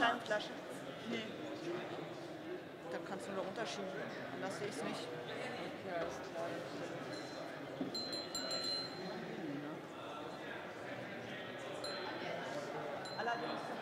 kleinen Flasche? Nee. Da kannst du nur runterschieben. Anders sehe ich es nicht. Okay, alles klar. Allerdings.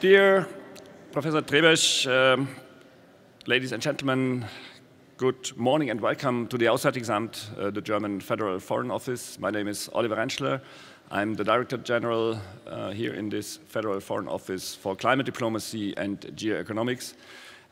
Dear Professor Trebesch, ladies and gentlemen, good morning and welcome to the Auswärtiges Amt, the German Federal Foreign Office. My name is Oliver Rentschler. I'm the Director General here in this Federal Foreign Office for Climate Diplomacy and Geoeconomics.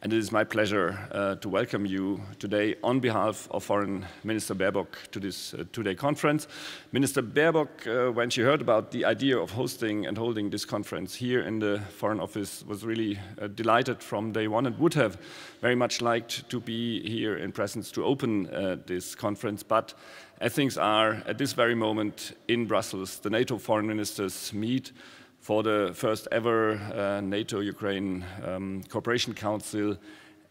And it is my pleasure to welcome you today on behalf of Foreign Minister Baerbock to this two-day conference. Minister Baerbock, when she heard about the idea of hosting and holding this conference here in the Foreign Office, was really delighted from day one and would have very much liked to be here in presence to open this conference. But as things are at this very moment in Brussels, the NATO foreign ministers meet for the first ever NATO-Ukraine Cooperation Council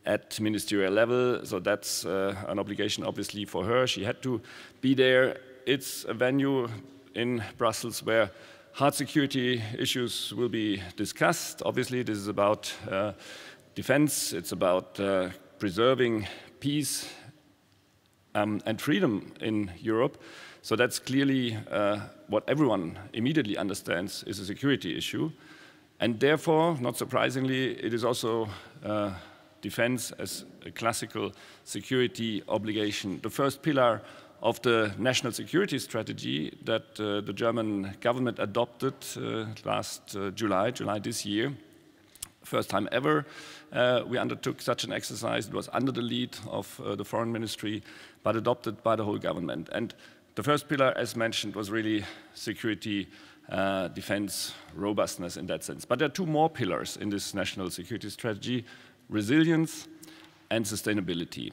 at ministerial level. So that's an obligation, obviously, for her. She had to be there. It's a venue in Brussels where hard security issues will be discussed. Obviously, this is about defense. It's about preserving peace and freedom in Europe. So that's clearly what everyone immediately understands is a security issue. And therefore, not surprisingly, it is also defense as a classical security obligation. The first pillar of the national security strategy that the German government adopted last July this year. First time ever we undertook such an exercise. It was under the lead of the foreign ministry, but adopted by the whole government. And the first pillar, as mentioned, was really security, defense, robustness in that sense. But there are two more pillars in this national security strategy: resilience and sustainability.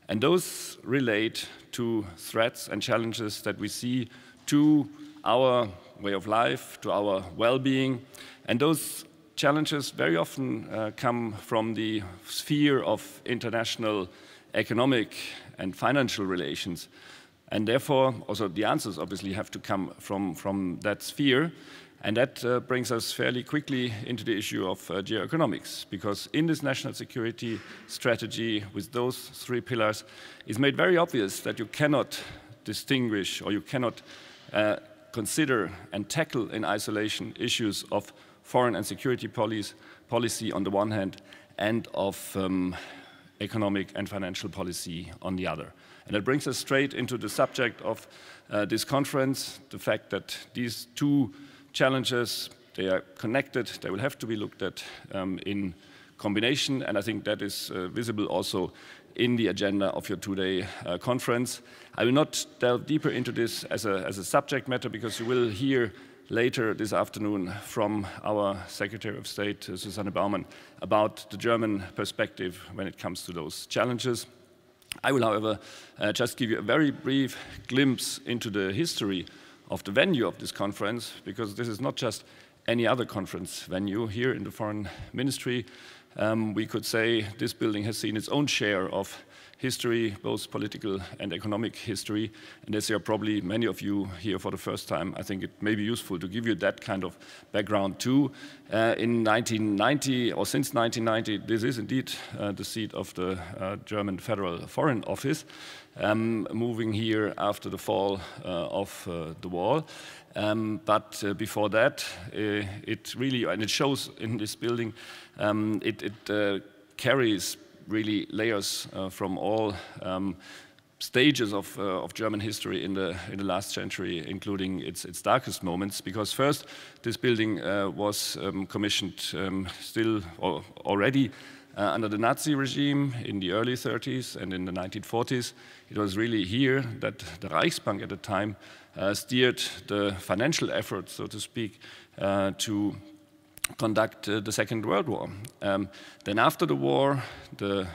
And those relate to threats and challenges that we see to our way of life, to our well-being. And those challenges very often come from the sphere of international economic and financial relations. And therefore, also the answers obviously have to come from that sphere. And that brings us fairly quickly into the issue of geoeconomics, because in this national security strategy with those three pillars, it's made very obvious that you cannot distinguish or you cannot consider and tackle in isolation issues of foreign and security policy on the one hand and of economic and financial policy on the other. And that brings us straight into the subject of this conference, the fact that these two challenges, they are connected, they will have to be looked at in combination, and I think that is visible also in the agenda of your two-day conference. I will not delve deeper into this as a subject matter, because you will hear later this afternoon from our Secretary of State, Susanne Baumann, about the German perspective when it comes to those challenges. I will, however, just give you a very brief glimpse into the history of the venue of this conference, because this is not just any other conference venue here in the Foreign Ministry. We could say this building has seen its own share of history, both political and economic history. And as there are probably many of you here for the first time, I think it may be useful to give you that kind of background too. In 1990, or since 1990, this is indeed the seat of the German Federal Foreign Office, moving here after the fall of the wall. But before that, it really, and it shows in this building, it carries really layers from all stages of German history in the last century, including its darkest moments. Because first, this building was commissioned already under the Nazi regime in the early 30s and in the 1940s. It was really here that the Reichsbank at the time steered the financial effort, so to speak, to conduct the Second World War. Then after the war, the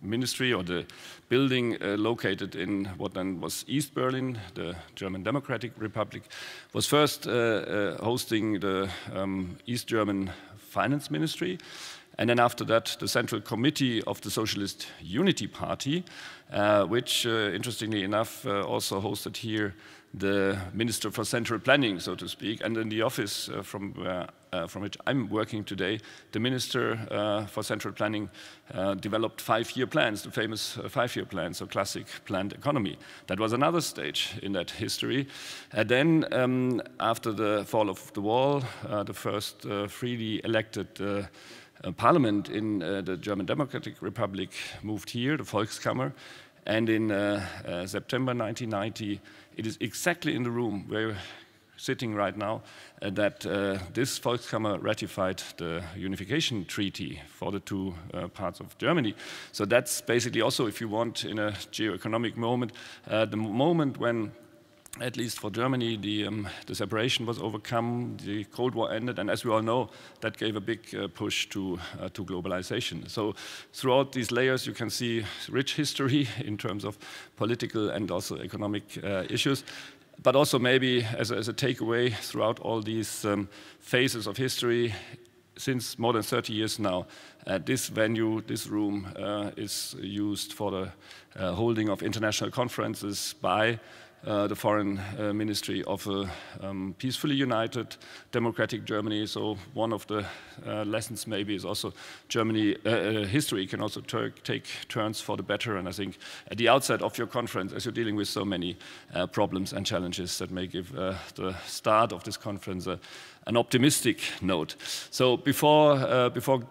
ministry or the building located in what then was East Berlin, the German Democratic Republic, was first hosting the East German Finance Ministry. And then after that, the Central Committee of the Socialist Unity Party, which, interestingly enough, also hosted here the Minister for Central Planning, so to speak. And in the office from where from which I'm working today, the Minister for Central Planning developed 5-year plans, the famous 5-year plans, so classic planned economy. That was another stage in that history. Then, after the fall of the wall, the first freely elected parliament in the German Democratic Republic moved here, the Volkskammer. And in September 1990, it is exactly in the room where we're sitting right now that this Volkskammer ratified the unification treaty for the two parts of Germany. So that's basically also, if you want, in a geo-economic moment, the moment when, at least for Germany, the separation was overcome, the Cold War ended, and as we all know, that gave a big push to globalization. So throughout these layers, you can see rich history in terms of political and also economic issues. But also maybe as a takeaway throughout all these phases of history, since more than 30 years now, this venue, this room, is used for the holding of international conferences by the foreign ministry of a peacefully united democratic Germany. So one of the lessons maybe is also Germany history can also take turns for the better. And I think at the outset of your conference, as you're dealing with so many problems and challenges, that may give the start of this conference an optimistic note. So before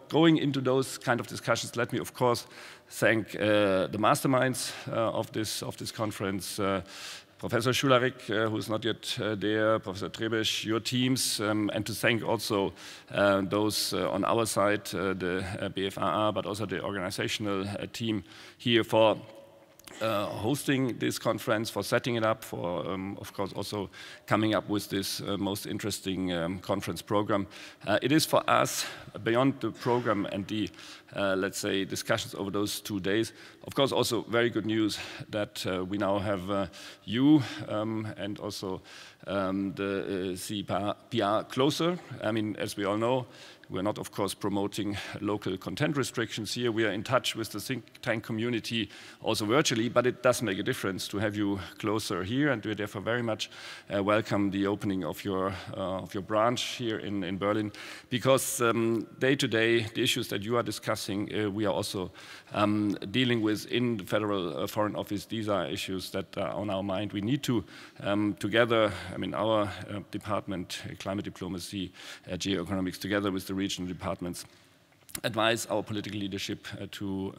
going into those kind of discussions, let me of course thank the masterminds of this conference. Professor Schularik, who's not yet there, Professor Trebesch, your teams, and to thank also those on our side, the BFAA, but also the organizational team here for hosting this conference, for setting it up, for, of course, also coming up with this most interesting conference program. It is for us, beyond the program and the, let's say, discussions over those 2 days, of course, also very good news that we now have you and also the CPR closer. I mean, as we all know, we're not, of course, promoting local content restrictions here. We are in touch with the think tank community also virtually, but it does make a difference to have you closer here, and we therefore very much welcome the opening of your branch here in Berlin, because day to day, the issues that you are discussing, we are also dealing with in the Federal Foreign Office. These are issues that are on our mind. We need to together, I mean, our department, climate diplomacy, geoeconomics, together with the regional departments, advise our political leadership to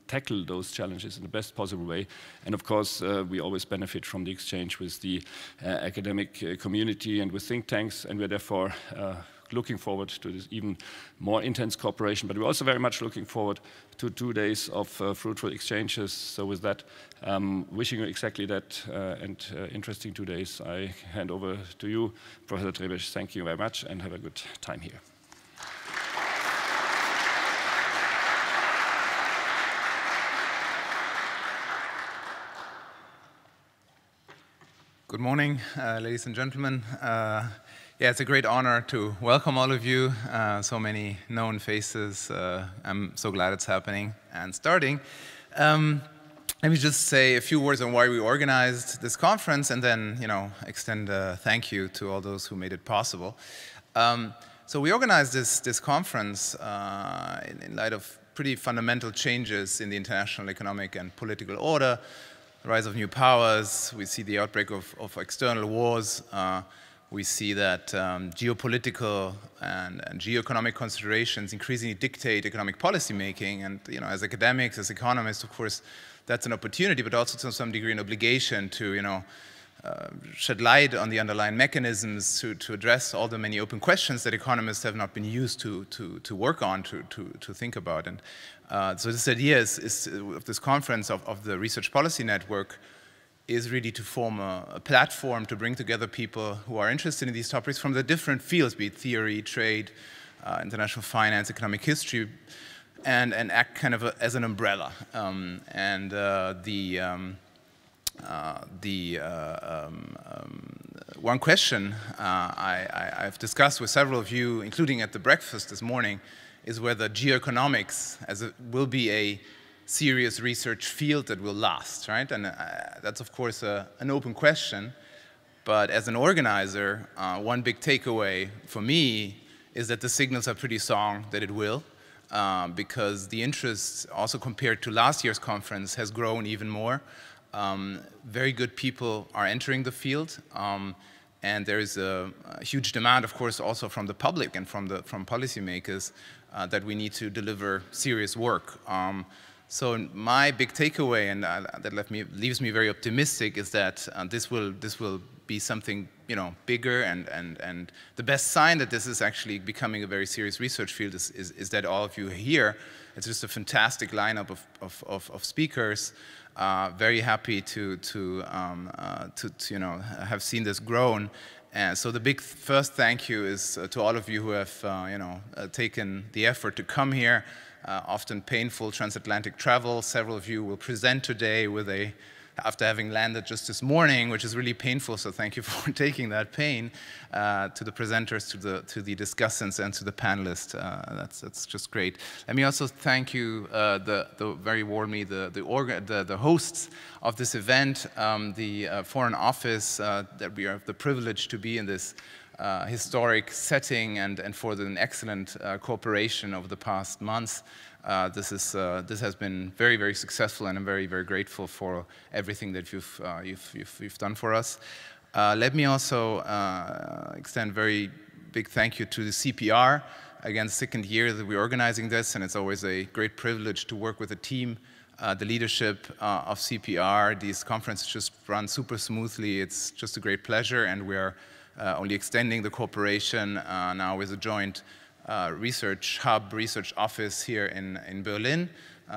tackle those challenges in the best possible way. And of course, we always benefit from the exchange with the academic community and with think tanks, and we're therefore looking forward to this even more intense cooperation. But we're also very much looking forward to 2 days of fruitful exchanges. So with that, wishing you exactly that and interesting 2 days, I hand over to you, Professor Trebesch. Thank you very much and have a good time here. Good morning, ladies and gentlemen. Yeah, it's a great honor to welcome all of you, so many known faces. I'm so glad it's happening and starting. Let me just say a few words on why we organized this conference, and then, extend a thank you to all those who made it possible. So we organized this conference in light of pretty fundamental changes in the international economic and political order. The rise of new powers, we see the outbreak of external wars, we see that geopolitical and geoeconomic considerations increasingly dictate economic policy making, and as academics, as economists, of course, that's an opportunity, but also to some degree an obligation to shed light on the underlying mechanisms to address all the many open questions that economists have not been used to work on, to think about. And so this idea of this conference of the Research Policy Network is really to form a platform to bring together people who are interested in these topics from the different fields, be it theory, trade, international finance, economic history, and act kind of as an umbrella. One question I've discussed with several of you, including at the breakfast this morning, is whether geoeconomics will be a serious research field that will last, right? And that's, of course, an open question. But as an organizer, one big takeaway for me is that the signals are pretty strong that it will, because the interest, also compared to last year's conference, has grown even more. Very good people are entering the field, and there is a huge demand, of course, also from the public and from policymakers that we need to deliver serious work. So my big takeaway, and that leaves me very optimistic, is that this will be something, you know, bigger, and the best sign that this is actually becoming a very serious research field is that all of you are here. It's just a fantastic lineup of speakers. Very happy to you know, have seen this grown. So the big first thank you is to all of you who have you know, taken the effort to come here. Often painful transatlantic travel. Several of you will present today after having landed just this morning, which is really painful. So thank you for taking that pain. To the presenters, to the discussants, and to the panelists. That's just great. Let me also thank you very warmly the hosts of this event, the Foreign Office, that we have the privilege to be in this historic setting, and for an excellent cooperation over the past months. This has been very, very successful, and I'm very, very grateful for everything that you've done for us. Let me also extend very big thank you to the CPR. Again, second year that we're organizing this, and it's always a great privilege to work with a team. The leadership of CPR, these conferences just run super smoothly. It's just a great pleasure, and we're only extending the cooperation now with a joint research hub, research office here in Berlin.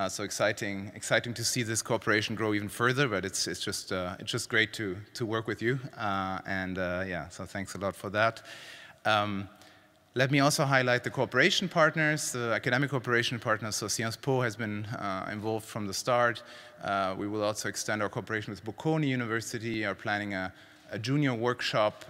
So exciting to see this cooperation grow even further. But it's just great to work with you. Yeah, so thanks a lot for that. Let me also highlight the cooperation partners, the academic cooperation partners. So Sciences Po has been involved from the start. We will also extend our cooperation with Bocconi University. Are planning a junior workshop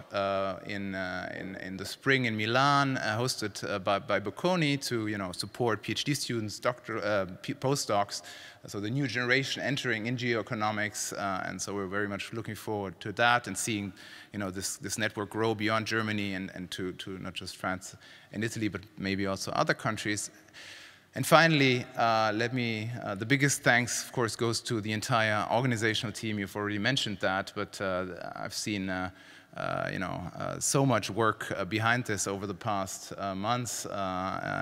in the spring in Milan, hosted by Bocconi, to, you know, support PhD students, postdocs, so the new generation entering in geoeconomics, and so we're very much looking forward to that and seeing, you know, this network grow beyond Germany and to not just France and Italy, but maybe also other countries. And finally, the biggest thanks, of course, goes to the entire organizational team. You've already mentioned that, but I've seen you know, so much work behind this over the past months,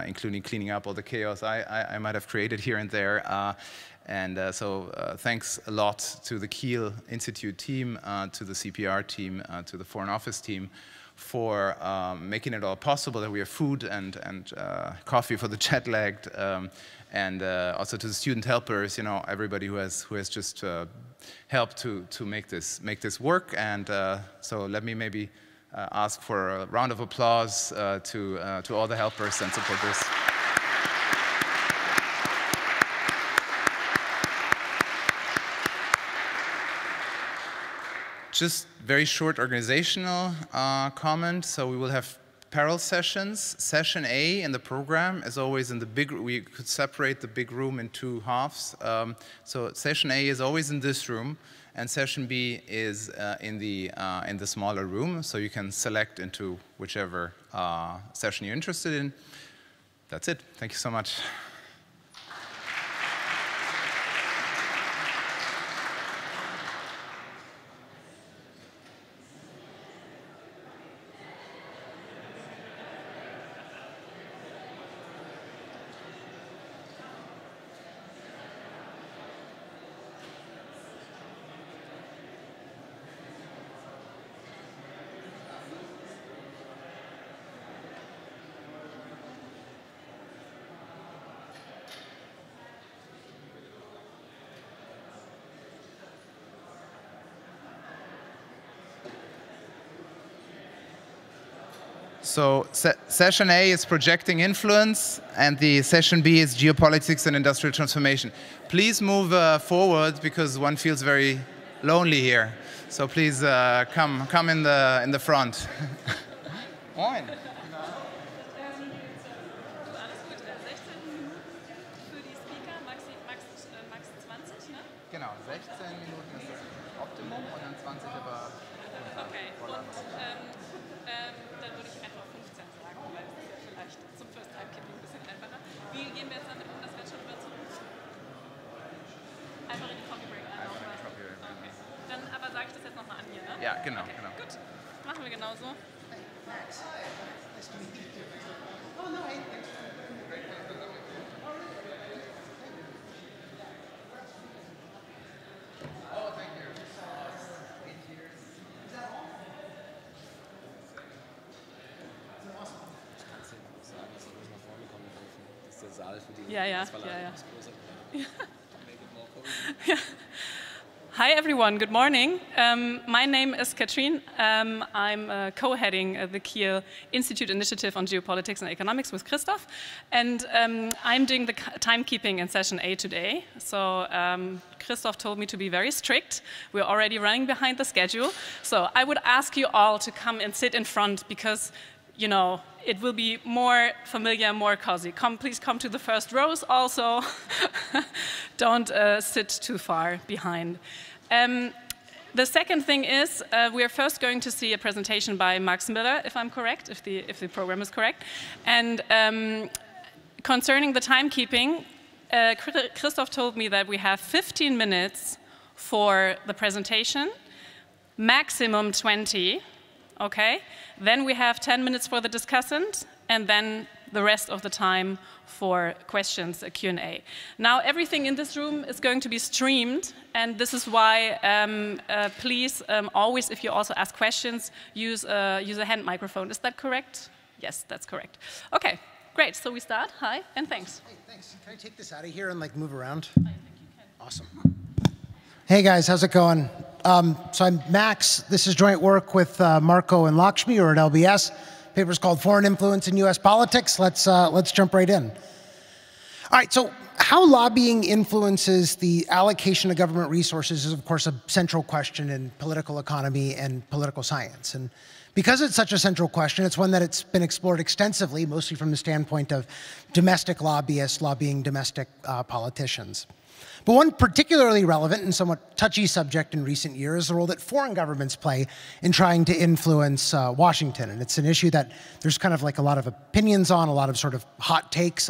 including cleaning up all the chaos I might have created here and there. So thanks a lot to the Kiel Institute team, to the CPR team, to the Foreign Office team, for making it all possible, that we have food and coffee for the jet-lagged, and also to the student helpers, you know, everybody who has just helped to make this work. And so let me maybe ask for a round of applause to all the helpers and supporters. Just very short organizational comment. So we will have parallel sessions. Session A in the program is always in the big, we could separate the big room in two halves. So session A is always in this room, and session B is in the smaller room. So you can select into whichever session you're interested in. That's it. Thank you so much. So session A is projecting influence, and the session B is geopolitics and industrial transformation. Please move forward, because one feels very lonely here. So please come in the front. Moin. Genau, 16 Minuten ist das Optimum und dann 20 aber... Okay, und dann würde ich einfach 15 sagen, weil es ist ja fürs Timekeeping ein bisschen einfacher. Wie gehen wir jetzt damit um, dass wir jetzt schon über zu... Einfach in die Coffee Break einlaufen lassen. Okay. Dann aber sage ich das jetzt nochmal an hier, ne? Ja, genau, okay. genau. Gut, machen wir genauso. Yeah. Hi everyone, good morning. My name is Katrine. I'm co-heading the Kiel Institute Initiative on Geopolitics and Economics with Christoph. And I'm doing the timekeeping in session A today. So Christoph told me to be very strict. We're already running behind the schedule. So I would ask you all to come and sit in front because, you know, it will be more familiar, more cozy. Please come to the first rows also. Don't sit too far behind. The second thing is we are first going to see a presentation by Max Miller, if I'm correct, if the program is correct. And concerning the timekeeping, Christoph told me that we have 15 minutes for the presentation, maximum 20. Okay, then we have 10 minutes for the discussant, and then the rest of the time for questions, a Q&A. Now, everything in this room is going to be streamed, and this is why, please, always, if you also ask questions, use a hand microphone. Is that correct? Yes, that's correct. Okay, great, so we start. Hi, and thanks. Hey, thanks. Can I take this out of here and like move around? I think you can. Awesome. Hey guys, how's it going? So I'm Max. This is joint work with Marco and Lakshmi, or at LBS. Paper's called Foreign Influence in U.S. Politics. Let's jump right in. All right, so how lobbying influences the allocation of government resources is, of course, a central question in political economy and political science. And because it's such a central question, it's one that it's been explored extensively, mostly from the standpoint of domestic lobbyists lobbying domestic politicians. But one particularly relevant and somewhat touchy subject in recent years is the role that foreign governments play in trying to influence Washington. And it's an issue that there's kind of like a lot of opinions on, a lot of sort of hot takes.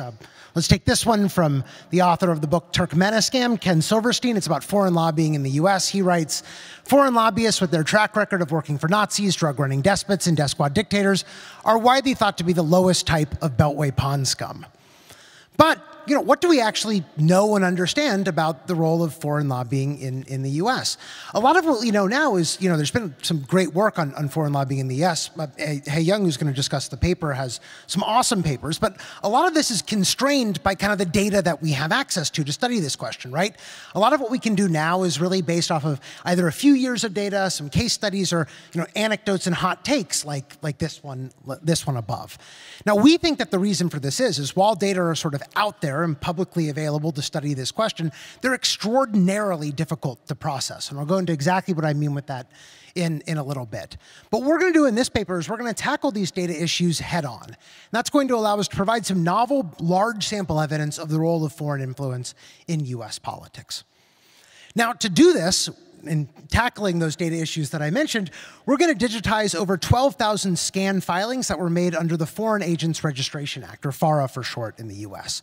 Let's take this one from the author of the book Turkmenistan, Ken Silverstein. It's about foreign lobbying in the US. He writes, foreign lobbyists with their track record of working for Nazis, drug-running despots, and despot dictators are widely thought to be the lowest type of Beltway pond scum. But you know, what do we actually know and understand about the role of foreign lobbying in the US? A lot of what we know now is, you know, there's been some great work on foreign lobbying in the US. Hae Young, who's going to discuss the paper, has some awesome papers, but a lot of this is constrained by kind of the data that we have access to study this question, right? A lot of what we can do now is really based off of either a few years of data, some case studies, or, you know, anecdotes and hot takes like this one above. Now, we think that the reason for this is while data are sort of out there and publicly available to study this question, they're extraordinarily difficult to process. And I'll go into exactly what I mean with that in a little bit. But what we're going to do in this paper is we're going to tackle these data issues head on. And that's going to allow us to provide some novel, large sample evidence of the role of foreign influence in US politics. Now, to do this, in tackling those data issues that I mentioned, we're going to digitize over 12,000 scan filings that were made under the Foreign Agents Registration Act, or FARA for short, in the US.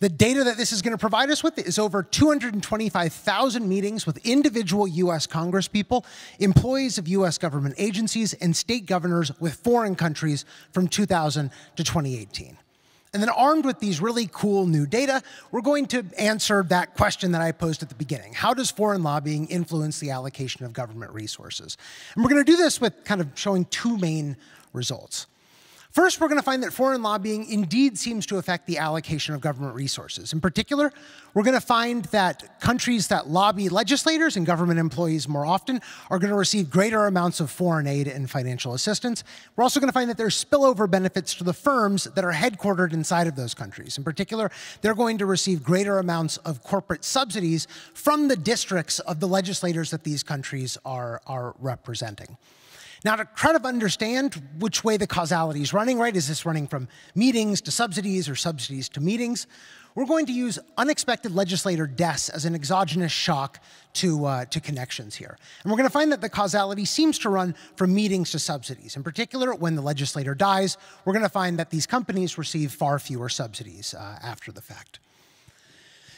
The data that this is going to provide us with is over 225,000 meetings with individual US congresspeople, employees of US government agencies, and state governors with foreign countries from 2000 to 2018. And then armed with these really cool new data, we're going to answer that question that I posed at the beginning. How does foreign lobbying influence the allocation of government resources? And we're going to do this with kind of showing two main results. First, we're going to find that foreign lobbying indeed seems to affect the allocation of government resources. In particular, we're going to find that countries that lobby legislators and government employees more often are going to receive greater amounts of foreign aid and financial assistance. We're also going to find that there's spillover benefits to the firms that are headquartered inside of those countries. In particular, they're going to receive greater amounts of corporate subsidies from the districts of the legislators that these countries are representing. Now, to try to understand which way the causality is running, right? Is this running from meetings to subsidies or subsidies to meetings? we're going to use unexpected legislator deaths as an exogenous shock to connections here. And we're going to find that the causality seems to run from meetings to subsidies. In particular, when the legislator dies, we're going to find that these companies receive far fewer subsidies after the fact.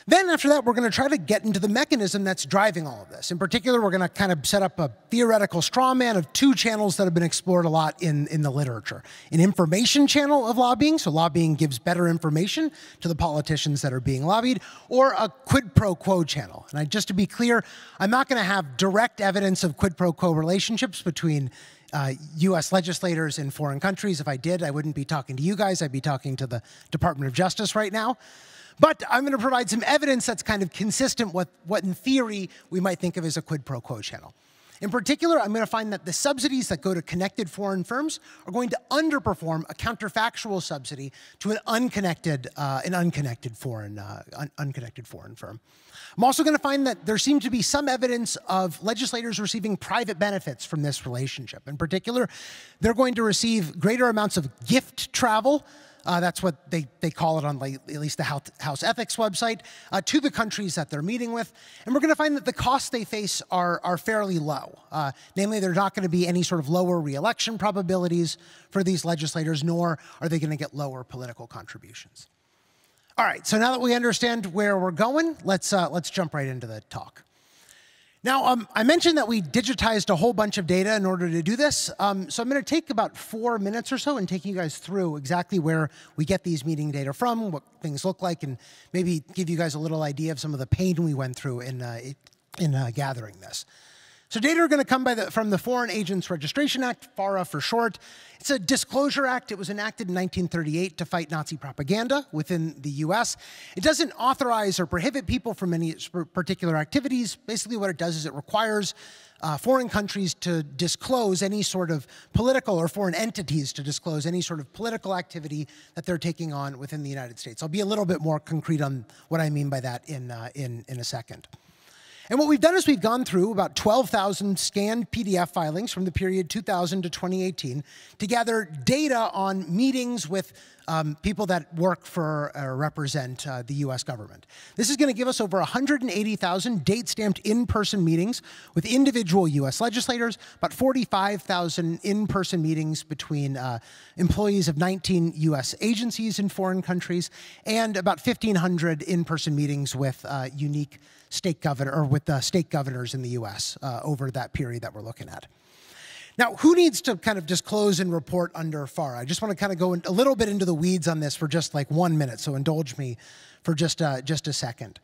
Then after that, we're going to try to get into the mechanism that's driving all of this. In particular, we're going to kind of set up a theoretical straw man of two channels that have been explored a lot in the literature. An information channel of lobbying, so lobbying gives better information to the politicians that are being lobbied, or a quid pro quo channel. And just to be clear, I'm not going to have direct evidence of quid pro quo relationships between US legislators in foreign countries. If I did, I wouldn't be talking to you guys. I'd be talking to the Department of Justice right now. But I'm going to provide some evidence that's kind of consistent with what, in theory, we might think of as a quid pro quo channel. In particular, I'm going to find that the subsidies that go to connected foreign firms are going to underperform a counterfactual subsidy to an unconnected foreign firm. I'm also going to find that there seems to be some evidence of legislators receiving private benefits from this relationship. In particular, they're going to receive greater amounts of gift travel. That's what they call it on at least the House Ethics website, to the countries that they're meeting with. And we're going to find that the costs they face are fairly low. Namely, there's not going to be any sort of lower re-election probabilities for these legislators, nor are they going to get lower political contributions. All right, so now that we understand where we're going, let's jump right into the talk. Now, I mentioned that we digitized a whole bunch of data in order to do this. So I'm going to take about 4 minutes or so and take you guys through exactly where we get these meeting data from, what things look like, and maybe give you guys a little idea of some of the pain we went through in gathering this. So data are going to come from the Foreign Agents Registration Act, FARA for short. It's a disclosure act. It was enacted in 1938 to fight Nazi propaganda within the US. It doesn't authorize or prohibit people from any particular activities. Basically what it does is it requires foreign countries to disclose any sort of political, or foreign entities to disclose any sort of political activity that they're taking on within the United States. I'll be a little bit more concrete on what I mean by that in a second. And what we've done is we've gone through about 12,000 scanned PDF filings from the period 2000 to 2018 to gather data on meetings with people that work for or represent the US government. This is going to give us over 180,000 date-stamped in-person meetings with individual US legislators, about 45,000 in-person meetings between employees of 19 US agencies in foreign countries, and about 1,500 in-person meetings with unique state governors in the US over that period that we're looking at. Now, who needs to kind of disclose and report under FARA? I just want to kind of go a little bit into the weeds on this for just like 1 minute, so indulge me for just a second.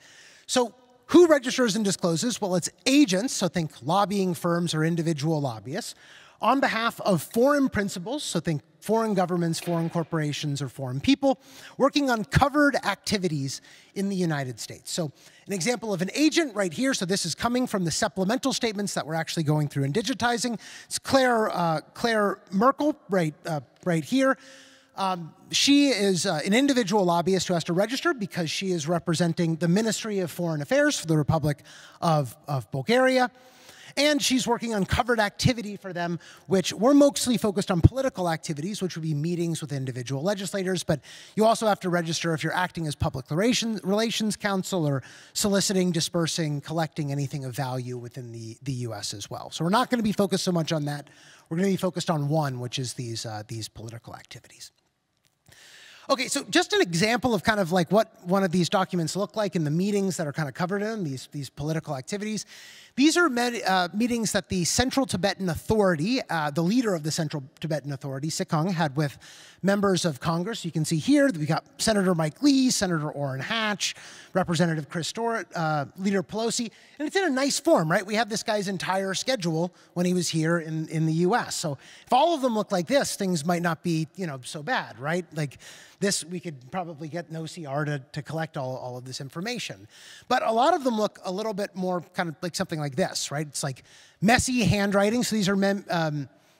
So who registers and discloses? Well, it's agents, so think lobbying firms or individual lobbyists, on behalf of foreign principals, so think foreign governments, foreign corporations, or foreign people, working on covered activities in the United States. So an example of an agent right here, so this is coming from the supplemental statements that we're actually going through and digitizing. It's Claire Merkel right here. She is an individual lobbyist who has to register because she is representing the Ministry of Foreign Affairs for the Republic of Bulgaria. And she's working on covered activity for them, which we're mostly focused on political activities, which would be meetings with individual legislators. But you also have to register if you're acting as public relations counsel or soliciting, dispersing, collecting anything of value within the US as well. So we're not going to be focused so much on that. We're going to be focused on one, which is these political activities. Okay, so just an example of kind of like what one of these documents look like in the meetings that are kind of covered in these political activities. These are meetings that the Central Tibetan Authority, the leader of the Central Tibetan Authority, Sikong, had with members of Congress. You can see here that we got Senator Mike Lee, Senator Orrin Hatch, Representative Chris Stewart, Leader Pelosi, and it's in a nice form, right? We have this guy's entire schedule when he was here in the US. So if all of them look like this, things might not be, so bad, right? Like this, we could probably get an OCR to collect all of this information. But a lot of them look a little bit more kind of like something like this, right? It's like messy handwriting. So these are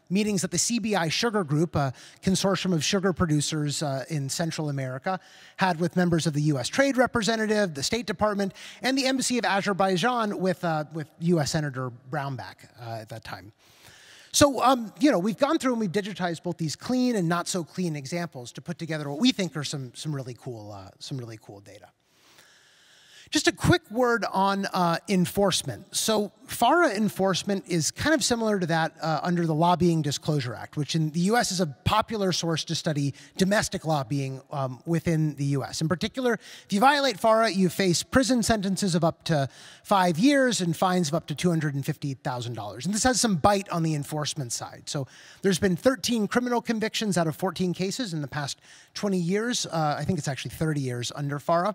meetings that the CBI Sugar Group, a consortium of sugar producers in Central America, had with members of the U.S. Trade Representative, the State Department, and the Embassy of Azerbaijan with U.S. Senator Brownback at that time. So, we've gone through and we've digitized both these clean and not so clean examples to put together what we think are some really cool data. Just a quick word on enforcement. So FARA enforcement is kind of similar to that under the Lobbying Disclosure Act, which in the US is a popular source to study domestic lobbying within the US. In particular, if you violate FARA, you face prison sentences of up to 5 years and fines of up to $250,000. And this has some bite on the enforcement side. So there's been 13 criminal convictions out of 14 cases in the past 20 years. I think it's actually 30 years under FARA.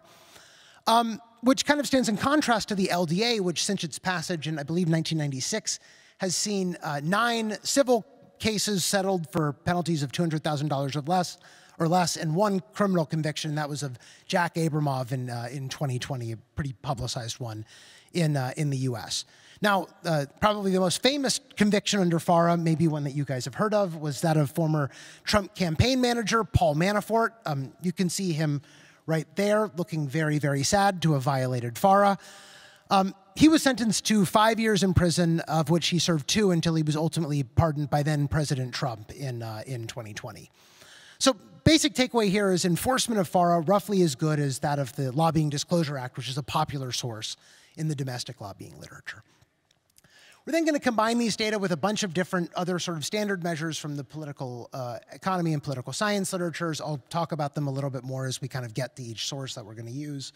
Which kind of stands in contrast to the LDA, which since its passage in, I believe, 1996, has seen 9 civil cases settled for penalties of $200,000 or less, and 1 criminal conviction. That was of Jack Abramov in 2020, a pretty publicized one in the US. Now, probably the most famous conviction under FARA, maybe one that you guys have heard of, was that of former Trump campaign manager Paul Manafort. You can see him right there, looking very, very sad to have violated FARA. He was sentenced to 5 years in prison, of which he served 2 until he was ultimately pardoned by then President Trump in 2020. So basic takeaway here is enforcement of FARA roughly as good as that of the Lobbying Disclosure Act, which is a popular source in the domestic lobbying literature. We're then going to combine these data with a bunch of different other sort of standard measures from the political economy and political science literatures. I'll talk about them a little bit more as we kind of get to each source that we're going to use.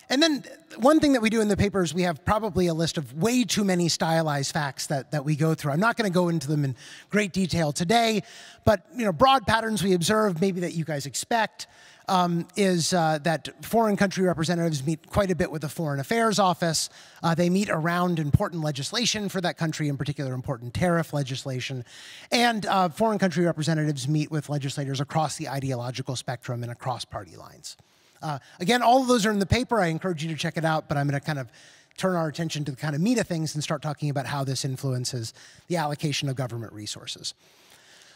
And then one thing that we do in the paper is we have probably a list of way too many stylized facts that we go through. I'm not going to go into them in great detail today, but broad patterns we observe, maybe that you guys expect, is that foreign country representatives meet quite a bit with the Foreign Affairs Office. They meet around important legislation for that country, in particular important tariff legislation. And foreign country representatives meet with legislators across the ideological spectrum and across party lines. Again, all of those are in the paper. I encourage you to check it out, but I'm going to kind of turn our attention to the kind of meat of things and start talking about how this influences the allocation of government resources.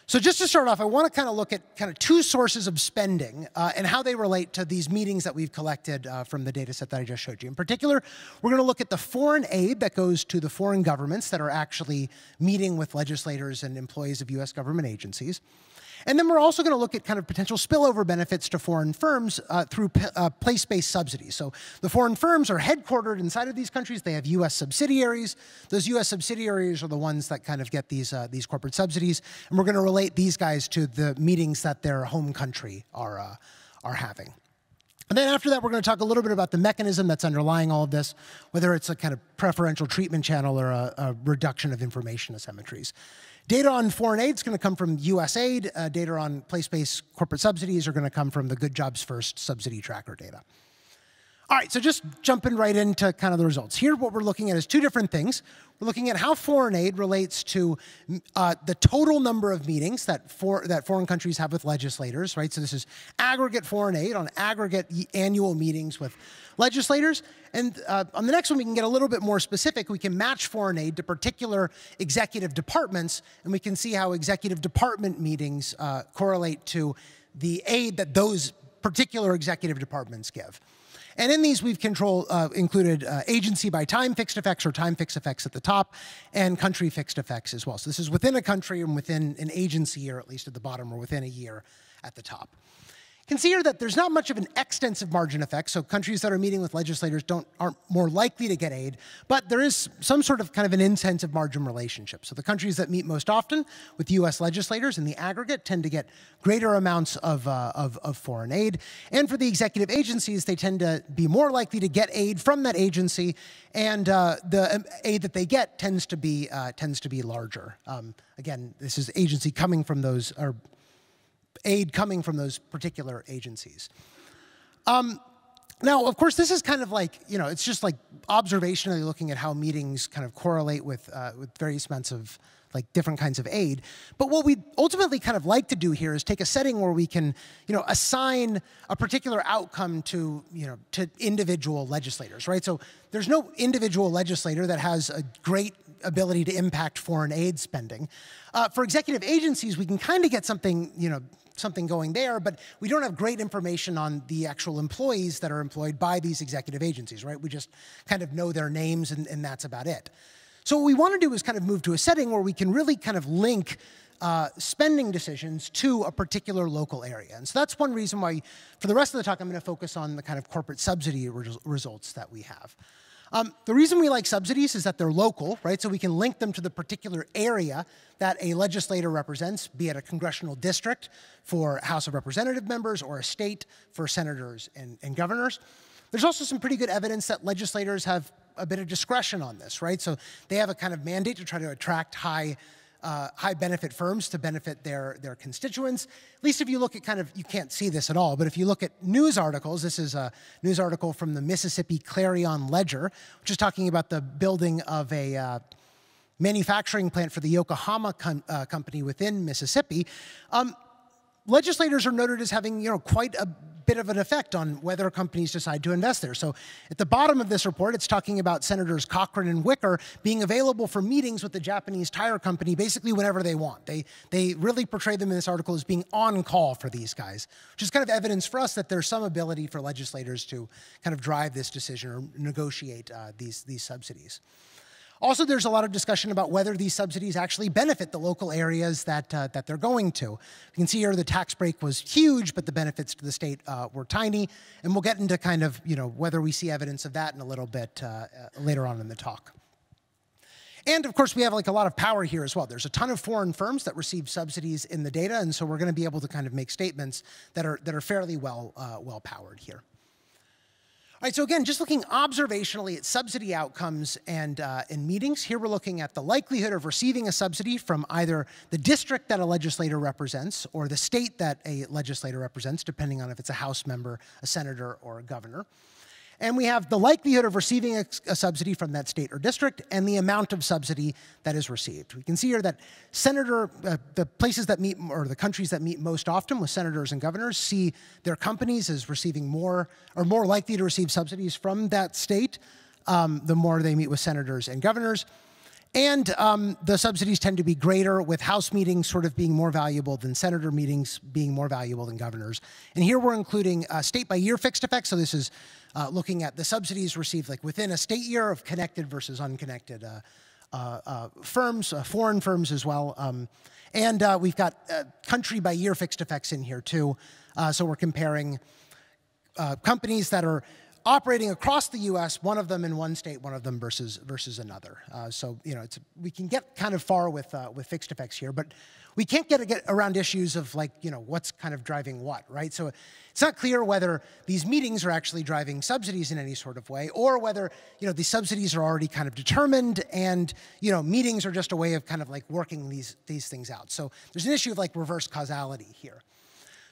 So just to start off, I want to kind of look at kind of 2 sources of spending and how they relate to these meetings that we've collected from the data set that I just showed you. In particular, we're going to look at the foreign aid that goes to the foreign governments that are actually meeting with legislators and employees of US government agencies. And then we're also going to look at kind of potential spillover benefits to foreign firms through place-based subsidies. So the foreign firms are headquartered inside of these countries. They have US subsidiaries. Those US subsidiaries are the ones that kind of get these corporate subsidies. And we're going to relate these guys to the meetings that their home country are having. And then after that, we're going to talk a little bit about the mechanism that's underlying all of this, whether it's a kind of preferential treatment channel or a reduction of information asymmetries. Data on foreign aid is going to come from USAID. Data on place-based corporate subsidies are going to come from the Good Jobs First subsidy tracker data. All right, so just jumping right into kind of the results. Here, what we're looking at is 2 different things. We're looking at how foreign aid relates to the total number of meetings that foreign countries have with legislators, right? So this is aggregate foreign aid on aggregate annual meetings with legislators. And on the next one, we can get a little bit more specific. We can match foreign aid to particular executive departments, and we can see how executive department meetings correlate to the aid that those particular executive departments give. And in these, we've included agency by time fixed effects or time fixed effects at the top, and country fixed effects as well. So this is within a country and within an agency, or at least at the bottom, or within a year at the top. You can see here that there's not much of an extensive margin effect, so countries that are meeting with legislators aren't more likely to get aid, but there is some sort of kind of an incentive margin relationship. So the countries that meet most often with US legislators in the aggregate tend to get greater amounts of foreign aid. And for the executive agencies, they tend to be more likely to get aid from that agency, and the aid that they get tends to be larger. Again, this is agency coming from those, or aid coming from those particular agencies. Now, of course, this is kind of like, it's just like observationally looking at how meetings kind of correlate with various amounts of like different kinds of aid. But what we ultimately kind of like to do here is take a setting where we can, assign a particular outcome to, to individual legislators, right? So there's no individual legislator that has a great ability to impact foreign aid spending. For executive agencies, we can kind of get something, something going there, but we don't have great information on the actual employees that are employed by these executive agencies, right? We just kind of know their names, and that's about it. So what we want to do is kind of move to a setting where we can really kind of link spending decisions to a particular local area. And so that's one reason why, for the rest of the talk, I'm going to focus on the kind of corporate subsidy results that we have. The reason we like subsidies is that they're local, right? So we can link them to the particular area that a legislator represents, be it a congressional district for House of Representative members or a state for senators and governors. There's also some pretty good evidence that legislators have a bit of discretion on this, right? So they have a kind of mandate to try to attract high benefit firms to benefit their constituents. At least if you look at kind of, you can't see this at all, but if you look at news articles, this is a news article from the Mississippi Clarion Ledger, which is talking about the building of a manufacturing plant for the Yokohama company within Mississippi. Legislators are noted as having, quite a bit of an effect on whether companies decide to invest there. So at the bottom of this report, it's talking about Senators Cochran and Wicker being available for meetings with the Japanese tire company basically whenever they want. They really portray them in this article as being on call for these guys, which is kind of evidence for us that there's some ability for legislators to kind of drive this decision or negotiate these subsidies. Also, there's a lot of discussion about whether these subsidies actually benefit the local areas that they're going to. You can see here the tax break was huge, but the benefits to the state were tiny. And we'll get into kind of, whether we see evidence of that in a little bit later on in the talk. And of course, we have like a lot of power here as well. There's a ton of foreign firms that receive subsidies in the data, and so we're going to be able to kind of make statements that are fairly well powered here. All right, so again, just looking observationally at subsidy outcomes and in meetings, here we're looking at the likelihood of receiving a subsidy from either the district that a legislator represents or the state that a legislator represents, depending on if it's a House member, a senator, or a governor. And we have the likelihood of receiving a subsidy from that state or district and the amount of subsidy that is received. We can see here that the places that meet, or the countries that meet most often with senators and governors, see their companies as receiving more, or more likely to receive subsidies from that state, the more they meet with senators and governors. And the subsidies tend to be greater, with House meetings sort of being more valuable than senator meetings being more valuable than governors. And here we're including state-by-year fixed effects. So this is looking at the subsidies received like within a state year of connected versus unconnected firms, foreign firms as well. And we've got country-by-year fixed effects in here too. So we're comparing companies that are operating across the U.S., one of them in one state, one of them versus another. So we can get kind of far with fixed effects here, but we can't get around issues of like what's kind of driving what, right? So it's not clear whether these meetings are actually driving subsidies in any sort of way, or whether these subsidies are already kind of determined, and meetings are just a way of kind of like working these things out. So there's an issue of like reverse causality here.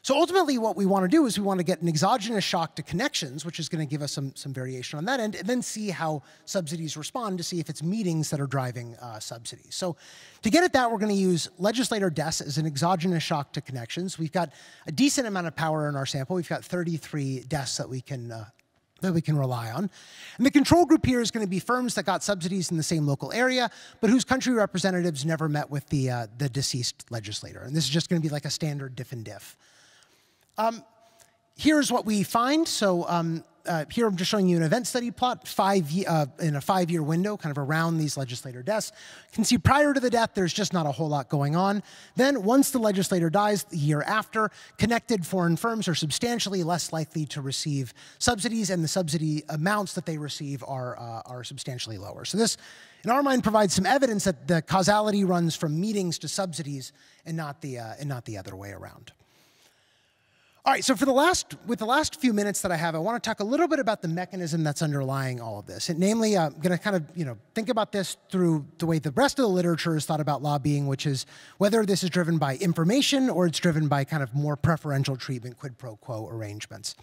So ultimately, what we want to do is we want to get an exogenous shock to connections, which is going to give us some variation on that end, and then see how subsidies respond to see if it's meetings that are driving subsidies. So to get at that, we're going to use legislator deaths as an exogenous shock to connections. We've got a decent amount of power in our sample. We've got 33 deaths that we can rely on. And the control group here is going to be firms that got subsidies in the same local area, but whose country representatives never met with the deceased legislator. And this is just going to be like a standard diff and diff. Here's what we find. So here I'm just showing you an event study plot, in a 5-year window, kind of around these legislator deaths. You can see prior to the death, there's just not a whole lot going on. Then once the legislator dies, the year after, connected foreign firms are substantially less likely to receive subsidies, and the subsidy amounts that they receive are substantially lower. So this, in our mind, provides some evidence that the causality runs from meetings to subsidies and not the other way around. All right, so with the last few minutes that I have, I want to talk a little bit about the mechanism that's underlying all of this. And namely, I'm going to kind of think about this through the way the rest of the literature has thought about lobbying, which is whether this is driven by information or it's driven by kind of more preferential treatment, quid pro quo arrangements.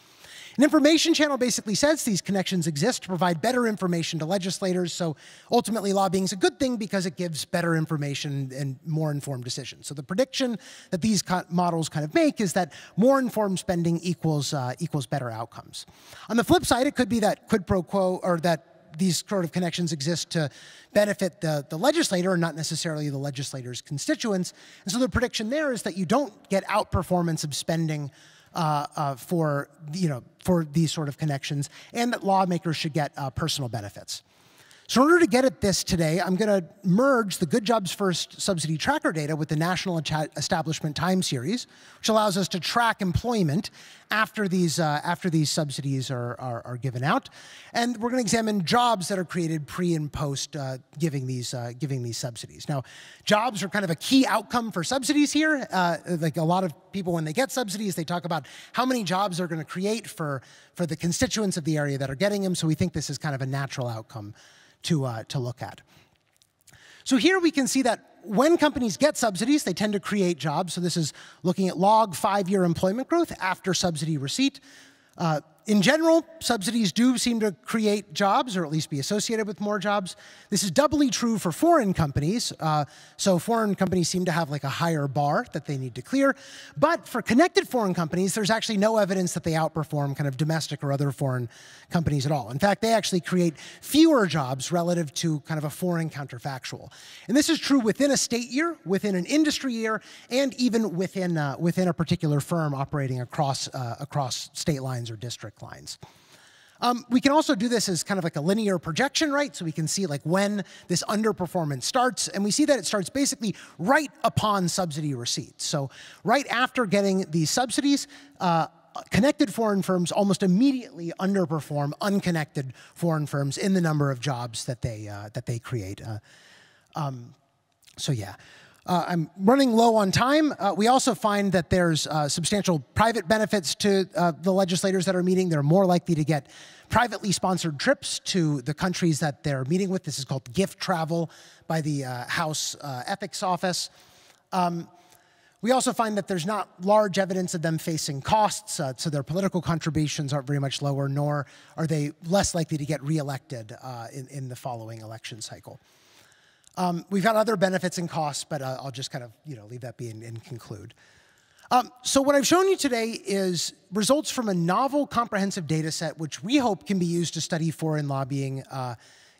An information channel basically says these connections exist to provide better information to legislators, so ultimately lobbying is a good thing because it gives better information and more informed decisions. So the prediction that these models kind of make is that more informed spending equals better outcomes. On the flip side, it could be that quid pro quo, or that these sort of connections exist to benefit the legislator and not necessarily the legislator's constituents. And so the prediction there is that you don't get outperformance of spending for these sort of connections, and that lawmakers should get personal benefits. So in order to get at this today, I'm going to merge the Good Jobs First subsidy tracker data with the National Establishment Time Series, which allows us to track employment after these subsidies are given out. And we're going to examine jobs that are created pre and post giving these subsidies. Now, jobs are kind of a key outcome for subsidies here. Like a lot of people, when they get subsidies, they talk about how many jobs they're going to create for the constituents of the area that are getting them. So we think this is kind of a natural outcome to look at. So here we can see that when companies get subsidies, they tend to create jobs. So this is looking at log 5-year employment growth after subsidy receipt. In general, subsidies do seem to create jobs, or at least be associated with more jobs. This is doubly true for foreign companies. So foreign companies seem to have like a higher bar that they need to clear. But for connected foreign companies, there's actually no evidence that they outperform kind of domestic or other foreign companies at all. In fact, they actually create fewer jobs relative to kind of a foreign counterfactual. And this is true within a state year, within an industry year, and even within a particular firm operating across state lines or district lines. We can also do this as kind of like a linear projection, right? So we can see like when this underperformance starts, and we see that it starts basically right upon subsidy receipts. So right after getting these subsidies, connected foreign firms almost immediately underperform unconnected foreign firms in the number of jobs that they create. So yeah. I'm running low on time. We also find that there's substantial private benefits to the legislators that are meeting. They're more likely to get privately sponsored trips to the countries that they're meeting with. This is called gift travel by the House Ethics Office. We also find that there's not large evidence of them facing costs, so their political contributions aren't very much lower, nor are they less likely to get reelected in the following election cycle. We've got other benefits and costs, but I'll just kind of leave that be and conclude. So what I've shown you today is results from a novel comprehensive data set, which we hope can be used to study foreign lobbying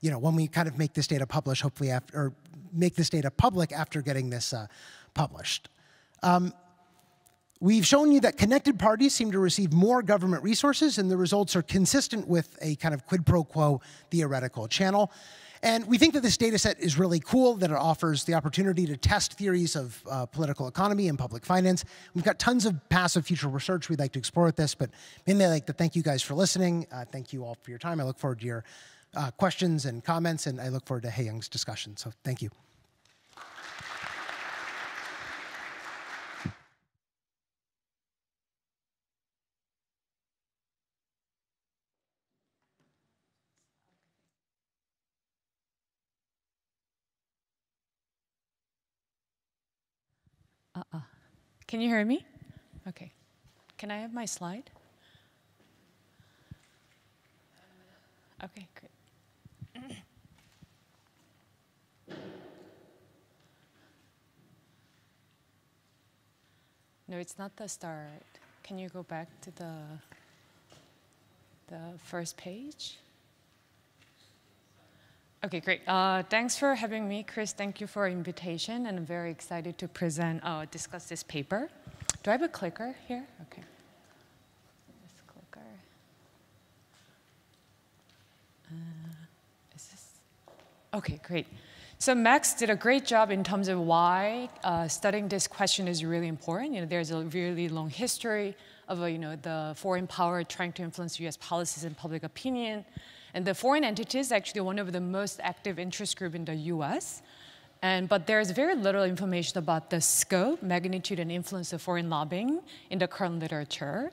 when we kind of make this data publish, hopefully after, or make this data public after getting this published. We've shown you that connected parties seem to receive more government resources, and the results are consistent with a kind of quid pro quo theoretical channel. And we think that this data set is really cool, that it offers the opportunity to test theories of political economy and public finance. We've got tons of passive future research we'd like to explore with this, but mainly I'd like to thank you guys for listening. Thank you all for your time. I look forward to your questions and comments, and I look forward to Hae-Young's discussion. So thank you. Can you hear me? Okay. Can I have my slide? Okay, great. No, it's not the start. Can you go back to the first page? Okay, great. Thanks for having me, Chris. Thank you for your invitation, and I'm very excited to present, discuss this paper. Do I have a clicker here? Okay. This clicker. Is this? Okay, great. So Max did a great job in terms of why studying this question is really important. There's a really long history of the foreign power trying to influence U.S. policies and public opinion. And the foreign entity is actually one of the most active interest groups in the US. But there's very little information about the scope, magnitude, and influence of foreign lobbying in the current literature.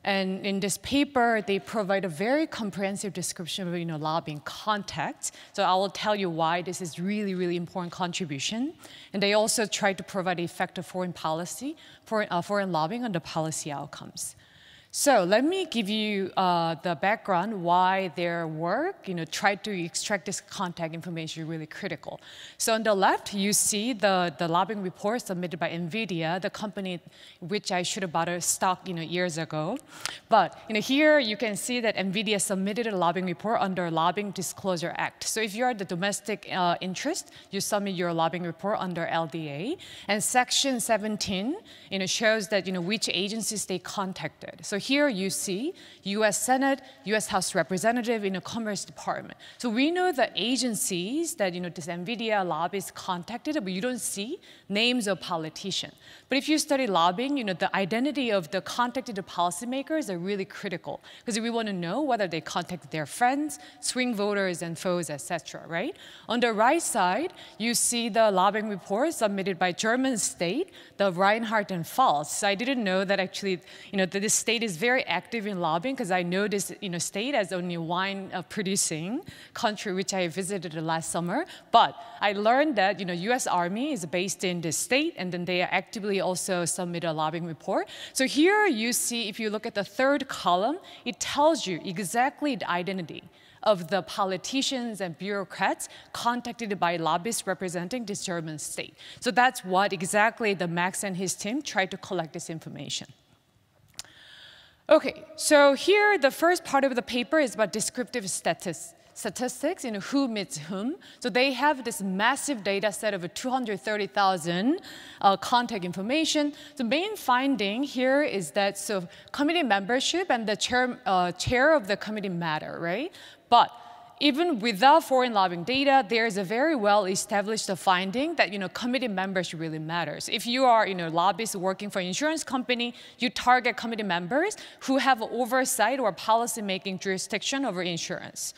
And in this paper, they provide a very comprehensive description of lobbying context. So I will tell you why this is really, really important contribution. And they also try to provide effective foreign policy, foreign lobbying on the policy outcomes. So let me give you the background why their work, tried to extract this contact information really critical. So on the left, you see the lobbying report submitted by NVIDIA, the company which I should have bought a stock years ago. But here you can see that NVIDIA submitted a lobbying report under Lobbying Disclosure Act. So if you are the domestic interest, you submit your lobbying report under LDA. And Section 17 shows that which agencies they contacted. So here you see US Senate, US House Representative in the Commerce Department. So we know the agencies that this NVIDIA lobbyist contacted, but you don't see names of politicians. But if you study lobbying, the identity of the contacted policymakers are really critical, because we want to know whether they contacted their friends, swing voters, and foes, etc. Right? On the right side, you see the lobbying report submitted by German state, the Reinhardt and Pfalz. So I didn't know that actually, that this state is very active in lobbying, because I know this, state as only wine producing country, which I visited last summer. But I learned that, U.S. Army is based in this state, and then they actively also submit a lobbying report. So here you see, if you look at the third column, it tells you exactly the identity of the politicians and bureaucrats contacted by lobbyists representing this German state. So that's what exactly the Max and his team tried to collect this information. Okay, so here the first part of the paper is about descriptive statistics, who meets whom. So they have this massive data set of 230,000 contact information. The main finding here is that committee membership and the chair of the committee matter, right? But even without foreign lobbying data, there is a very well-established finding that committee membership really matters. If you are lobbyists working for an insurance company, you target committee members who have oversight or policy-making jurisdiction over insurance.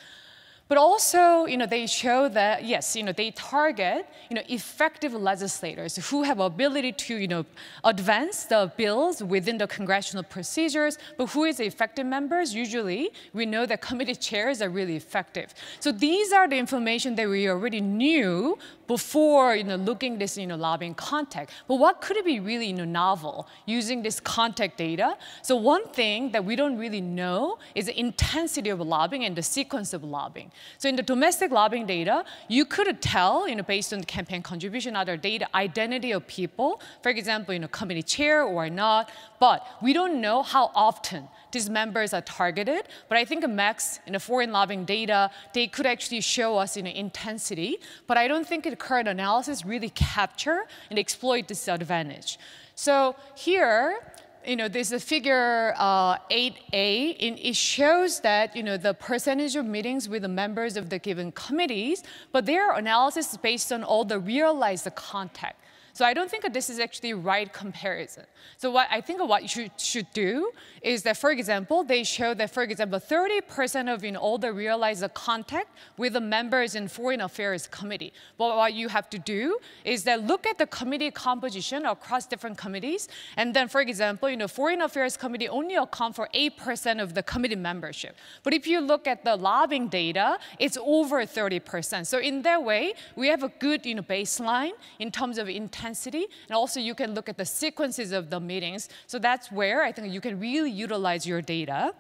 But also, they show that, yes, they target, effective legislators who have ability to, advance the bills within the congressional procedures. But who is effective members? Usually, we know that committee chairs are really effective. So these are the information that we already knew before, looking this, lobbying contact. But what could it be really, novel using this contact data? So one thing that we don't really know is the intensity of lobbying and the sequence of lobbying. So in the domestic lobbying data, you could tell, based on the campaign contribution, other data, identity of people, for example, committee chair or not, but we don't know how often these members are targeted. But I think Max, in the foreign lobbying data, they could actually show us intensity, but I don't think the current analysis really capture and exploit this advantage. So here, there's a figure 8A, and it shows that, the percentage of meetings with the members of the given committees, but their analysis is based on all the realized contact. So I don't think that this is actually right comparison. So what you should do is that, for example, they show that, for example, 30% of all the realized contact with the members in Foreign Affairs Committee. But what you have to do is that look at the committee composition across different committees, and then, for example, Foreign Affairs Committee only account for 8% of the committee membership. But if you look at the lobbying data, it's over 30%. So in that way, we have a good baseline in terms of intensity, and also you can look at the sequences of the meetings. So that's where I think you can really utilize your data.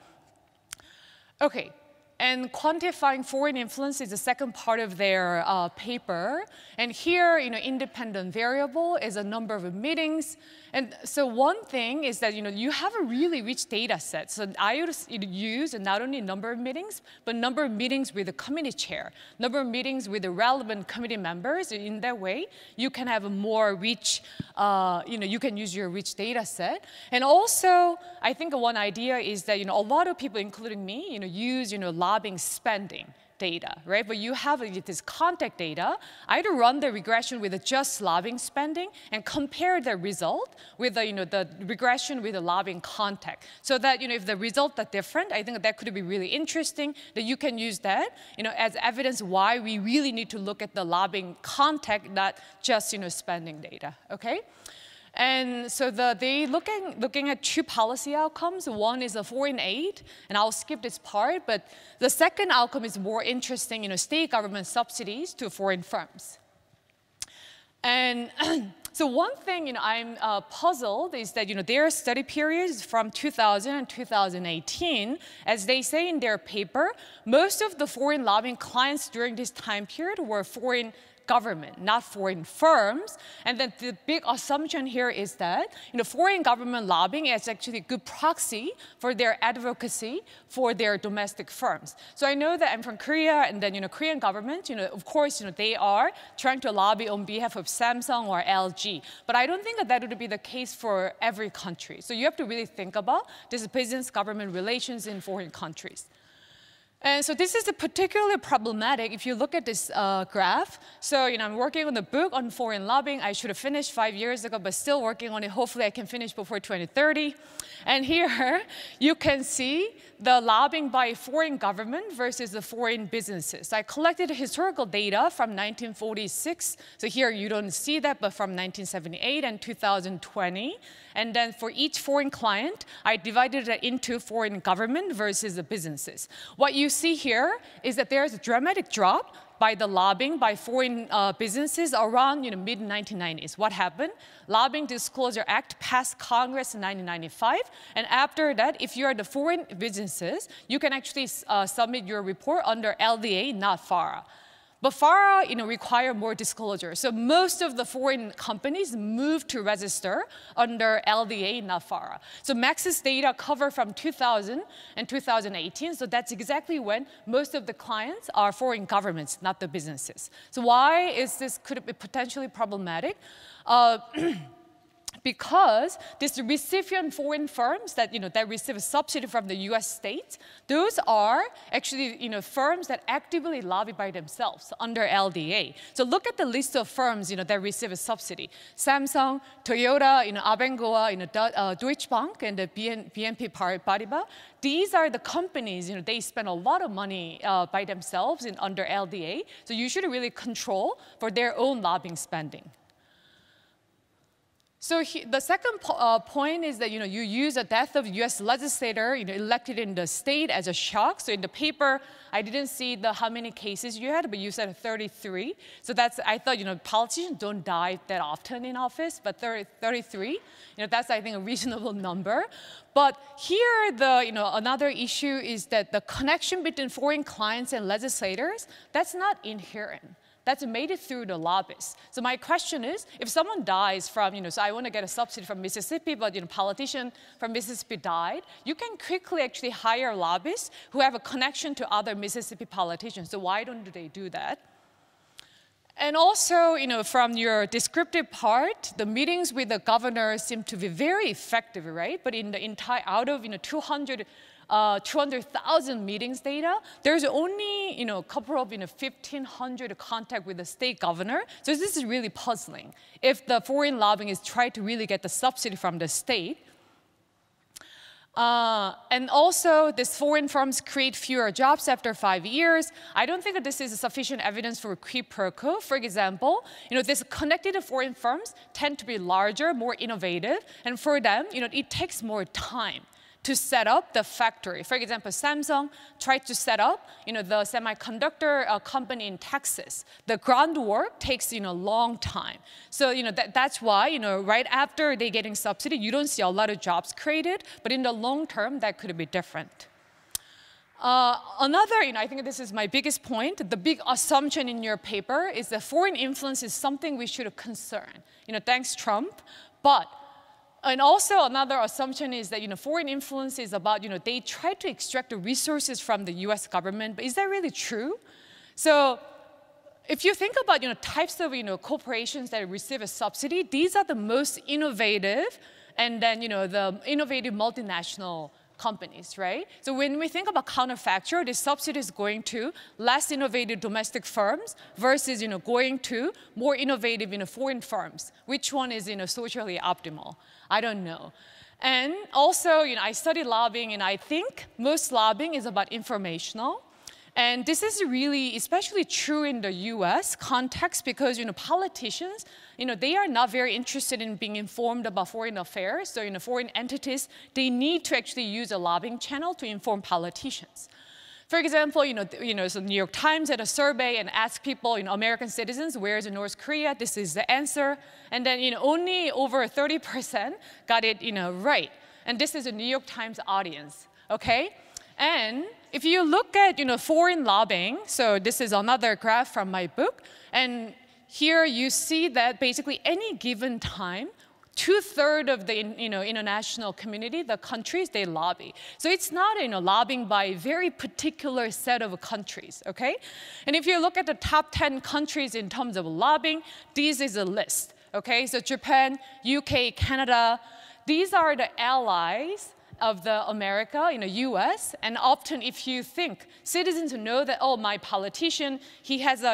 Okay, and quantifying foreign influence is the second part of their paper. And here, independent variable is a number of meetings. And so one thing is that, you have a really rich data set. So I use not only number of meetings, but number of meetings with the committee chair, number of meetings with the relevant committee members. In that way, you can have a more rich, you can use your rich data set. And also, I think one idea is that, a lot of people, including me, use, lobbying spending data, right? But you have this contact data, either run the regression with just lobbying spending and compare the result with the regression with the lobbying contact. So that if the results are different, I think that could be really interesting, that you can use that as evidence why we really need to look at the lobbying contact, not just spending data, okay? And so they looking at two policy outcomes. One is a foreign aid, and I'll skip this part, but the second outcome is more interesting, state government subsidies to foreign firms. And so one thing I'm puzzled is that their study periods from 2000 and 2018, as they say in their paper, most of the foreign lobbying clients during this time period were foreign government, not foreign firms. And then the big assumption here is that foreign government lobbying is actually a good proxy for their advocacy for their domestic firms. So I know that I'm from Korea, and then Korean government, of course, they are trying to lobby on behalf of Samsung or LG. But I don't think that would be the case for every country. So you have to really think about this business-government relations in foreign countries. And so this is particularly problematic if you look at this graph. So I'm working on the book on foreign lobbying. I should have finished 5 years ago, but still working on it. Hopefully I can finish before 2030. And here you can see the lobbying by foreign government versus the foreign businesses. I collected historical data from 1946. So here you don't see that, but from 1978 and 2020. And then for each foreign client, I divided it into foreign government versus the businesses. What you see here is that there's a dramatic drop by the lobbying by foreign businesses around mid-1990s. What happened? Lobbying Disclosure Act passed Congress in 1995. And after that, if you're the foreign businesses, you can actually submit your report under LDA, not FARA. But FARA require more disclosure. So most of the foreign companies moved to register under LDA, not FARA. So Max's data cover from 2000 and 2018. So that's exactly when most of the clients are foreign governments, not the businesses. So why is this could it be potentially problematic? Because these recipient foreign firms that that receive a subsidy from the U.S. states, those are actually firms that actively lobby by themselves under LDA. So look at the list of firms that receive a subsidy: Samsung, Toyota, Abengoa, Deutsche Bank, and the BNP Paribas. These are the companies they spend a lot of money by themselves under LDA. So you should really control for their own lobbying spending. So the second point is that you use the death of U.S. legislator elected in the state as a shock. So in the paper, I didn't see how many cases you had, but you said 33. So I thought politicians don't die that often in office, but 33, that's I think a reasonable number. But here another issue is that the connection between foreign clients and legislators, that's not inherent. That's made it through the lobbyists. So my question is, if someone dies from, so I want to get a subsidy from Mississippi, but a politician from Mississippi died, you can quickly actually hire lobbyists who have a connection to other Mississippi politicians. So why don't they do that? And also, from your descriptive part, the meetings with the governor seem to be very effective, right? But in the entire, out of 200,000 meetings data, there's only a couple of 1,500 contact with the state governor. So this is really puzzling. If the foreign lobbying is trying to really get the subsidy from the state, and also, these foreign firms create fewer jobs after 5 years. I don't think that this is sufficient evidence for quid pro quo. For example, these connected foreign firms tend to be larger, more innovative, and for them, it takes more time to set up the factory. For example, Samsung tried to set up, the semiconductor company in Texas. The groundwork takes, a long time. So, that's why, right after they getting subsidy, you don't see a lot of jobs created. But in the long term, that could be different. Another, I think this is my biggest point. The big assumption in your paper is that foreign influence is something we should concern. Thanks Trump, and also another assumption is that foreign influence is about they try to extract the resources from the U.S. government, but is that really true? So if you think about types of corporations that receive a subsidy, these are the most innovative, and then the innovative multinational companies, right? So when we think about counterfactual, this subsidy is going to less innovative domestic firms versus going to more innovative foreign firms. Which one is socially optimal? I don't know. And also, I studied lobbying, and I think most lobbying is about informational. And this is really especially true in the US context because politicians, they are not very interested in being informed about foreign affairs. So foreign entities, they need to actually use a lobbying channel to inform politicians. For example, so New York Times had a survey and asked people, American citizens, where is North Korea? This is the answer. And then only over 30% got it right. And this is a New York Times audience, okay? And if you look at foreign lobbying, so this is another graph from my book, and here you see that basically any given time, 2/3 of the international community, the countries, they lobby. So it's not lobbying by a very particular set of countries, okay? And if you look at the top 10 countries in terms of lobbying, this is a list, okay? So Japan, UK, Canada, these are the allies of the America, US, and often if you think citizens know that, oh, my politician, he has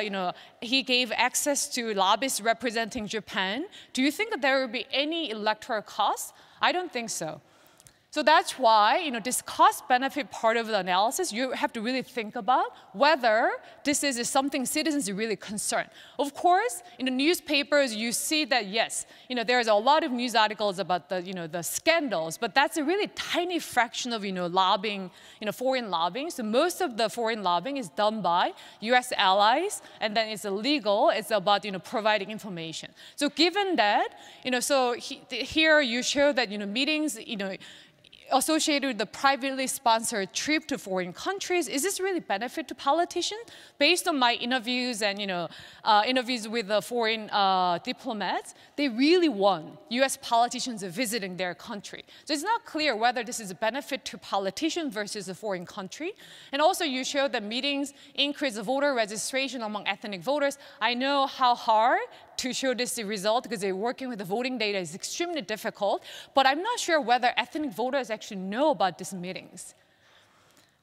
he gave access to lobbyists representing Japan, do you think that there will be any electoral costs? I don't think so. So that's why, this cost-benefit part of the analysis, you have to really think about whether this is something citizens are really concerned. Of course, in the newspapers, you see that, yes, there's a lot of news articles about the, the scandals, but that's a really tiny fraction of, lobbying, foreign lobbying. So most of the foreign lobbying is done by US allies, and then it's illegal. It's about, providing information. So given that, so here you show that, meetings, associated with the privately sponsored trip to foreign countries, is this really benefit to politicians? Based on my interviews and interviews with the foreign diplomats, they really want US politicians visiting their country. So it's not clear whether this is a benefit to politicians versus a foreign country. And also you show that meetings increase voter registration among ethnic voters. I know how hard to show this result because working with the voting data is extremely difficult, but I'm not sure whether ethnic voters actually know about these meetings.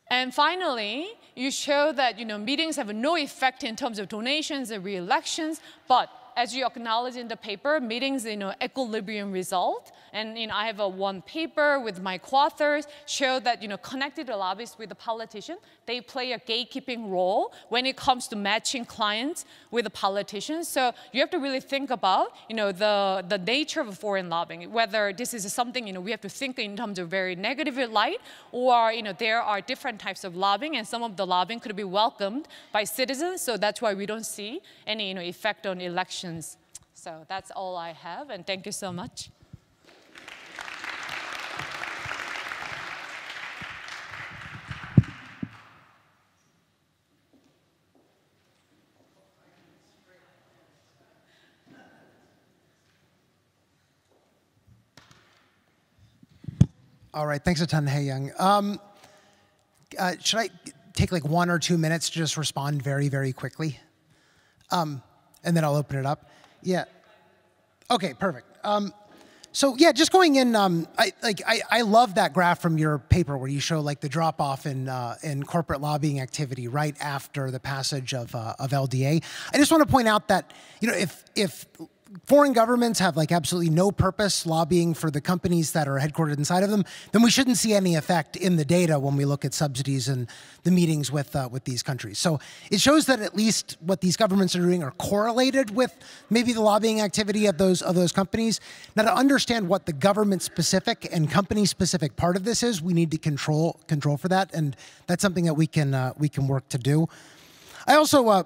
And finally, you show that meetings have no effect in terms of donations and re-elections, but as you acknowledge in the paper, meetings, equilibrium result. And I have one paper with my co-authors show that connected lobbyists with the politician, they play a gatekeeping role when it comes to matching clients with the politicians. So you have to really think about the nature of foreign lobbying, whether this is something we have to think in terms of very negative light, or there are different types of lobbying, and some of the lobbying could be welcomed by citizens. So that's why we don't see any effect on elections. So that's all I have, and thank you so much. All right, thanks a ton, Hae-Young. Should I take like 1 or 2 minutes to just respond very, very quickly? And then I'll open it up. Yeah. Okay, perfect. So yeah, just going in, I love that graph from your paper where you show like the drop off in corporate lobbying activity right after the passage of LDA. I just want to point out that if foreign governments have like absolutely no purpose lobbying for the companies that are headquartered inside of them, then we shouldn't see any effect in the data when we look at subsidies and the meetings with these countries. So it shows that at least what these governments are doing are correlated with maybe the lobbying activity of those companies. Now, to understand what the government-specific and company-specific part of this is, we need to control for that, and that's something that we can work to do. I also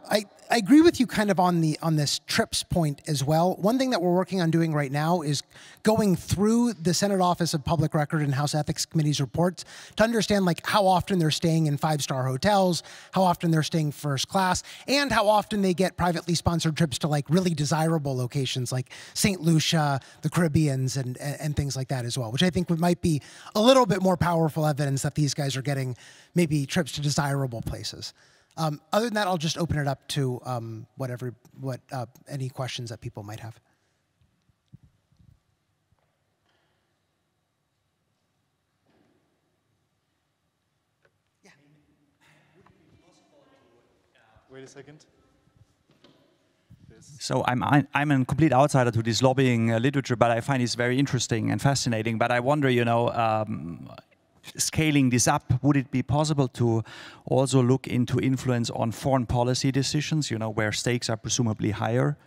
I agree with you kind of on this TRIPS point as well. One thing that we're working on doing right now is going through the Senate Office of Public Record and House Ethics Committee's reports to understand like how often they're staying in 5-star hotels, how often they're staying first class, and how often they get privately sponsored trips to like really desirable locations like St. Lucia, the Caribbeans, and things like that as well, which I think might be a little bit more powerful evidence that these guys are getting maybe trips to desirable places. Other than that, I'll just open it up to any questions that people might have. Yeah. Wait a second. So I'm a complete outsider to this lobbying literature, but I find it's very interesting and fascinating. But I wonder, scaling this up, would it be possible to also look into influence on foreign policy decisions, where stakes are presumably higher?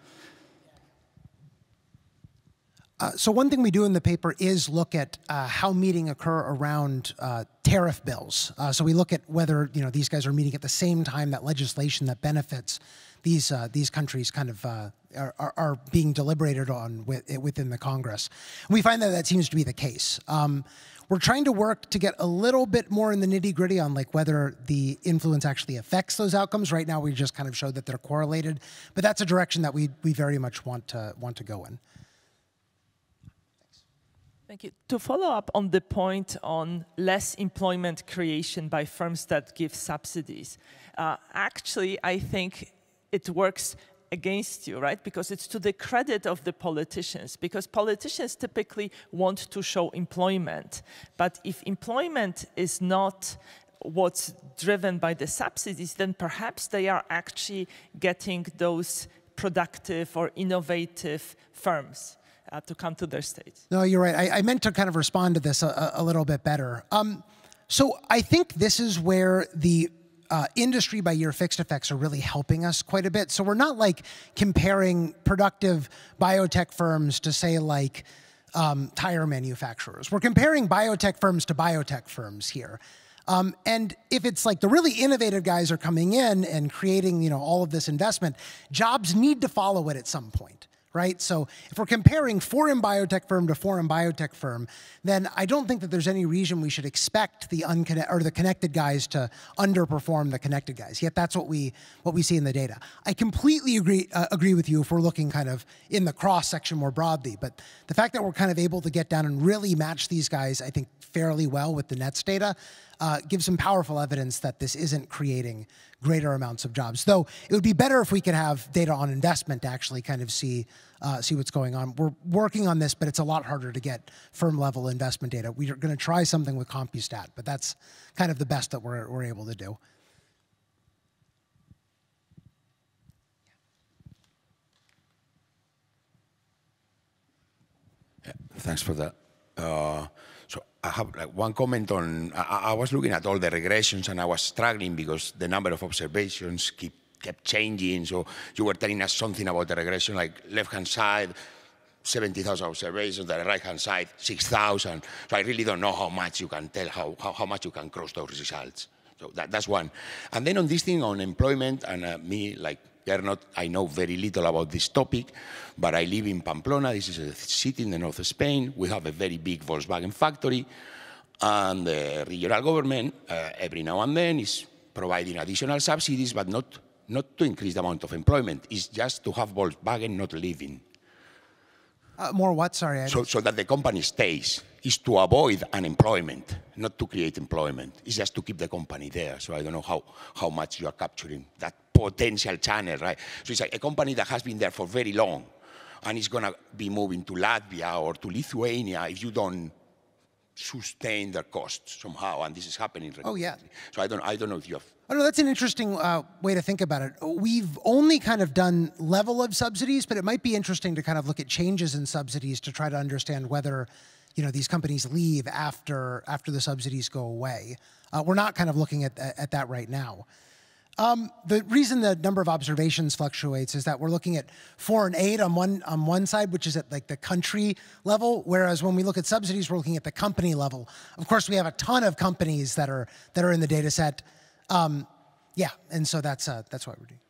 So one thing we do in the paper is look at how meeting occur around tariff bills. So we look at whether these guys are meeting at the same time that legislation that benefits these countries kind of are being deliberated on within the Congress. And we find that that seems to be the case. We're trying to work to get a little bit more in the nitty-gritty on like whether the influence actually affects those outcomes. Right now, we just kind of showed that they're correlated, but that's a direction that we very much want to go in. Thank you. To follow up on the point on less employment creation by firms that give subsidies, actually, I think it works against you, right? Because it's to the credit of the politicians, because politicians typically want to show employment. But if employment is not what's driven by the subsidies, then perhaps they are actually getting those productive or innovative firms to come to their states. No, you're right. I meant to kind of respond to this a little bit better. So I think this is where the industry by year fixed effects are really helping us quite a bit. So we're not like comparing productive biotech firms to say like tire manufacturers. We're comparing biotech firms to biotech firms here. And if it's like the really innovative guys are coming in and creating all of this investment, jobs need to follow it at some point. Right? So if we're comparing foreign biotech firm to foreign biotech firm, then I don't think that there's any reason we should expect the connected guys to underperform the connected guys. Yet that's what we see in the data. I completely agree with you if we're looking kind of in the cross section more broadly. But the fact that we're kind of able to get down and really match these guys, I think, fairly well with the NETS data gives some powerful evidence that this isn't creating greater amounts of jobs. Though it would be better if we could have data on investment to actually kind of see what's going on. We're working on this, but it's a lot harder to get firm-level investment data. We are going to try something with CompuStat, but that's kind of the best that we're able to do. Thanks for that. So I have like one comment on, I was looking at all the regressions and I was struggling because the number of observations kept changing. So you were telling us something about the regression, like left-hand side, 70,000 observations, the right-hand side, 6,000. So I really don't know how much you can tell, how much you can cross those results. So that's one. And then on this thing on employment, and me, like Gernot, I know very little about this topic, but I live in Pamplona. This is a city in the north of Spain. We have a very big Volkswagen factory, and the regional government, every now and then, is providing additional subsidies, but not to increase the amount of employment. It's just to have Volkswagen not leaving. More what? Sorry. So that the company stays. Is to avoid unemployment, not to create employment. It's just to keep the company there. So I don't know how much you are capturing that potential channel, right? So it's like a company that has been there for very long and is going to be moving to Latvia or to Lithuania if you don't sustain their costs somehow. And this is happening regularly. Oh, yeah. So I don't know if you have... Oh, no, that's an interesting way to think about it. We've only kind of done level of subsidies, but it might be interesting to kind of look at changes in subsidies to try to understand whether these companies leave after the subsidies go away. We're not kind of looking at that right now. The reason the number of observations fluctuates is that we're looking at foreign aid on one side, which is at like the country level, whereas when we look at subsidies, we're looking at the company level. Of course, we have a ton of companies that are in the data set. Yeah, and so that's what we're doing.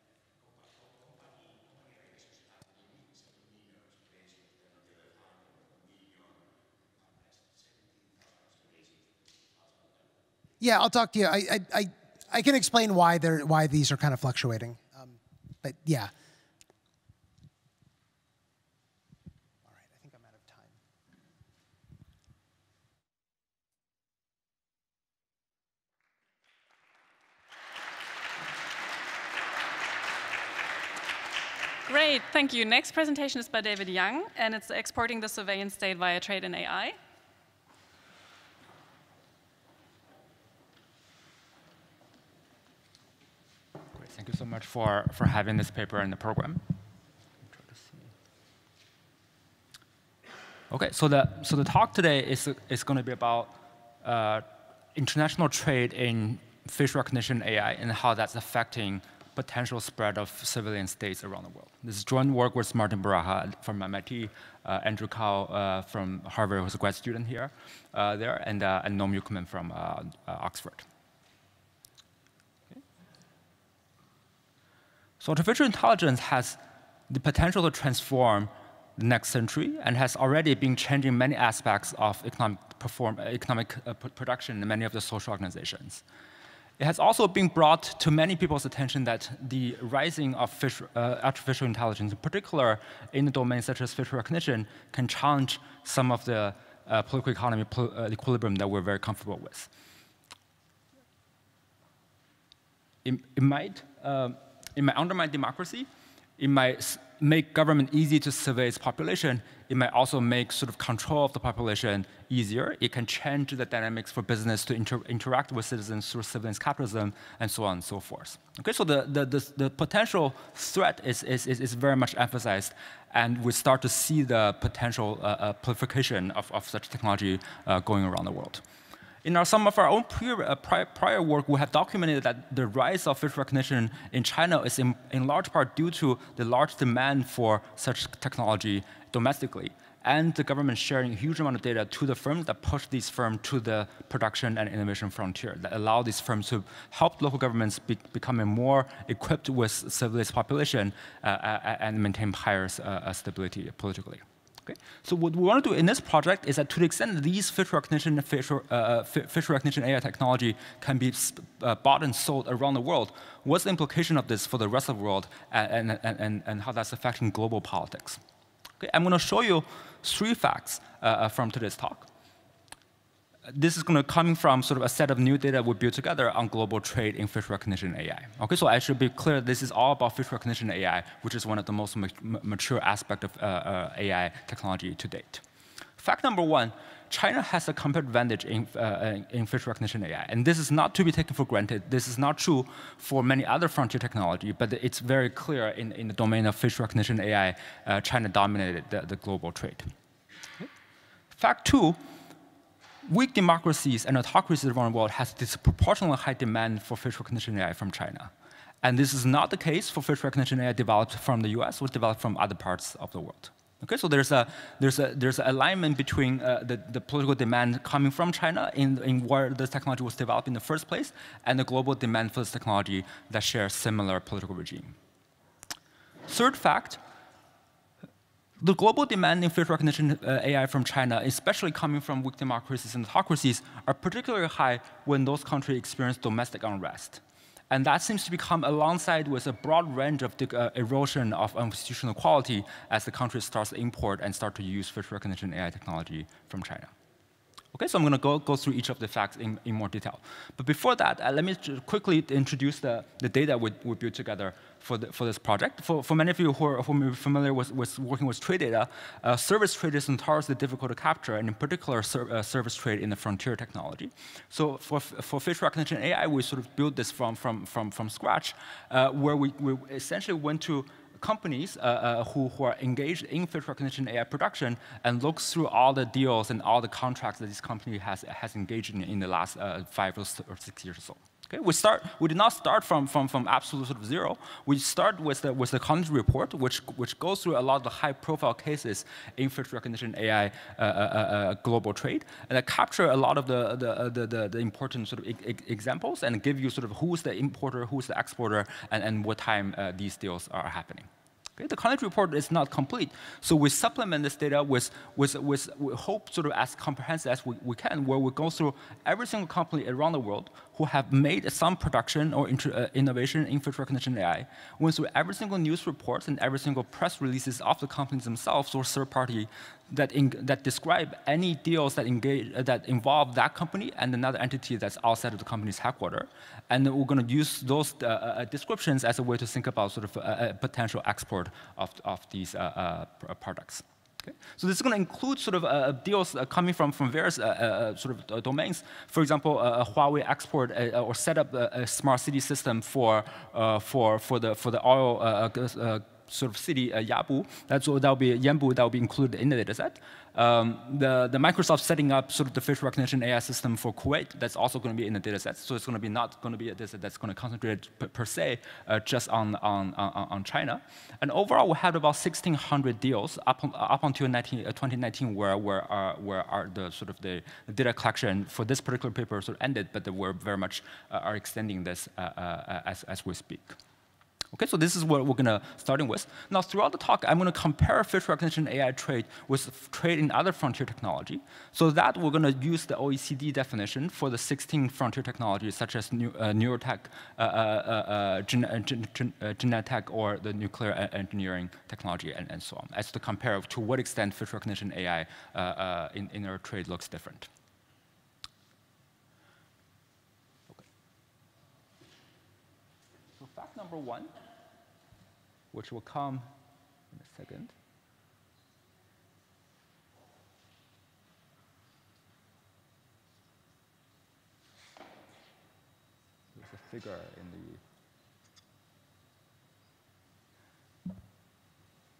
Yeah, I'll talk to you. I can explain why these are kind of fluctuating, but yeah. All right, I think I'm out of time. Great, thank you. Next presentation is by David Young, and it's exporting the surveillance state via trade and AI. Thank you so much for having this paper in the program. Okay, so the talk today is going to be about international trade in facial recognition AI and how that's affecting potential spread of civilian states around the world. This is joint work with Martin Baraha from MIT, Andrew Kao from Harvard, who's a grad student here, and Noam Yuckerman from Oxford. Okay. So artificial intelligence has the potential to transform the next century and has already been changing many aspects of economic production in many of the social organizations. It has also been brought to many people's attention that the rising of artificial intelligence, in particular in the domains such as facial recognition, can challenge some of the political economy equilibrium that we're very comfortable with. It might undermine democracy. It might make government easy to survey its population. It might also make sort of control of the population easier. It can change the dynamics for business to interact with citizens through civilian capitalism, and so on and so forth. Okay, so the potential threat is very much emphasized, and we start to see the potential proliferation of such technology going around the world. In some of our own prior work, we have documented that the rise of facial recognition in China is in large part due to the large demand for such technology domestically, and the government sharing a huge amount of data to the firms that push these firms to the production and innovation frontier, that allow these firms to help local governments becoming more equipped with civilized population and maintain higher stability politically. Okay. So what we want to do in this project is that to the extent that these facial recognition AI technology can be bought and sold around the world, what's the implication of this for the rest of the world and how that's affecting global politics? Okay. I'm going to show you 3 facts from today's talk. This is going to come from sort of a set of new data we built together on global trade in facial recognition AI. Okay, so I should be clear, this is all about facial recognition AI, which is one of the most mature aspects of AI technology to date. Fact number 1, China has a competitive advantage in facial recognition AI. And this is not to be taken for granted. This is not true for many other frontier technology, but it's very clear in the domain of facial recognition AI, China dominated the global trade. Okay. Fact 2, weak democracies and autocracies around the world has disproportionately high demand for facial recognition AI from China. And this is not the case for facial recognition AI developed from the US or developed from other parts of the world. Okay, so there's an alignment between the political demand coming from China in where this technology was developed in the first place and the global demand for this technology that shares similar political regime. Third fact, the global demand in facial recognition AI from China, especially coming from weak democracies and autocracies, are particularly high when those countries experience domestic unrest. And that seems to become alongside with a broad range of erosion of institutional quality as the country starts to import and start to use facial recognition AI technology from China. Okay, so I'm going to go through each of the facts in more detail. But before that, let me quickly introduce the data we built together for this project. For many of you who are familiar with working with trade data, service trade is notoriously difficult to capture, and in particular, service trade in the frontier technology. So for facial recognition AI, we sort of built this from scratch, where we essentially went to companies who are engaged in facial recognition AI production and look through all the deals and all the contracts that this company has engaged in the last 5 or 6 years or so. Okay, we did not start from absolute sort of zero. We start with the content report, which goes through a lot of the high-profile cases in facial recognition AI global trade, and that capture a lot of the important sort of examples and give you sort of who's the importer, who's the exporter, and what time these deals are happening. Okay, the content report is not complete, so we supplement this data with hope sort of as comprehensive as we can, where we go through every single company around the world who have made some production or innovation in facial recognition AI, went through every single news report and every single press releases of the companies themselves or third party that describe any deals that involve that company and another entity that's outside of the company's headquarters. And we're going to use those descriptions as a way to think about sort of a potential export of these products. Okay. So this is going to include sort of deals coming from various sort of domains. For example, Huawei export or set up a smart city system for the oil sort of city, Yabu. That'll be Yanbu that will be included in the data set. The Microsoft setting up sort of the facial recognition AI system for Kuwait, that's also going to be in the data set. So it's going to be not going to be a data set that's going to concentrate per se just on China. And overall, we had about 1,600 deals up until 2019, where the sort of the data collection for this particular paper sort of ended, but we're very much are extending this as we speak. Okay, so this is what we're going to starting with. Now, throughout the talk, I'm going to compare facial recognition AI trade with trade in other frontier technology. So that we're going to use the OECD definition for the 16 frontier technologies, such as neurotech, genetech, or the nuclear engineering technology, and so on, as to compare to what extent facial recognition AI in our trade looks different. Fact number one, which will come in a second. There's a figure in the.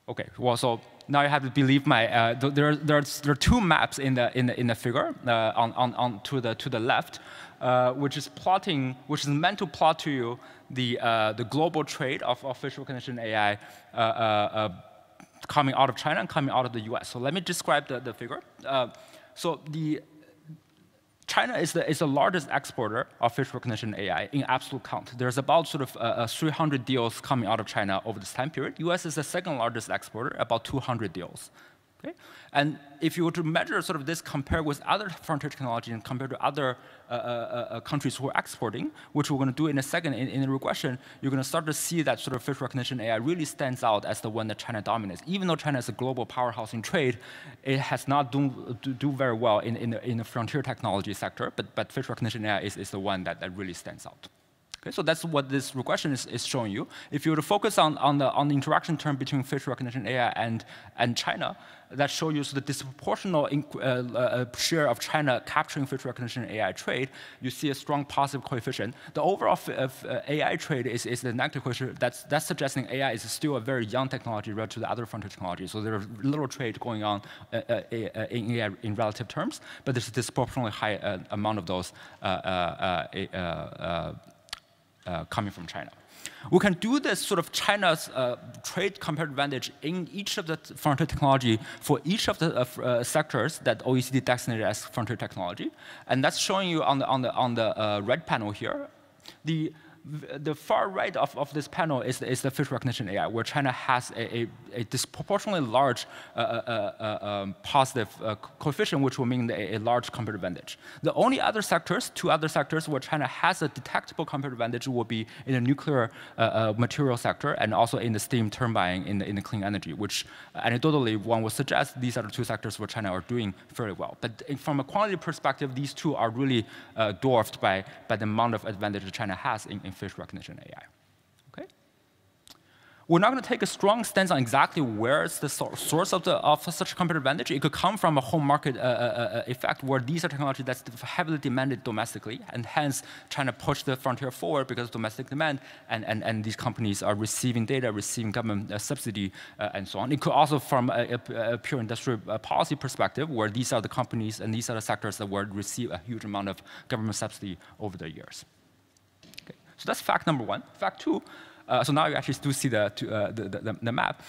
Okay, well, so now you have to believe my. There are two maps in the figure on to the left. Which is meant to plot to you the global trade of facial recognition AI coming out of China and coming out of the US. So let me describe the figure. So China is the largest exporter of facial recognition AI in absolute count. There's about sort of 300 deals coming out of China over this time period. US is the second largest exporter, about 200 deals. Okay? And if you were to measure sort of this compared with other frontier technology and compared to other countries who are exporting, which we're going to do in a second in the regression, you're going to start to see that sort of facial recognition AI really stands out as the one that China dominates. Even though China is a global powerhouse in trade, it has not do very well in the frontier technology sector, but facial recognition AI is the one that really stands out. Okay, so that's what this regression is showing you. If you were to focus on the interaction term between facial recognition AI and China, that shows you the disproportional share of China capturing facial recognition AI trade. You see a strong positive coefficient. The overall AI trade is the negative coefficient. That's suggesting AI is still a very young technology relative to the other frontier technologies. So there's little trade going on in AI in relative terms, but there's a disproportionately high amount of those coming from China. We can do this sort of China's trade comparative advantage in each of the frontier technology for each of the sectors that OECD designated as frontier technology, and that's showing you on the red panel here. The far right of this panel is the facial recognition AI, where China has a disproportionately large positive coefficient, which will mean a large comparative advantage. The only other sectors, two other sectors where China has a detectable comparative advantage will be in the nuclear material sector and also in the steam turbine in the clean energy, which anecdotally one would suggest these are the two sectors where China are doing fairly well. But from a quantity perspective, these two are really dwarfed by the amount of advantage that China has in facial recognition AI. Okay? We're not going to take a strong stance on exactly where is the source of such a competitive advantage. It could come from a home market effect where these are technologies that's heavily demanded domestically, and hence China pushed the frontier forward because of domestic demand, and these companies are receiving data, receiving government subsidy, and so on. It could also from a pure industrial policy perspective where these are the companies and these are the sectors that will receive a huge amount of government subsidy over the years. So that's fact number one. Fact two, so now you actually do see the map.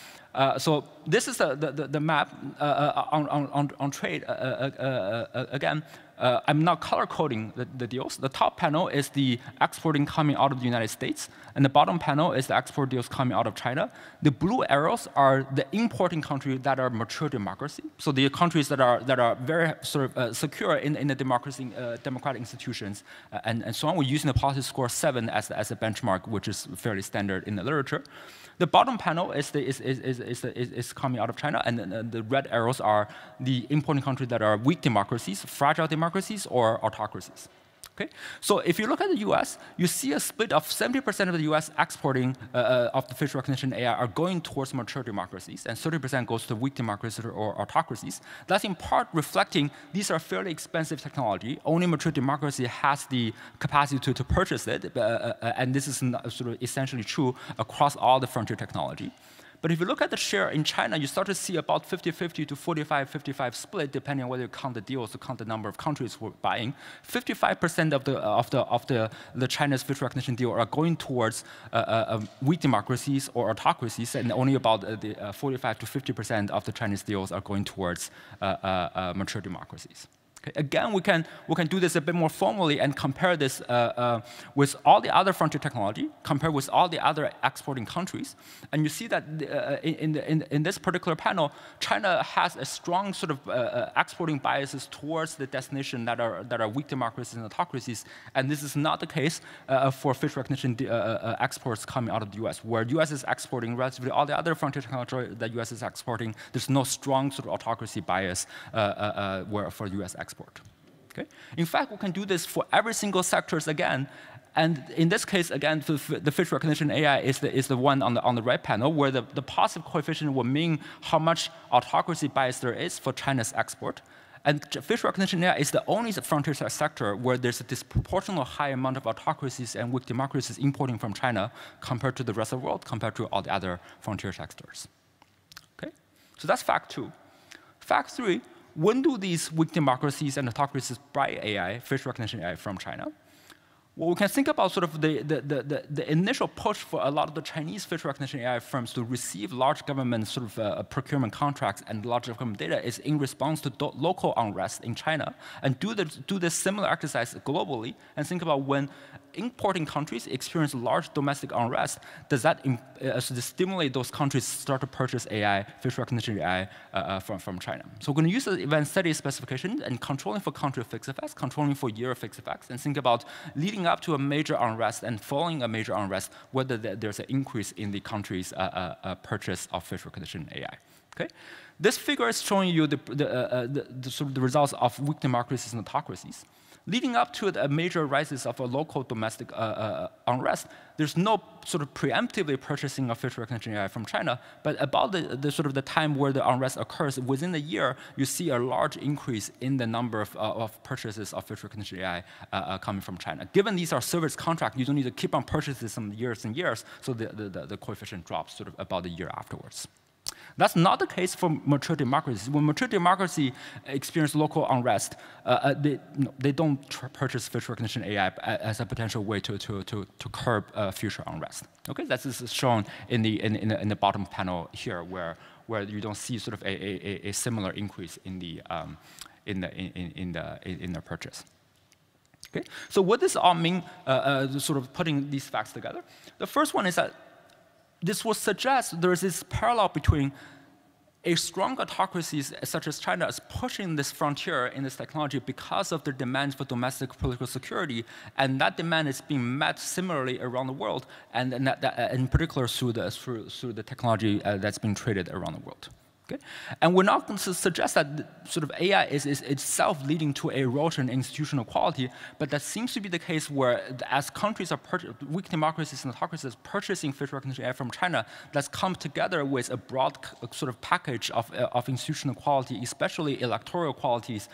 So this is the map on trade. Again, I'm not color coding the deals. The top panel is the exporting coming out of the United States, and the bottom panel is the export deals coming out of China. The blue arrows are the importing countries that are mature democracy. So the countries that are very sort of secure in the democratic institutions and so on. We're using the policy score 7 as a benchmark, which is fairly standard in the literature. The bottom panel is coming out of China, and the red arrows are the importing countries that are weak democracies, fragile democracies, or autocracies. Okay? So if you look at the US, you see a split of 70% of the US exporting of the facial recognition AI are going towards mature democracies, and 30% goes to weak democracies or autocracies. That's in part reflecting these are fairly expensive technology. Only mature democracy has the capacity to purchase it, and this is sort of essentially true across all the frontier technology. But if you look at the share in China, you start to see about 50-50 to 45-55 split, depending on whether you count the deals or count the number of countries who are buying. 55% of the China's facial recognition deal are going towards weak democracies or autocracies, and only about 45 to 50% of the Chinese deals are going towards mature democracies. Okay. Again, we can do this a bit more formally and compare this with all the other frontier technology, compare with all the other exporting countries, and you see that in this particular panel, China has a strong sort of exporting biases towards the destination that are weak democracies and autocracies, and this is not the case for facial recognition exports coming out of the U.S., where the U.S. is exporting relatively all the other frontier technology that the U.S. is exporting. There's no strong sort of autocracy bias for U.S. export. Okay? In fact, we can do this for every single sectors again. And in this case, again, the facial recognition AI is the one on the right panel, where the positive coefficient will mean how much autocracy bias there is for China's export. And facial recognition AI is the only frontier sector where there's a disproportionately high amount of autocracies and weak democracies importing from China compared to the rest of the world, compared to all the other frontier sectors. Okay? So that's fact 2. Fact 3. When do these weak democracies and autocracies buy AI, facial recognition AI, from China? Well, we can think about sort of the initial push for a lot of the Chinese facial recognition AI firms to receive large government sort of procurement contracts and large government data is in response to local unrest in China, and do this similar exercise globally, and think about when importing countries experience large domestic unrest, does that stimulate those countries to start to purchase AI, facial recognition AI from China? So we're going to use the event study specification and controlling for country fixed effects, controlling for year fixed effects, and think about leading up to a major unrest and following a major unrest, whether there's an increase in the country's purchase of facial recognition AI. Okay? This figure is showing you the results of weak democracies and autocracies. Leading up to the major rises of a local domestic unrest, there's no sort of preemptively purchasing of facial recognition AI from China, but about the time where the unrest occurs, within a year, you see a large increase in the number of purchases of facial recognition AI coming from China. Given these are service contracts, you don't need to keep on purchasing some years and years, so the coefficient drops sort of about a year afterwards. That's not the case for mature democracies. When mature democracy experience local unrest, they don't purchase facial recognition AI as a potential way to curb future unrest. Okay, that is shown in the bottom panel here, where you don't see sort of a similar increase in the purchase. Okay, so what does all mean? Sort of putting these facts together. The first one is that this would suggest there is this parallel between a strong autocracies such as China is pushing this frontier in this technology because of their demands for domestic political security, and that demand is being met similarly around the world, and in particular through the technology that's being traded around the world. Okay? And we're not going to suggest that sort of AI is itself leading to erosion in institutional quality, but that seems to be the case where, as countries are weak democracies and autocracies purchasing facial recognition AI from China, that's come together with a broad sort of package of institutional quality, especially electoral qualities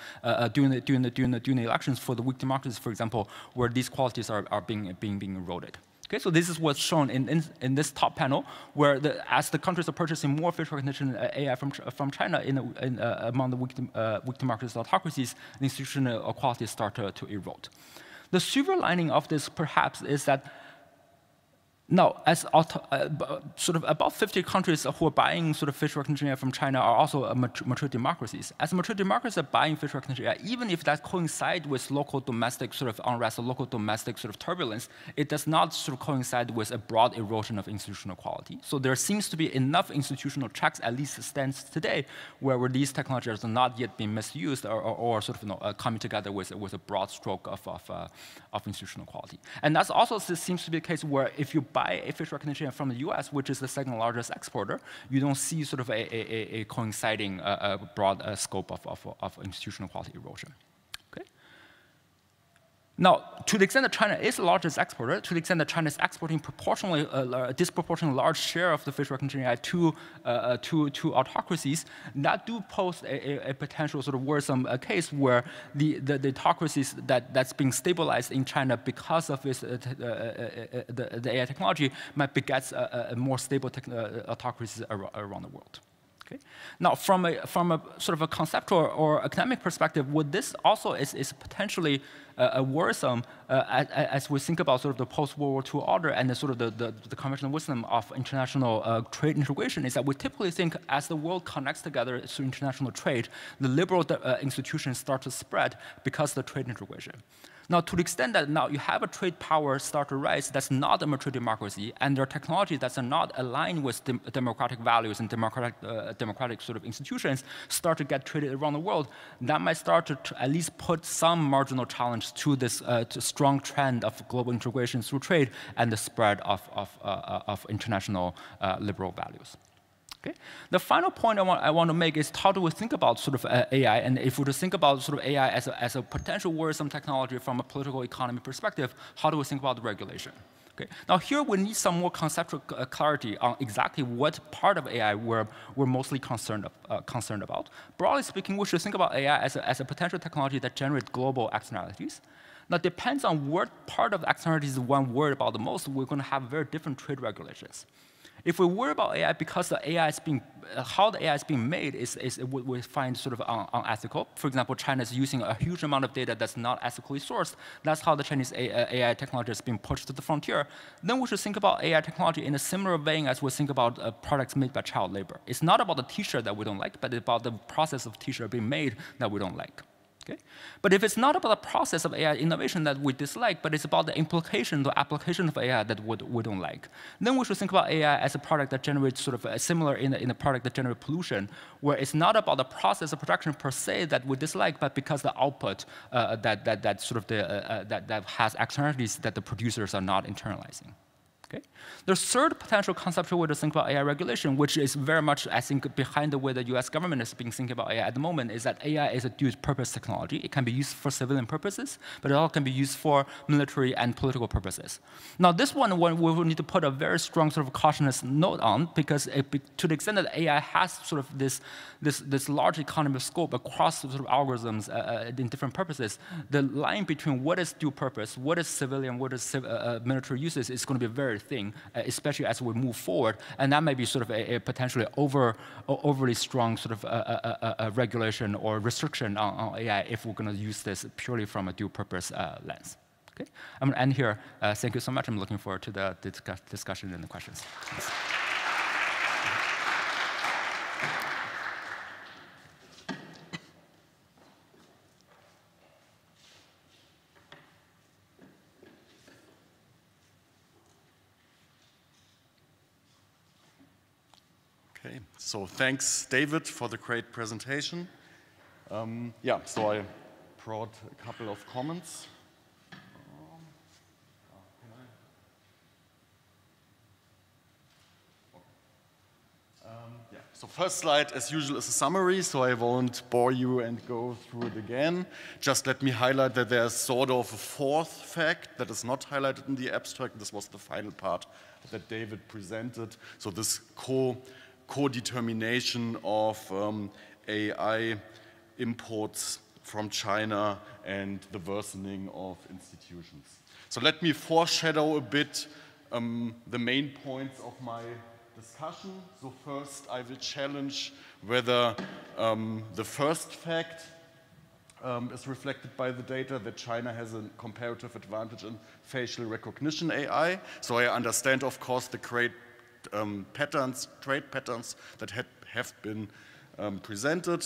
during the elections for the weak democracies, for example, where these qualities are being eroded. Okay, so this is what's shown in this top panel, where as the countries are purchasing more facial recognition AI from China among the weak democracies and autocracies, the institutional qualities start to erode. The silver lining of this, perhaps, is that now, as sort of about 50 countries who are buying sort of facial recognition AI from China are also mature democracies. As mature democracies are buying facial recognition AI, even if that coincides with local domestic sort of unrest or local domestic sort of turbulence, it does not sort of coincide with a broad erosion of institutional quality. So there seems to be enough institutional checks, at least stands today, where these technologies are not yet being misused or sort of coming together with a broad stroke of institutional quality. And that's also seems to be the case where if you buy a facial recognition from the US, which is the second largest exporter, you don't see sort of a coinciding broad scope of institutional quality erosion. Okay? Now, to the extent that China is the largest exporter, to the extent that China is exporting proportionally a disproportionately large share of the facial recognition AI to autocracies, that do pose a potential sort of worrisome case where the autocracies that's being stabilized in China because of this, the AI technology might beget a more stable autocracies around the world. Okay. Now, from a sort of a conceptual or academic perspective, what this also is potentially worrisome as we think about sort of the post-World War II order and the sort of the conventional wisdom of international trade integration is that we typically think as the world connects together through international trade, the liberal institutions start to spread because of the trade integration. Now, to the extent that now you have a trade power start to rise that's not a mature democracy, and there are technologies that are not aligned with democratic values and democratic sort of institutions start to get traded around the world, that might start to at least put some marginal challenge to this strong trend of global integration through trade and the spread of international liberal values. Okay. The final point I want to make is how do we think about sort of AI, and if we just think about sort of AI as a potential worrisome technology from a political economy perspective, how do we think about the regulation? Okay. Now here we need some more conceptual clarity on exactly what part of AI we're mostly concerned about. Broadly speaking, we should think about AI as a potential technology that generates global externalities. Now, it depends on what part of the externalities one worried about the most, we're going to have very different trade regulations. If we worry about AI because the AI is how the AI is being made we find sort of unethical. For example, China is using a huge amount of data that's not ethically sourced. That's how the Chinese AI technology is being pushed to the frontier. Then we should think about AI technology in a similar vein as we think about products made by child labor. It's not about the t-shirt that we don't like, but it's about the process of t-shirt being made that we don't like. Okay? But if it's not about the process of AI innovation that we dislike, but it's about the implication, the application of AI that we don't like, then we should think about AI as a product that generates sort of similar in a product that generates pollution, where it's not about the process of production per se that we dislike, but because the output that has externalities that the producers are not internalizing. Okay? The third potential conceptual way to think about AI regulation, which is very much, I think, behind the way the US government is being thinking about AI at the moment, is that AI is a dual-purpose technology. It can be used for civilian purposes, but it also can be used for military and political purposes. Now, this one we will need to put a very strong sort of cautious note on, because to the extent that AI has sort of this large economy of scope across sort of algorithms in different purposes, the line between what is dual purpose, what is civilian, what is military uses is going to be very thin, especially as we move forward, and that may be sort of a potentially overly strong sort of regulation or restriction on AI if we're going to use this purely from a dual-purpose lens. Okay, I'm going to end here. Thank you so much. I'm looking forward to the discussion and the questions. Thanks. Okay, so thanks, David, for the great presentation. So I brought a couple of comments. So first slide, as usual, is a summary, so I won't bore you and go through it again. Just let me highlight that there's sort of a fourth fact that is not highlighted in the abstract. This was the final part that David presented. So this co-determination of AI imports from China and the worsening of institutions. So let me foreshadow a bit the main points of my discussion. So first, I will challenge whether the first fact is reflected by the data that China has a comparative advantage in facial recognition AI. So I understand, of course, the great trade patterns that have been presented,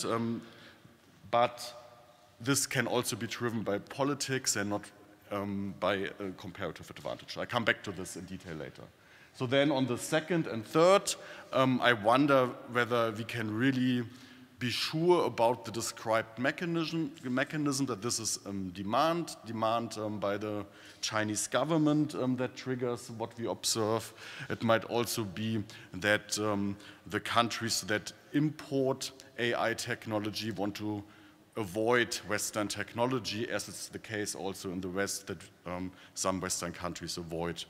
but this can also be driven by politics and not by a comparative advantage. I come back to this in detail later. So then on the second and third, I wonder whether we can really be sure about the described mechanism that this is demand by the Chinese government that triggers what we observe. It might also be that the countries that import AI technology want to avoid Western technology, as it's the case also in the West that some Western countries avoid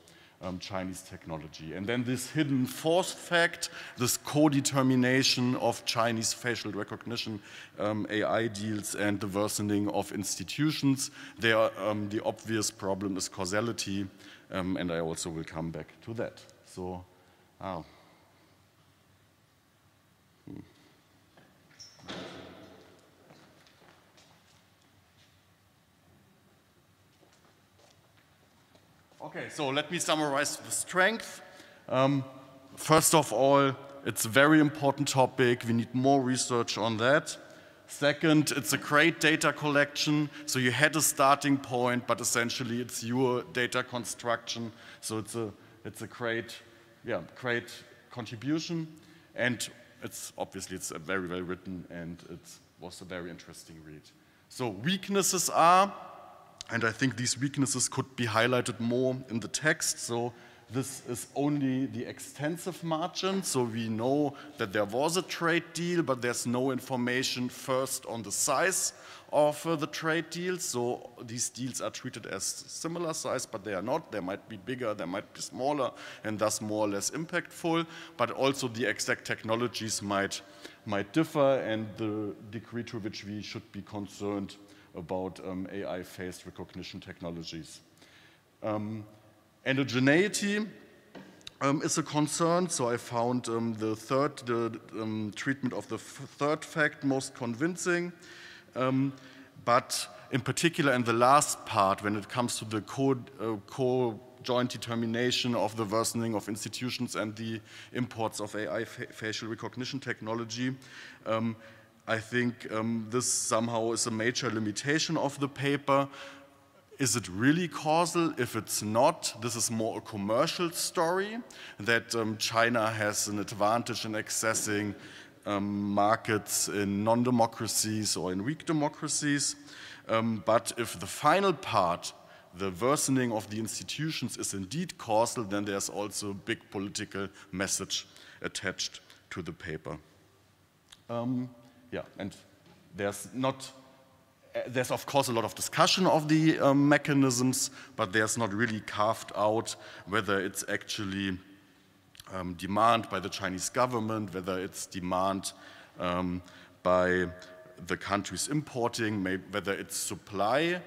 Chinese technology. And then this hidden fourth fact, this co-determination of Chinese facial recognition AI deals and the worsening of institutions. There, the obvious problem is causality, and I also will come back to that. So, Okay, so let me summarize the strength. First of all, it's a very important topic. We need more research on that. Second, it's a great data collection. So you had a starting point, but essentially it's your data construction. So it's a great contribution. And it's very well written, and it was a very interesting read. So weaknesses are, and I think these weaknesses could be highlighted more in the text. So this is only the extensive margin. So we know that there was a trade deal, but there's no information first on the size of the trade deals. So these deals are treated as similar size, but they are not. They might be bigger, they might be smaller, and thus more or less impactful. But also the exact technologies might differ, and the degree to which we should be concerned about AI face recognition technologies. Endogeneity is a concern, so I found the treatment of the third fact most convincing. But in particular in the last part, when it comes to the co-joint determination of the worsening of institutions and the imports of AI facial recognition technology, I think this somehow is a major limitation of the paper. Is it really causal? If it's not, this is more a commercial story, that China has an advantage in accessing markets in non-democracies or in weak democracies. But if the final part, the worsening of the institutions, is indeed causal, then there's also a big political message attached to the paper. And there's of course a lot of discussion of the mechanisms, but there's not really carved out whether it's actually demand by the Chinese government, whether it's demand by the countries importing, whether it's supply,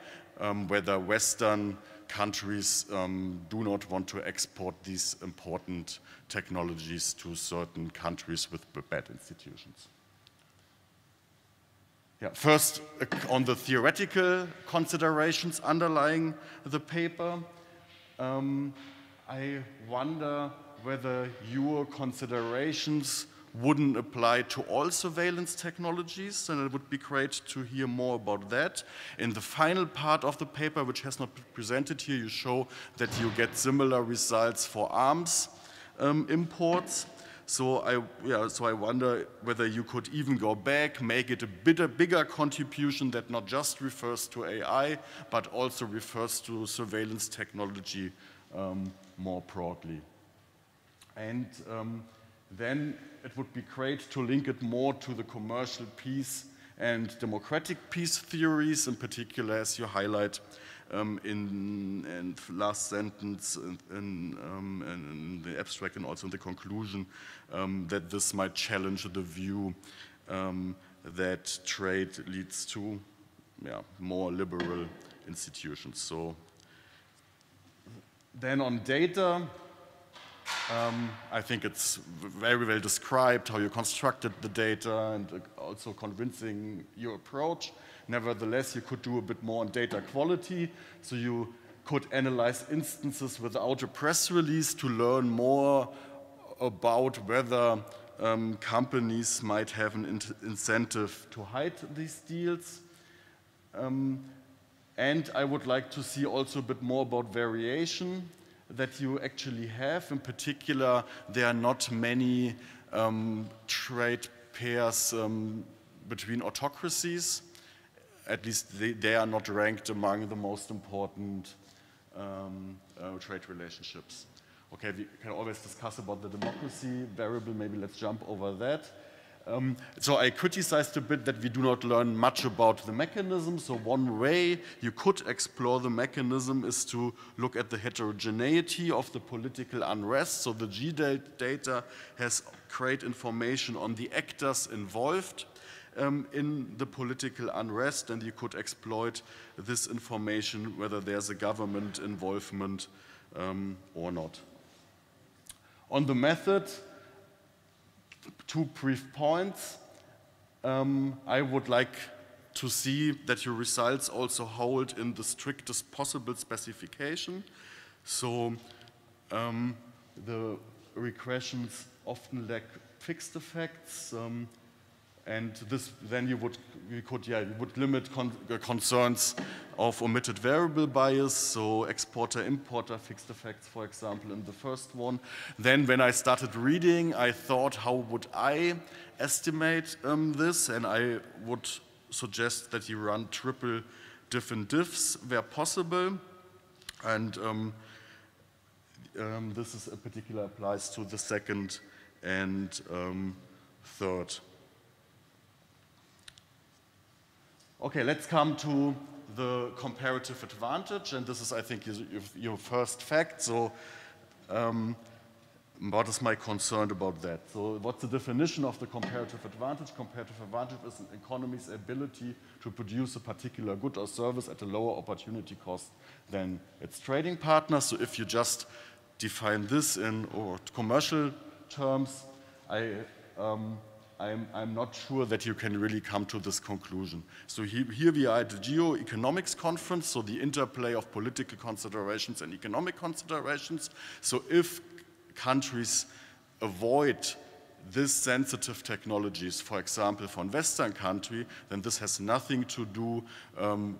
whether Western countries do not want to export these important technologies to certain countries with bad institutions. First, on the theoretical considerations underlying the paper, I wonder whether your considerations wouldn't apply to all surveillance technologies, and it would be great to hear more about that. In the final part of the paper, which has not been presented here, you show that you get similar results for arms imports. So I wonder whether you could even go back, make it a bigger contribution that not just refers to AI, but also refers to surveillance technology more broadly. And then it would be great to link it more to the commercial peace and democratic peace theories, in particular, as you highlight in last sentence in the abstract and also in the conclusion, that this might challenge the view that trade leads to more liberal institutions. So then on data, I think it's very well described how you constructed the data and also convincing your approach. Nevertheless, you could do a bit more on data quality. So you could analyze instances without a press release to learn more about whether companies might have an incentive to hide these deals. And I would like to see also a bit more about variation that you actually have. In particular, there are not many trade pairs between autocracies. At least they are not ranked among the most important trade relationships. Okay, we can always discuss about the democracy variable. Maybe let's jump over that. So I criticized a bit that we do not learn much about the mechanism. So one way you could explore the mechanism is to look at the heterogeneity of the political unrest. So the GData has great information on the actors involved in the political unrest, and you could exploit this information whether there's a government involvement or not. On the method, 2 brief points. I would like to see that your results also hold in the strictest possible specification. So the regressions often lack fixed effects, and this then you would limit concerns of omitted variable bias, so exporter-importer fixed effects, for example, in the first one. Then when I started reading, I thought, how would I estimate this? And I would suggest that you run triple diff and diffs where possible. And this is in particular applies to the second and third. Okay, let's come to the comparative advantage, and this is, I think, your first fact. So what is my concern about that? So what's the definition of the comparative advantage? Comparative advantage is an economy's ability to produce a particular good or service at a lower opportunity cost than its trading partner. So if you just define this in commercial terms, I'm not sure that you can really come to this conclusion. So here we are at the Geoeconomics Conference, so the interplay of political considerations and economic considerations. So if countries avoid these sensitive technologies, for example, from Western country, then this has nothing to do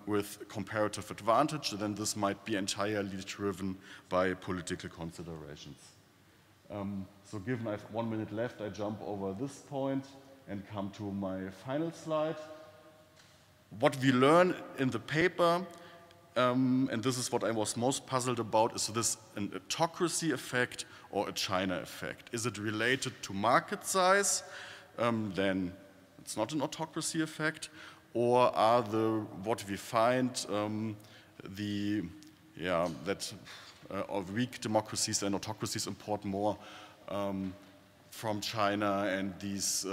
with comparative advantage, then this might be entirely driven by political considerations. So given I have 1 minute left, I jump over this point and come to my final slide. What we learn in the paper, and this is what I was most puzzled about, is this an autocracy effect or a China effect? Is it related to market size? Then it's not an autocracy effect. Or are what we find that of weak democracies and autocracies import more from China, and these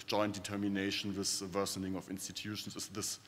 joint determination with worsening of institutions, is this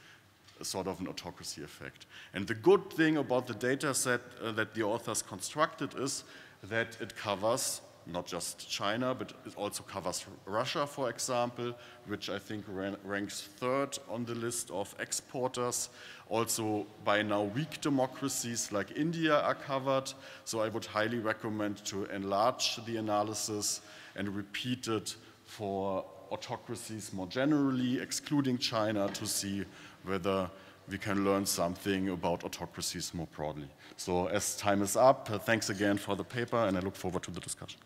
a sort of an autocracy effect? And the good thing about the data set that the authors constructed is that it covers not just China, but it also covers Russia, for example, which I think ranks 3rd on the list of exporters. Also, by now, weak democracies like India are covered. So I would highly recommend to enlarge the analysis and repeat it for autocracies more generally, excluding China, to see whether we can learn something about autocracies more broadly. So as time is up, thanks again for the paper, and I look forward to the discussion.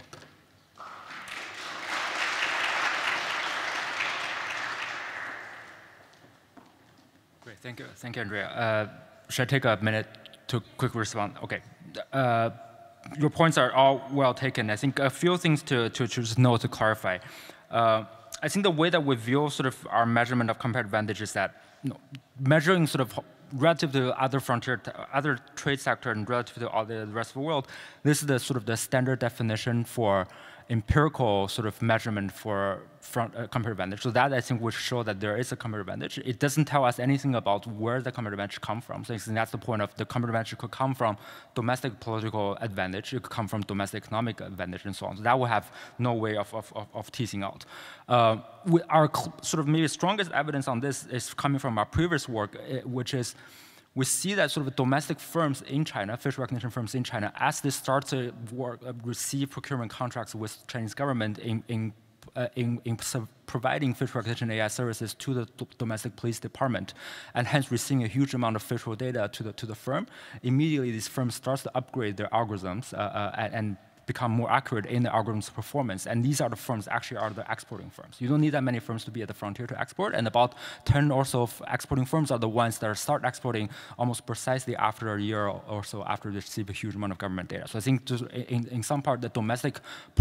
Great, thank you, Andrea. Should I take a minute to quickly respond? Okay. Your points are all well taken. I think a few things to just note to clarify. I think the way that we view sort of our measurement of comparative advantage is that measuring sort of relative to other trade sector and relative to all the rest of the world, this is the sort of the standard definition for empirical sort of measurement for comparative advantage. So that, I think, would show that there is a comparative advantage. It doesn't tell us anything about where the comparative advantage comes from. So I think that's the point of the comparative advantage. Could come from domestic political advantage. It could come from domestic economic advantage, and so on. So that will have no way of teasing out. Our sort of maybe strongest evidence on this is coming from our previous work, which is we see that sort of domestic firms in China, facial recognition firms in China, as they start to receive procurement contracts with Chinese government in providing facial recognition AI services to the domestic police department, and hence receiving a huge amount of facial data to the firm. Immediately, these firms start to upgrade their algorithms and become more accurate in the algorithm's performance. And these are the firms actually are the exporting firms. You don't need that many firms to be at the frontier to export, and about 10 or so exporting firms are the ones that start exporting almost precisely after a year or so after they receive a huge amount of government data. So I think just in some part, the domestic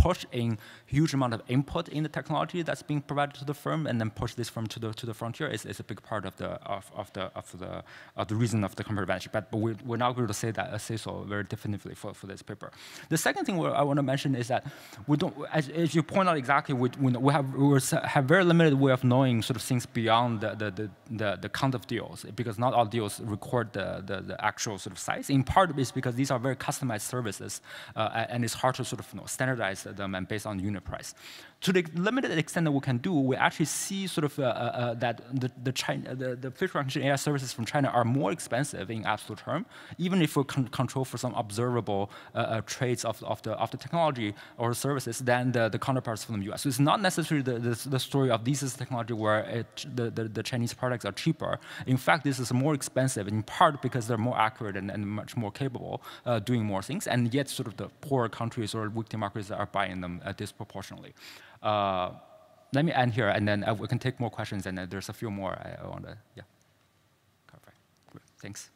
push in huge amount of input in the technology that's being provided to the firm, and then push this firm to the frontier is a big part of the reason of the comparative advantage. But we're not going to say so very definitively for this paper. The second thing I want to mention is that we don't, as you point out exactly, we have very limited way of knowing sort of things beyond the count of deals, because not all deals record the actual sort of size. In part, it's because these are very customized services, and it's hard to sort of standardize them and based on unit price. To the limited extent that we can do, we actually see sort of that the facial recognition AI services from China are more expensive in absolute term, even if we control for some observable traits of the technology or services than the counterparts from the US. So it's not necessarily the story of this is technology where the Chinese products are cheaper. In fact, this is more expensive in part because they're more accurate and much more capable doing more things, and yet sort of the poorer countries or weak democracies are buying them disproportionately. Let me end here, and then we can take more questions, and there's a few more I want to, clarify. Great. Thanks.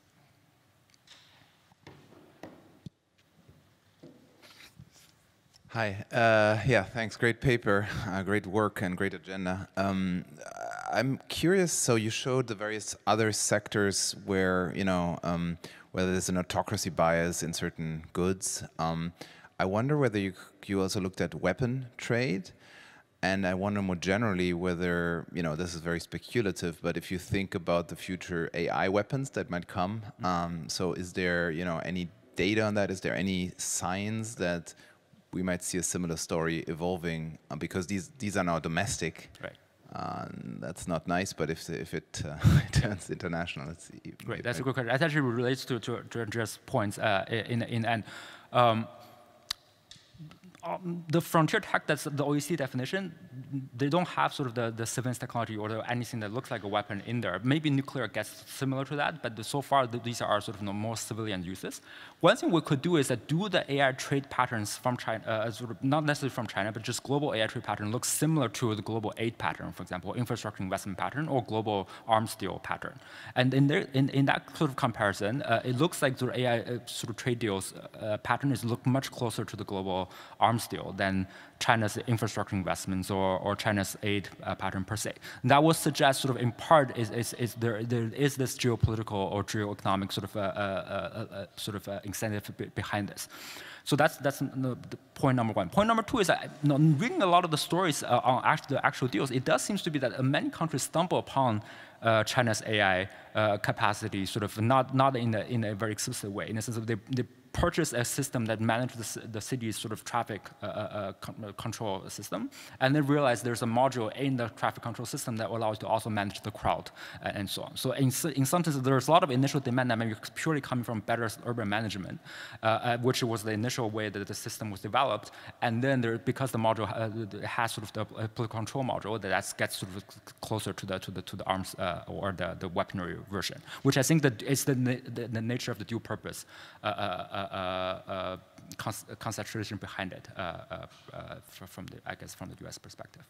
Hi. Yeah, thanks. Great paper, great work, and great agenda. I'm curious, so you showed the various other sectors where, whether there's an autocracy bias in certain goods. I wonder whether you also looked at weapon trade. And I wonder more generally whether, this is very speculative, but if you think about the future AI weapons that might come, so is there, any data on that? Is there any signs that we might see a similar story evolving? Because these are now domestic. Right. That's not nice, but if it turns international, let's see. Great, that's a good question. That actually relates to Andreas' points in the end. The frontier tech, that's the OECD definition, they don't have sort of the surveillance technology or anything that looks like a weapon in there. Maybe nuclear gets similar to that, but so far these are sort of more civilian uses. One thing we could do is that do the AI trade patterns from China, sort of not necessarily from China, but just global AI trade pattern looks similar to the global aid pattern, for example, infrastructure investment pattern or global arms deal pattern. And in that sort of comparison, it looks like the AI sort of trade deals pattern is look much closer to the global arms deal than China's infrastructure investments or China's aid pattern per se. And that would suggest sort of in part there is this geopolitical or geoeconomic sort of incentive behind this. So that's the point number one. Point number two is that reading a lot of the stories on the actual deals, it does seem to be that many countries stumble upon China's AI capacity, sort of not in a very explicit way, in the sense of they purchase a system that manages the city's sort of traffic control system, and then realize there's a module in the traffic control system that allows to also manage the crowd and so on. So in some senses, there's a lot of initial demand that maybe purely coming from better urban management, which was the initial way that the system was developed, and then because the module has sort of the political control module, that gets sort of closer to the arms or the weaponry version, which I think that is the nature of the dual purpose conceptualization behind it from the US perspective.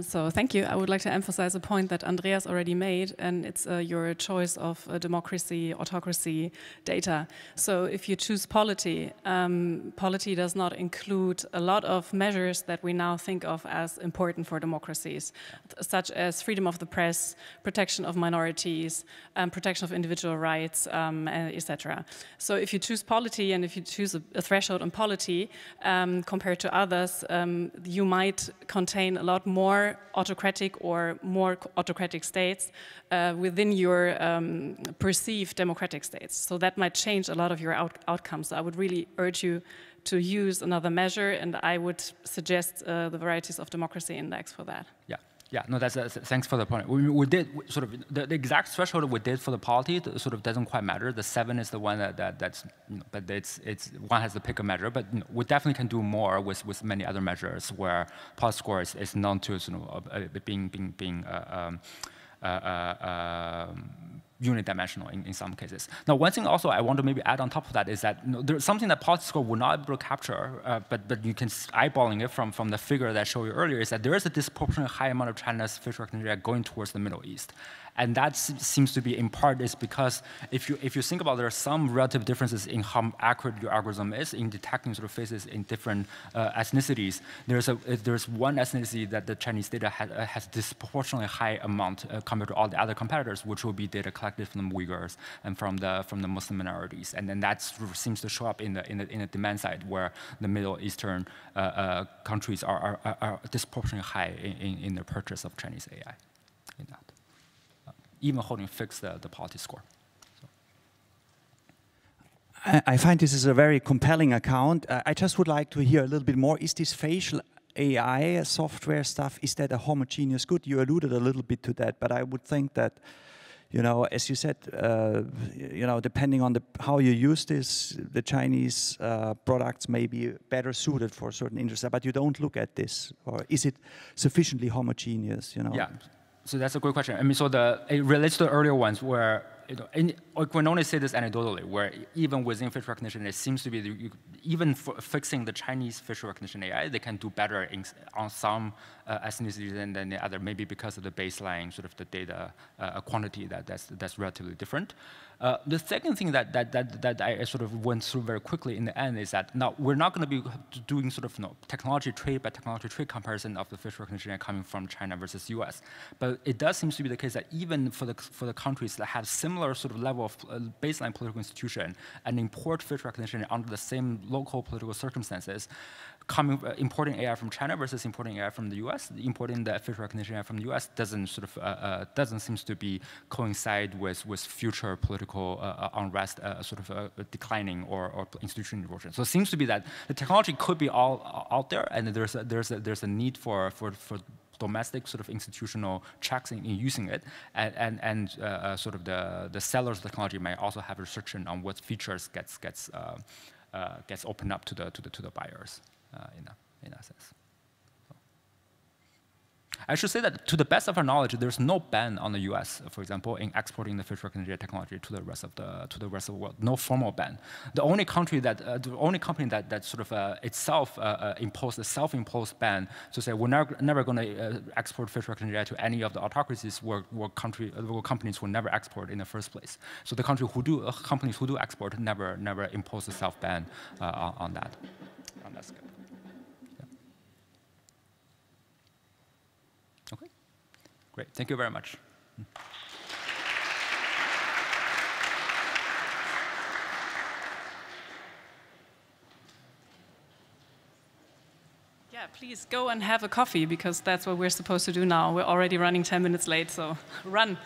So thank you. I would like to emphasize a point that Andreas already made, and it's your choice of democracy, autocracy, data. So if you choose polity, polity does not include a lot of measures that we now think of as important for democracies, such as freedom of the press, protection of minorities, protection of individual rights, etc. So if you choose polity and if you choose a threshold on polity compared to others, you might contain a lot more autocratic or more autocratic states within your perceived democratic states. So that might change a lot of your outcomes. So I would really urge you to use another measure, and I would suggest the Varieties of Democracy Index for that. Yeah, no, thanks for the point. We did sort of the exact threshold we did for the polity sort of doesn't quite matter. The 7 is the one that's but it's one has to pick a measure. But we definitely can do more with many other measures where polity score is known to being unidimensional in some cases. Now, one thing also I want to maybe add on top of that is that there's something that PolicyScore will not be able to capture, but you can eyeballing it from the figure that I showed you earlier, is that there is a disproportionately high amount of China's facial recognition data going towards the Middle East. And that seems to be in part is because if you think about, there are some relative differences in how accurate your algorithm is in detecting sort of faces in different ethnicities. There's one ethnicity that the Chinese data has disproportionately high amount compared to all the other competitors, which will be data collected from the Uyghurs and from the Muslim minorities. And then that sort of seems to show up in the demand side, where the Middle Eastern countries are disproportionately high in their purchase of Chinese AI. In that. Even holding fixed the PolicyScore. I find this is a very compelling account. I just would like to hear a little bit more. Is this facial AI software stuff, is that a homogeneous good? You alluded a little bit to that, but I would think that, you know, as you said, you know, depending on how you use this, the Chinese products may be better suited for certain industries, but you don't look at this, or is it sufficiently homogeneous, you know? Yeah. So that's a great question. I mean, so it relates to the earlier ones where, you know, I can only say this anecdotally, where even within facial recognition, it seems to be, even for fixing the Chinese facial recognition AI, they can do better on some ethnicities than the other, maybe because of the baseline sort of the data quantity that's relatively different. The second thing that I sort of went through very quickly in the end is that now we're not going to be doing sort of technology trade by technology trade comparison of the facial recognition coming from China versus US, but it does seem to be the case that even for the countries that have similar sort of level of baseline political institution and import facial recognition under the same local political circumstances, importing AI from China versus importing AI from the US, importing the facial recognition AI from the US doesn't seem to be coincide with future political unrest, declining or institutional erosion. So it seems to be that the technology could be all out there, and there's a need for domestic sort of institutional checks in using it, and sort of the sellers of the technology may also have restriction on what features gets opened up to the buyers in that sense. I should say that to the best of our knowledge, there's no ban on the U.S., for example, in exporting the facial recognition technology to the rest of the world. No formal ban. The only company that sort of itself imposed a self-imposed ban to say we're never going to export facial recognition to any of the autocracies were companies who never export in the first place. So the companies who do export never impose a self-ban on that. That's good. Okay, great. Thank you very much. Yeah, please go and have a coffee, because that's what we're supposed to do now. We're already running 10 minutes late, so run.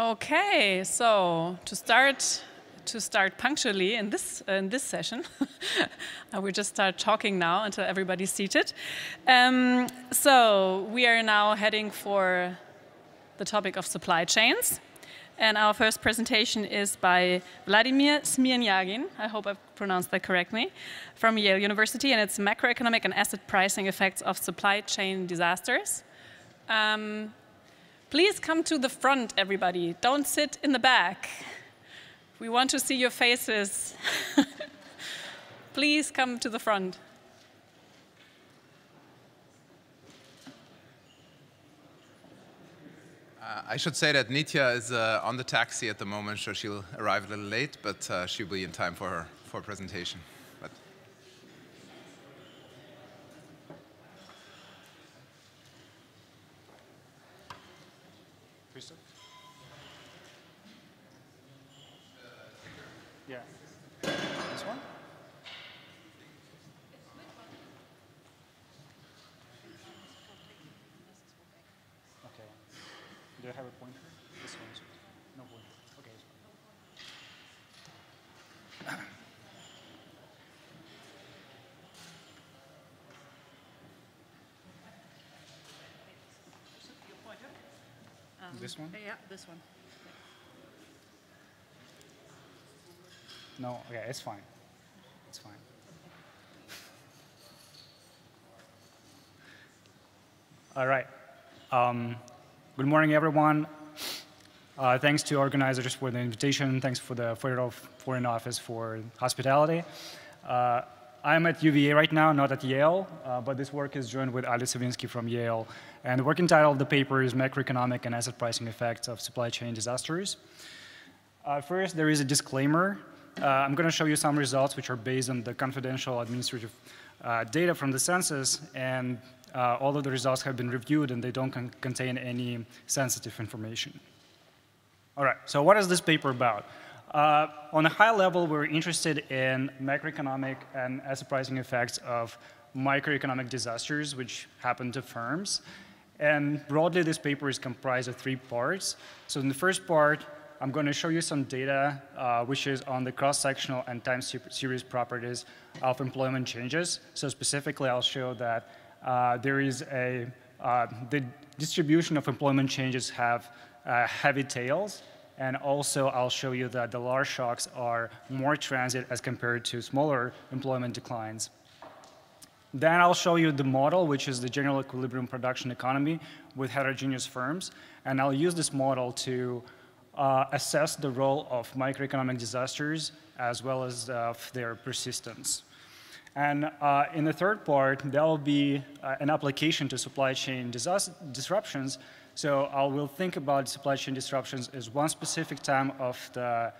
Okay, so to start punctually in this session, I will just start talking now until everybody's seated. So we are now heading for the topic of supply chains. And our first presentation is by Vladimir Smirnyagin, I hope I pronounced that correctly, from Yale University, and it's macroeconomic and asset pricing effects of supply chain disasters. Please come to the front, everybody. Don't sit in the back. We want to see your faces. Please come to the front. I should say that Nitya is on the taxi at the moment, so she'll arrive a little late, but she'll be in time for her presentation. But yeah. This one? Okay. Do I have a pointer? This one. No pointer. Okay. This one? Yeah, this one. No, okay, it's fine. It's fine. All right. Good morning, everyone. Thanks to organizers for the invitation. Thanks for the Federal Foreign Office for hospitality. I'm at UVA right now, not at Yale, but this work is joined with Ali Savinsky from Yale. And the working title of the paper is Macroeconomic and Asset Pricing Effects of Supply Chain Disasters. First, there is a disclaimer. I'm going to show you some results which are based on the confidential administrative data from the census, and all of the results have been reviewed and they don't contain any sensitive information. All right, so what is this paper about? On a high level, we're interested in macroeconomic and asset pricing effects of microeconomic disasters which happen to firms. And broadly, this paper is comprised of 3 parts. So in the first part, I'm going to show you some data which is on the cross-sectional and time series properties of employment changes. So specifically, I'll show that the distribution of employment changes have heavy tails. And also, I'll show you that the large shocks are more transient as compared to smaller employment declines. Then I'll show you the model, which is the general equilibrium production economy with heterogeneous firms. And I'll use this model to assess the role of microeconomic disasters as well as their persistence. And in the third part, there will be an application to supply chain disruptions. So I will think about supply chain disruptions as one specific time of the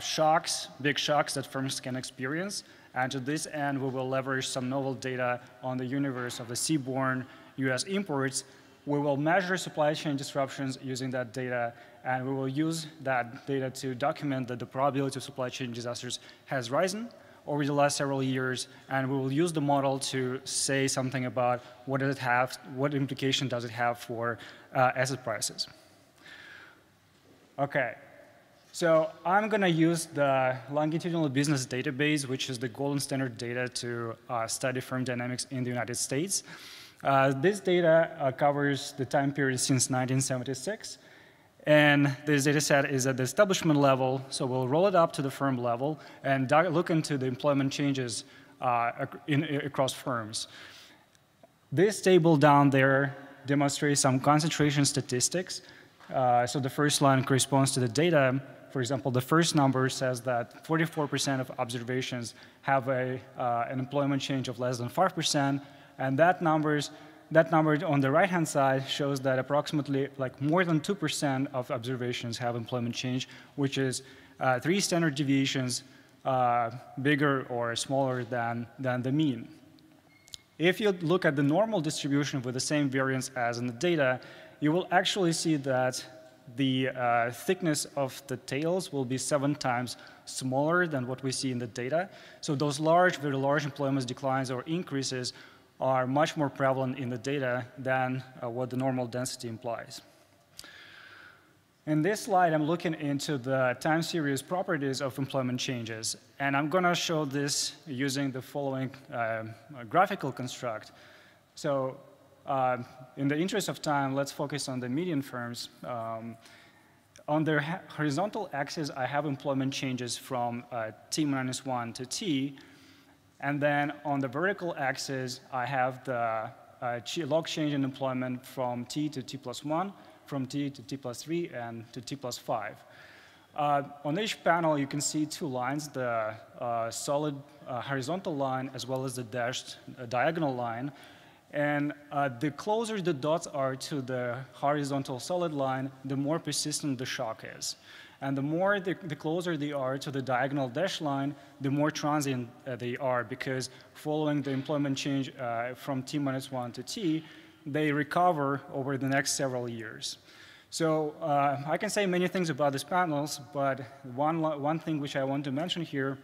shocks, big shocks that firms can experience. And to this end, we will leverage some novel data on the universe of the seaborne US imports. We will measure supply chain disruptions using that data, and we will use that data to document that the probability of supply chain disasters has risen over the last several years, and we will use the model to say something about what does it have, what implication does it have for asset prices. Okay, so I'm going to use the longitudinal business database, which is the golden standard data to study firm dynamics in the United States. This data covers the time period since 1976. And this data set is at the establishment level, so we'll roll it up to the firm level and look into the employment changes across firms. This table down there demonstrates some concentration statistics. So the first line corresponds to the data. For example, the first number says that 44% of observations have an employment change of less than 5%, and that number on the right-hand side shows that approximately more than 2% of observations have employment change, which is 3 standard deviations bigger or smaller than the mean. If you look at the normal distribution with the same variance as in the data, you will actually see that the thickness of the tails will be 7 times smaller than what we see in the data. So those very large employment declines or increases are much more prevalent in the data than what the normal density implies. In this slide, I'm looking into the time series properties of employment changes. And I'm going to show this using the following graphical construct. So in the interest of time, let's focus on the median firms. On the horizontal axis, I have employment changes from T-1 to T. And then on the vertical axis, I have the log change in employment from T to T+1, from T to T+3, and to T+5. On each panel, you can see two lines, the solid horizontal line as well as the dashed diagonal line. And the closer the dots are to the horizontal solid line, the more persistent the shock is. And the closer they are to the diagonal dashed line, the more transient they are, because following the employment change from T-1 to T, they recover over the next several years. So I can say many things about these panels, but one thing which I want to mention here,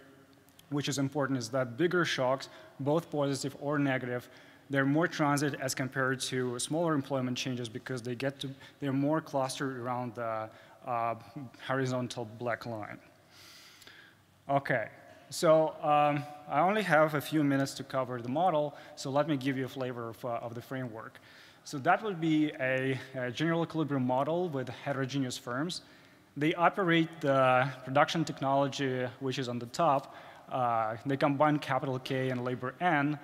which is important, is that bigger shocks, both positive or negative, they're more transient as compared to smaller employment changes because they're more clustered around the horizontal black line. Okay, so I only have a few minutes to cover the model, so let me give you a flavor of the framework. So that would be a general equilibrium model with heterogeneous firms. They operate the production technology, which is on the top. They combine capital K and labor N,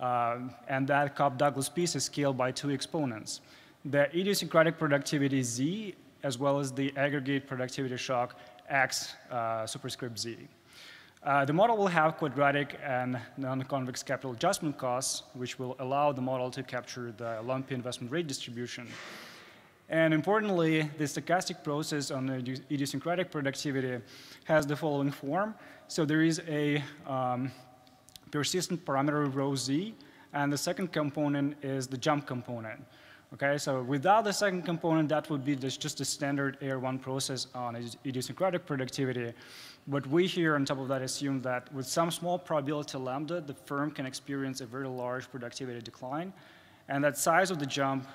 and that Cobb-Douglas piece is scaled by 2 exponents. The idiosyncratic productivity Z, as well as the aggregate productivity shock X superscript Z. The model will have quadratic and non-convex capital adjustment costs, which will allow the model to capture the lumpy investment rate distribution. And importantly, the stochastic process on the idiosyncratic productivity has the following form. So there is a persistent parameter rho Z, and the second component is the jump component. Okay, so without the second component, that would be just a standard AR1 process on idiosyncratic productivity. But we here, on top of that, assume that with some small probability lambda, the firm can experience a very large productivity decline. And that size of the jump,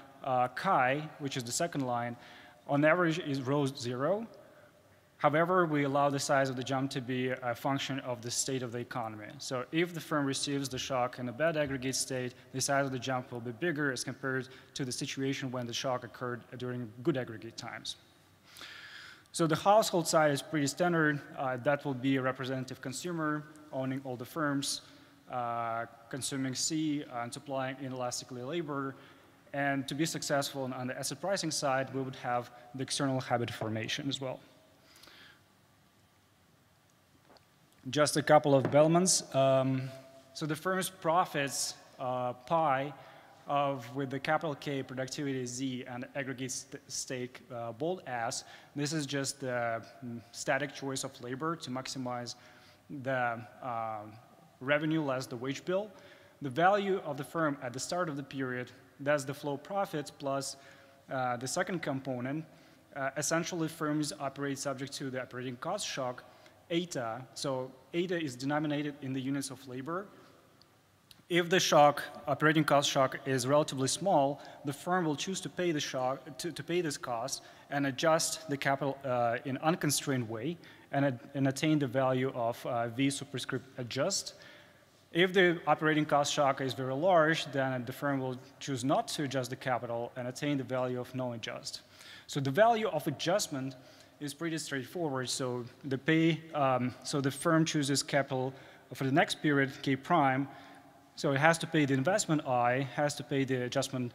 chi, which is the second line, on average is rho 0. However, we allow the size of the jump to be a function of the state of the economy. So if the firm receives the shock in a bad aggregate state, the size of the jump will be bigger as compared to the situation when the shock occurred during good aggregate times. So the household side is pretty standard. That will be a representative consumer owning all the firms, consuming C and supplying inelastically labor. And to be successful on the asset pricing side, we would have the external habit formation as well. Just a couple of Bellmans. So the firm's profits, pi, with the capital K productivity Z and aggregate stake bold S, this is just the static choice of labor to maximize the revenue less the wage bill. The value of the firm at the start of the period, that's the flow profits plus the second component. Essentially, firms operate subject to the operating cost shock, eta. So eta is denominated in the units of labor. If the shock, operating cost shock, is relatively small, the firm will choose to pay the shock, to pay this cost and adjust the capital in unconstrained way and attain the value of V superscript adjust. If the operating cost shock is very large, then the firm will choose not to adjust the capital and attain the value of no adjust. So the value of adjustment is pretty straightforward. So the firm chooses capital for the next period, K prime. So it has to pay the investment I, has to pay the adjustment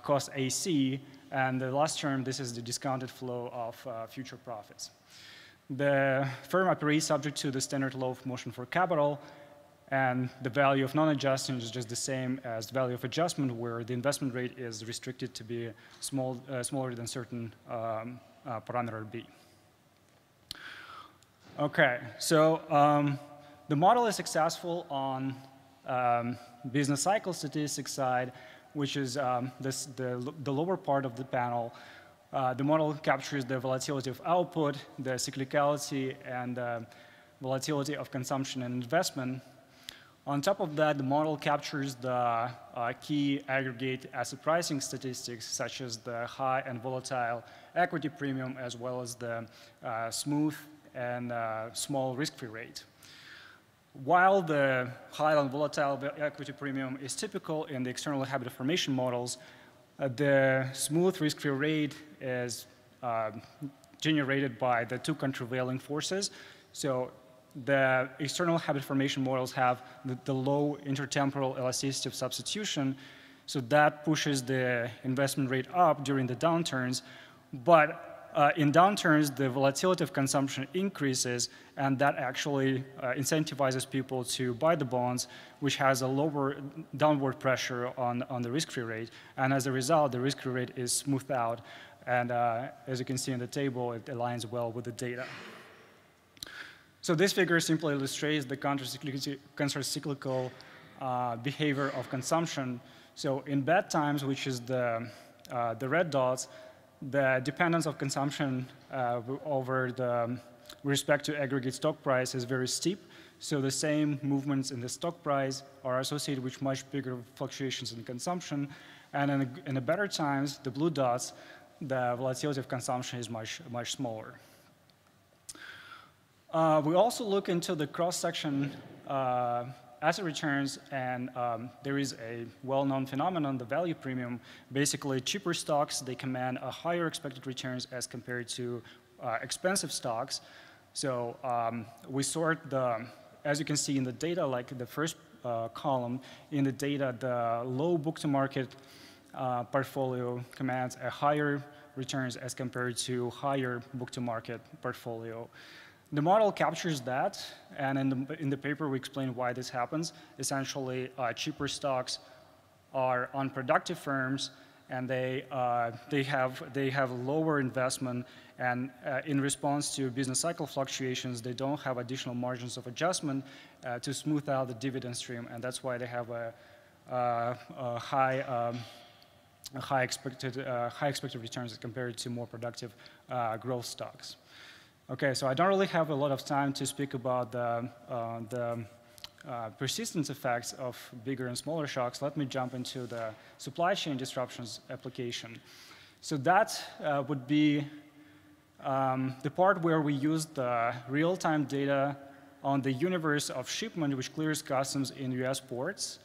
cost AC, and the last term, this is the discounted flow of future profits. The firm operates subject to the standard law of motion for capital, and the value of non-adjusting is just the same as the value of adjustment, where the investment rate is restricted to be smaller than certain parameter B. Okay, so the model is successful on business cycle statistics side, which is the lower part of the panel. The model captures the volatility of output, the cyclicality, and the volatility of consumption and investment. On top of that, the model captures the key aggregate asset pricing statistics, such as the high and volatile equity premium, as well as the smooth and small risk-free rate. While the high and volatile equity premium is typical in the external habit formation models, the smooth risk-free rate is generated by the two countervailing forces. So the external habit formation models have the low intertemporal elasticity of substitution, so that pushes the investment rate up during the downturns. But in downturns, the volatility of consumption increases, and that actually incentivizes people to buy the bonds, which has a lower downward pressure on the risk-free rate. And as a result, the risk-free rate is smoothed out. And as you can see in the table, it aligns well with the data. So this figure simply illustrates the countercyclical behavior of consumption. So in bad times, which is the red dots, the dependence of consumption over the respect to aggregate stock price is very steep. So the same movements in the stock price are associated with much bigger fluctuations in consumption. And in the better times, the blue dots, the volatility of consumption is much smaller. We also look into the cross-section asset returns, and there is a well-known phenomenon, the value premium. Basically, cheaper stocks, they command a higher expected returns as compared to expensive stocks. So we sort as you can see in the data, like the first column in the data, the low book-to-market portfolio commands a higher returns as compared to higher book-to-market portfolio. The model captures that, and in the paper we explain why this happens. Essentially, cheaper stocks are unproductive firms, and they have lower investment, and in response to business cycle fluctuations, they don't have additional margins of adjustment to smooth out the dividend stream, and that's why they have a high expected returns as compared to more productive growth stocks. Okay, so I don't really have a lot of time to speak about the persistence effects of bigger and smaller shocks. Let me jump into the supply chain disruptions application. So that would be the part where we use the real-time data on the universe of shipment which clears customs in US ports.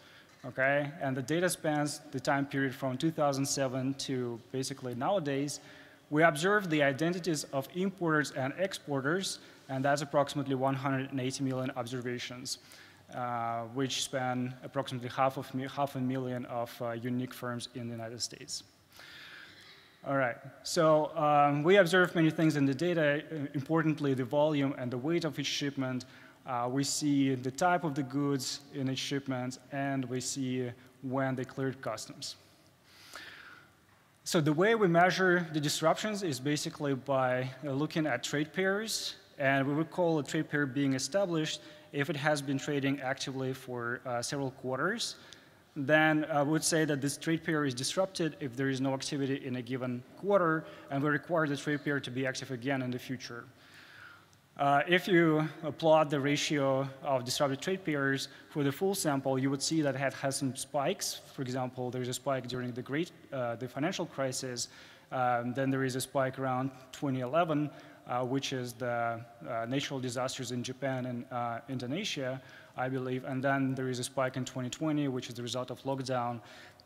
Okay, and the data spans the time period from 2007 to basically nowadays. We observe the identities of importers and exporters, and that's approximately 180 million observations, which span approximately half a million of unique firms in the United States. All right, so we observe many things in the data, importantly the volume and the weight of each shipment. We see the type of the goods in each shipment, and we see when they cleared customs. So the way we measure the disruptions is basically by looking at trade pairs, and we would call a trade pair being established if it has been trading actively for several quarters. Then I would say that this trade pair is disrupted if there is no activity in a given quarter, and we require the trade pair to be active again in the future. If you plot the ratio of disrupted trade pairs for the full sample, you would see that it has some spikes. For example, there's a spike during the financial crisis. Then there is a spike around 2011, which is the natural disasters in Japan and Indonesia, I believe. And then there is a spike in 2020, which is the result of lockdown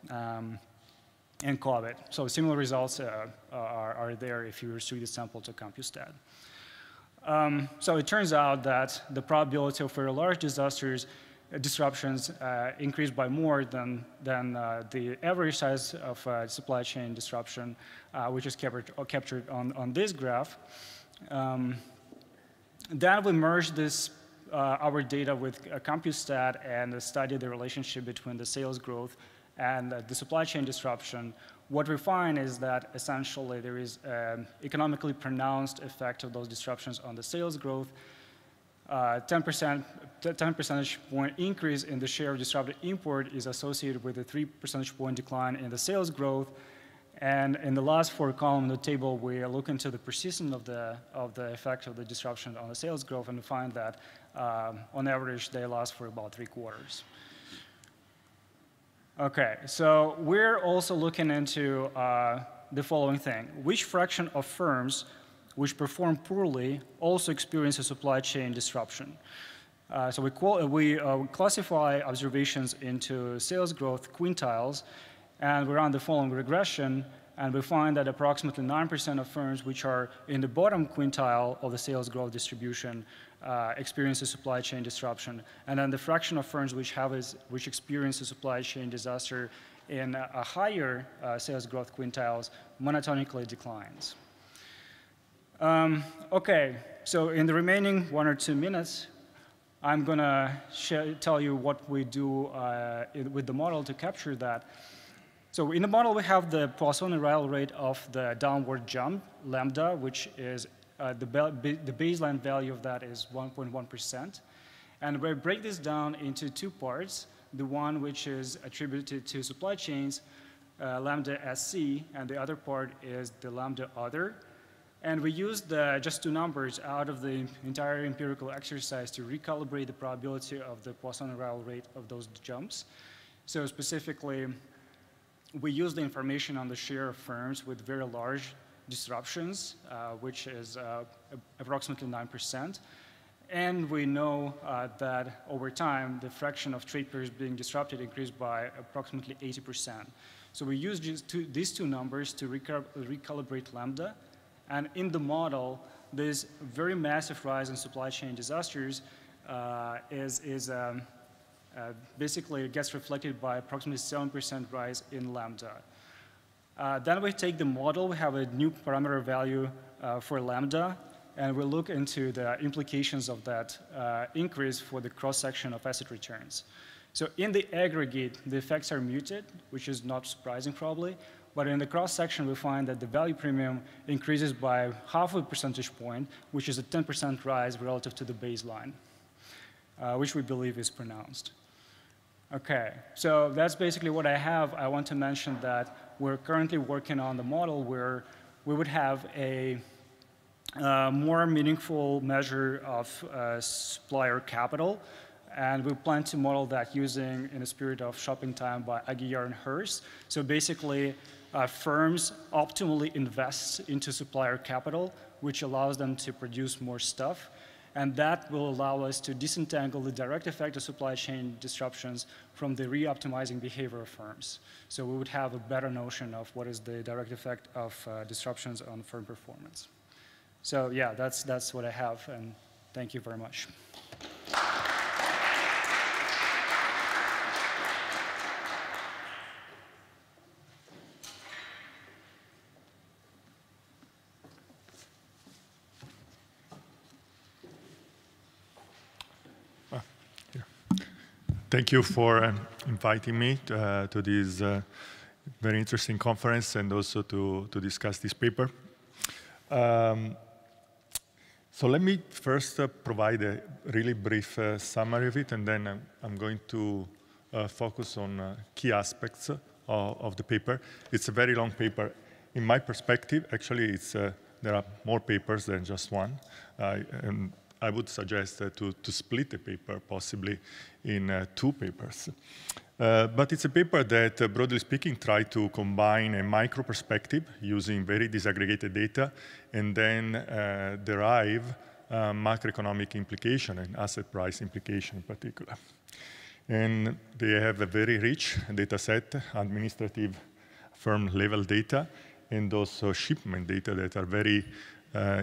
and COVID. So similar results are there if you restrict the sample to CompuStat. So it turns out that the probability of very large disruptions increased by more than the average size of supply chain disruption, which is captured on this graph. Then we merge our data with CompuStat and study the relationship between the sales growth and the supply chain disruption. What we find is that essentially there is an economically pronounced effect of those disruptions on the sales growth. 10 percentage point increase in the share of disrupted import is associated with a 3 percentage point decline in the sales growth. And in the last 4 columns of the table, we look into the persistence of the effect of the disruption on the sales growth, and we find that on average, they last for about 3 quarters. Okay, so we're also looking into the following thing. Which fraction of firms which perform poorly also experience a supply chain disruption? So we classify observations into sales growth quintiles, and we run the following regression, and we find that approximately 9% of firms which are in the bottom quintile of the sales growth distribution experience a supply chain disruption. And then the fraction of firms which experience a supply chain disaster in a higher sales growth quintiles monotonically declines. Okay, so in the remaining 1 or 2 minutes, I'm going to tell you what we do with the model to capture that. So in the model, we have the Poisson arrival rate of the downward jump, lambda, which is the baseline value of that is 1.1%. And we break this down into 2 parts, the one which is attributed to supply chains, lambda SC, and the other part is the lambda other. And we used just 2 numbers out of the entire empirical exercise to recalibrate the probability of the Poisson arrival rate of those jumps. So specifically, we use the information on the share of firms with very large disruptions, which is approximately 9%. And we know that over time, the fraction of trade pairs being disrupted increased by approximately 80%. So we use these 2 numbers to recalibrate lambda. And in the model, this very massive rise in supply chain disasters basically gets reflected by approximately 7% rise in lambda. Then we take the model, we have a new parameter value for lambda, and we look into the implications of that increase for the cross-section of asset returns. So in the aggregate, the effects are muted, which is not surprising probably, but in the cross-section, we find that the value premium increases by half a percentage point, which is a 10% rise relative to the baseline, which we believe is pronounced. Okay, so that's basically what I have. I want to mention that we're currently working on the model where we would have a more meaningful measure of supplier capital, and we plan to model that using In the Spirit of Shopping Time by Aguiar and Hurst. So basically, firms optimally invest into supplier capital, which allows them to produce more stuff. And that will allow us to disentangle the direct effect of supply chain disruptions from the re-optimizing behavior of firms. So we would have a better notion of what is the direct effect of disruptions on firm performance. So yeah, that's what I have, and thank you very much. Thank you for inviting me to this very interesting conference and also to discuss this paper. So let me first provide a really brief summary of it, and then I'm going to focus on key aspects of the paper. It's a very long paper. In my perspective, actually, there are more papers than just one. And I would suggest to split the paper possibly in 2 papers. But it's a paper that, broadly speaking, tries to combine a micro perspective using very disaggregated data and then derive macroeconomic implication and asset price implication in particular. And they have a very rich data set, administrative firm level data, and also shipment data that are very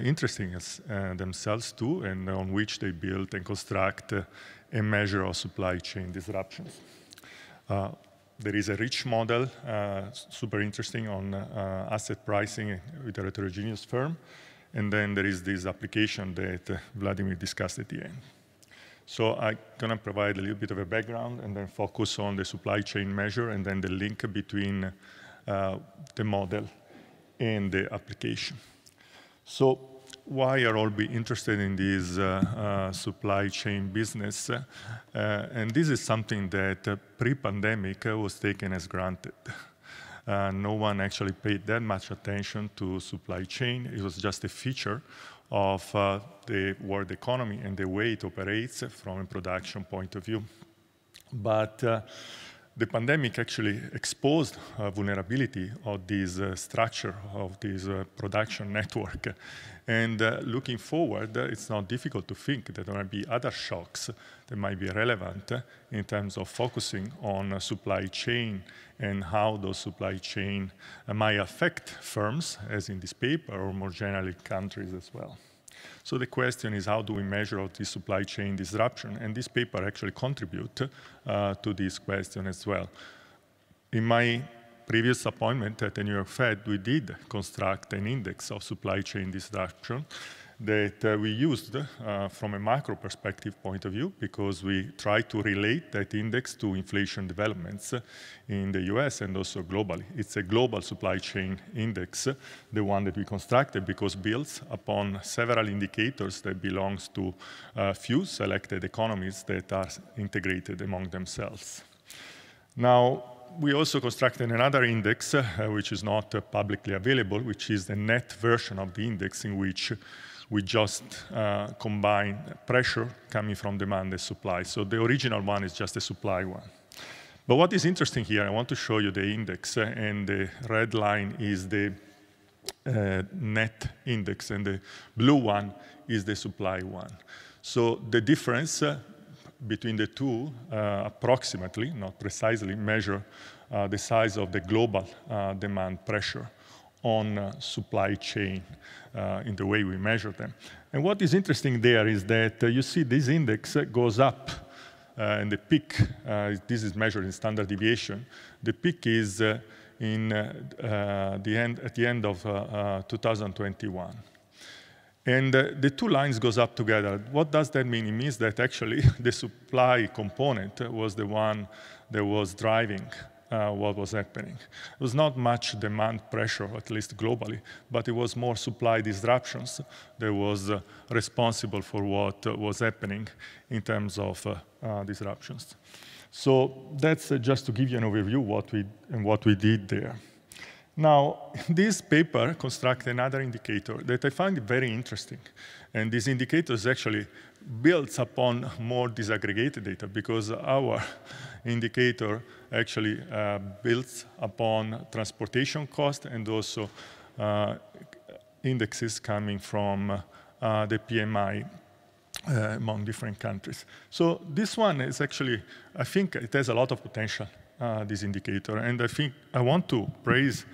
interesting as themselves too, and on which they build and construct a measure of supply chain disruptions. There is a rich model, super interesting on asset pricing with a heterogeneous firm, and then there is this application that Vladimir discussed at the end. So I'm going to provide a little bit of a background and then focus on the supply chain measure and then the link between the model and the application. So why are all be interested in this supply chain business? And this is something that pre-pandemic was taken as granted. No one actually paid that much attention to supply chain. It was just a feature of the world economy and the way it operates from a production point of view. But the pandemic actually exposed vulnerability of this structure, of this production network. And looking forward, it's not difficult to think that there might be other shocks that might be relevant in terms of focusing on supply chain and how those supply chain might affect firms, as in this paper, or more generally countries as well. So the question is, how do we measure this supply chain disruption? And this paper actually contributes to this question as well. In my previous appointment at the New York Fed, we did construct an index of supply chain disruption that we used from a macro perspective point of view, because we tried to relate that index to inflation developments in the US and also globally. It's a global supply chain index, the one that we constructed, because it builds upon several indicators that belongs to few selected economies that are integrated among themselves. Now, we also constructed another index, which is not publicly available, which is the net version of the index, in which we just combine pressure coming from demand and supply. So the original one is just a supply one. But what is interesting here, I want to show you the index, and the red line is the net index, and the blue one is the supply one. So the difference between the two approximately, not precisely, measure the size of the global demand pressure on supply chain in the way we measure them. And what is interesting there is that you see this index goes up, and the peak, this is measured in standard deviation, the peak is at the end of 2021. And the two lines goes up together. What does that mean? It means that actually the supply component was the one that was driving what was happening. It was not much demand pressure, at least globally, but it was more supply disruptions that was responsible for what was happening in terms of disruptions. So that's just to give you an overview what we did there. Now, this paper constructs another indicator that I find very interesting. And this indicator actually builds upon more disaggregated data, because our indicator actually builds upon transportation cost and also indexes coming from the PMI among different countries. So this one is actually, I think it has a lot of potential, this indicator. And I think I want to praise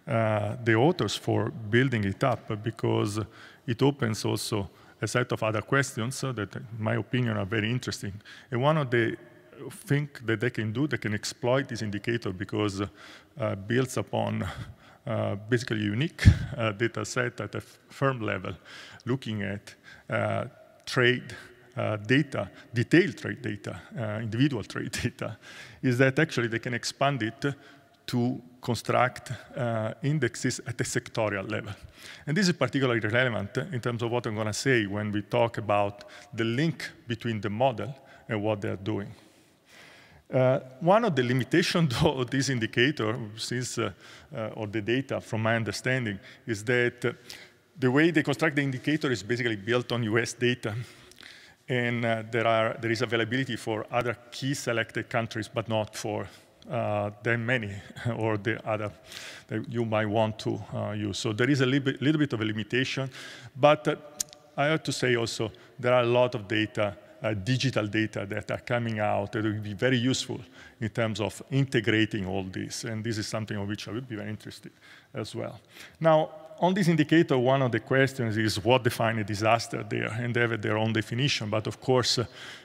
the authors for building it up, because it opens also a set of other questions that, in my opinion, are very interesting. And one of the things that they can do, they can exploit this indicator, because builds upon basically unique data set at a firm level, looking at trade data, detailed trade data, individual trade data, is that actually they can expand it to construct indexes at a sectorial level. And this is particularly relevant in terms of what I'm going to say when we talk about the link between the model and what they're doing. One of the limitations of this indicator, or the data, from my understanding, is that the way they construct the indicator is basically built on US data. And there is availability for other key selected countries, but not for that many, or the other that you might want to use. So there is a little bit of a limitation. But I have to say also, there are a lot of data, digital data, that are coming out that will be very useful in terms of integrating all this. And this is something on which I would be very interested as well. Now, on this indicator, one of the questions is what defines a disaster there, and they have their own definition, but of course,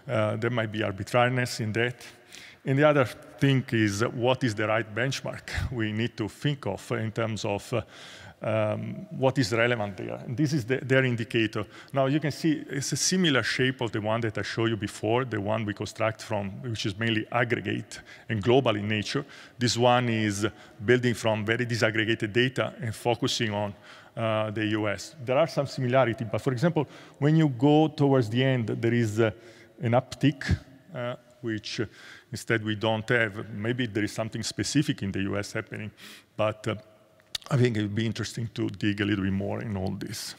there might be arbitrariness in that. And the other thing is, what is the right benchmark we need to think of in terms of what is relevant there. And this is their indicator. Now, you can see it's a similar shape of the one that I showed you before, the one we construct from, which is mainly aggregate and global in nature. This one is building from very disaggregated data and focusing on the US. There are some similarities, but for example, when you go towards the end, there is an uptick which instead we don't have. Maybe there is something specific in the US happening, but I think it would be interesting to dig a little bit more in all this.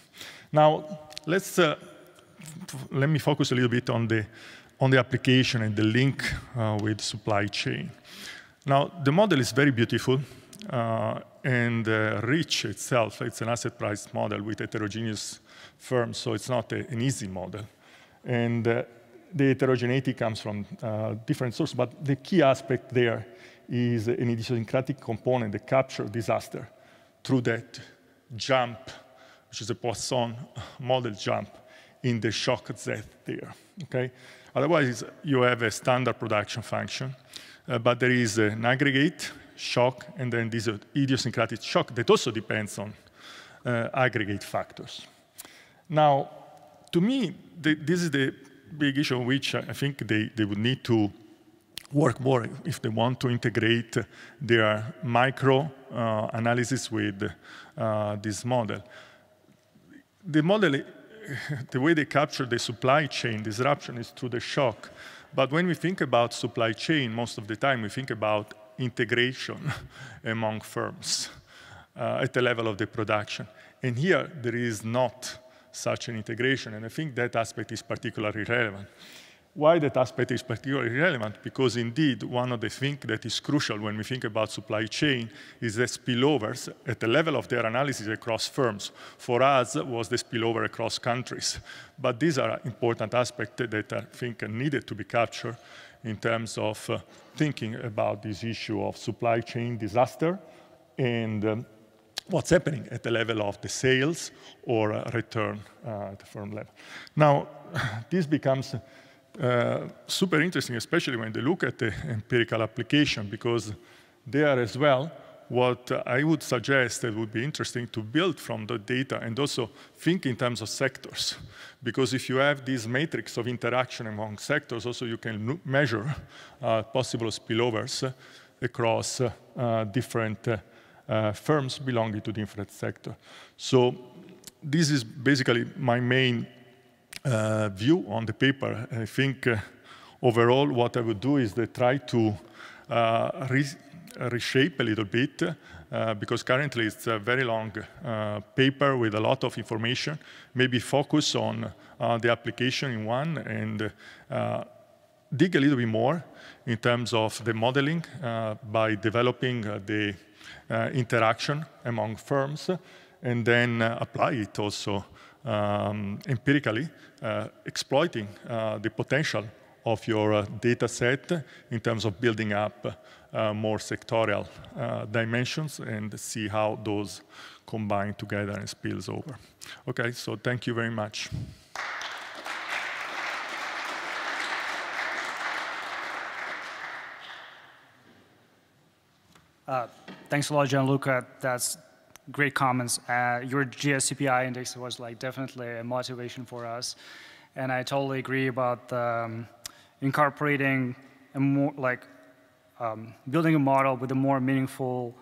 Now, let me focus a little bit on the application and the link with supply chain. Now, the model is very beautiful, and rich itself, it's an asset price model with heterogeneous firms, so it's not an easy model. And the heterogeneity comes from different sources, but the key aspect there is an idiosyncratic component that captures disaster through that jump, which is a Poisson model jump in the shock Z there, okay? Otherwise, you have a standard production function, but there is an aggregate shock, and then this idiosyncratic shock that also depends on aggregate factors. Now, to me, this is the big issue on which I think they would need to work more if they want to integrate their micro analysis with this model. The model, the way they capture the supply chain disruption is through the shock. But when we think about supply chain, most of the time we think about integration among firms at the level of the production. And here, there is not such an integration, and I think that aspect is particularly relevant. Why that aspect is particularly relevant? Because indeed, one of the things that is crucial when we think about supply chain is the spillovers at the level of their analysis across firms. For us, was the spillover across countries. But these are important aspects that I think are needed to be captured in terms of thinking about this issue of supply chain disaster and what's happening at the level of the sales or return at the firm level. Now, this becomes super interesting, especially when they look at the empirical application, because there as well, what I would suggest that would be interesting to build from the data and also think in terms of sectors. Because if you have this matrix of interaction among sectors, also you can measure possible spillovers across different firms belonging to different sectors. So this is basically my main view on the paper. I think overall what I would do is to try to reshape a little bit, because currently it's a very long paper with a lot of information. Maybe focus on the application in one and dig a little bit more in terms of the modeling by developing the interaction among firms, and then apply it also empirically, exploiting the potential of your data set in terms of building up more sectorial dimensions and see how those combine together and spills over. Okay, so thank you very much. Thanks a lot, Gianluca. That's great comments. Your GSCPI index was like definitely a motivation for us, and I totally agree about incorporating a more like building a model with a more meaningful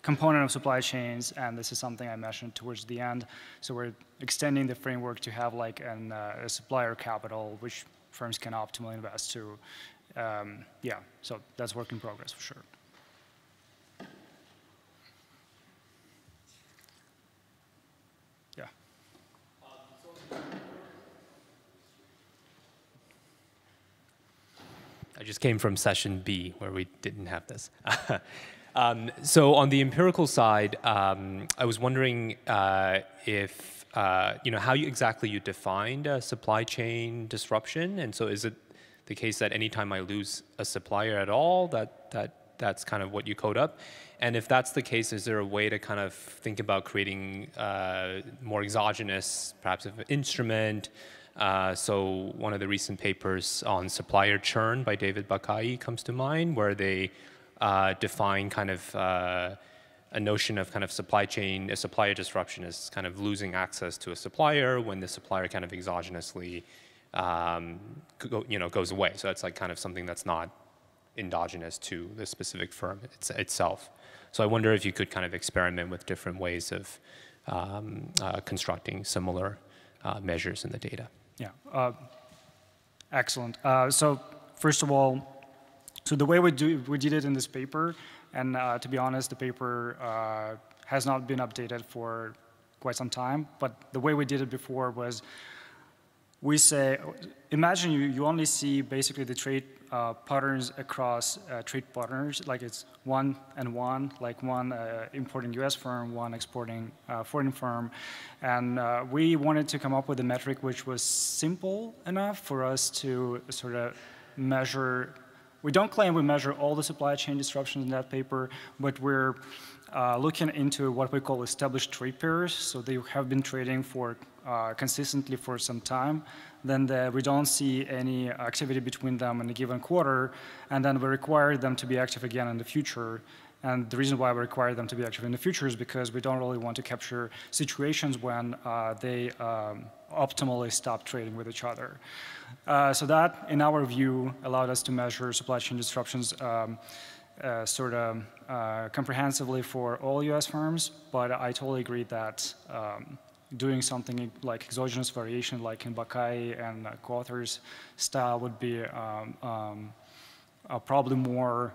component of supply chains, and this is something I mentioned towards the end. So we're extending the framework to have like a supplier capital which firms can optimally invest to. Yeah, so that's work in progress for sure. Yeah. I just came from session B where we didn't have this. So on the empirical side, I was wondering if, how exactly you defined supply chain disruption, and so is it the case that anytime I lose a supplier at all, that's kind of what you code up? And if that's the case, is there a way to kind of think about creating more exogenous, perhaps of an instrument? So one of the recent papers on supplier churn by David Bakai comes to mind, where they define kind of a notion of kind of supply chain, a supplier disruption is kind of losing access to a supplier when the supplier kind of exogenously goes away. So that's like kind of something that's not endogenous to the specific firm itself. So I wonder if you could kind of experiment with different ways of constructing similar measures in the data. Yeah. Excellent. So first of all, so the way we did it in this paper, and to be honest, the paper has not been updated for quite some time, but the way we did it before was we say, imagine you only see basically the trade patterns across trade partners, like it's 1 and 1, like one importing US firm, one exporting foreign firm. And we wanted to come up with a metric which was simple enough for us to sort of measure. We don't claim we measure all the supply chain disruptions in that paper, but we're looking into what we call established trade pairs. So they have been trading for consistently for some time. Then we don't see any activity between them in a given quarter, and then we require them to be active again in the future. And the reason why we require them to be active in the future is because we don't really want to capture situations when they optimally stop trading with each other. So that, in our view, allowed us to measure supply chain disruptions sort of comprehensively for all US firms, but I totally agree that doing something like exogenous variation, like in Buckeye and co-authors style, would be probably more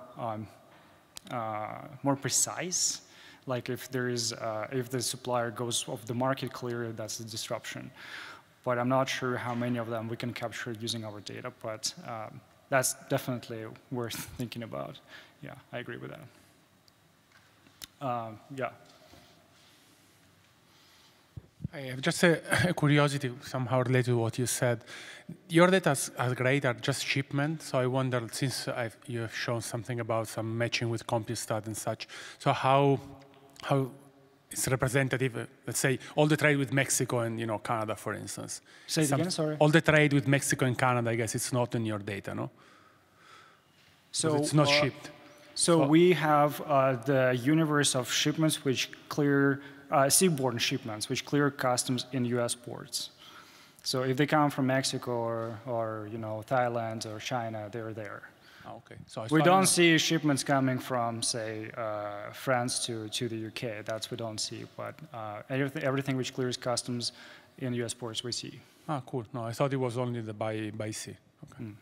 precise. Like if there is, if the supplier goes off the market, clearly that's a disruption. But I'm not sure how many of them we can capture using our data, but that's definitely worth thinking about. Yeah, I agree with that. Yeah. I have just a curiosity somehow related to what you said. Your data are great at just shipment, so I wonder, since you have shown something about some matching with Compustat and such, so how it's representative, let's say, all the trade with Mexico and Canada, for instance. Say it again, sorry. All the trade with Mexico and Canada, I guess it's not in your data, no? So it's not shipped. So we have the universe of shipments which clear, seaborne shipments, which clear customs in US ports. So if they come from Mexico or Thailand or China, they're there. Okay. So we don't see shipments coming from, say, France to the UK. That's we don't see. But everything which clears customs in US ports, we see. Ah, cool. No, I thought it was only the by sea. Okay. Mm.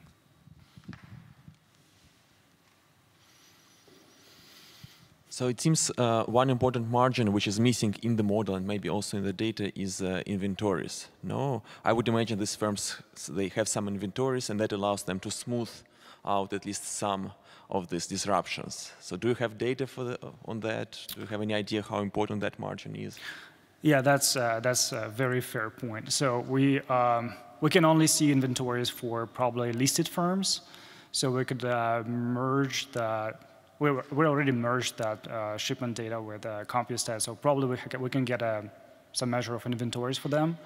So it seems one important margin which is missing in the model and maybe also in the data is inventories. No, I would imagine these firms, they have some inventories and that allows them to smooth out at least some of these disruptions. So do you have data on that? Do you have any idea how important that margin is? Yeah, that's a very fair point. So we can only see inventories for probably listed firms. So we could merge that. We already merged that shipment data with Compustat, so probably we can get some measure of inventories for them.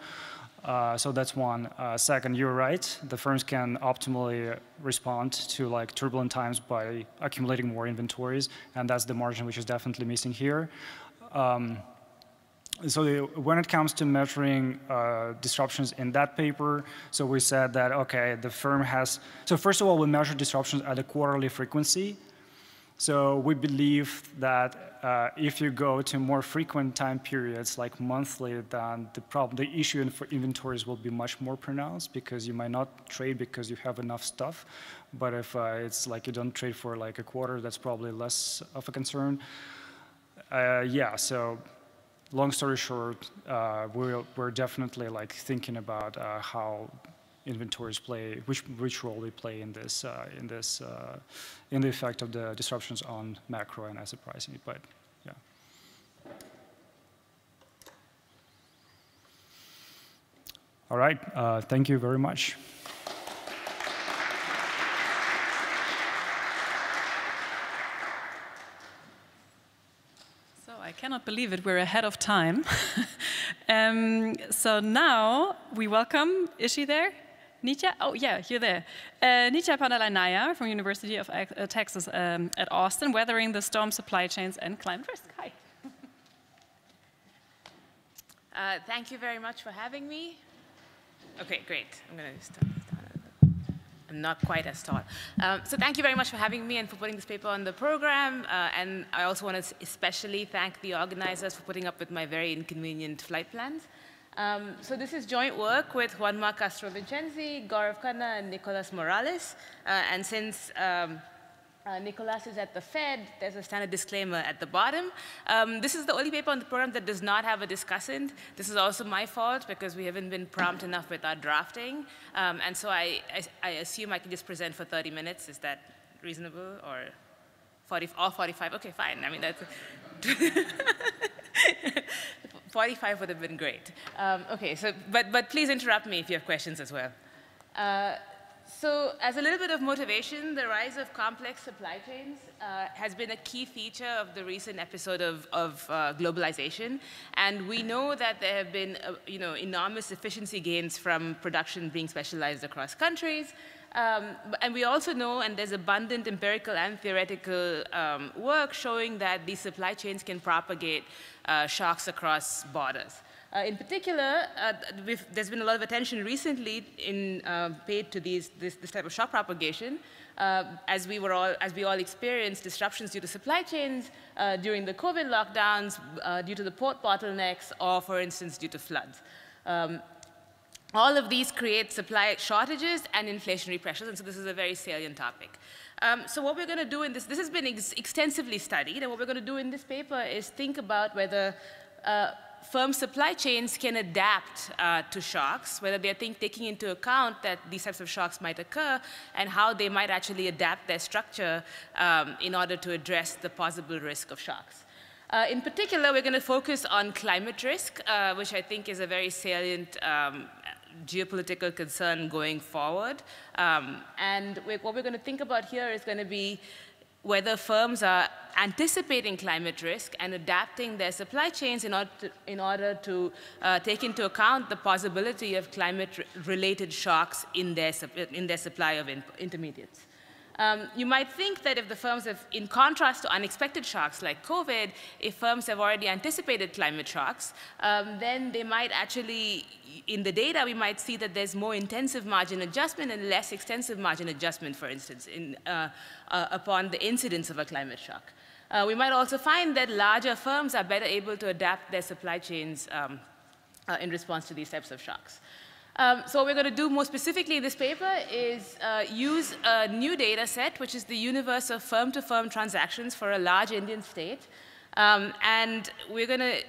So that's one. Second, you're right. The firms can optimally respond to like turbulent times by accumulating more inventories, and that's the margin which is definitely missing here. So when it comes to measuring disruptions in that paper, so we said that, okay, the firm has, so first of all, we measure disruptions at a quarterly frequency. So we believe that if you go to more frequent time periods, like monthly, then the issue for inventories will be much more pronounced because you might not trade because you have enough stuff. But if it's like you don't trade for like a quarter, that's probably less of a concern. Yeah, so long story short, we're definitely like thinking about how inventories play, which role they play in this, in the effect of the disruptions on macro and asset pricing. But yeah. All right. Thank you very much. So I cannot believe it. We're ahead of time. So now we welcome. Is she there? Nitya? Oh, yeah, you're there. Nitya Pandalai-Nair from University of Texas at Austin, Weathering the Storm, Supply Chains, and Climate Risk. Hi. Thank you very much for having me. Okay, great. I'm going to start. I'm not quite as tall. So thank you very much for having me and for putting this paper on the program. And I also want to especially thank the organizers for putting up with my very inconvenient flight plans. So this is joint work with Juanma Castro-Vincenzi, Gaurav Khanna, and Nicolas Morales. And since Nicolas is at the Fed, there's a standard disclaimer at the bottom. This is the only paper on the program that does not have a discussant. This is also my fault because we haven't been prompt enough with our drafting. And so I assume I can just present for 30 minutes. Is that reasonable? Or 40, or 45? OK, fine. I mean, that's 45 would have been great. OK, so, but please interrupt me if you have questions as well. So as a little bit of motivation, the rise of complex supply chains has been a key feature of the recent episode of globalization. And we know that there have been enormous efficiency gains from production being specialized across countries. And we also know, and there's abundant empirical and theoretical work showing that these supply chains can propagate shocks across borders. In particular, there's been a lot of attention recently paid to this type of shock propagation, as we all experienced disruptions due to supply chains during the COVID lockdowns, due to the port bottlenecks, or, for instance, due to floods. All of these create supply shortages and inflationary pressures, and so this is a very salient topic. So what we're going to do in this has been extensively studied, and what we're going to do in this paper is think about whether firm supply chains can adapt to shocks, whether they're taking into account that these types of shocks might occur, and how they might actually adapt their structure in order to address the possible risk of shocks. In particular, we're going to focus on climate risk, which I think is a very salient geopolitical concern going forward. And what we're going to think about here is going to be whether firms are anticipating climate risk and adapting their supply chains in order to take into account the possibility of climate-related shocks in their supply of intermediates. You might think that if the firms have, in contrast to unexpected shocks like COVID, if firms have already anticipated climate shocks, then they might actually, in the data, we might see that there's more intensive margin adjustment and less extensive margin adjustment, for instance, upon the incidence of a climate shock. We might also find that larger firms are better able to adapt their supply chains in response to these types of shocks. So what we're going to do more specifically in this paper is use a new data set, which is the universe of firm-to-firm transactions for a large Indian state. And we're going to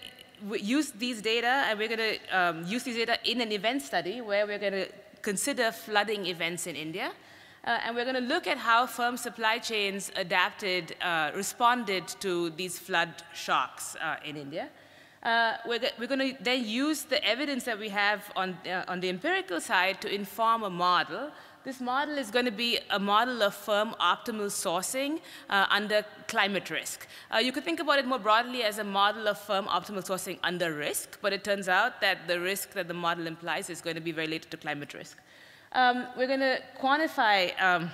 use these data, and we're going to use these data in an event study where we're going to consider flooding events in India. And we're going to look at how firm supply chains responded to these flood shocks in India. We're going to then use the evidence that we have on the empirical side to inform a model. This model is going to be a model of firm optimal sourcing under climate risk. You could think about it more broadly as a model of firm optimal sourcing under risk, but it turns out that the risk that the model implies is going to be related to climate risk. We're going to quantify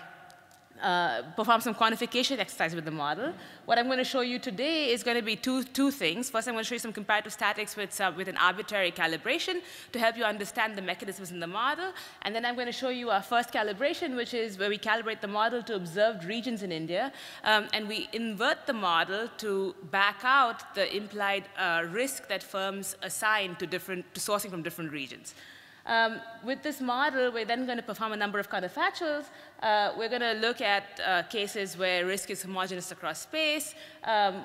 perform some quantification exercise with the model. What I'm going to show you today is going to be two things. First, I'm going to show you some comparative statics with an arbitrary calibration to help you understand the mechanisms in the model. And then I'm going to show you our first calibration, which is where we calibrate the model to observed regions in India. And we invert the model to back out the implied risk that firms assign to sourcing from different regions. With this model, we're then going to perform a number of counterfactuals. We're going to look at cases where risk is homogeneous across space,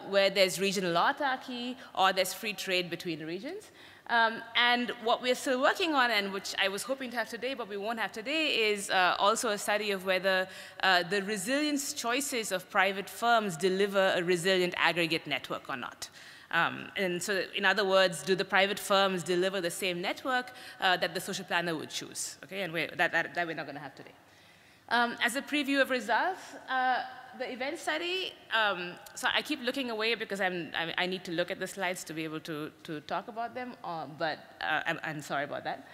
where there's regional autarky, or there's free trade between regions. And what we're still working on, and which I was hoping to have today, but we won't have today, is also a study of whether the resilience choices of private firms deliver a resilient aggregate network or not. And so, in other words, do the private firms deliver the same network that the social planner would choose? Okay, and that we're not going to have today. As a preview of results, the event study, so I keep looking away because I need to look at the slides to be able to talk about them, but I'm sorry about that.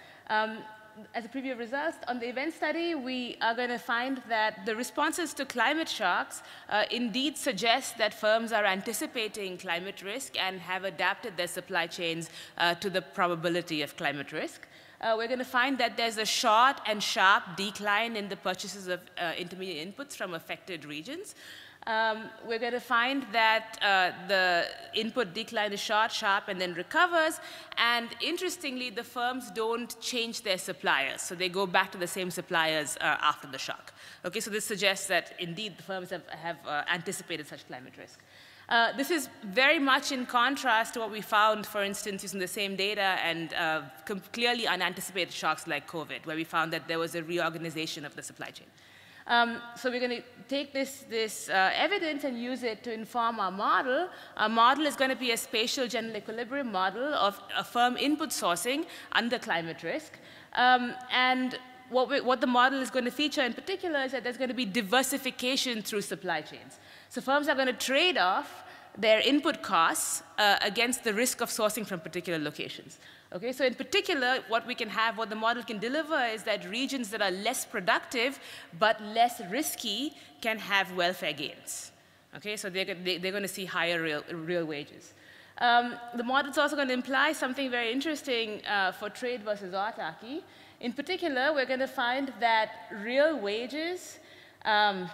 As a preview of results, on the event study, we are going to find that the responses to climate shocks indeed suggest that firms are anticipating climate risk and have adapted their supply chains to the probability of climate risk. We're going to find that there's a short and sharp decline in the purchases of intermediate inputs from affected regions. we're going to find that the input decline is short, sharp, and then recovers. And interestingly, the firms don't change their suppliers. So they go back to the same suppliers after the shock. Okay, so this suggests that indeed the firms have anticipated such climate risk. This is very much in contrast to what we found, for instance, using the same data and clearly unanticipated shocks like COVID, where we found that there was a reorganization of the supply chain. So we're going to take this evidence and use it to inform our model. Our model is going to be a spatial general equilibrium model of a firm input sourcing under climate risk. And what the model is going to feature in particular is that there's going to be diversification through supply chains. So firms are going to trade off their input costs against the risk of sourcing from particular locations. Okay, so in particular, what the model can deliver is that regions that are less productive but less risky can have welfare gains. Okay, so they're going to see higher real wages. The model is also going to imply something very interesting for trade versus autarky. In particular, we're going to find that real wages are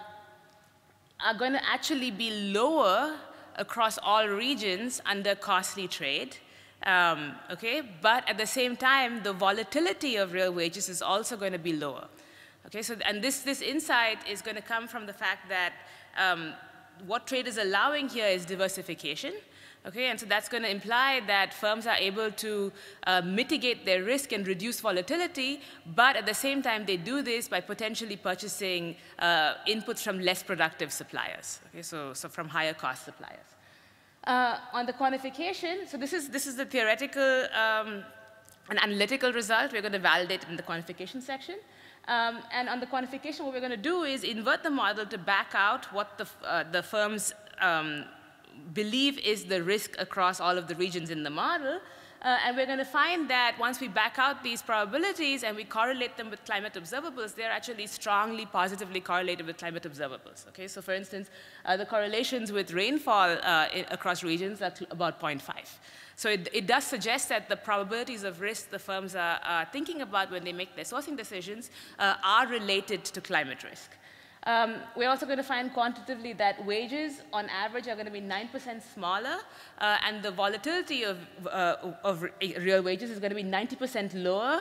going to actually be lower across all regions under costly trade. Okay, but at the same time, the volatility of real wages is also going to be lower. Okay, so and this insight is going to come from the fact that what trade is allowing here is diversification. Okay, and so that's going to imply that firms are able to mitigate their risk and reduce volatility, but at the same time, they do this by potentially purchasing inputs from less productive suppliers. Okay, so from higher cost suppliers. On the quantification, so this is the theoretical and analytical result. We're going to validate it in the quantification section. And on the quantification, what we're going to do is invert the model to back out what the firms believe is the risk across all of the regions in the model. And we're going to find that once we back out these probabilities and we correlate them with climate observables, they're actually strongly positively correlated with climate observables. Okay, so for instance, the correlations with rainfall across regions are about 0.5. So it does suggest that the probabilities of risk the firms are thinking about when they make their sourcing decisions are related to climate risk. We're also going to find quantitatively that wages, on average, are going to be 9% smaller, and the volatility of real wages is going to be 90% lower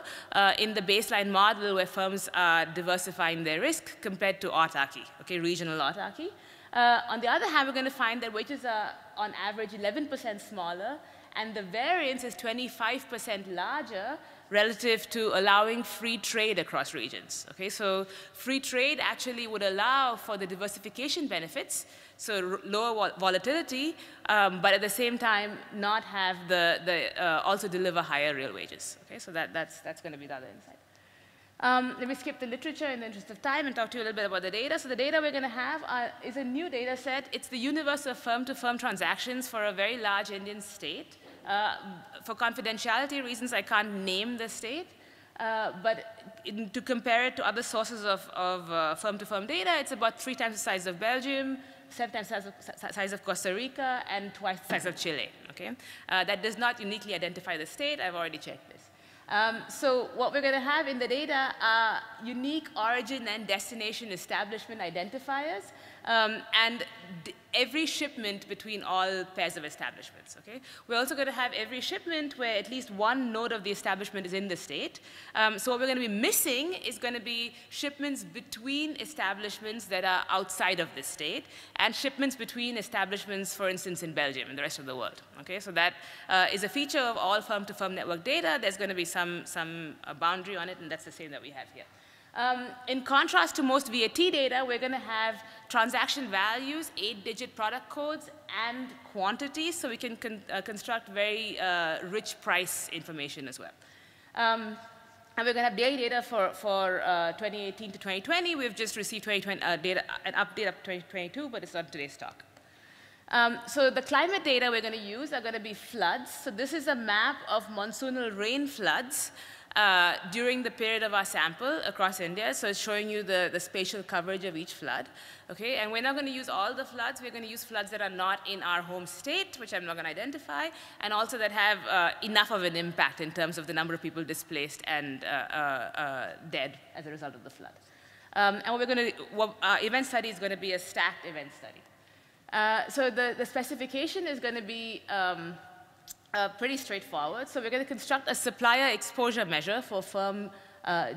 in the baseline model where firms are diversifying their risk compared to autarky, okay, regional autarky. On the other hand, we're going to find that wages are, on average, 11% smaller, and the variance is 25% larger relative to allowing free trade across regions. Okay, so free trade actually would allow for the diversification benefits, so lower volatility, but at the same time not have also deliver higher real wages. Okay, so that's going to be the other insight. Let me skip the literature in the interest of time and talk to you a little bit about the data. So the data we're going to have is a new data set. It's the universe of firm-to-firm transactions for a very large Indian state. For confidentiality reasons, I can't name the state, but to compare it to other sources of firm-to-firm data, it's about 3 times the size of Belgium, 7 times the size of Costa Rica, and twice the size of Chile. Okay? That does not uniquely identify the state. I've already checked this. So what we're going to have in the data are unique origin and destination establishment identifiers, and every shipment between all pairs of establishments. Okay? We're also going to have every shipment where at least one node of the establishment is in the state. So what we're going to be missing is going to be shipments between establishments that are outside of the state, and shipments between establishments, for instance, in Belgium and the rest of the world. Okay? So that is a feature of all firm-to-firm network data. There's going to be some boundary on it, and that's the same that we have here. In contrast to most VAT data, we're going to have transaction values, 8-digit product codes, and quantities, so we can construct very rich price information as well. And we're going to have daily data for 2018 to 2020. We've just received 2020 data, an update of 2022, but it's not today's talk. So the climate data we're going to use are going to be floods. So this is a map of monsoonal rain floods during the period of our sample across India. So it's showing you the spatial coverage of each flood. Okay? And we're not going to use all the floods. We're going to use floods that are not in our home state, which I'm not going to identify, and also that have enough of an impact in terms of the number of people displaced and dead as a result of the flood. And what we're going to, our event study is going to be a stacked event study. So the specification is going to be pretty straightforward. So we're going to construct a supplier exposure measure for firm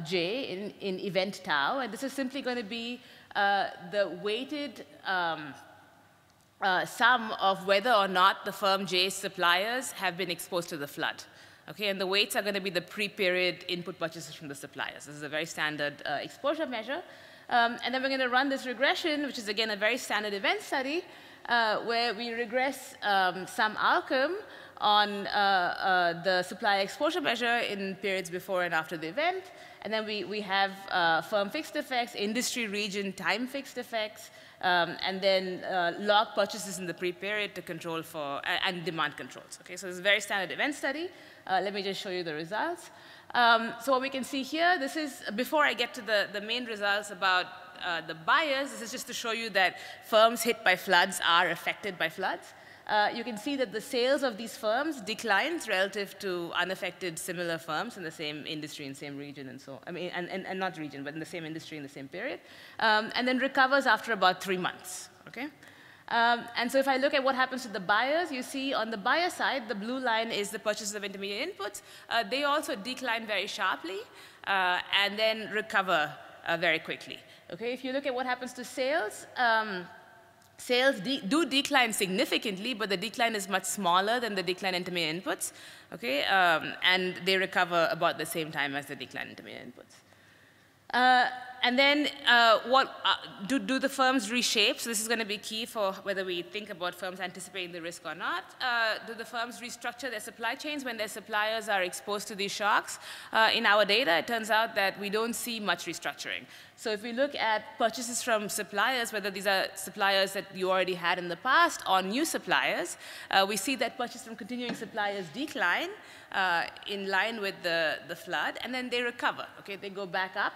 J in event tau, and this is simply going to be the weighted sum of whether or not the firm J's suppliers have been exposed to the flood. Okay, and the weights are going to be the pre-period input purchases from the suppliers. This is a very standard exposure measure. And then we're going to run this regression, which is, again, a very standard event study, where we regress some outcome on the supply exposure measure in periods before and after the event. And then we have firm fixed effects, industry region time fixed effects, and then log purchases in the pre-period to control for, and demand controls. Okay, so it's a very standard event study. Let me just show you the results. So what we can see here, this is, before I get to the main results about the buyers, this is just to show you that firms hit by floods are affected by floods. You can see that the sales of these firms declines relative to unaffected similar firms in the same industry and same region and so, I mean, and not region, but in the same industry in the same period, and then recovers after about 3 months, okay? And so if I look at what happens to the buyers, you see on the buyer side, the blue line is the purchases of intermediate inputs. They also decline very sharply and then recover very quickly. Okay, if you look at what happens to sales, sales do decline significantly, but the decline is much smaller than the decline in intermediate inputs. Okay, and they recover about the same time as the decline in intermediate inputs. And then do the firms reshape? So this is going to be key for whether we think about firms anticipating the risk or not. Do the firms restructure their supply chains when their suppliers are exposed to these shocks? In our data, it turns out that we don't see much restructuring. So if we look at purchases from suppliers, whether these are suppliers that you already had in the past or new suppliers, we see that purchases from continuing suppliers decline in line with the flood, and then they recover. Okay, they go back up.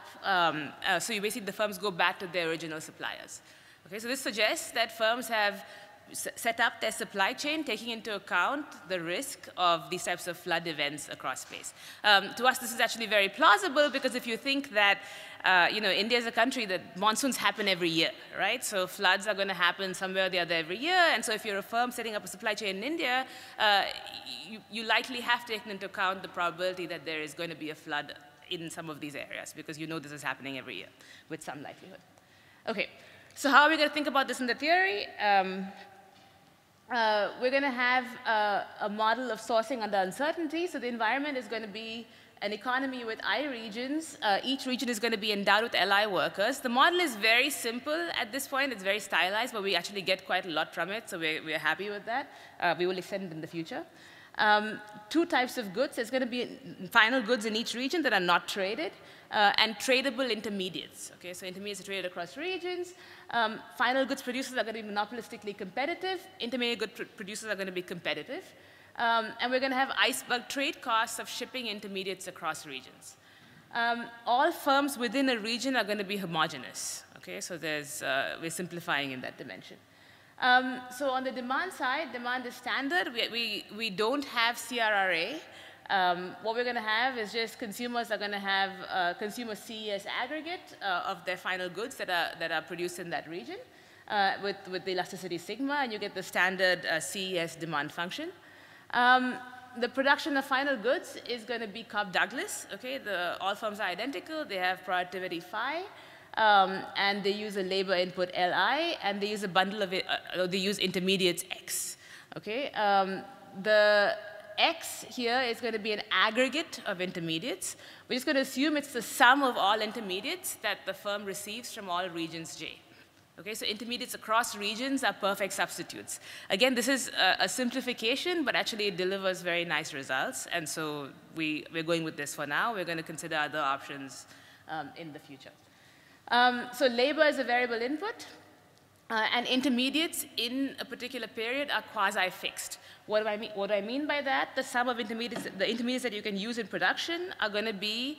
So you basically, the firms go back to their original suppliers. Okay, so this suggests that firms have set up their supply chain taking into account the risk of these types of flood events across space. To us, this is actually very plausible, because if you think that you know, India is a country that monsoons happen every year, right? So floods are going to happen somewhere or the other every year, and so if you're a firm setting up a supply chain in India, you likely have taken into account the probability that there is going to be a flood in some of these areas, because you know this is happening every year with some likelihood. Okay, so how are we going to think about this in the theory? We're going to have a model of sourcing under uncertainty. So the environment is going to be an economy with I regions. Each region is going to be endowed with Li workers. The model is very simple at this point. It's very stylized, but we actually get quite a lot from it, so we're happy with that. We will extend it in the future. 2 types of goods. There's going to be final goods in each region that are not traded, and tradable intermediates. Okay, so intermediates are traded across regions. Final goods producers are going to be monopolistically competitive. Intermediate good producers are going to be competitive. And we're going to have iceberg trade costs of shipping intermediates across regions. All firms within a region are going to be homogeneous. Okay, so we're simplifying in that dimension. So on the demand side, demand is standard. We don't have CRRA. What we're going to have is just consumers are going to have consumer CES aggregate of their final goods that are produced in that region with the elasticity sigma, and you get the standard CES demand function. The production of final goods is going to be Cobb-Douglas. Okay, all firms are identical. They have productivity phi. And they use a labor input Li, and they use a bundle of they use intermediates X. Okay, the X here is going to be an aggregate of intermediates. We're just going to assume it's the sum of all intermediates that the firm receives from all regions J. Okay, so intermediates across regions are perfect substitutes. Again, this is a simplification, but actually it delivers very nice results. And so we're going with this for now. We're going to consider other options in the future. So labor is a variable input, and intermediates in a particular period are quasi-fixed. What do I mean by that? The sum of intermediates, the intermediates that you can use in production are going to be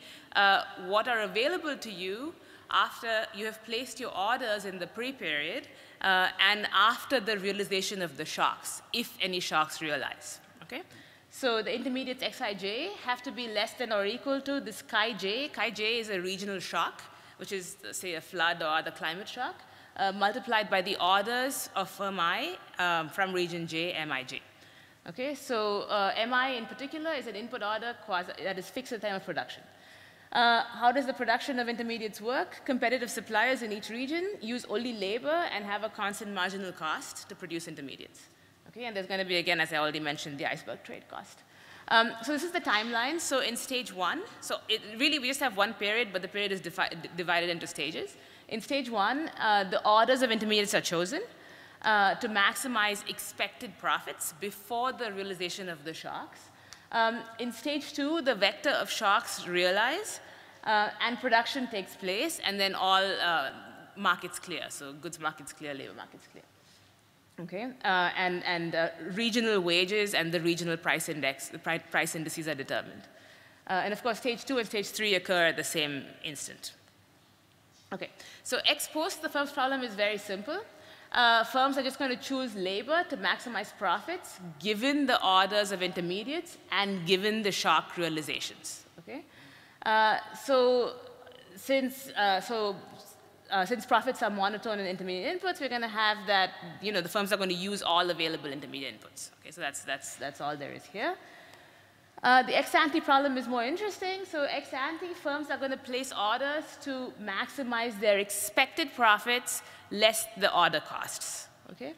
what are available to you after you have placed your orders in the pre-period and after the realization of the shocks, if any shocks realize. Okay? So the intermediates Xij have to be less than or equal to this Chi J. Chi J is a regional shock, which is, say, a flood or other climate shock. multiplied by the orders of firm I from region J, Mij. Okay, so Mi in particular is an input order that is fixed at the time of production. How does the production of intermediates work? Competitive suppliers in each region use only labor and have a constant marginal cost to produce intermediates. Okay, and there's going to be, again, as I already mentioned, the iceberg trade cost. So this is the timeline. So in stage 1, so really we just have one period, but the period is divided into stages. In stage 1, the orders of intermediates are chosen to maximize expected profits before the realization of the shocks. In stage 2, the vector of shocks realize and production takes place, and then all markets clear. So goods markets clear, labor markets clear. Okay, and regional wages and the regional price index, the price indices are determined. And of course, stage 2 and stage 3 occur at the same instant. Okay, so ex post, the firm's problem is very simple. Firms are just going to choose labor to maximize profits given the orders of intermediates and given the shock realizations. Okay, since profits are monotone in intermediate inputs, we're going to have that, the firms are going to use all available intermediate inputs. Okay, so that's all there is here. The ex-ante problem is more interesting. So ex-ante, firms are going to place orders to maximize their expected profits less the order costs. Okay,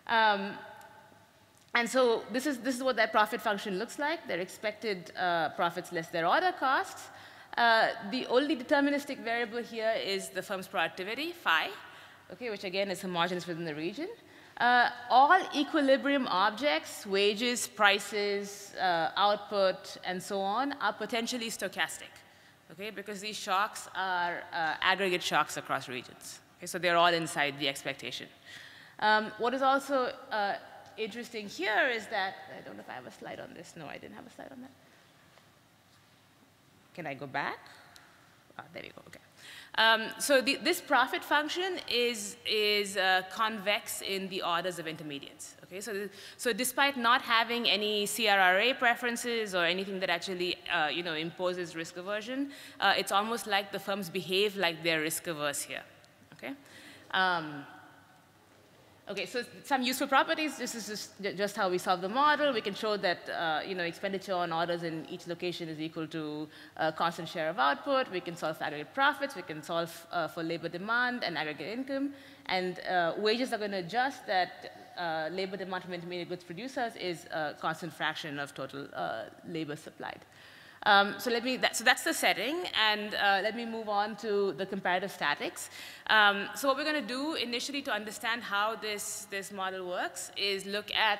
and so this is what that profit function looks like. Their expected profits less their order costs. The only deterministic variable here is the firm's productivity, phi, okay, which again is homogeneous within the region. All equilibrium objects, wages, prices, output, and so on, are potentially stochastic, okay, because these shocks are aggregate shocks across regions. Okay, so they're all inside the expectation. What is also interesting here is that, I don't know if I have a slide on this. No, I didn't have a slide on that. Can I go back? There we go, okay. So this profit function is convex in the orders of intermediates. Okay, so despite not having any CRRA preferences or anything that actually imposes risk aversion, it's almost like the firms behave like they're risk averse here. Okay. Okay, so some useful properties. This is just how we solve the model. We can show that expenditure on orders in each location is equal to a constant share of output. We can solve for aggregate profits. We can solve for labor demand and aggregate income. And wages are going to adjust that labor demand from intermediate goods producers is a constant fraction of total labor supplied. So that's the setting, and let me move on to the comparative statics. So what we're going to do initially to understand how this model works is look at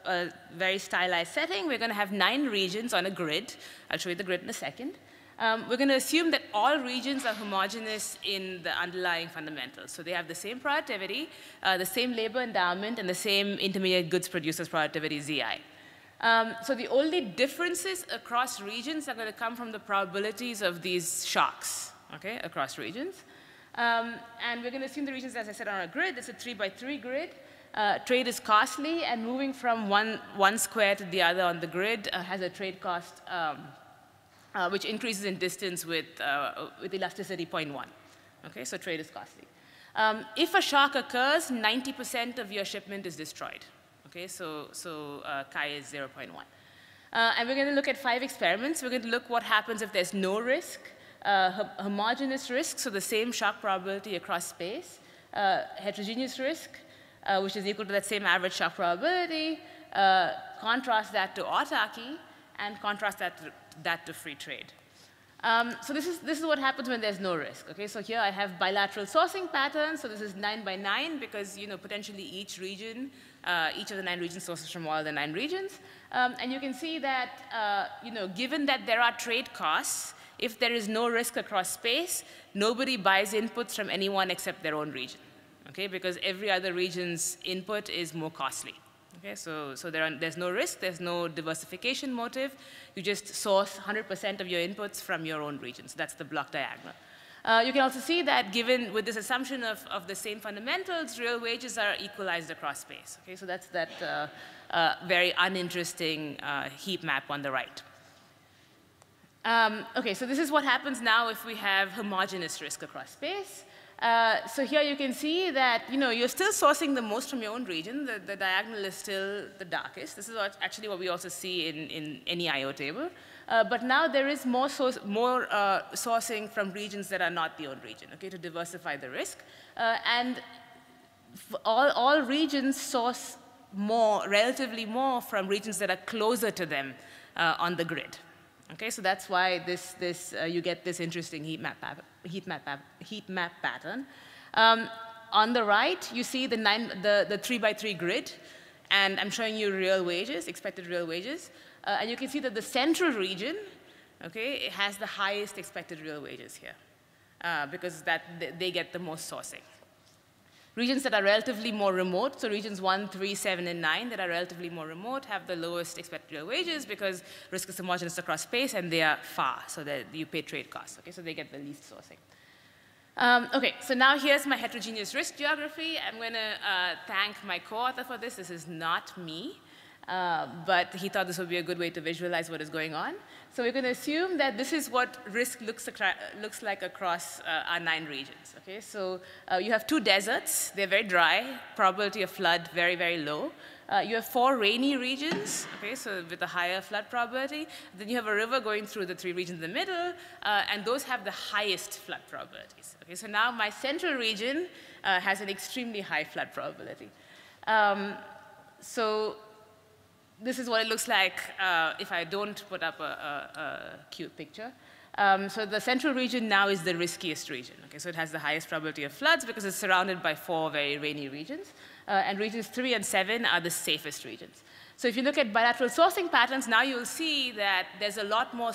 a very stylized setting. We're going to have 9 regions on a grid. I'll show you the grid in a second. We're going to assume that all regions are homogeneous in the underlying fundamentals. So they have the same productivity, the same labor endowment, and the same intermediate goods producers productivity, ZI. So the only differences across regions are going to come from the probabilities of these shocks, okay, across regions. And we're going to assume the regions, as I said, are on a grid. It's a 3x3 grid. Trade is costly, and moving from one square to the other on the grid has a trade cost which increases in distance with elasticity 0.1. Okay, so trade is costly. If a shock occurs, 90% of your shipment is destroyed. Okay, so chi is 0.1. And we're going to look at 5 experiments. We're going to look what happens if there's no risk, homogeneous risk, so the same shock probability across space, heterogeneous risk, which is equal to that same average shock probability, contrast that to autarky, and contrast that to free trade. So this is what happens when there's no risk. Okay, so here I have bilateral sourcing patterns. So this is 9 by 9 because potentially each region, each of the 9 regions sources from all the 9 regions. And you can see that given that there are trade costs, if there is no risk across space, nobody buys inputs from anyone except their own region. Okay, because every other region's input is more costly. Okay, so there's no risk, there's no diversification motive. You just source 100% of your inputs from your own region. So that's the block diagonal. You can also see that given with this assumption of the same fundamentals, real wages are equalized across space. Okay, so that's that very uninteresting heat map on the right. Okay, so this is what happens now if we have homogeneous risk across space. So here you can see that you're still sourcing the most from your own region. The diagonal is still the darkest. This is actually what we also see in any IO table. But now there is more sourcing from regions that are not the own region, okay, to diversify the risk. And all regions source relatively more from regions that are closer to them on the grid. Okay, so that's why you get this interesting heat map pattern. On the right, you see the 3x3 grid, and I'm showing you real wages, expected real wages. And you can see that the central region, okay, it has the highest expected real wages here, because they get the most sourcing. Regions that are relatively more remote, so regions 1, 3, 7, and 9 that are relatively more remote have the lowest expected real wages because risk is homogeneous across space and they are far, so that you pay trade costs, okay, so they get the least sourcing. Okay, so now here's my heterogeneous risk geography. I'm going to thank my co-author for this. This is not me, but he thought this would be a good way to visualize what is going on. So we're going to assume that this is what risk looks like across our 9 regions. Okay, so you have 2 deserts. They're very dry. Probability of flood very, very low. You have 4 rainy regions, okay, so with a higher flood probability. Then you have a river going through the 3 regions in the middle, and those have the highest flood probabilities. Okay, so now my central region has an extremely high flood probability. So this is what it looks like if I don't put up a cute picture. So the central region now is the riskiest region. Okay, so it has the highest probability of floods because it's surrounded by 4 very rainy regions. And regions 3 and 7 are the safest regions. So if you look at bilateral sourcing patterns, now you'll see that there's a lot more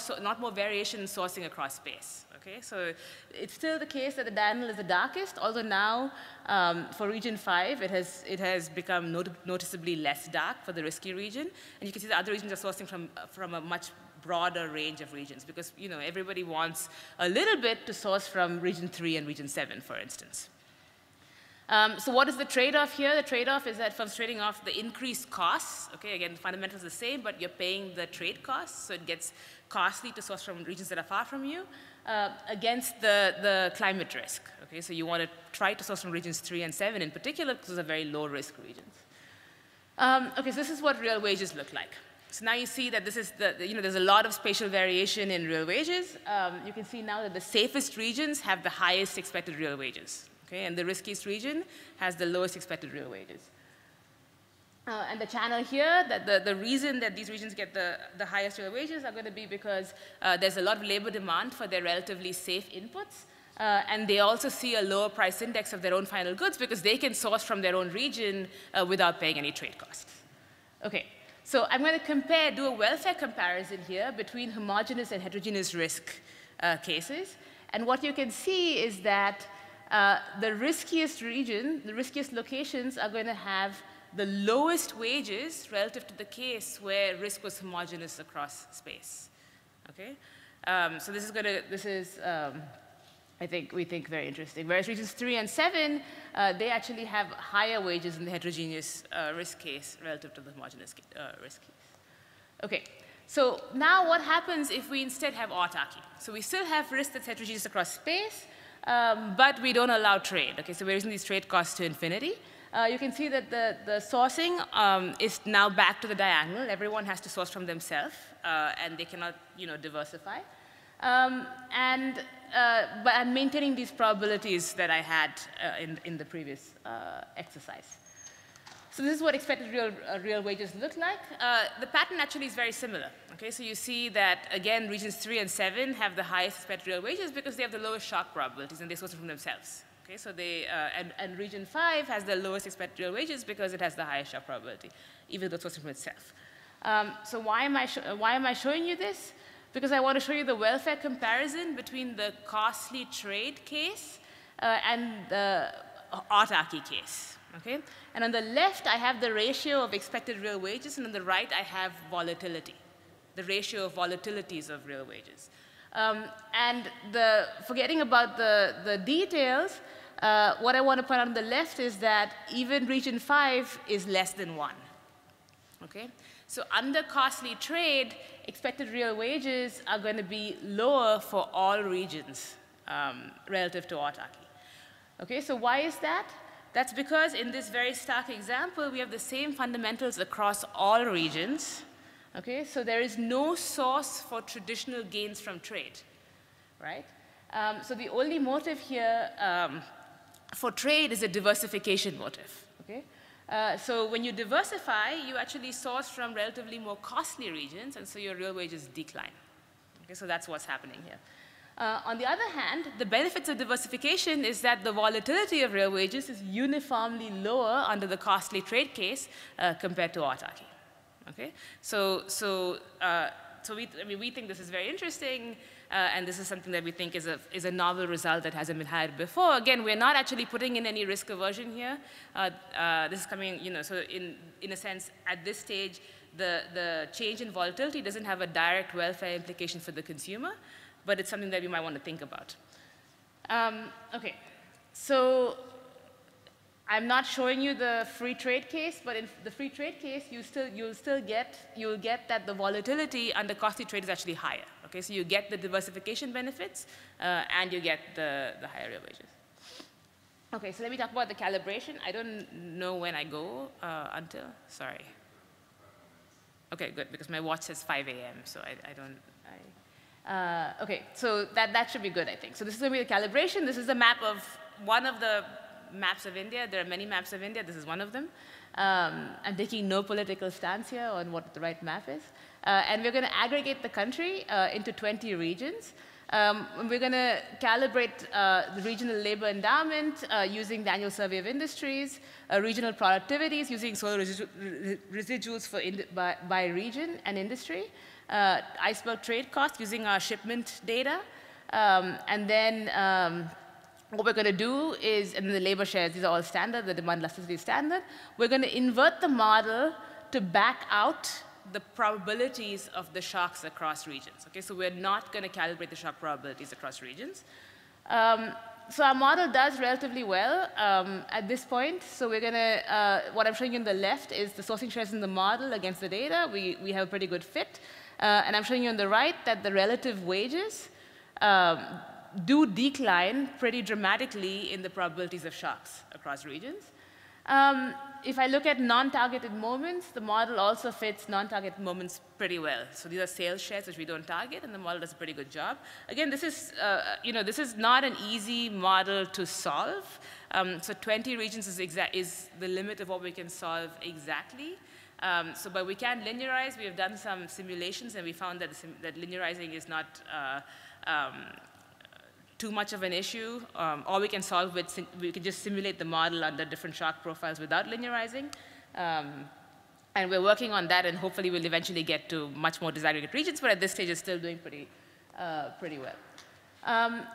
variation in sourcing across space. Okay, so it's still the case that the diagonal is the darkest, although now for region 5, it has become noticeably less dark for the risky region. And you can see the other regions are sourcing from a much broader range of regions because everybody wants a little bit to source from region 3 and region 7, for instance. So what is the trade-off here? The trade-off is that firms trading off the increased costs. Okay, again, the fundamentals are the same, but you're paying the trade costs, so it gets costly to source from regions that are far from you, against the climate risk. Okay, so you want to try to source from regions 3 and 7 in particular because those are very low-risk regions. Okay, so this is what real wages look like. So now you see that this is there's a lot of spatial variation in real wages. You can see now that the safest regions have the highest expected real wages. Okay, and the riskiest region has the lowest expected real wages. And the channel here, that the reason that these regions get the highest real wages are going to be because there's a lot of labor demand for their relatively safe inputs. And they also see a lower price index of their own final goods because they can source from their own region without paying any trade costs. Okay, so I'm going to do a welfare comparison here between homogeneous and heterogeneous risk cases. And what you can see is that the riskiest region, the riskiest locations are going to have the lowest wages relative to the case where risk was homogeneous across space. Okay, so we think very interesting. Whereas regions 3 and 7, they actually have higher wages in the heterogeneous risk case relative to the homogeneous risk case. Okay, so now what happens if we instead have autarky? So we still have risk that's heterogeneous across space, but we don't allow trade. Okay, so we're raising these trade costs to infinity. You can see that the sourcing is now back to the diagonal. Everyone has to source from themselves, and they cannot, diversify. But I'm maintaining these probabilities that I had in the previous exercise. So this is what expected real wages look like. The pattern actually is very similar. Okay, so you see that, again, regions 3 and 7 have the highest expected real wages because they have the lowest shock probabilities, and they source from themselves. Okay, so and region 5 has the lowest expected real wages because it has the highest shock probability, even though it's sourcing from itself. So why am I showing you this? Because I want to show you the welfare comparison between the costly trade case and the autarky case. Okay? And on the left, I have the ratio of expected real wages, and on the right, I have volatility, the ratio of volatilities of real wages. And forgetting about the details, what I want to point out on the left is that even region 5 is less than 1. Okay? So under costly trade, expected real wages are going to be lower for all regions relative to autarky. Okay, so why is that? That's because in this very stark example, we have the same fundamentals across all regions. Okay, so there is no source for traditional gains from trade, right? So the only motive here for trade is a diversification motive, okay? So when you diversify, you actually source from relatively more costly regions, and so your real wages decline. Okay, so that's what's happening here. On the other hand, the benefits of diversification is that the volatility of real wages is uniformly lower under the costly trade case compared to autarky. Okay, we think this is very interesting, and this is something that we think is a novel result that hasn't been had before. Again, we're not actually putting in any risk aversion here. This is coming, so in a sense, at this stage, the change in volatility doesn't have a direct welfare implication for the consumer, but it's something that we might want to think about. Okay, so I'm not showing you the free trade case, but in the free trade case, you'll get that the volatility under costly trade is actually higher. Okay, so you get the diversification benefits, and you get the higher real wages. Okay, so let me talk about the calibration. I don't know when I go until, sorry. Okay, good, because my watch says 5 a.m., so okay, so that should be good, I think. So this is going to be the calibration. This is a map of one of the maps of India. There are many maps of India. This is one of them. I'm taking no political stance here on what the right map is. And we're going to aggregate the country into 20 regions. We're going to calibrate the regional labor endowment using the annual survey of industries, regional productivities using soil residuals by region and industry, iceberg trade costs using our shipment data, and then what we're going to do is, and the labor shares, these are all standard, the demand elasticity is standard. We're going to invert the model to back out the probabilities of the shocks across regions. Okay, so we're not going to calibrate the shock probabilities across regions. So our model does relatively well at this point. So we're going to, what I'm showing you on the left is the sourcing shares in the model against the data. We have a pretty good fit. And I'm showing you on the right that the relative wages do decline pretty dramatically in the probabilities of shocks across regions. If I look at non-targeted moments, the model also fits non-targeted moments pretty well. So these are sales shares which we don't target, and the model does a pretty good job. Again, this is, this is not an easy model to solve. So 20 regions is the limit of what we can solve exactly. But we can linearize. We have done some simulations, and we found that linearizing is not too much of an issue, or we can solve with, we can just simulate the model under different shock profiles without linearizing. And we're working on that, and hopefully we'll eventually get to much more disaggregate regions, but at this stage it's still doing pretty well.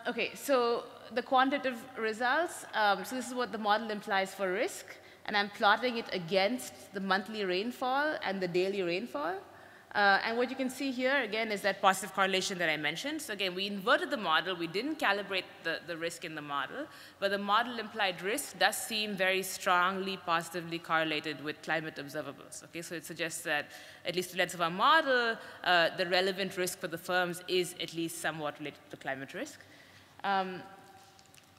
Okay, so the quantitative results. So this is what the model implies for risk, and I'm plotting it against the monthly rainfall and the daily rainfall. And what you can see here, again, is that positive correlation that I mentioned. So again, we inverted the model. We didn't calibrate the risk in the model. But the model implied risk does seem very strongly positively correlated with climate observables. Okay, so it suggests that, at least in the lens of our model, the relevant risk for the firms is at least somewhat related to climate risk.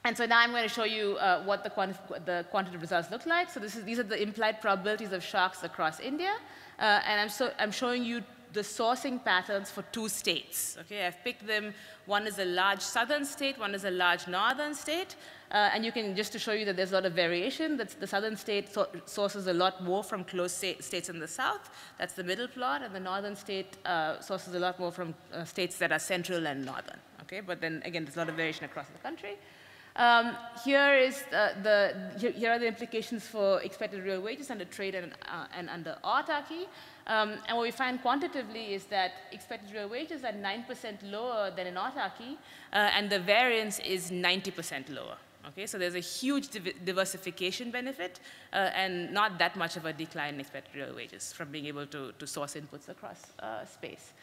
And so now I'm going to show you what the quantitative results look like. So these are the implied probabilities of shocks across India. And I'm showing you the sourcing patterns for 2 states. Okay, I've picked them. One is a large southern state, one is a large northern state. And you can, just to show you that there's a lot of variation, that the southern state sources a lot more from close states in the south. That's the middle plot. And the northern state sources a lot more from states that are central and northern. Okay, but then again, there's a lot of variation across the country. Here are the implications for expected real wages under trade and under autarky. And what we find quantitatively is that expected real wages are 9% lower than in autarky, and the variance is 90% lower. Okay, so there's a huge diversification benefit, and not that much of a decline in expected real wages from being able to source inputs across space.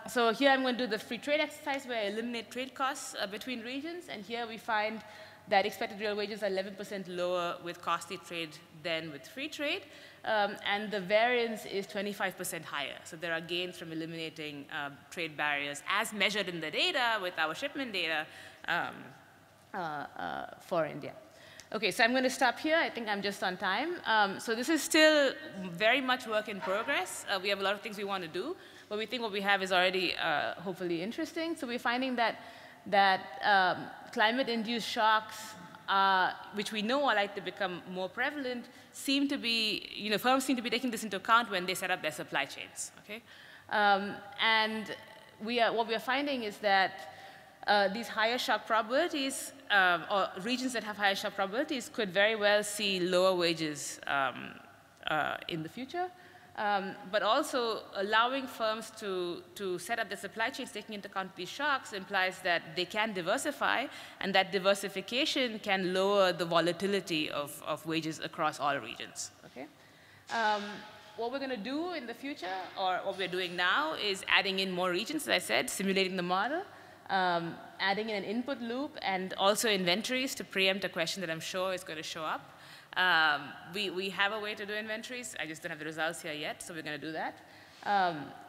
So here I'm going to do the free trade exercise where I eliminate trade costs between regions. And here we find that expected real wages are 11% lower with costly trade than with free trade. And the variance is 25% higher. So there are gains from eliminating trade barriers as measured in the data with our shipment data. for India. Okay, so I'm going to stop here. I think I'm just on time. So this is still very much work in progress. We have a lot of things we want to do, but we think what we have is already hopefully interesting. So we're finding that climate-induced shocks, which we know are likely to become more prevalent, seem to be, firms seem to be taking this into account when they set up their supply chains. Okay, and what we are finding is that these higher shock probabilities, or regions that have higher shock probabilities, could very well see lower wages in the future. But also allowing firms to set up their supply chains taking into account these shocks implies that they can diversify, and that diversification can lower the volatility of wages across all regions. Okay? What we're going to do in the future, or what we're doing now, is adding in more regions, as I said, simulating the model, adding in an input loop, and also inventories to preempt a question that I'm sure is going to show up. We have a way to do inventories. I just don't have the results here yet, so we're going to do that.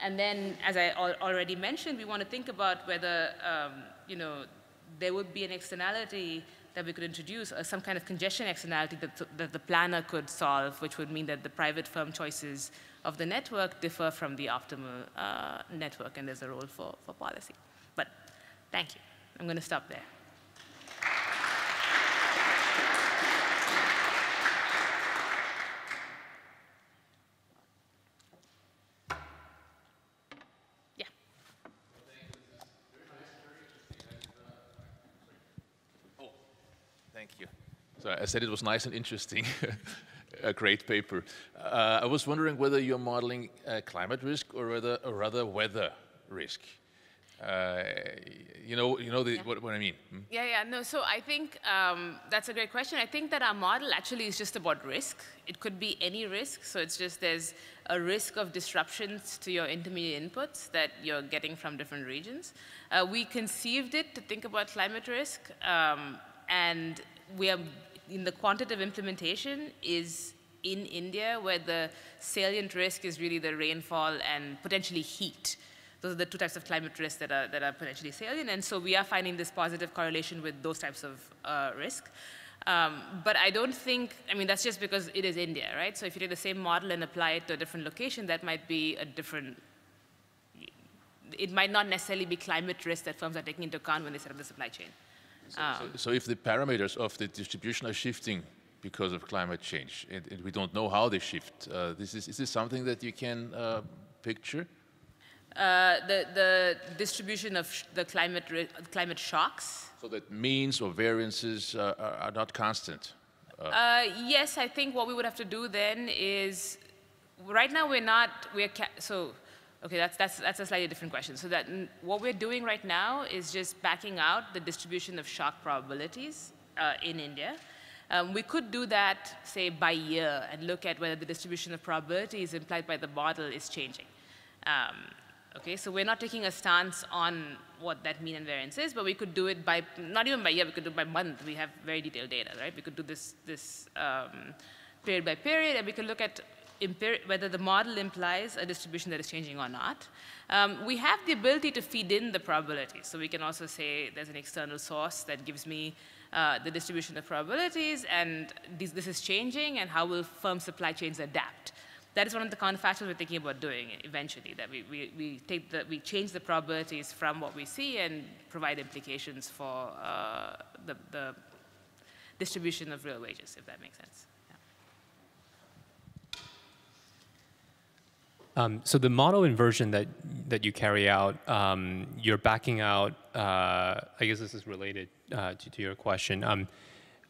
And then, as I already mentioned, we want to think about whether there would be an externality that we could introduce, some kind of congestion externality that the planner could solve, which would mean that the private firm choices of the network differ from the optimal network, and there's a role for policy. But thank you. I'm going to stop there. Thank you. So I said it was nice and interesting, a great paper. I was wondering whether you're modeling climate risk or rather weather risk. What I mean? No, so I think that's a great question. I think that our model actually is just about risk. It could be any risk, so it's just there's a risk of disruptions to your intermediate inputs that you're getting from different regions. We conceived it to think about climate risk, and we are in the quantitative implementation is in India, where the salient risk is really the rainfall and potentially heat. Those are the two types of climate risks that are potentially salient, and so we are finding this positive correlation with those types of risk. But I don't think, that's just because it is India, right? So if you take the same model and apply it to a different location, that might be a different, it might not necessarily be climate risk that firms are taking into account when they set up the supply chain. So if the parameters of the distribution are shifting because of climate change, and we don't know how they shift, is this something that you can picture? The distribution of the climate shocks? So that means or variances are not constant? Yes, I think what we would have to do then is, right now okay, that's a slightly different question. So that what we're doing right now is just backing out the distribution of shock probabilities in India. We could do that, say, by year and look at whether the distribution of probabilities implied by the model is changing. Okay, so we're not taking a stance on what that mean and variance is, but we could do it by, not even by year, we could do it by month. We have very detailed data, right? We could do this period by period, and we could look at whether the model implies a distribution that is changing or not. We have the ability to feed in the probabilities. So we can also say there's an external source that gives me the distribution of probabilities, and this is changing, and how will firm supply chains adapt? That is one of the counterfactuals we're thinking about doing eventually, that we change the probabilities from what we see and provide implications for the distribution of real wages, if that makes sense. So the model inversion that you carry out, you're backing out, I guess this is related to your question.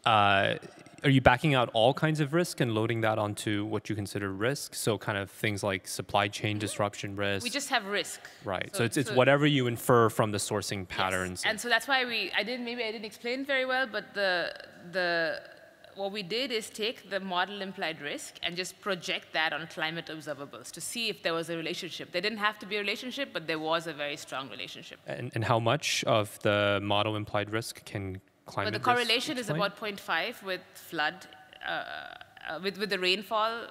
Are you backing out all kinds of risk and loading that onto what you consider risk? So kind of things like supply chain disruption risk? We just have risk. Right, so it's whatever you infer from the sourcing patterns. Yes. And so that's why maybe I didn't explain very well, but what we did is take the model implied risk and just project that on climate observables to see if there was a relationship. There didn't have to be a relationship, but there was a very strong relationship. And how much of the model implied risk can climate risk But the correlation is explain? about 0.5 with flood, with the rainfall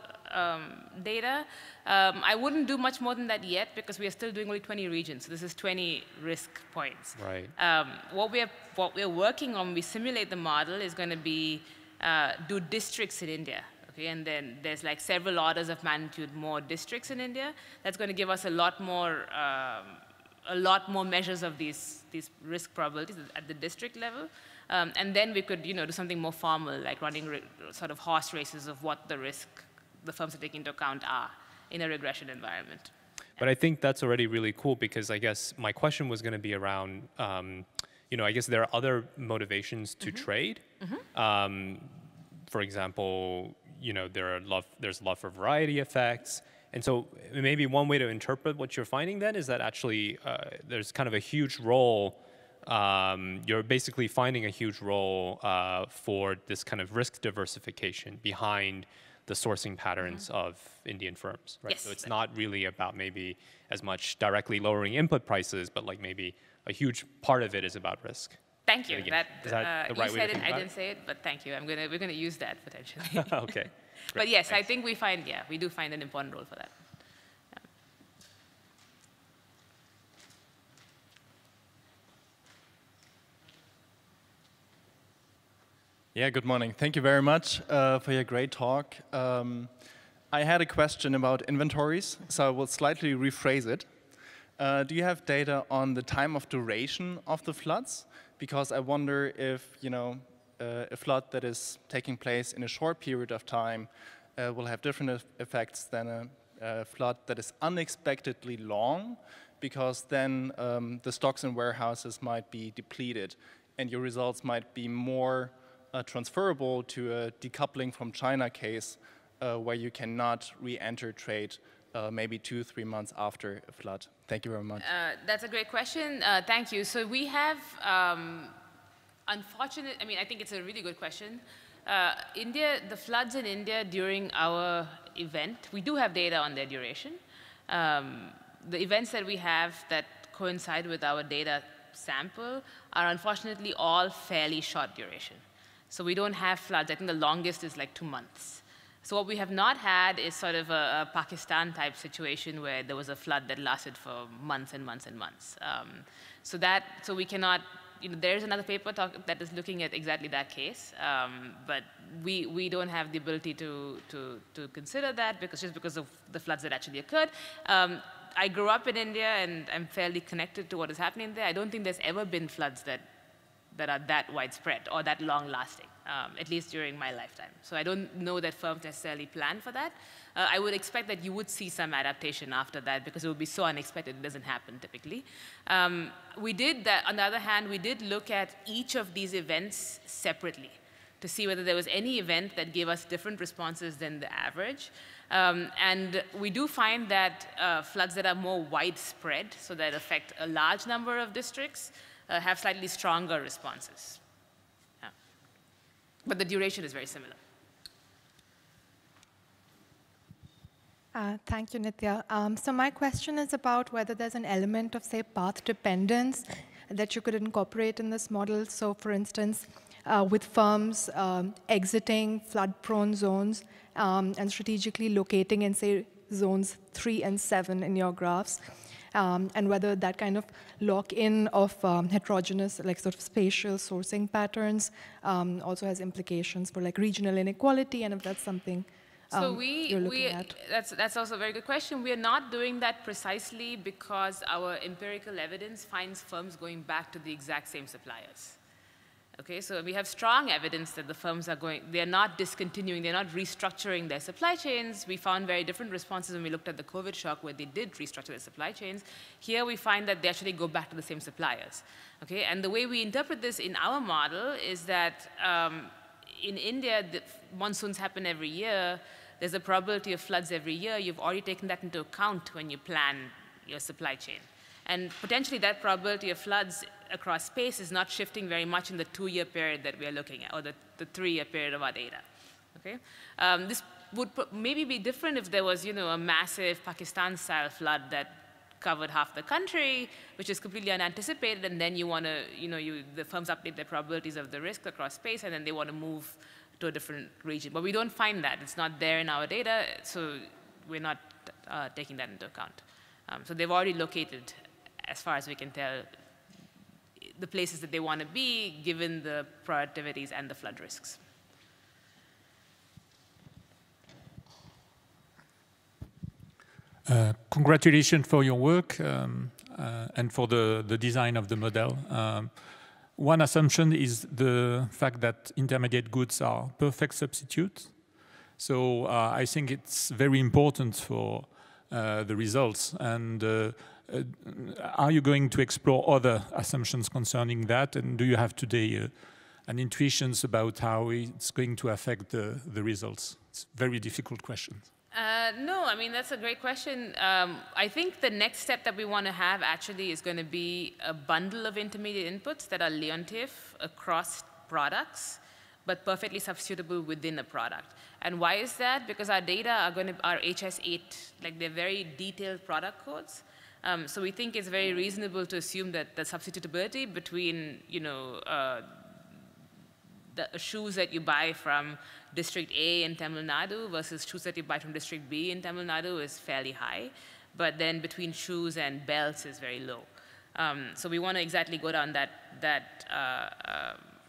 data. I wouldn't do much more than that yet because we are still doing only 20 regions. So this is 20 risk points. Right. What we're working on when we simulate the model is going to be do districts in India. Okay, and then there's like several orders of magnitude more districts in India. That's going to give us a lot more measures of these risk probabilities at the district level. And then we could, do something more formal, like running sort of horse races of what the risk the firms are taking into account are in a regression environment. But I think that's already really cool because I guess my question was going to be around, I guess there are other motivations to trade. For example, there's love for variety effects. And so maybe one way to interpret what you're finding then is that actually there's kind of a huge role, you're basically finding a huge role for this kind of risk diversification behind the sourcing patterns of Indian firms, right? Yes. So it's not really about maybe as much directly lowering input prices, but like maybe a huge part of it is about risk. Thank you. Is that the right you way said to think I about didn't say it, but thank you. We're gonna use that potentially. Okay. But yes, I think we do find an important role for that. Yeah, good morning. Thank you very much for your great talk. I had a question about inventories, so I will slightly rephrase it. Do you have data on the time of duration of the floods? Because I wonder if, a flood that is taking place in a short period of time will have different effects than a flood that is unexpectedly long, because then the stocks in warehouses might be depleted, and your results might be more transferable to a decoupling from China case where you cannot re-enter trade maybe 2-3 months after a flood. Thank you very much. That's a great question. Thank you. So we have, I think it's a really good question. The floods in India during our event, we do have data on their duration. The events that we have that coincide with our data sample are unfortunately all fairly short duration. So we don't have floods. I think the longest is like 2 months. So what we have not had is sort of a Pakistan type situation where there was a flood that lasted for months and months and months. So we cannot, there's another paper that is looking at exactly that case, but we don't have the ability to consider that because of the floods that actually occurred. I grew up in India and I'm fairly connected to what is happening there. I don't think there's ever been floods that are that widespread or that long-lasting, at least during my lifetime. So I don't know that firms necessarily plan for that. I would expect that you would see some adaptation after that because it would be so unexpected it doesn't happen typically. On the other hand, we did look at each of these events separately to see whether there was any event that gave us different responses than the average. And we do find that floods that are more widespread, so that affect a large number of districts, have slightly stronger responses. Yeah. But the duration is very similar. Thank you, Nitya. So my question is about whether there's an element of, say, path dependence that you could incorporate in this model. So for instance, with firms exiting flood-prone zones and strategically locating in, say, zones 3 and 7 in your graphs, and whether that kind of lock-in of heterogeneous, like sort of spatial sourcing patterns also has implications for like regional inequality, and if that's something you're looking at. That's also a very good question. We are not doing that precisely because our empirical evidence finds firms going back to the exact same suppliers. Okay, so we have strong evidence that the firms they're not discontinuing, they're not restructuring their supply chains. We found very different responses when we looked at the COVID shock where they did restructure their supply chains. Here we find that they actually go back to the same suppliers. Okay, and the way we interpret this in our model is that in India, the monsoons happen every year. There's a probability of floods every year. You've already taken that into account when you plan your supply chain. And potentially that probability of floods across space is not shifting very much in the 2-year period that we are looking at, or the 3-year period of our data. Okay? This would maybe be different if there was, a massive Pakistan-style flood that covered half the country, which is completely unanticipated, and then you want to, the firms update their probabilities of the risk across space, and then they want to move to a different region. But we don't find that. It's not there in our data, so we're not taking that into account. So they've already located, as far as we can tell, the places that they want to be, given the productivities and the flood risks. Congratulations for your work and for the design of the model. One assumption is the fact that intermediate goods are perfect substitutes. So I think it's very important for the results. And are you going to explore other assumptions concerning that? And do you have today an intuition about how it's going to affect the results? It's a very difficult question. No, I mean, that's a great question. I think the next step that we want to have actually is going to be a bundle of intermediate inputs that are Leontief across products, but perfectly substitutable within a product. And why is that? Because our data are HS8, like they're very detailed product codes. So we think it's very reasonable to assume that the substitutability between, the shoes that you buy from District A in Tamil Nadu versus shoes that you buy from District B in Tamil Nadu is fairly high, but then between shoes and belts is very low. So we want to exactly go down that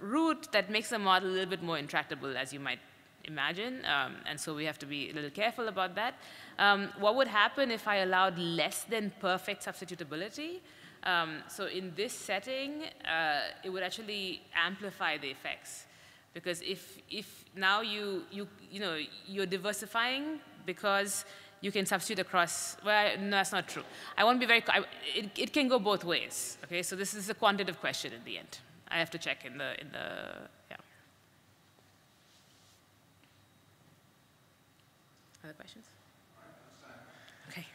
route that makes the model a little bit more intractable, as you might imagine, and so we have to be a little careful about that. What would happen if I allowed less than perfect substitutability? So in this setting, it would actually amplify the effects. Because if now you're diversifying because you can substitute across, well, no, that's not true. I want to be very, it can go both ways, okay? So this is a quantitative question in the end. I have to check in the yeah. Other questions? Okay.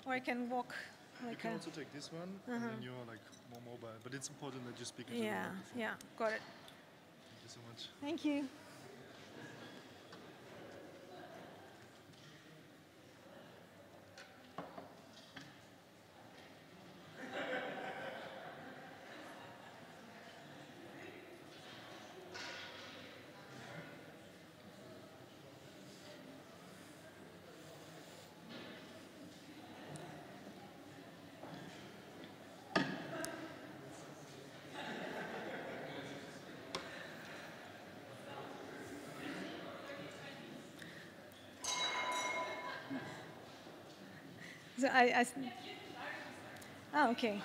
Or I can walk like You can also take this one, and then you're like more mobile. But it's important that you speak into the microphone. Yeah, got it. Thank you so much. Thank you. So oh, okay.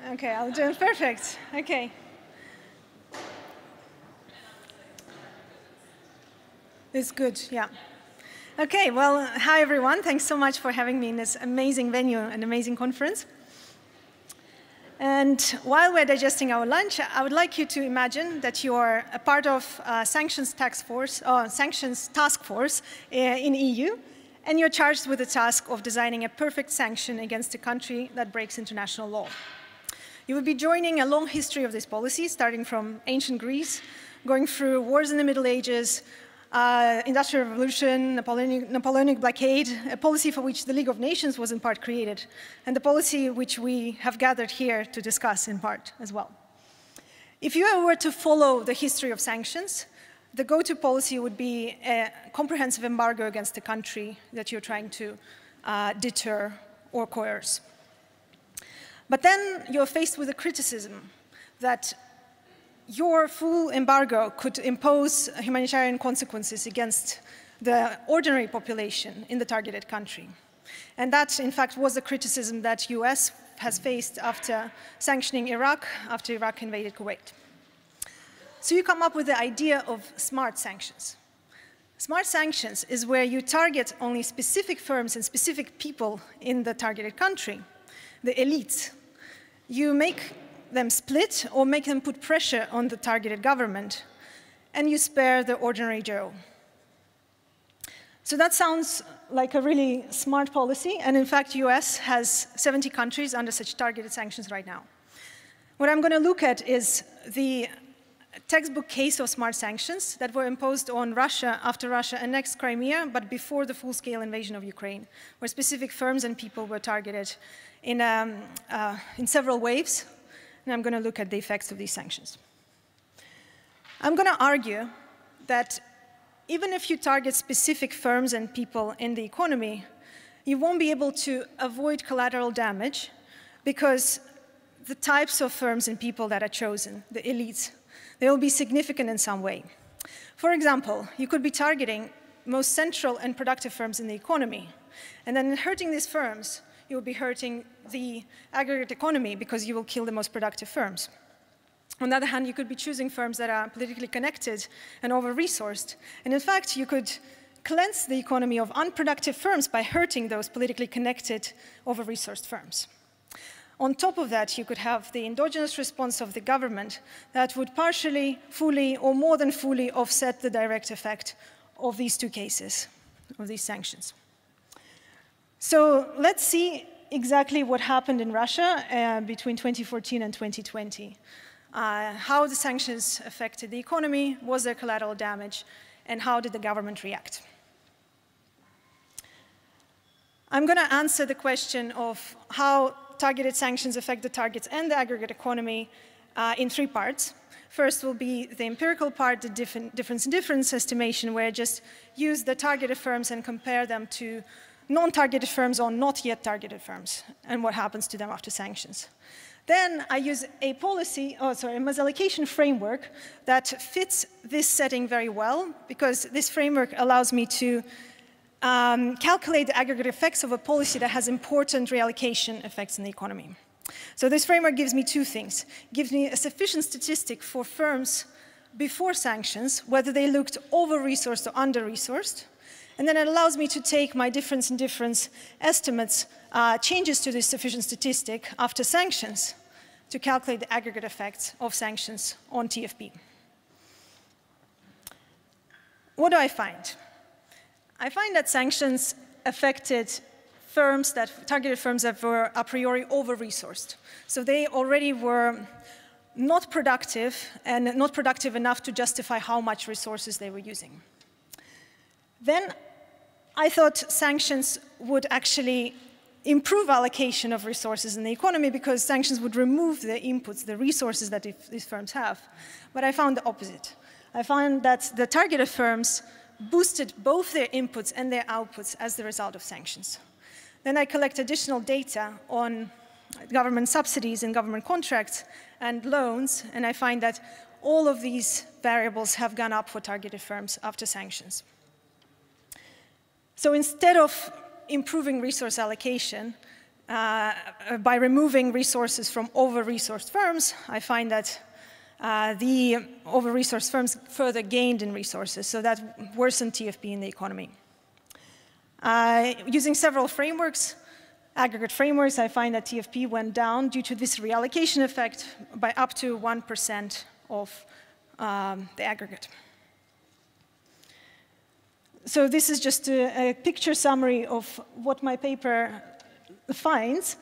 Okay, I'll do it. Perfect. Okay. It's good, yeah. Okay, well, hi everyone. Thanks so much for having me in this amazing venue and amazing conference. And while we're digesting our lunch, I would like you to imagine that you are a part of a sanctions task force in EU, and you're charged with the task of designing a perfect sanction against a country that breaks international law. You will be joining a long history of this policy, starting from ancient Greece, going through wars in the Middle Ages, Industrial Revolution, Napoleonic blockade, a policy for which the League of Nations was in part created, and the policy which we have gathered here to discuss in part as well. If you were to follow the history of sanctions, the go-to policy would be a comprehensive embargo against the country that you're trying to deter or coerce. But then you're faced with a criticism that your full embargo could impose humanitarian consequences against the ordinary population in the targeted country. And that, in fact, was the criticism that US has faced after sanctioning Iraq, after Iraq invaded Kuwait. So you come up with the idea of smart sanctions. Smart sanctions is where you target only specific firms and specific people in the targeted country, the elites. You make them split or make them put pressure on the targeted government, and you spare the ordinary Joe. So that sounds like a really smart policy, and in fact, US has 70 countries under such targeted sanctions right now. What I'm going to look at is the textbook case of smart sanctions that were imposed on Russia after Russia annexed Crimea, but before the full-scale invasion of Ukraine, where specific firms and people were targeted in several waves, and I'm going to look at the effects of these sanctions. I'm going to argue that even if you target specific firms and people in the economy, you won't be able to avoid collateral damage because the types of firms and people that are chosen, the elites, they will be significant in some way. For example, you could be targeting most central and productive firms in the economy, and then in hurting these firms, you will be hurting the aggregate economy because you will kill the most productive firms. On the other hand, you could be choosing firms that are politically connected and over-resourced, and in fact, you could cleanse the economy of unproductive firms by hurting those politically connected, over-resourced firms. On top of that, you could have the endogenous response of the government that would partially, fully, or more than fully offset the direct effect of these two cases, of these sanctions. So let's see exactly what happened in Russia between 2014 and 2020. How the sanctions affected the economy, was there collateral damage, and how did the government react? I'm going to answer the question of how targeted sanctions affect the targets and the aggregate economy in three parts. First will be the empirical part, the difference estimation, where I just use the targeted firms and compare them to non-targeted firms or not yet targeted firms, and what happens to them after sanctions. Then I use a mass allocation framework that fits this setting very well, because this framework allows me to calculate the aggregate effects of a policy that has important reallocation effects in the economy. So this framework gives me two things. It gives me a sufficient statistic for firms before sanctions, whether they looked over-resourced or under-resourced, and then it allows me to take my difference in difference estimates, changes to this sufficient statistic after sanctions, to calculate the aggregate effects of sanctions on TFP. What do I find? I find that sanctions affected targeted firms that were a priori over-resourced. So they already were not productive and not productive enough to justify how much resources they were using. Then I thought sanctions would actually improve allocation of resources in the economy because sanctions would remove the inputs, the resources that these firms have. But I found the opposite. I found that the targeted firms boosted both their inputs and their outputs as the result of sanctions. Then I collect additional data on government subsidies and government contracts and loans, and I find that all of these variables have gone up for targeted firms after sanctions. So instead of improving resource allocation by removing resources from over-resourced firms, I find that the over-resourced firms further gained in resources, so that worsened TFP in the economy. Using several frameworks, aggregate frameworks, I find that TFP went down due to this reallocation effect by up to 1% of the aggregate. So this is just a picture summary of what my paper finds.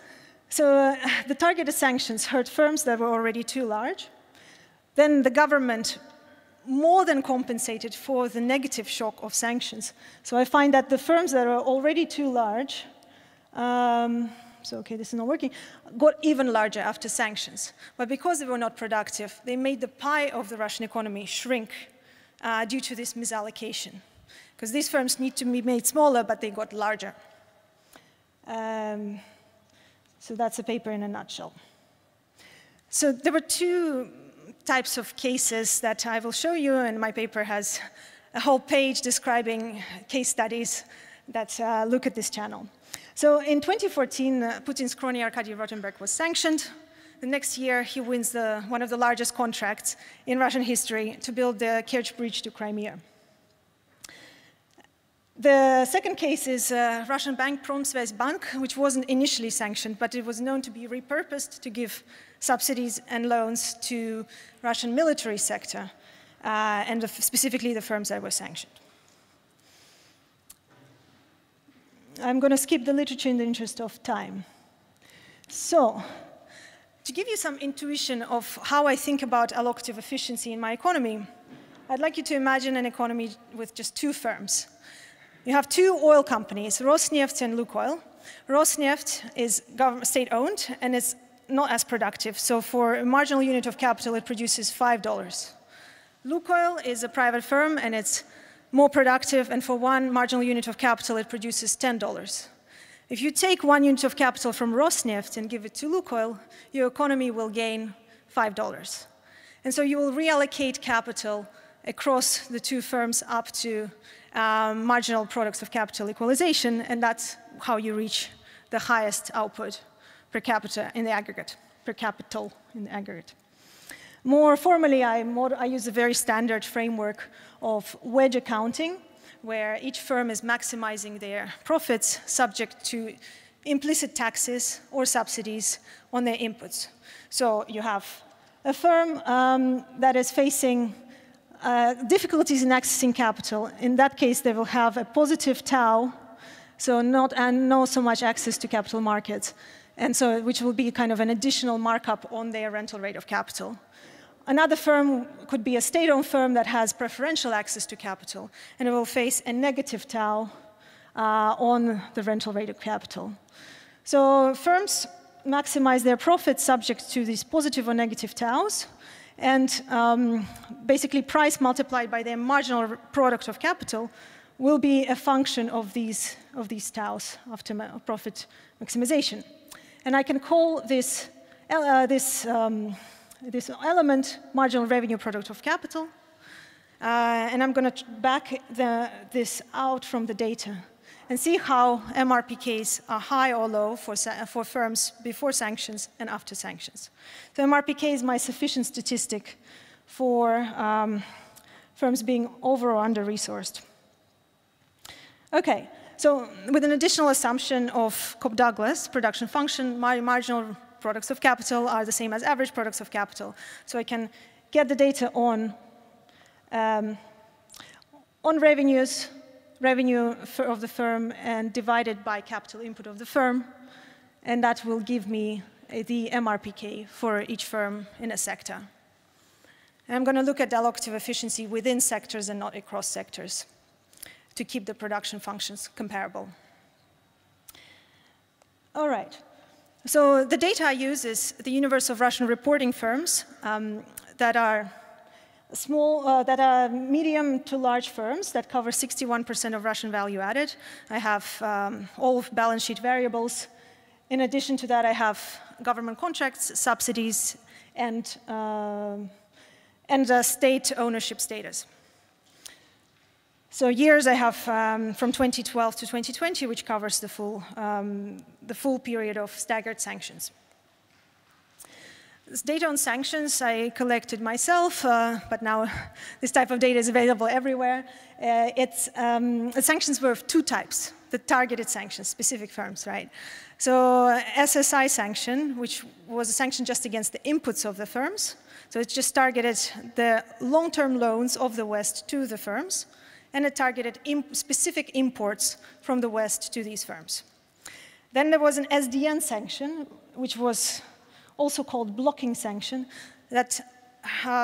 So the targeted sanctions hurt firms that were already too large. Then the government more than compensated for the negative shock of sanctions. So I find that the firms that are already too large, okay, this is not working, got even larger after sanctions. But because they were not productive, they made the pie of the Russian economy shrink due to this misallocation. Because these firms need to be made smaller, but they got larger. So that's a paper in a nutshell. So there were two types of cases that I will show you, and my paper has a whole page describing case studies that look at this channel. So in 2014, Putin's crony Arkady Rotenberg was sanctioned. The next year, he wins one of the largest contracts in Russian history to build the Kerch Bridge to Crimea. The second case is Russian bank Promsvязьbank, which wasn't initially sanctioned, but it was known to be repurposed to give subsidies and loans to Russian military sector, and specifically the firms that were sanctioned. I'm going to skip the literature in the interest of time. So, to give you some intuition of how I think about allocative efficiency in my economy, I'd like you to imagine an economy with just two firms. You have two oil companies, Rosneft and Lukoil. Rosneft is state-owned and is not as productive. So for a marginal unit of capital, it produces $5. Lukoil is a private firm and it's more productive, and for one marginal unit of capital, it produces $10. If you take 1 unit of capital from Rosneft and give it to Lukoil, your economy will gain $5. And so you will reallocate capital across the two firms up to marginal products of capital equalization, and that's how you reach the highest output per capita in the aggregate, per capital in the aggregate. More formally, I use a very standard framework of wedge accounting, where each firm is maximizing their profits subject to implicit taxes or subsidies on their inputs. So you have a firm that is facing difficulties in accessing capital. In that case, they will have a positive tau, so not so much access to capital markets, and so which will be kind of an additional markup on their rental rate of capital. Another firm could be a state-owned firm that has preferential access to capital, and it will face a negative tau on the rental rate of capital. So firms maximize their profits subject to these positive or negative taus, and basically price multiplied by their marginal product of capital will be a function of these taus after profit maximization. And I can call this element marginal revenue product of capital, and I'm going to back this out from the data and see how MRPKs are high or low for firms before sanctions and after sanctions. So MRPK is my sufficient statistic for firms being over or under-resourced. Okay, so with an additional assumption of Cobb-Douglas production function, my marginal products of capital are the same as average products of capital. So I can get the data on revenues, revenue of the firm and divide it by capital input of the firm. And that will give me the MRPK for each firm in a sector. And I'm going to look at allocative efficiency within sectors and not across sectors to keep the production functions comparable. All right. So the data I use is the universe of Russian reporting firms that are that are medium to large firms that cover 61% of Russian value added. I have all of balance sheet variables. In addition to that, I have government contracts, subsidies, and state ownership status. So years I have from 2012 to 2020, which covers the full period of staggered sanctions. This data on sanctions I collected myself, but now this type of data is available everywhere. The sanctions were of two types: the targeted sanctions, specific firms, right? So SSI sanction, which was a sanction just against the inputs of the firms. So it just targeted the long-term loans of the West to the firms, and it targeted specific imports from the West to these firms. Then there was an SDN sanction, which was also called blocking sanction, that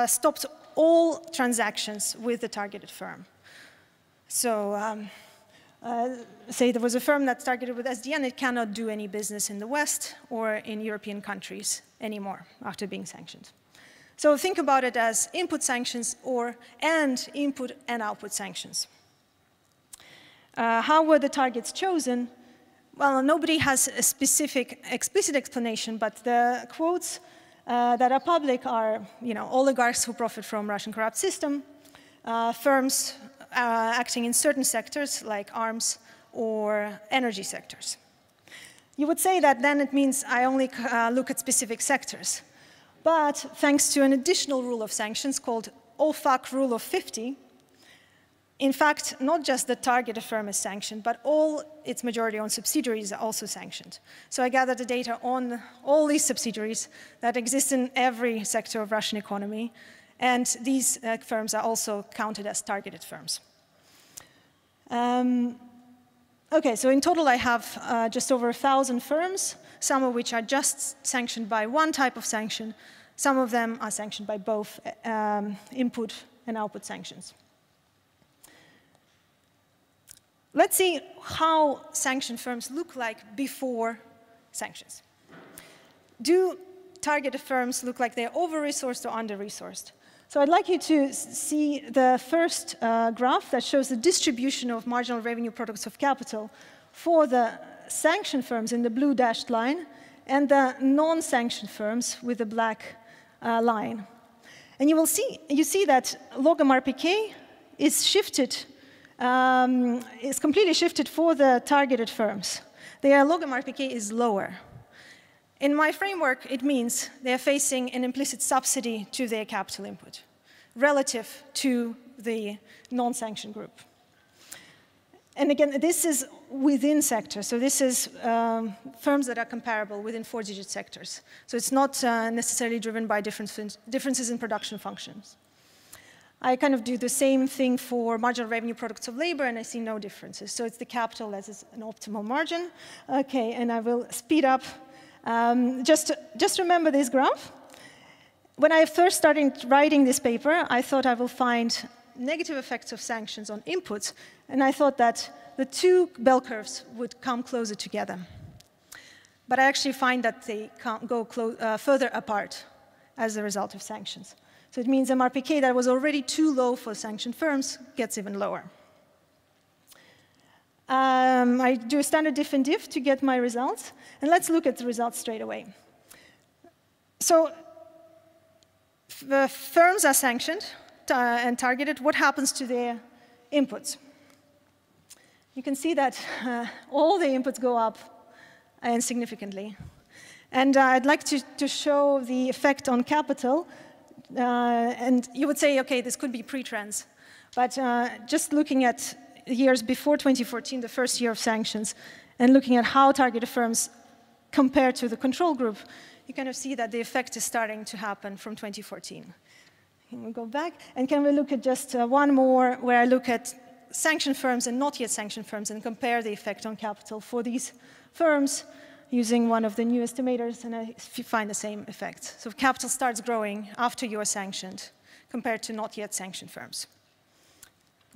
stopped all transactions with the targeted firm. So say there was a firm that's targeted with SDN, it cannot do any business in the West or in European countries anymore after being sanctioned. So think about it as input sanctions and input and output sanctions. How were the targets chosen? Well, nobody has a specific, explicit explanation, but the quotes that are public are, oligarchs who profit from Russian corrupt system, firms acting in certain sectors like arms or energy sectors. You would say that then it means I only look at specific sectors. But thanks to an additional rule of sanctions called OFAC Rule of 50, in fact, not just the targeted firm is sanctioned, but all its majority-owned subsidiaries are also sanctioned. So I gathered the data on all these subsidiaries that exist in every sector of Russian economy, and these firms are also counted as targeted firms. Okay, so in total I have just over 1,000 firms, some of which are just sanctioned by one type of sanction. Some of them are sanctioned by both input and output sanctions. Let's see how sanctioned firms look like before sanctions. Do targeted firms look like they're over-resourced or under-resourced? So I'd like you to see the first graph that shows the distribution of marginal revenue products of capital for the sanctioned firms in the blue dashed line and the non-sanctioned firms with the black line. And you see that log MRPK is shifted, is completely shifted for the targeted firms. Their log MRPK is lower. In my framework, it means they're facing an implicit subsidy to their capital input relative to the non-sanctioned group. And again, this is within sectors. So this is firms that are comparable within 4-digit sectors. So it's not necessarily driven by differences in production functions. I kind of do the same thing for marginal revenue products of labor, and I see no differences. So it's the capital that is an optimal margin. Okay, and I will speed up. Just remember this graph. When I first started writing this paper, I thought I will find negative effects of sanctions on inputs, and I thought that the two bell curves would come closer together. But I actually find that they go further apart as a result of sanctions. So it means MRPK that was already too low for sanctioned firms gets even lower. I do a standard diff and diff to get my results, and let's look at the results straight away. So the firms are sanctioned and targeted. What happens to their inputs? You can see that all the inputs go up significantly. And I'd like to show the effect on capital. And you would say, okay, this could be pre-trends. But just looking at years before 2014, the first year of sanctions, and looking at how targeted firms compare to the control group, you kind of see that the effect is starting to happen from 2014. Can we go back? And can we look at just one more, where I look at sanctioned firms and not yet sanctioned firms and compare the effect on capital for these firms using one of the new estimators, and I find the same effect. So capital starts growing after you are sanctioned compared to not yet sanctioned firms.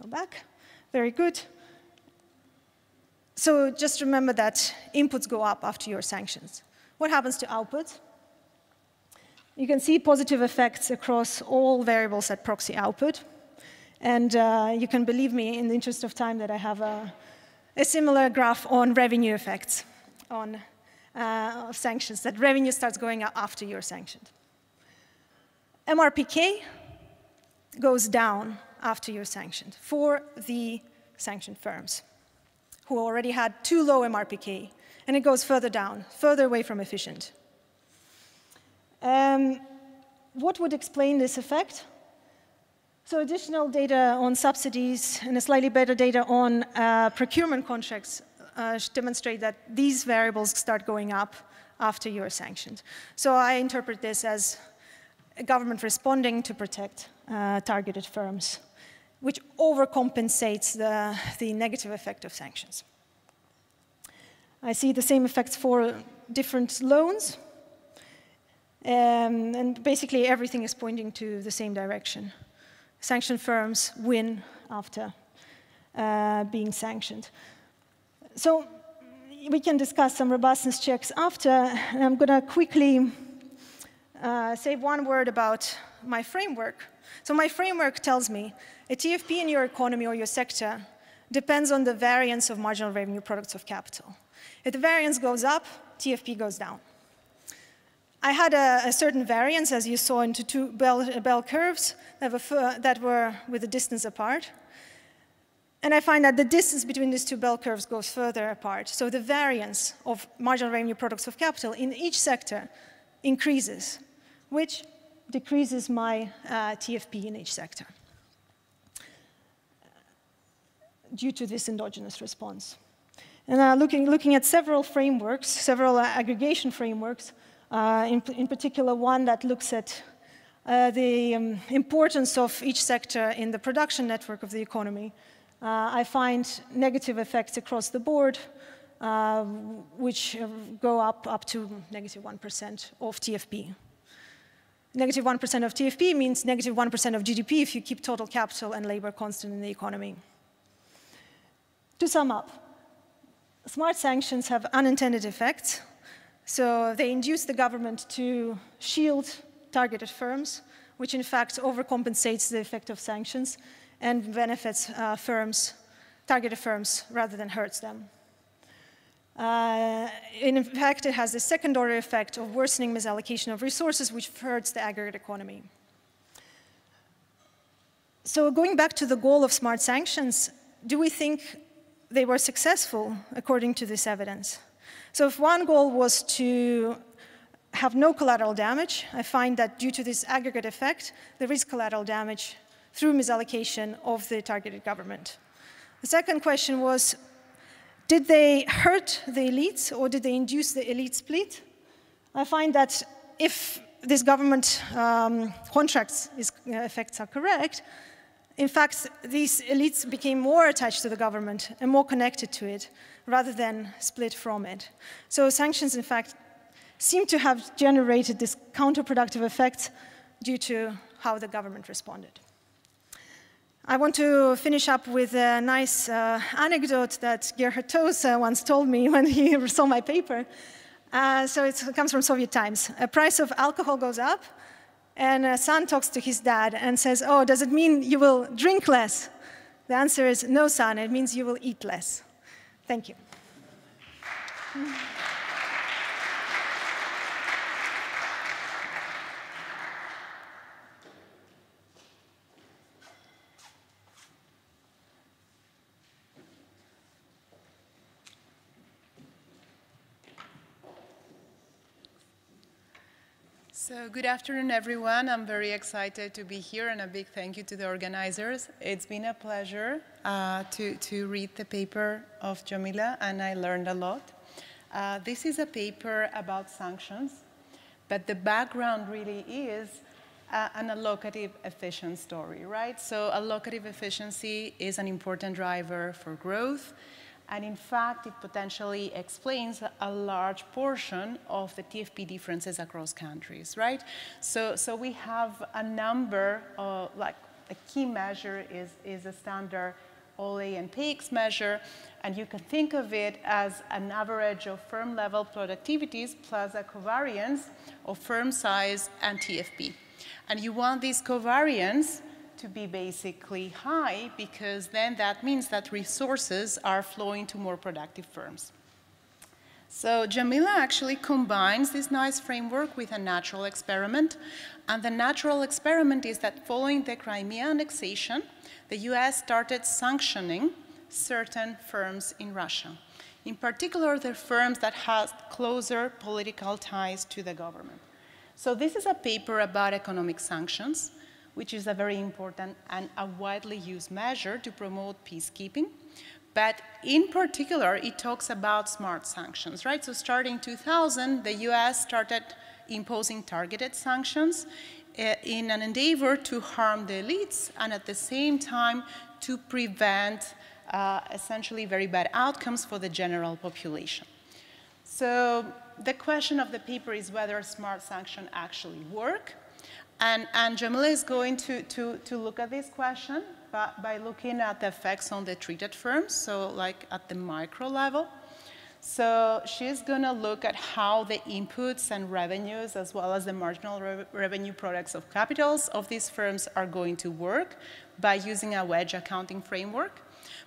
Go back. Very good. So just remember that inputs go up after your sanctions. What happens to output? You can see positive effects across all variables at proxy output. And you can believe me, in the interest of time, that I have a similar graph on revenue effects on sanctions, that revenue starts going up after you're sanctioned. MRPK goes down after you're sanctioned for the sanctioned firms who already had too low MRPK, and it goes further down, further away from efficient. What would explain this effect? So additional data on subsidies and a slightly better data on procurement contracts demonstrate that these variables start going up after you're sanctioned. So I interpret this as a government responding to protect targeted firms, which overcompensates the negative effect of sanctions. I see the same effects for different loans. And basically, everything is pointing to the same direction. Sanctioned firms win after being sanctioned. So we can discuss some robustness checks after. And I'm going to quickly say one word about my framework. So my framework tells me a TFP in your economy or your sector depends on the variance of marginal revenue products of capital. If the variance goes up, TFP goes down. I had a certain variance, as you saw, into two bell curves that were with a distance apart. And I find that the distance between these two bell curves goes further apart. So the variance of marginal revenue products of capital in each sector increases, which decreases my TFP in each sector due to this endogenous response. And looking at several frameworks, several aggregation frameworks, in particular one that looks at the importance of each sector in the production network of the economy, I find negative effects across the board, which go up to negative 1% of TFP. Negative 1% of TFP means negative 1% of GDP if you keep total capital and labor constant in the economy. To sum up, smart sanctions have unintended effects. So they induce the government to shield targeted firms, which in fact overcompensates the effect of sanctions and benefits targeted firms, rather than hurts them. In fact, it has a secondary effect of worsening misallocation of resources, which hurts the aggregate economy. So going back to the goal of smart sanctions, do we think they were successful according to this evidence? So if one goal was to have no collateral damage, I find that due to this aggregate effect, there is collateral damage through misallocation of the targeted government. The second question was, did they hurt the elites or did they induce the elite split? I find that if this government contracts effects are correct, in fact, these elites became more attached to the government and more connected to it, rather than split from it. So sanctions, in fact, seem to have generated this counterproductive effect due to how the government responded. I want to finish up with a nice anecdote that Gerhard Toos once told me when he saw my paper. So it comes from Soviet times. A price of alcohol goes up, and a son talks to his dad and says, "Oh, does it mean you will drink less?" The answer is, "No, son, it means you will eat less." Thank you. So good afternoon, everyone. I'm very excited to be here, and a big thank you to the organizers. It's been a pleasure to read the paper of Jamila, and I learned a lot. This is a paper about sanctions, but the background really is an allocative efficient story, right? So allocative efficiency is an important driver for growth. And in fact, it potentially explains a large portion of the TFP differences across countries, right? So we have a number of, like, a key measure is a standard OLE and PAYX measure, and you can think of it as an average of firm-level productivities plus a covariance of firm size and TFP. And you want these covariance to be basically high, because then that means that resources are flowing to more productive firms. So Jamila actually combines this nice framework with a natural experiment. And the natural experiment is that following the Crimea annexation, the US started sanctioning certain firms in Russia. In particular, the firms that had closer political ties to the government. So this is a paper about economic sanctions, which is a very important and a widely used measure to promote peacekeeping. But in particular, it talks about smart sanctions, right? So starting 2000, the US started imposing targeted sanctions in an endeavor to harm the elites and at the same time to prevent essentially very bad outcomes for the general population. So the question of the paper is whether smart sanctions actually work. And Jamila is going to look at this question by looking at the effects on the treated firms, so like at the micro level. So she's going to look at how the inputs and revenues, as well as the marginal revenue products of capitals of these firms are going to work by using a wedge accounting framework.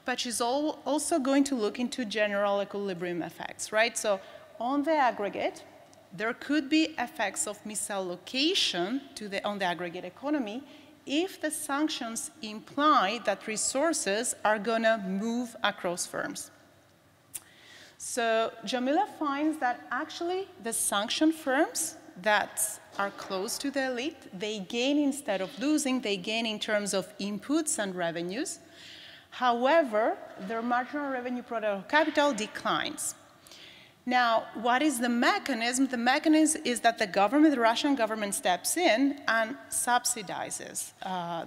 But she's also going to look into general equilibrium effects, right? So on the aggregate, there could be effects of misallocation on the aggregate economy if the sanctions imply that resources are going to move across firms. So Jamila finds that actually the sanctioned firms that are close to the elite, they gain instead of losing, they gain in terms of inputs and revenues. However, their marginal revenue product of capital declines. Now, what is the mechanism? The mechanism is that the government, the Russian government, steps in and subsidizes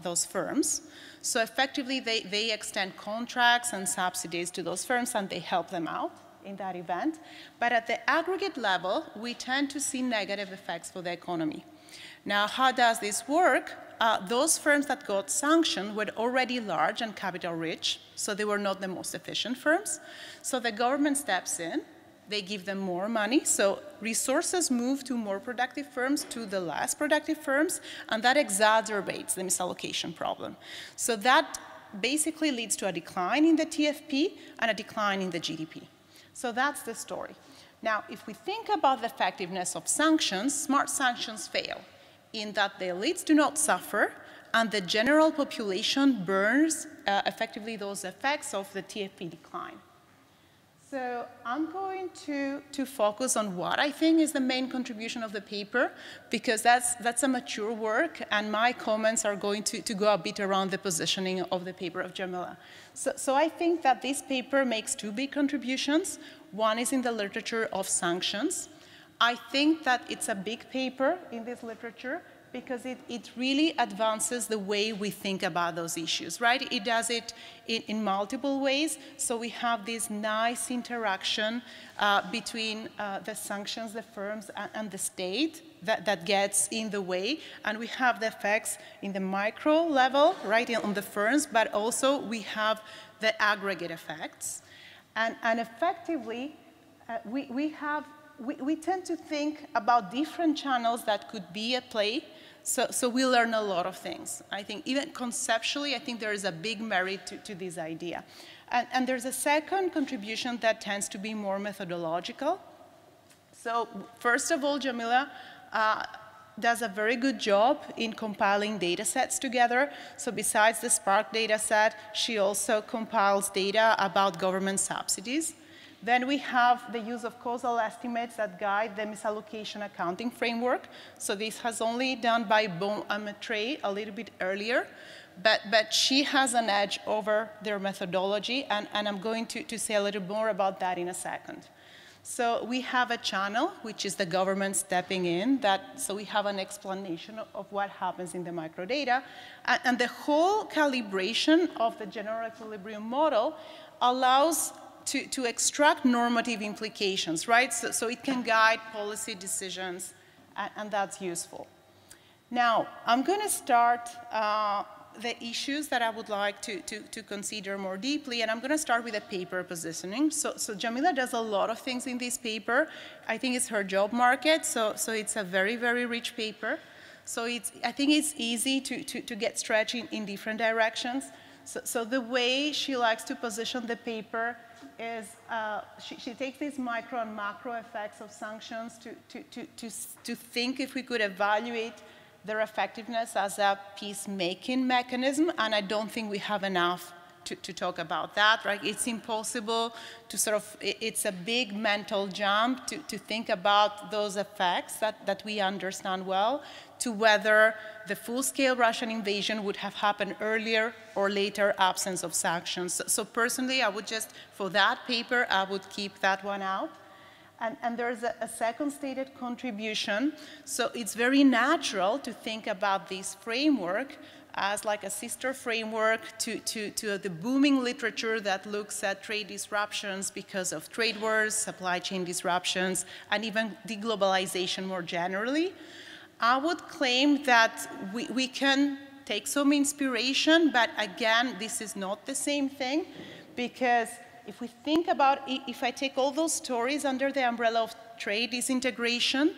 those firms. So effectively, they extend contracts and subsidies to those firms, and they help them out in that event. But at the aggregate level, we tend to see negative effects for the economy. Now, how does this work? Those firms that got sanctioned were already large and capital rich, so they were not the most efficient firms. So the government steps in. They give them more money, so resources move to more productive firms to the less productive firms, and that exacerbates the misallocation problem. So that basically leads to a decline in the TFP and a decline in the GDP. So that's the story. Now, if we think about the effectiveness of sanctions, smart sanctions fail in that the elites do not suffer and the general population burns effectively those effects of the TFP decline. So I'm going to focus on what I think is the main contribution of the paper, because that's a mature work, and my comments are going to go a bit around the positioning of the paper of Jamila. So I think that this paper makes two big contributions. One is in the literature of sanctions. I think that it's a big paper in this literature because it really advances the way we think about those issues, right? It does it in multiple ways. So we have this nice interaction between the sanctions, the firms, and the state that gets in the way. And we have the effects in the micro level, right, on the firms, but also we have the aggregate effects. And effectively, we tend to think about different channels that could be at play. So we learn a lot of things. I think even conceptually, I think there is a big merit to this idea. And there's a second contribution that tends to be more methodological. So first of all, Jamila does a very good job in compiling data sets together. So besides the Spark data set, she also compiles data about government subsidies. Then we have the use of causal estimates that guide the misallocation accounting framework. So this has only done by Bon and Maitreyi a little bit earlier, but she has an edge over their methodology, and I'm going to say a little more about that in a second. So we have a channel, which is the government stepping in. So we have an explanation of what happens in the microdata. And the whole calibration of the general equilibrium model allows to extract normative implications, right? So it can guide policy decisions, and that's useful. Now, I'm going to start the issues that I would like to consider more deeply, and I'm going to start with the paper positioning. So Jamila does a lot of things in this paper. I think it's her job market, so it's a very, very rich paper. So I think it's easy to get stretched in different directions. So the way she likes to position the paper is she takes these micro and macro effects of sanctions to think if we could evaluate their effectiveness as a peacemaking mechanism, and I don't think we have enough to talk about that, right? It's impossible to it's a big mental jump to think about those effects that we understand well, to whether the full-scale Russian invasion would have happened earlier or later, absence of sanctions. So personally, I would just, for that paper, I would keep that one out. And there's a second stated contribution. So it's very natural to think about this framework as like a sister framework to the booming literature that looks at trade disruptions because of trade wars, supply chain disruptions, and even deglobalization more generally. I would claim that we can take some inspiration, but again, this is not the same thing, because if we think about, if I take all those stories under the umbrella of trade disintegration,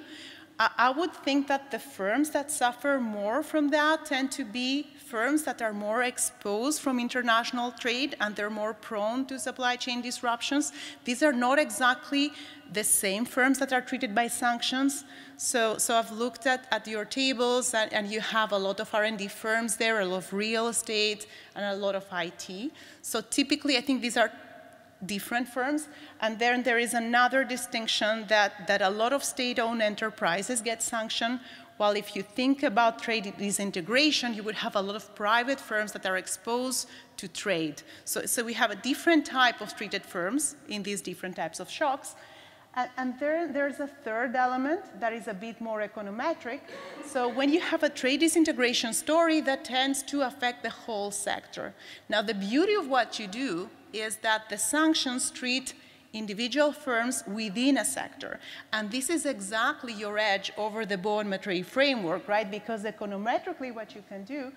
I would think that the firms that suffer more from that tend to be firms that are more exposed from international trade, and they're more prone to supply chain disruptions. These are not exactly the same firms that are treated by sanctions. So I've looked at your tables, and you have a lot of R&D firms there, a lot of real estate, and a lot of IT. So typically, I think these are different firms. And then there is another distinction that a lot of state-owned enterprises get sanctioned, while if you think about trade disintegration, you would have a lot of private firms that are exposed to trade. So we have a different type of treated firms in these different types of shocks. And there's a third element that is a bit more econometric. So when you have a trade disintegration story, that tends to affect the whole sector. Now, the beauty of what you do is that the sanctions treat individual firms within a sector. And this is exactly your edge over the Bowen-Mattei framework, right? Because econometrically, what you can do,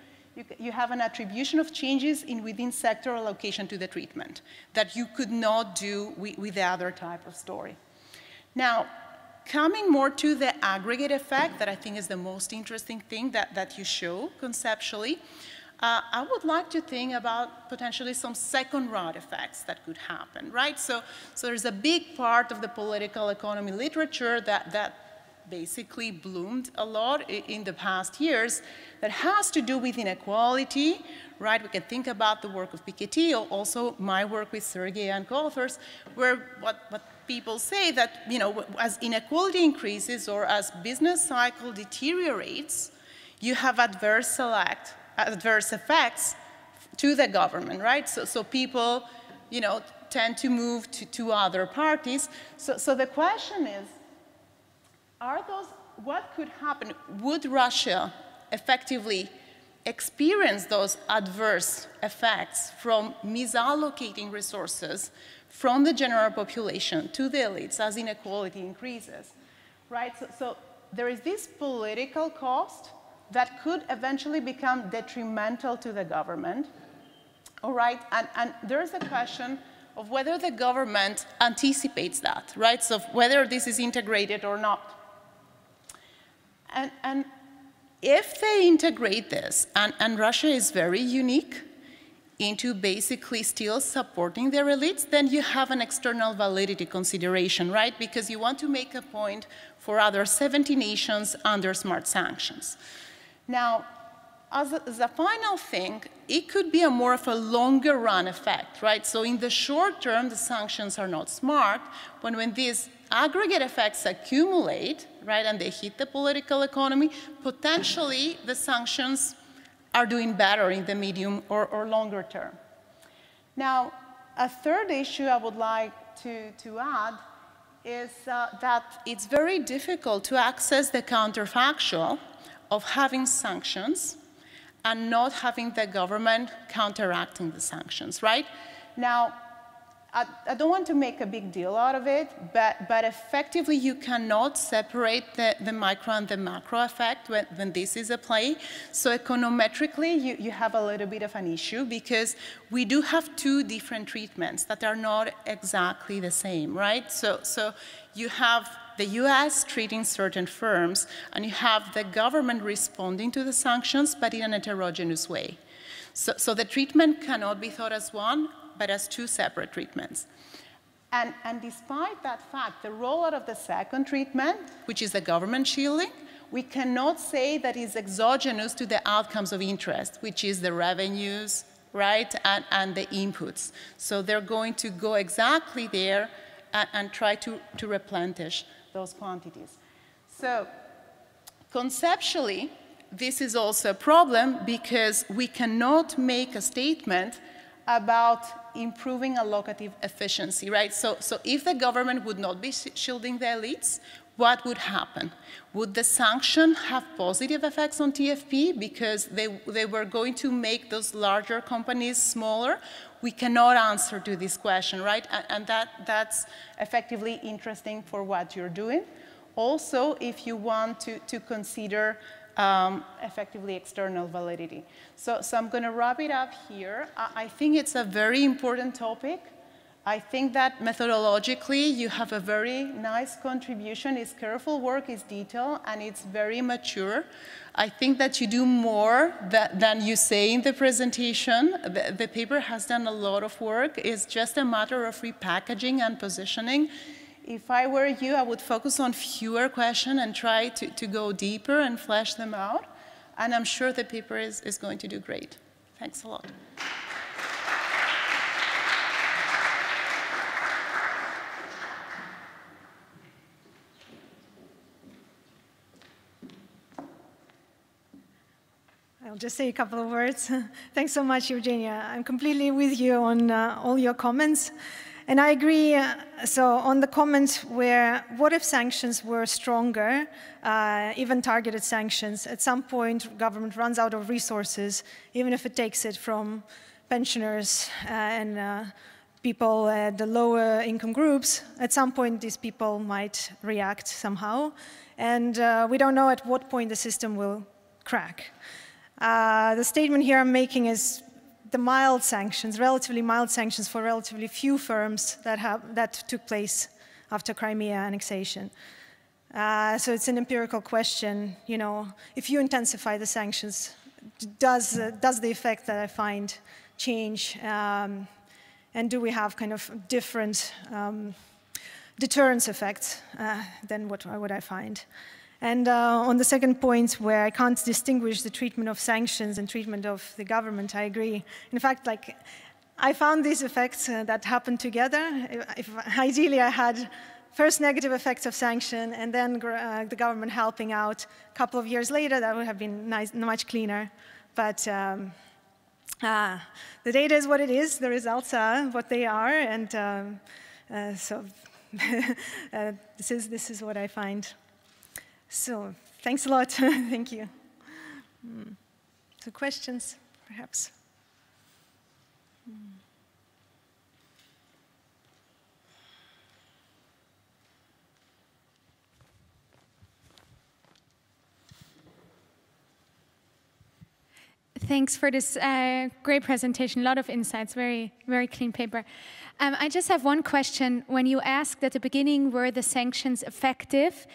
you have an attribution of changes in within sector allocation to the treatment that you could not do with the other type of story. Now, coming more to the aggregate effect that I think is the most interesting thing that you show conceptually, I would like to think about potentially some second-round effects that could happen, right? So there's a big part of the political economy literature that basically bloomed a lot in the past years that has to do with inequality, right? We can think about the work of Piketty, also my work with Sergey and co-authors, where what people say that, you know, as inequality increases or as business cycle deteriorates, you have adverse effects to the government, right? So people, you know, tend to move to other parties. So the question is, what could happen? Would Russia effectively experience those adverse effects from misallocating resources from the general population to the elites as inequality increases, right? So there is this political cost that could eventually become detrimental to the government, all right? And there's a question of whether the government anticipates that, right? So whether this is integrated or not. And if they integrate this, and Russia is very unique into basically still supporting their elites, then you have an external validity consideration, right? Because you want to make a point for other 70 nations under smart sanctions. Now, as a final thing, it could be more of a longer run effect, right? So in the short term, the sanctions are not smart, but when these aggregate effects accumulate, right, and they hit the political economy, potentially the sanctions are doing better in the medium or longer term. Now, a third issue I would like to add is that it's very difficult to access the counterfactual of having sanctions and not having the government counteracting the sanctions, right? Now, I don't want to make a big deal out of it, but effectively you cannot separate the micro and the macro effect when this is a play. So econometrically, you have a little bit of an issue because we do have two different treatments that are not exactly the same, right? So you have the US treating certain firms, and you have the government responding to the sanctions, but in an heterogeneous way. So the treatment cannot be thought as one, but as two separate treatments. And despite that fact, the rollout of the second treatment, which is the government shielding, we cannot say that is exogenous to the outcomes of interest, which is the revenues, right, and the inputs. So they're going to go exactly there and try to replenish those quantities. So conceptually, this is also a problem because we cannot make a statement about improving allocative efficiency, right? So if the government would not be shielding the elites, what would happen? Would the sanction have positive effects on TFP because they were going to make those larger companies smaller? We cannot answer to this question, right? And that's effectively interesting for what you're doing. Also, if you want to consider effectively external validity. So I'm going to wrap it up here. I think it's a very important topic. I think that methodologically you have a very nice contribution. It's careful work, it's detailed, and it's very mature. I think that you do more than you say in the presentation. The paper has done a lot of work. It's just a matter of repackaging and positioning. If I were you, I would focus on fewer questions and try to go deeper and flesh them out. And I'm sure the paper is going to do great. Thanks a lot. I'll just say a couple of words. Thanks so much, Eugenia. I'm completely with you on all your comments. And I agree, so on the comment where, what if sanctions were stronger, even targeted sanctions, at some point government runs out of resources, even if it takes it from pensioners and people at the lower income groups, at some point these people might react somehow. And we don't know at what point the system will crack. The statement here I'm making is the mild sanctions, relatively mild sanctions for relatively few firms that took place after Crimea annexation. So it's an empirical question, you know, if you intensify the sanctions, does the effect that I find change? And do we have kind of different deterrence effects than what would I find? And on the second point, where I can't distinguish the treatment of sanctions and treatment of the government, I agree. In fact, like, I found these effects that happened together. If ideally I had first negative effects of sanction and then the government helping out a couple of years later, that would have been nice, much cleaner. But the data is what it is, the results are what they are, and so this is what I find. So, thanks a lot. Thank you. So, questions, perhaps? Thanks for this great presentation, a lot of insights, very, very clean paper. I just have one question. When you asked at the beginning, were the sanctions effective?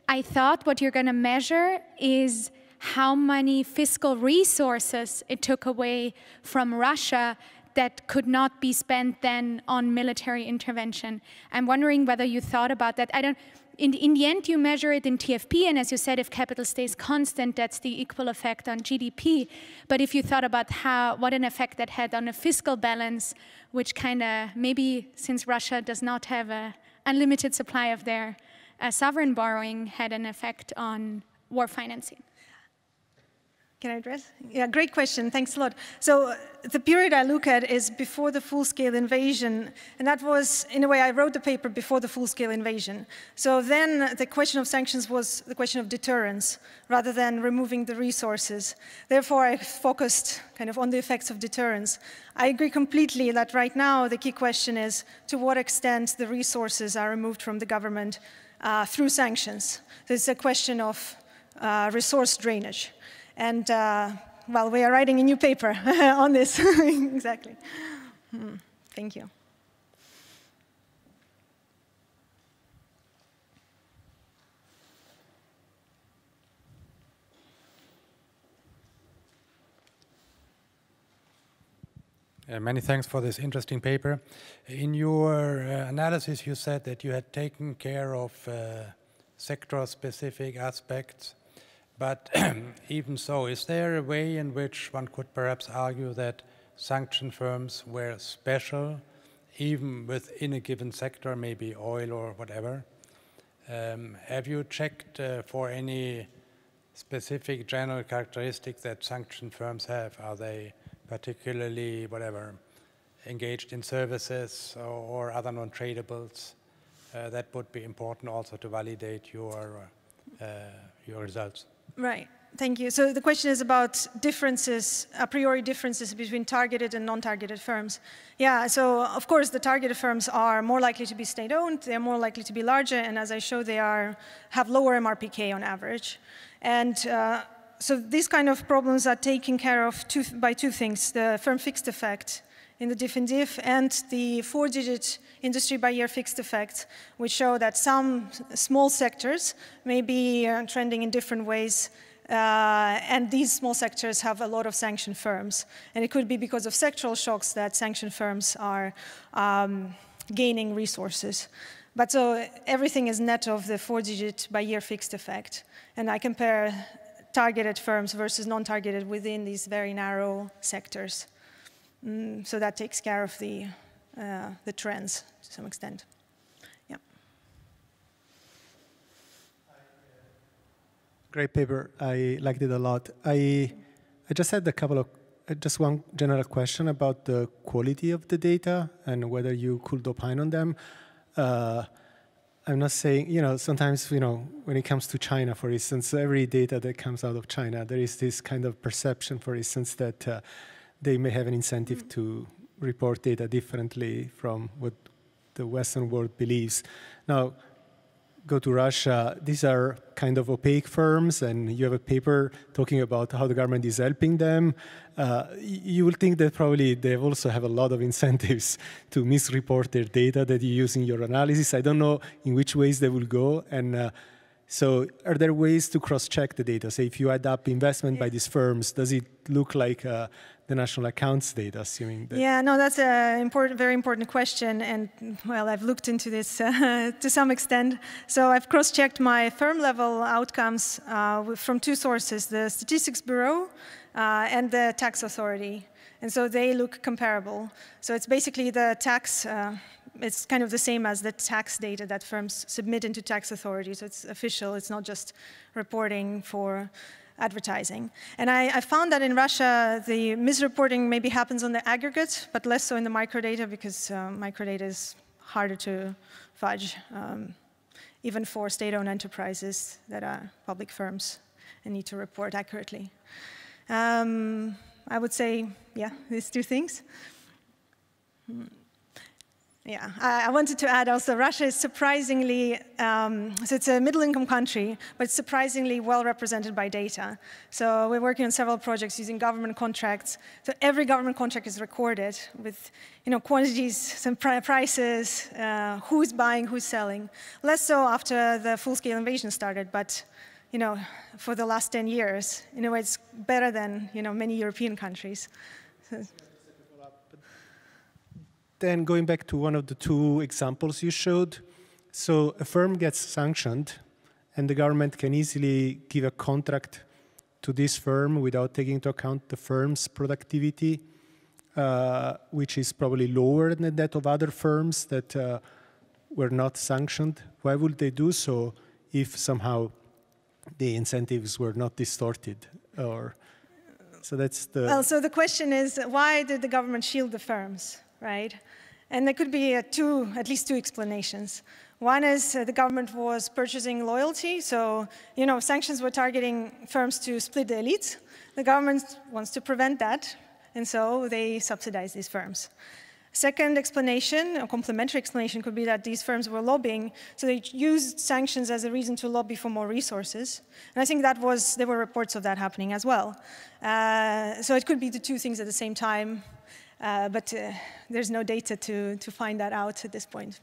I thought what you're going to measure is how many fiscal resources it took away from Russia that could not be spent then on military intervention. I'm wondering whether you thought about that. In the end, you measure it in TFP, and as you said, if capital stays constant, that's the equal effect on GDP. But if you thought about what an effect that had on a fiscal balance, which kind of, maybe since Russia does not have an unlimited supply of their sovereign borrowing, had an effect on war financing. Can I address? Yeah, great question. Thanks a lot. So the period I look at is before the full-scale invasion, and that was, in a way, I wrote the paper before the full-scale invasion. So then the question of sanctions was the question of deterrence, rather than removing the resources. Therefore, I focused kind of on the effects of deterrence. I agree completely that right now the key question is to what extent the resources are removed from the government through sanctions. So it's a question of resource drainage. And, well, we are writing a new paper on this. Exactly. Thank you. Many thanks for this interesting paper. In your analysis, you said that you had taken care of sector-specific aspects. But even so, is there a way in which one could perhaps argue that sanction firms were special, even within a given sector, maybe oil or whatever? Have you checked for any specific general characteristics that sanction firms have? Are they particularly, whatever, engaged in services or other non-tradables? That would be important also to validate your results. Right, thank you. So the question is about differences, a priori differences between targeted and non-targeted firms. Yeah, so of course the targeted firms are more likely to be state-owned, they're more likely to be larger, and as I showed, they have lower MRPK on average. And so these kind of problems are taken care of by two things, the firm fixed effect in the diff and diff and the 4-digit industry by year fixed effect, which show that some small sectors may be trending in different ways, and these small sectors have a lot of sanctioned firms. And it could be because of sectoral shocks that sanctioned firms are gaining resources. But so everything is net of the 4-digit by year fixed effect. And I compare targeted firms versus non-targeted within these very narrow sectors. So that takes care of the trends to some extent. Yeah. Great paper. I liked it a lot. I just had just one general question about the quality of the data and whether you could opine on them. I'm not saying, sometimes, when it comes to China, for instance, every data that comes out of China, there is this kind of perception, for instance, that they may have an incentive to report data differently from what the Western world believes. Now, go to Russia, these are kind of opaque firms, and you have a paper talking about how the government is helping them. You will think that probably they also have a lot of incentives to misreport their data that you use in your analysis. I don't know in which ways they will go. And so are there ways to cross-check the data? Say, if you add up investment by these firms, does it look like the national accounts data, assuming that? Yeah, no, that's a very important question. And, well, I've looked into this to some extent. So I've cross-checked my firm-level outcomes from two sources, the Statistics Bureau and the tax authority. And so they look comparable. So it's basically the tax, it's kind of the same as the tax data that firms submit into tax authorities. So it's official, it's not just reporting for advertising. And I found that in Russia, the misreporting maybe happens on the aggregate, but less so in the microdata, because microdata is harder to fudge, even for state-owned enterprises that are public firms and need to report accurately. I would say, yeah, these two things. Yeah, I wanted to add also, Russia is surprisingly, so it's a middle-income country, but it's surprisingly well represented by data. So we're working on several projects using government contracts. So every government contract is recorded with, quantities, some prices, who's buying, who's selling. Less so after the full-scale invasion started, but for the last 10 years, it's better than many European countries. So, then going back to one of the two examples you showed, so a firm gets sanctioned, and the government can easily give a contract to this firm without taking into account the firm's productivity, which is probably lower than that of other firms that were not sanctioned. Why would they do so if somehow the incentives were not distorted? Or So that's the... Well, so the question is, why did the government shield the firms, right? And there could be at least two explanations. One is the government was purchasing loyalty. So, sanctions were targeting firms to split the elites. The government wants to prevent that, and so they subsidize these firms. Second explanation, a complementary explanation, could be that these firms were lobbying, so they used sanctions as a reason to lobby for more resources. And I think there were reports of that happening as well. So it could be the two things at the same time, but there's no data to find that out at this point.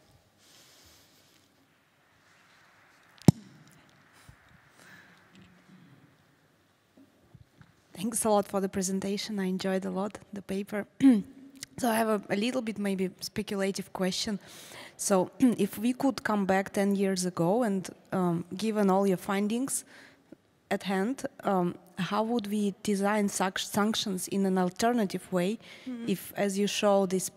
Thanks a lot for the presentation. I enjoyed a lot the paper. So I have a little bit maybe speculative question. So if we could come back 10 years ago and given all your findings at hand, how would we design sanctions in an alternative way if, as you show, this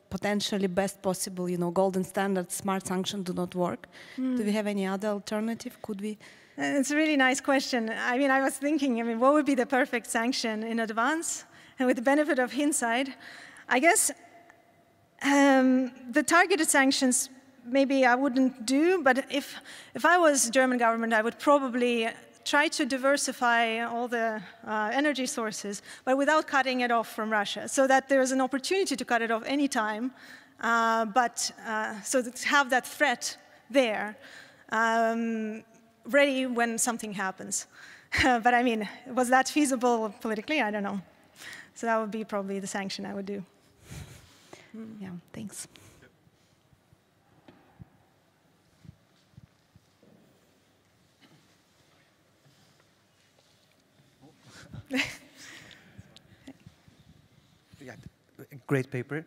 potentially best possible, golden standard, smart sanctions do not work? Do we have any other alternative? Could we? It's a really nice question. I mean, I was thinking, what would be the perfect sanction in advance? And with the benefit of hindsight, I guess the targeted sanctions maybe I wouldn't do, but if I was German government, I would probably try to diversify all the energy sources, but without cutting it off from Russia, so that there's an opportunity to cut it off anytime, so to have that threat there, ready when something happens. But I mean, was that feasible politically? I don't know. So that would be probably the sanction I would do. Yeah, thanks. Yeah, great paper.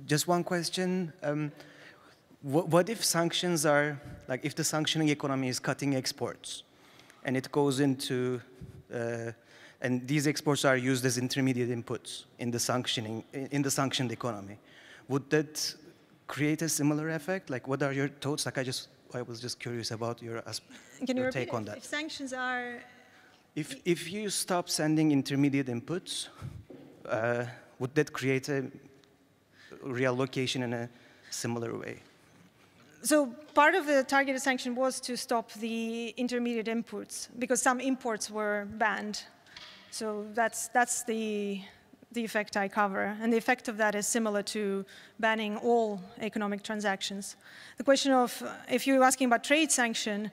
Just one question. What if sanctions are, like if the sanctioning economy is cutting exports and it goes into, and these exports are used as intermediate inputs in the sanctioned economy, would that create a similar effect? Like, what are your thoughts? Like, I was just curious about your take on that. If sanctions are... If you stop sending intermediate inputs, would that create a reallocation in a similar way? So part of the targeted sanction was to stop the intermediate inputs because some imports were banned. So that's the effect I cover. And the effect of that is similar to banning all economic transactions. The question of, if you're asking about trade sanction,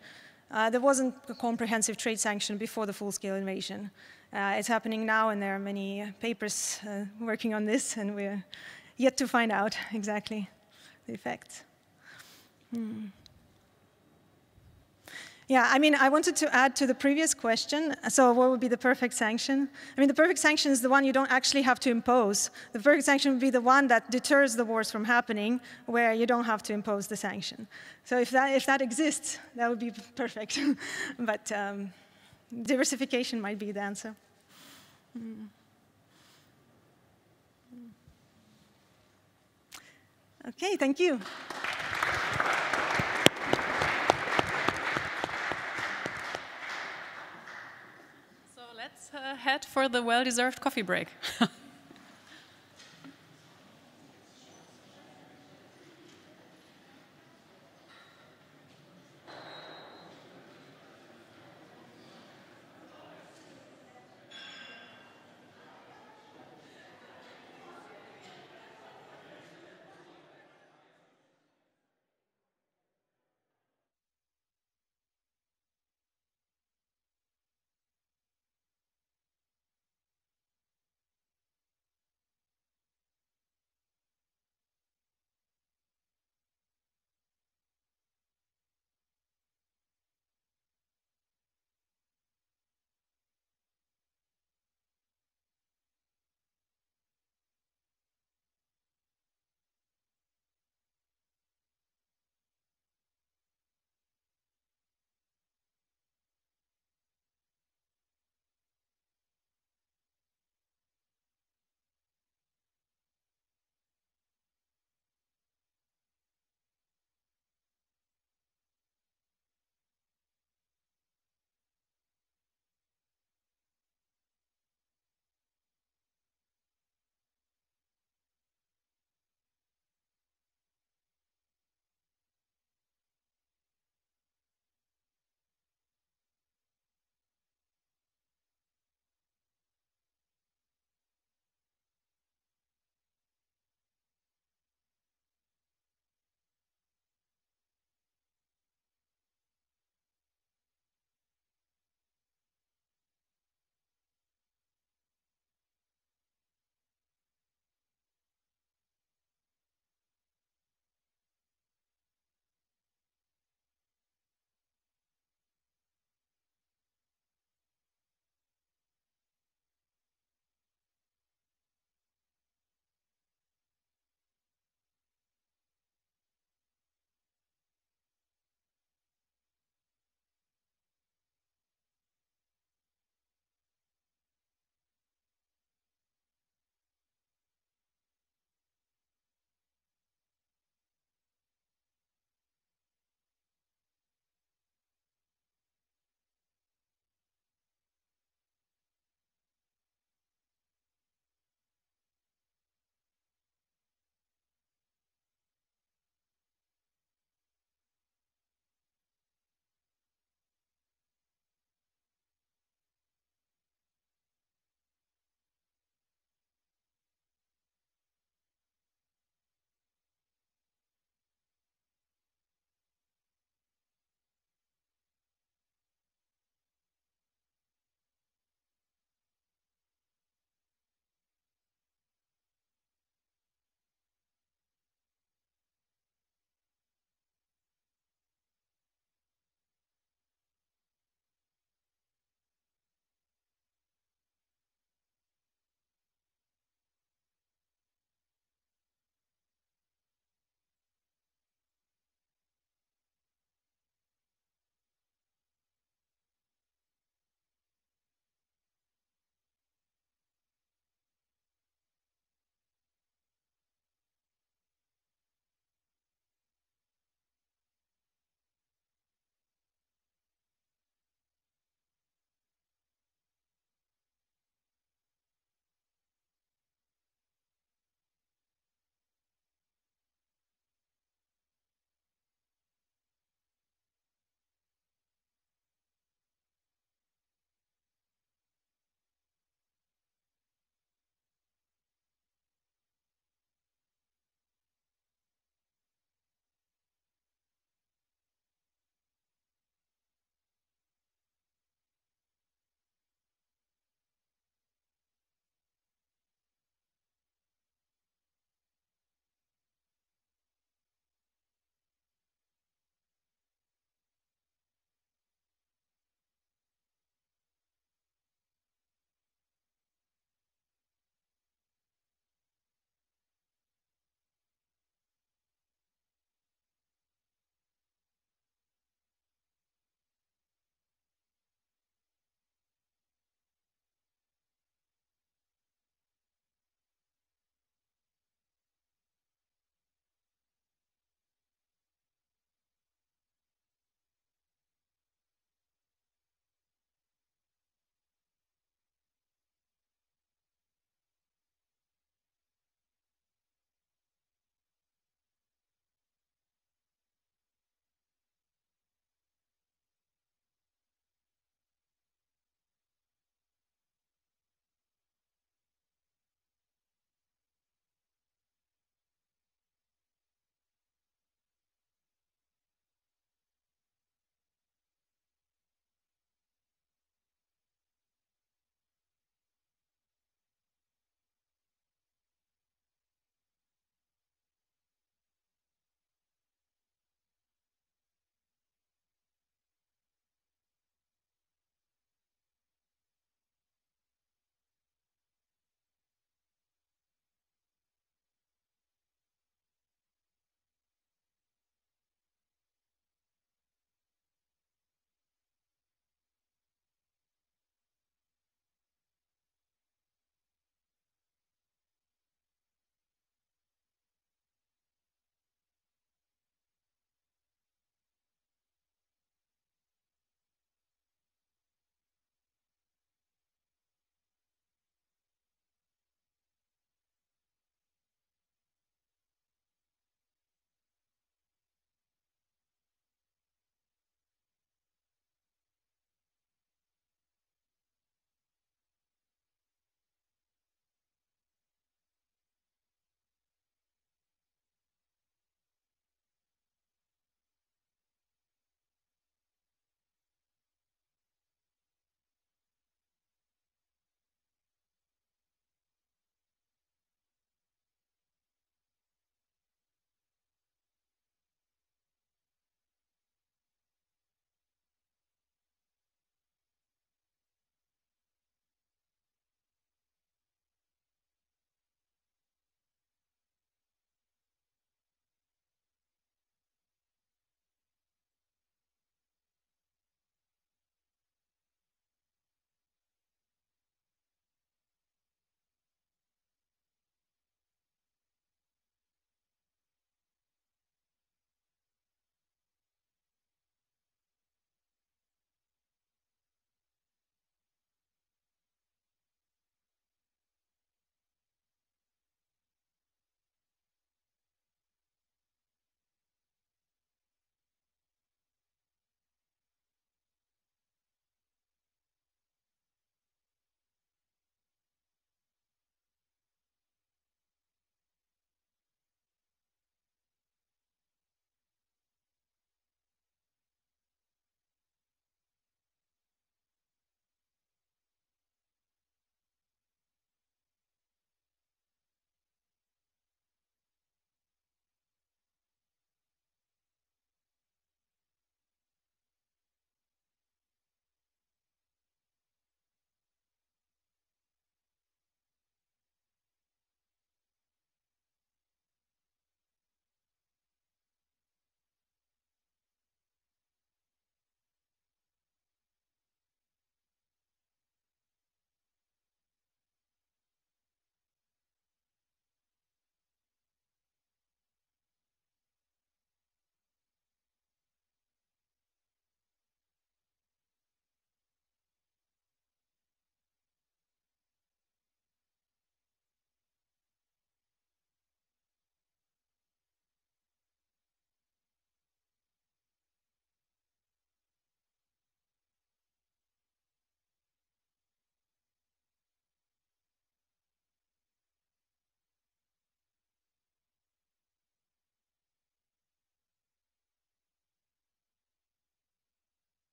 there wasn't a comprehensive trade sanction before the full-scale invasion. It's happening now, and there are many papers working on this, and we're yet to find out exactly the effects. Yeah, I mean, I wanted to add to the previous question, so what would be the perfect sanction? I mean, the perfect sanction is the one you don't actually have to impose. The perfect sanction would be the one that deters the wars from happening, where you don't have to impose the sanction. So if that exists, that would be perfect. But diversification might be the answer. Okay, thank you. Let's head for the well-deserved coffee break.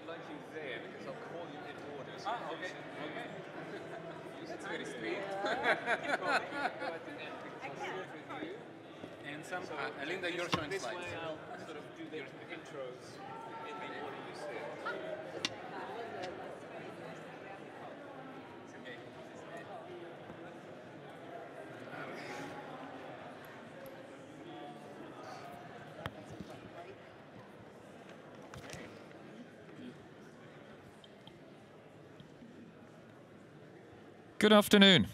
I'd like you there because I'll call you in order. So okay. Okay. That's very sweet. I can. And some, So Linda, you're showing this slides. way I'll sort of do the intros in the order you said. Good afternoon.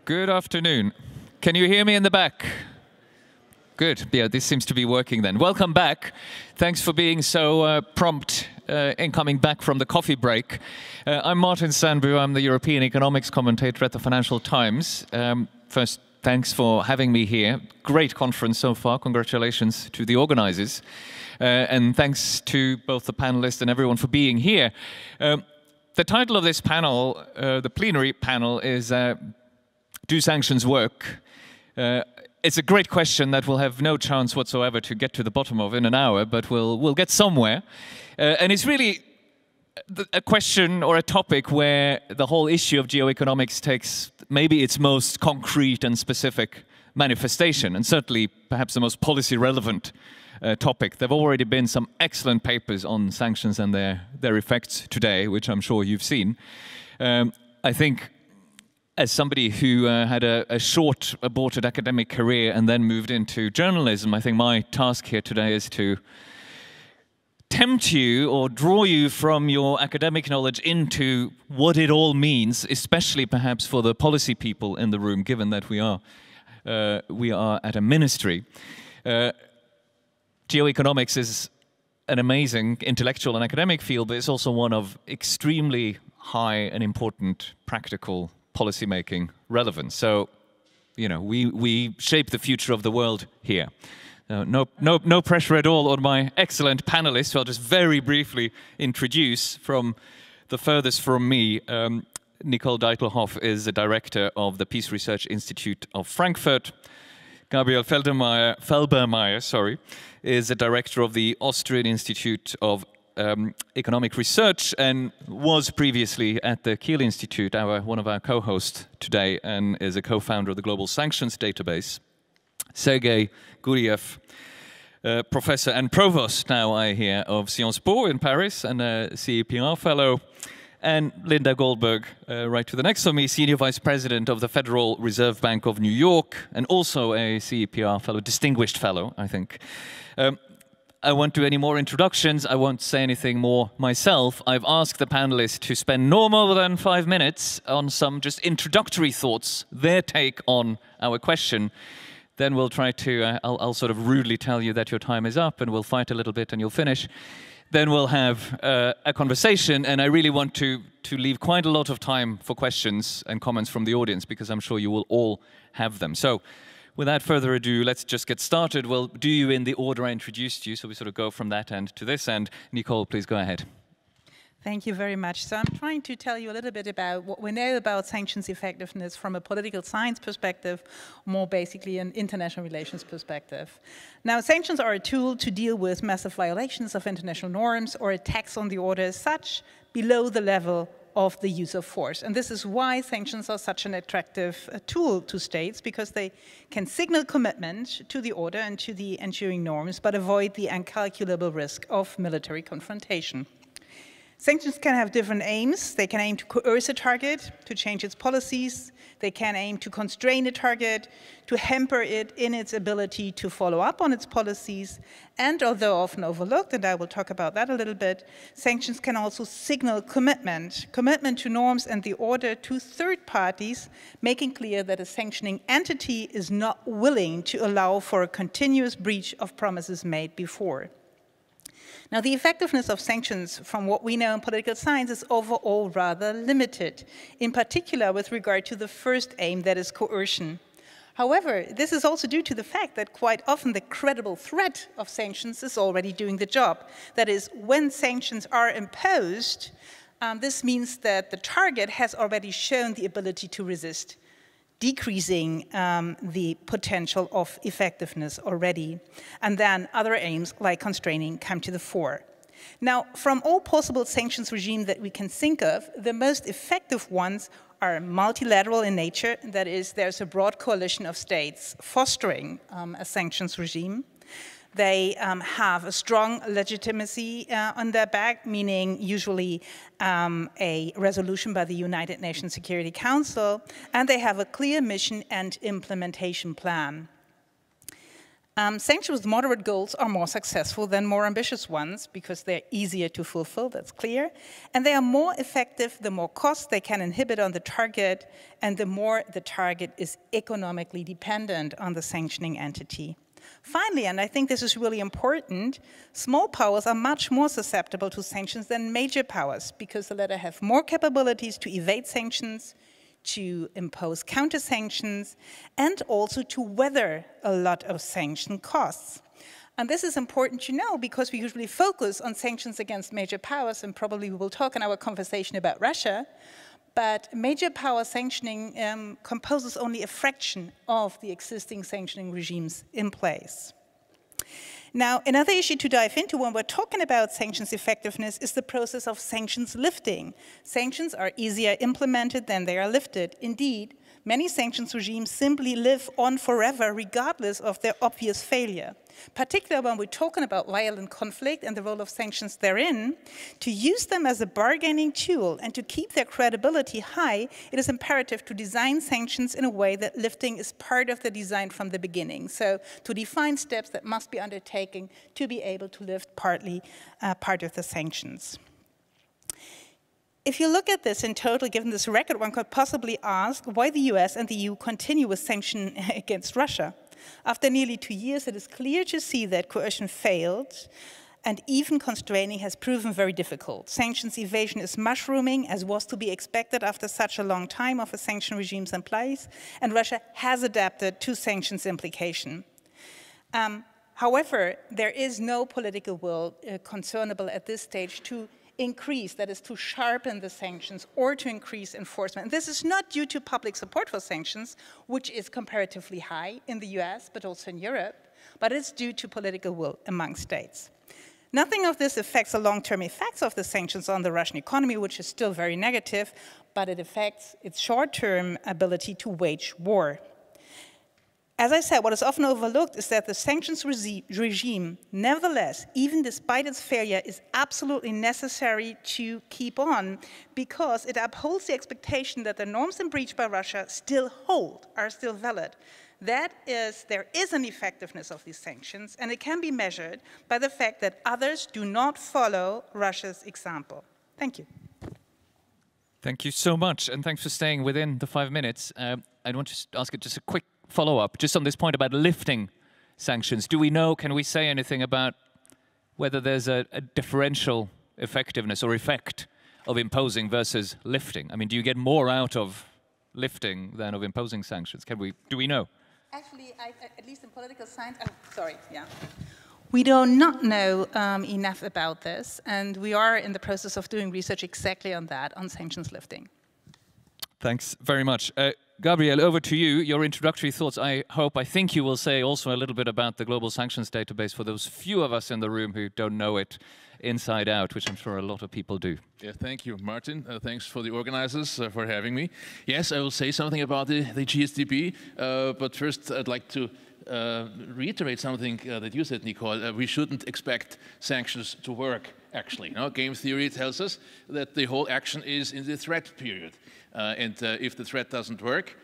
Good afternoon. Can you hear me in the back? Good. Yeah, this seems to be working then. Welcome back. Thanks for being so prompt in coming back from the coffee break. I'm Martin Sandbu. I'm the European economics commentator at the Financial Times. First, thanks for having me here. Great conference so far. Congratulations to the organizers. And thanks to both the panelists and everyone for being here. the title of this panel, the plenary panel, is Do Sanctions Work? It's a great question that we'll have no chance whatsoever to get to the bottom of in an hour, but we'll get somewhere. And it's really a question or a topic where the whole issue of geoeconomics takes maybe its most concrete and specific manifestation, and certainly perhaps the most policy relevant topic. There have already been some excellent papers on sanctions and their effects today, which I'm sure you've seen. I think as somebody who had a short aborted academic career and then moved into journalism, I think my task here today is to tempt you or draw you from your academic knowledge into what it all means, especially perhaps for the policy people in the room, given that we are at a ministry. Geoeconomics is an amazing intellectual and academic field, but it's also one of extremely high and important practical policymaking relevance. So, you know, we shape the future of the world here. No pressure at all on my excellent panelists, who I'll just very briefly introduce. From the furthest from me, Nicole Deitelhoff is the director of the Peace Research Institute of Frankfurt. Gabriel Felbermayr, is the director of the Austrian Institute of Economic Research and was previously at the Kiel Institute, one of our co-hosts today, and is a co-founder of the Global Sanctions Database. Sergei Guriev, professor and provost, now I hear, of Sciences Po in Paris and a CEPR fellow. And Linda Goldberg, right to the next of me, Senior Vice President of the Federal Reserve Bank of New York, and also a CEPR fellow, distinguished fellow, I think. I won't do any more introductions. I won't say anything more myself. I've asked the panelists to spend no more than 5 minutes on some just introductory thoughts, their take on our question. Then we'll try to, I'll sort of rudely tell you that your time is up, and we'll fight a little bit and you'll finish. Then we'll have a conversation, and I really want to leave quite a lot of time for questions and comments from the audience, because I'm sure you will all have them. So without further ado, let's just get started. We'll do you in the order I introduced you, so we sort of go from that end to this end. Nicole, please go ahead. Thank you very much. So I'm trying to tell you a little bit about what we know about sanctions effectiveness from a political science perspective, more basically an international relations perspective. Now, sanctions are a tool to deal with massive violations of international norms or attacks on the order as such below the level of the use of force. And this is why sanctions are such an attractive tool to states, because they can signal commitment to the order and to the ensuing norms, but avoid the incalculable risk of military confrontation. Sanctions can have different aims. They can aim to coerce a target, to change its policies. They can aim to constrain a target, to hamper it in its ability to follow up on its policies. And although often overlooked, and I will talk about that a little bit, sanctions can also signal commitment to norms and the order to third parties, making clear that a sanctioning entity is not willing to allow for a continuous breach of promises made before. Now, the effectiveness of sanctions, from what we know in political science, is overall rather limited, in particular with regard to the first aim, that is coercion. However, this is also due to the fact that quite often the credible threat of sanctions is already doing the job. That is, when sanctions are imposed, this means that the target has already shown the ability to resist, decreasing the potential of effectiveness already. And then other aims, like constraining, come to the fore. Now, from all possible sanctions regimes that we can think of, the most effective ones are multilateral in nature. That is, there's a broad coalition of states fostering a sanctions regime. They have a strong legitimacy on their back, meaning usually a resolution by the United Nations Security Council, and they have a clear mission and implementation plan. Sanctions with moderate goals are more successful than more ambitious ones because they're easier to fulfill, that's clear, and they are more effective the more cost they can inhibit on the target and the more the target is economically dependent on the sanctioning entity. Finally, and I think this is really important, small powers are much more susceptible to sanctions than major powers because the latter have more capabilities to evade sanctions, to impose counter-sanctions, and also to weather a lot of sanction costs. And this is important to know because we usually focus on sanctions against major powers, and probably we will talk in our conversation about Russia, but major power sanctioning composes only a fraction of the existing sanctioning regimes in place. Now, another issue to dive into when we're talking about sanctions effectiveness is the process of sanctions lifting. Sanctions are easier implemented than they are lifted. Indeed, many sanctions regimes simply live on forever regardless of their obvious failure. Particularly when we're talking about violent conflict and the role of sanctions therein, to use them as a bargaining tool and to keep their credibility high, it is imperative to design sanctions in a way that lifting is part of the design from the beginning. So to define steps that must be undertaken to be able to lift partly part of the sanctions. If you look at this in total, given this record, one could possibly ask why the US and the EU continue with sanctions against Russia. After nearly 2 years, it is clear to see that coercion failed, and even constraining has proven very difficult. Sanctions evasion is mushrooming, as was to be expected after such a long time of a sanction regimes in place, and Russia has adapted to sanctions implication. However, there is no political will concernable at this stage to increase, that is to sharpen the sanctions or to increase enforcement. And this is not due to public support for sanctions, which is comparatively high in the US, but also in Europe, but it's due to political will among states. Nothing of this affects the long-term effects of the sanctions on the Russian economy, which is still very negative, but it affects its short-term ability to wage war. As I said, what is often overlooked is that the sanctions regime, nevertheless, even despite its failure, is absolutely necessary to keep on because it upholds the expectation that the norms in breach by Russia still hold, are still valid. That is, there is an effectiveness of these sanctions, and it can be measured by the fact that others do not follow Russia's example. Thank you. Thank you so much, and thanks for staying within the 5 minutes. I want to ask just a quick follow-up, just on this point about lifting sanctions. Do we know, can we say anything about whether there's a differential effectiveness or effect of imposing versus lifting? I mean, do you get more out of lifting than of imposing sanctions? Do we know? Actually, at least in political science, we do not know enough about this, and we are in the process of doing research exactly on that, on sanctions lifting. Thanks very much. Gabriel, over to you. Your introductory thoughts. I think you will say also a little bit about the Global Sanctions Database for those few of us in the room who don't know it inside out, which I'm sure a lot of people do. Yeah, thank you, Martin. Thanks for the organizers for having me. Yes, I will say something about the GSDP, but first I'd like to reiterate something that you said, Nicole. We shouldn't expect sanctions to work, actually. Game theory tells us that the whole action is in the threat period. And if the threat doesn't work,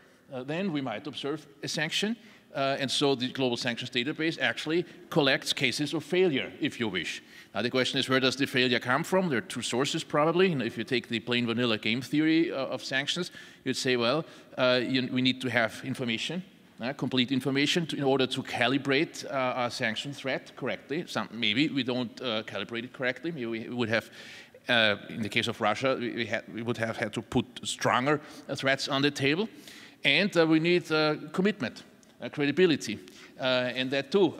then we might observe a sanction. And so the Global Sanctions Database actually collects cases of failure, if you wish. Now the question is, where does the failure come from? There are two sources, probably. And if you take the plain vanilla game theory of sanctions, you'd say, well, we need to have information, complete information, in order to calibrate our sanction threat correctly. Maybe we don't calibrate it correctly. Maybe we would have in the case of Russia, we would have had to put stronger threats on the table. And we need commitment, credibility. And that too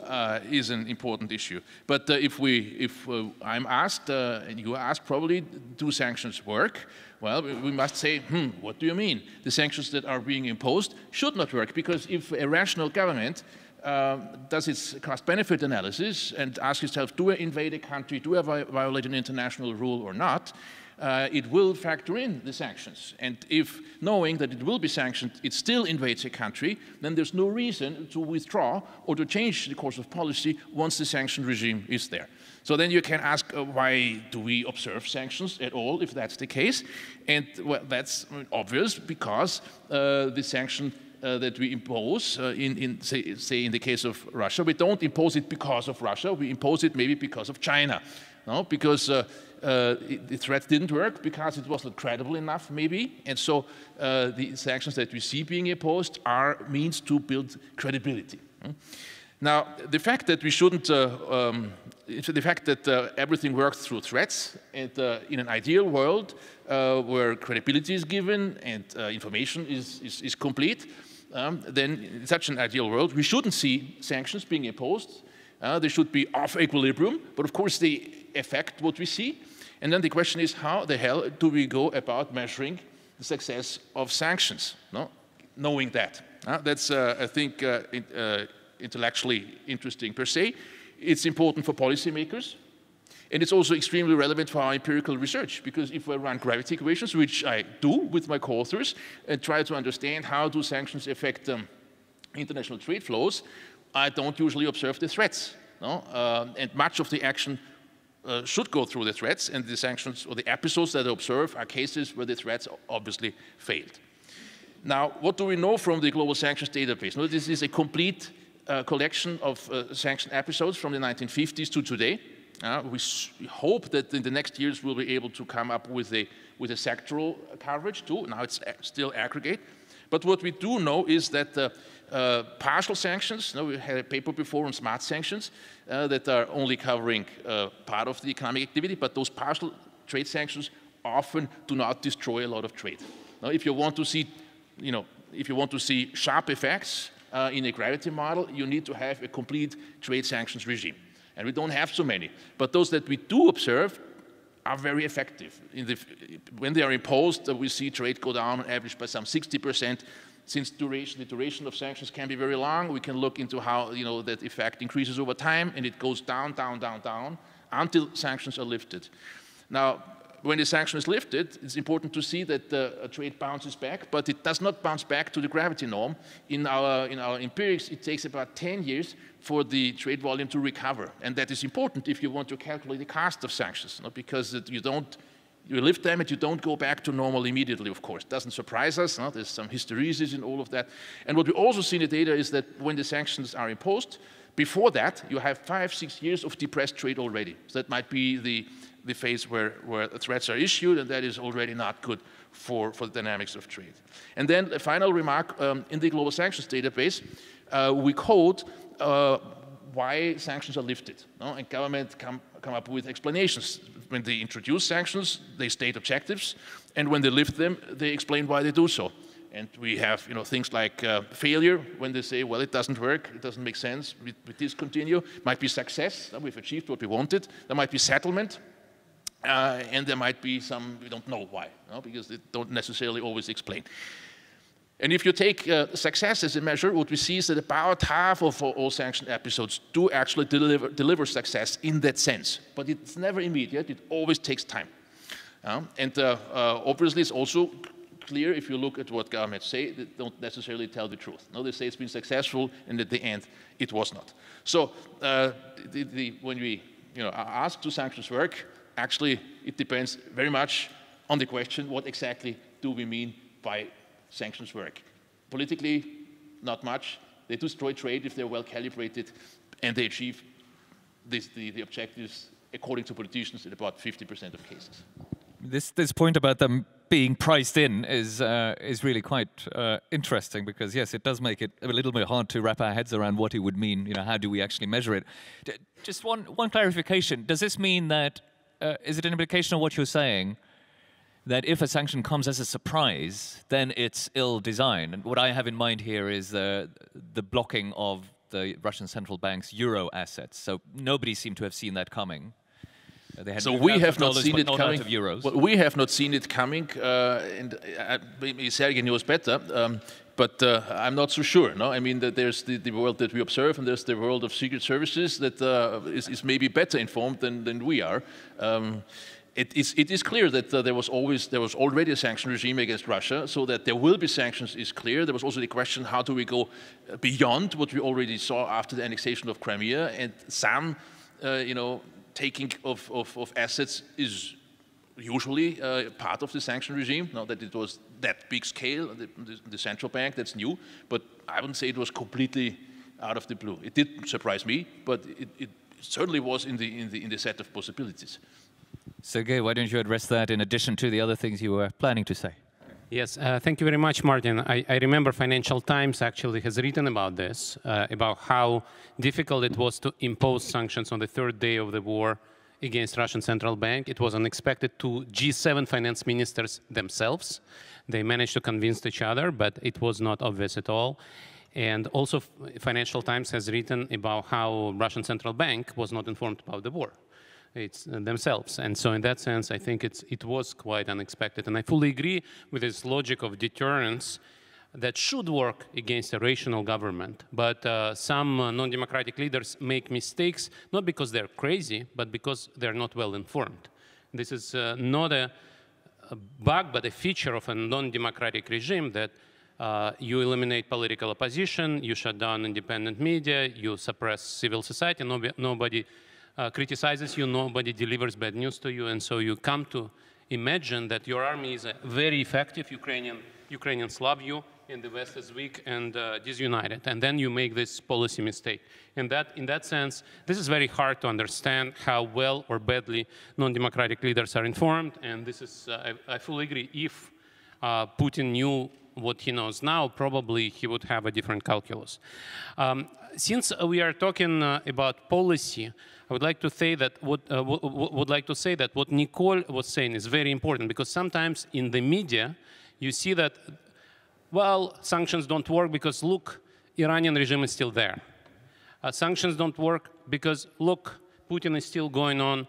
is an important issue. But if I'm asked, and you are asked probably, do sanctions work? Well, we must say, what do you mean? The sanctions that are being imposed should not work, because if a rational government does its cost-benefit analysis and asks itself, do I invade a country, do I violate an international rule or not, it will factor in the sanctions. And if, knowing that it will be sanctioned, it still invades a country, then there's no reason to withdraw or to change the course of policy once the sanction regime is there. So then you can ask, why do we observe sanctions at all, if that's the case? And well, that's obvious, because the sanction that we impose, say in the case of Russia, we don't impose it because of Russia, we impose it maybe because of China. No? Because the threat didn't work, because it wasn't credible enough, maybe. And so the sanctions that we see being imposed are means to build credibility. Now, the fact that we shouldn't, the fact that everything works through threats, and in an ideal world where credibility is given and information is complete, then in such an ideal world, we shouldn't see sanctions being imposed. They should be off equilibrium, but of course they affect what we see. And then the question is, how the hell do we go about measuring the success of sanctions, no? Knowing that? That's, I think, intellectually interesting per se. It's important for policymakers. And it's also extremely relevant for our empirical research, because if I run gravity equations, which I do with my co-authors, and try to understand how do sanctions affect international trade flows, I don't usually observe the threats. No? And much of the action should go through the threats, and the sanctions or the episodes that I observe are cases where the threats obviously failed. Now, what do we know from the Global Sanctions Database? Now, this is a complete collection of sanction episodes from the 1950s to today. We hope that in the next years we'll be able to come up with a sectoral coverage too. Now it's still aggregate. But what we do know is that partial sanctions, we had a paper before on smart sanctions that are only covering part of the economic activity, but those partial trade sanctions often do not destroy a lot of trade. Now, if you want to see, if you want to see sharp effects in a gravity model, you need to have a complete trade sanctions regime. And we don't have so many. But those that we do observe are very effective. When they are imposed, we see trade go down on average by some 60%. Since the duration of sanctions can be very long, we can look into how that effect increases over time, and it goes down, down, down, down, until sanctions are lifted. Now, when the sanction is lifted, it's important to see that trade bounces back, but it does not bounce back to the gravity norm. In our empirics, it takes about 10 years for the trade volume to recover. And that is important if you want to calculate the cost of sanctions, because you lift them and you don't go back to normal immediately, of course. It doesn't surprise us. There's some hysteresis in all of that. And what we also see in the data is that when the sanctions are imposed, before that, you have 5-6 years of depressed trade already. So that might be the phase where threats are issued, and that is already not good for the dynamics of trade. And then a final remark, in the Global Sanctions Database, we code why sanctions are lifted. And governments come up with explanations. When they introduce sanctions, they state objectives, and when they lift them, they explain why they do so. And we have things like failure, when they say, well, it doesn't work, it doesn't make sense, we discontinue. It might be success, we've achieved what we wanted. There might be settlement, and there might be some, we don't know why, because they don't necessarily always explain. And if you take success as a measure, what we see is that about half of all sanction episodes do actually deliver success in that sense. But it's never immediate, it always takes time. And obviously it's also clear if you look at what governments say, they don't necessarily tell the truth. No, they say it's been successful, and at the end, it was not. So when we are asked, do sanctions work? Actually, it depends very much on the question, what exactly do we mean by sanctions work? Politically, not much. They destroy trade if they're well calibrated, and they achieve the objectives, according to politicians, in about 50% of cases. This point about them being priced in is really quite interesting, because yes, it does make it a little bit hard to wrap our heads around what it would mean. How do we actually measure it? Just one clarification. Does this mean that is it an implication of what you're saying that if a sanction comes as a surprise, then it's ill-designed? And what I have in mind here is the blocking of the Russian central bank's euro assets. So nobody seemed to have seen that coming. So we have not seen it coming. Well, we have not seen it coming, and maybe Sergei knows better. But I'm not so sure. No, I mean that there's the world that we observe, and there's the world of secret services that is maybe better informed than we are. It is clear that there was already a sanction regime against Russia, so that there will be sanctions is clear. There was also the question, how do we go beyond what we already saw after the annexation of Crimea? And some, taking of assets is usually part of the sanction regime. Now that it was that big scale, the central bank, that's new. But I wouldn't say it was completely out of the blue. It did surprise me, but it certainly was in the set of possibilities. Sergei, why don't you address that in addition to the other things you were planning to say? Yes, thank you very much, Martin. I remember Financial Times actually has written about this, about how difficult it was to impose sanctions on the third day of the war against Russian central bank. It was unexpected to G7 finance ministers themselves. They managed to convince each other, but it was not obvious at all. And also, Financial Times has written about how Russian central bank was not informed about the war. It's themselves. And so in that sense, I think it was quite unexpected. And I fully agree with this logic of deterrence that should work against a rational government. But some non-democratic leaders make mistakes, not because they're crazy, but because they're not well informed. This is not a bug, but a feature of a non-democratic regime that you eliminate political opposition, you shut down independent media, you suppress civil society, nobody criticizes you, nobody delivers bad news to you, and so you come to imagine that your army is very effective, Ukrainians love you, and the West is weak and disunited, and then you make this policy mistake. And in that sense, this is very hard to understand how well or badly non-democratic leaders are informed, and this is, I fully agree, if Putin knew what he knows now, probably he would have a different calculus. Since we are talking about policy, I would like to say that what Nicole was saying is very important, because sometimes in the media you see that, well, sanctions don't work because, look, Iranian regime is still there. Sanctions don't work because, look, Putin is still going on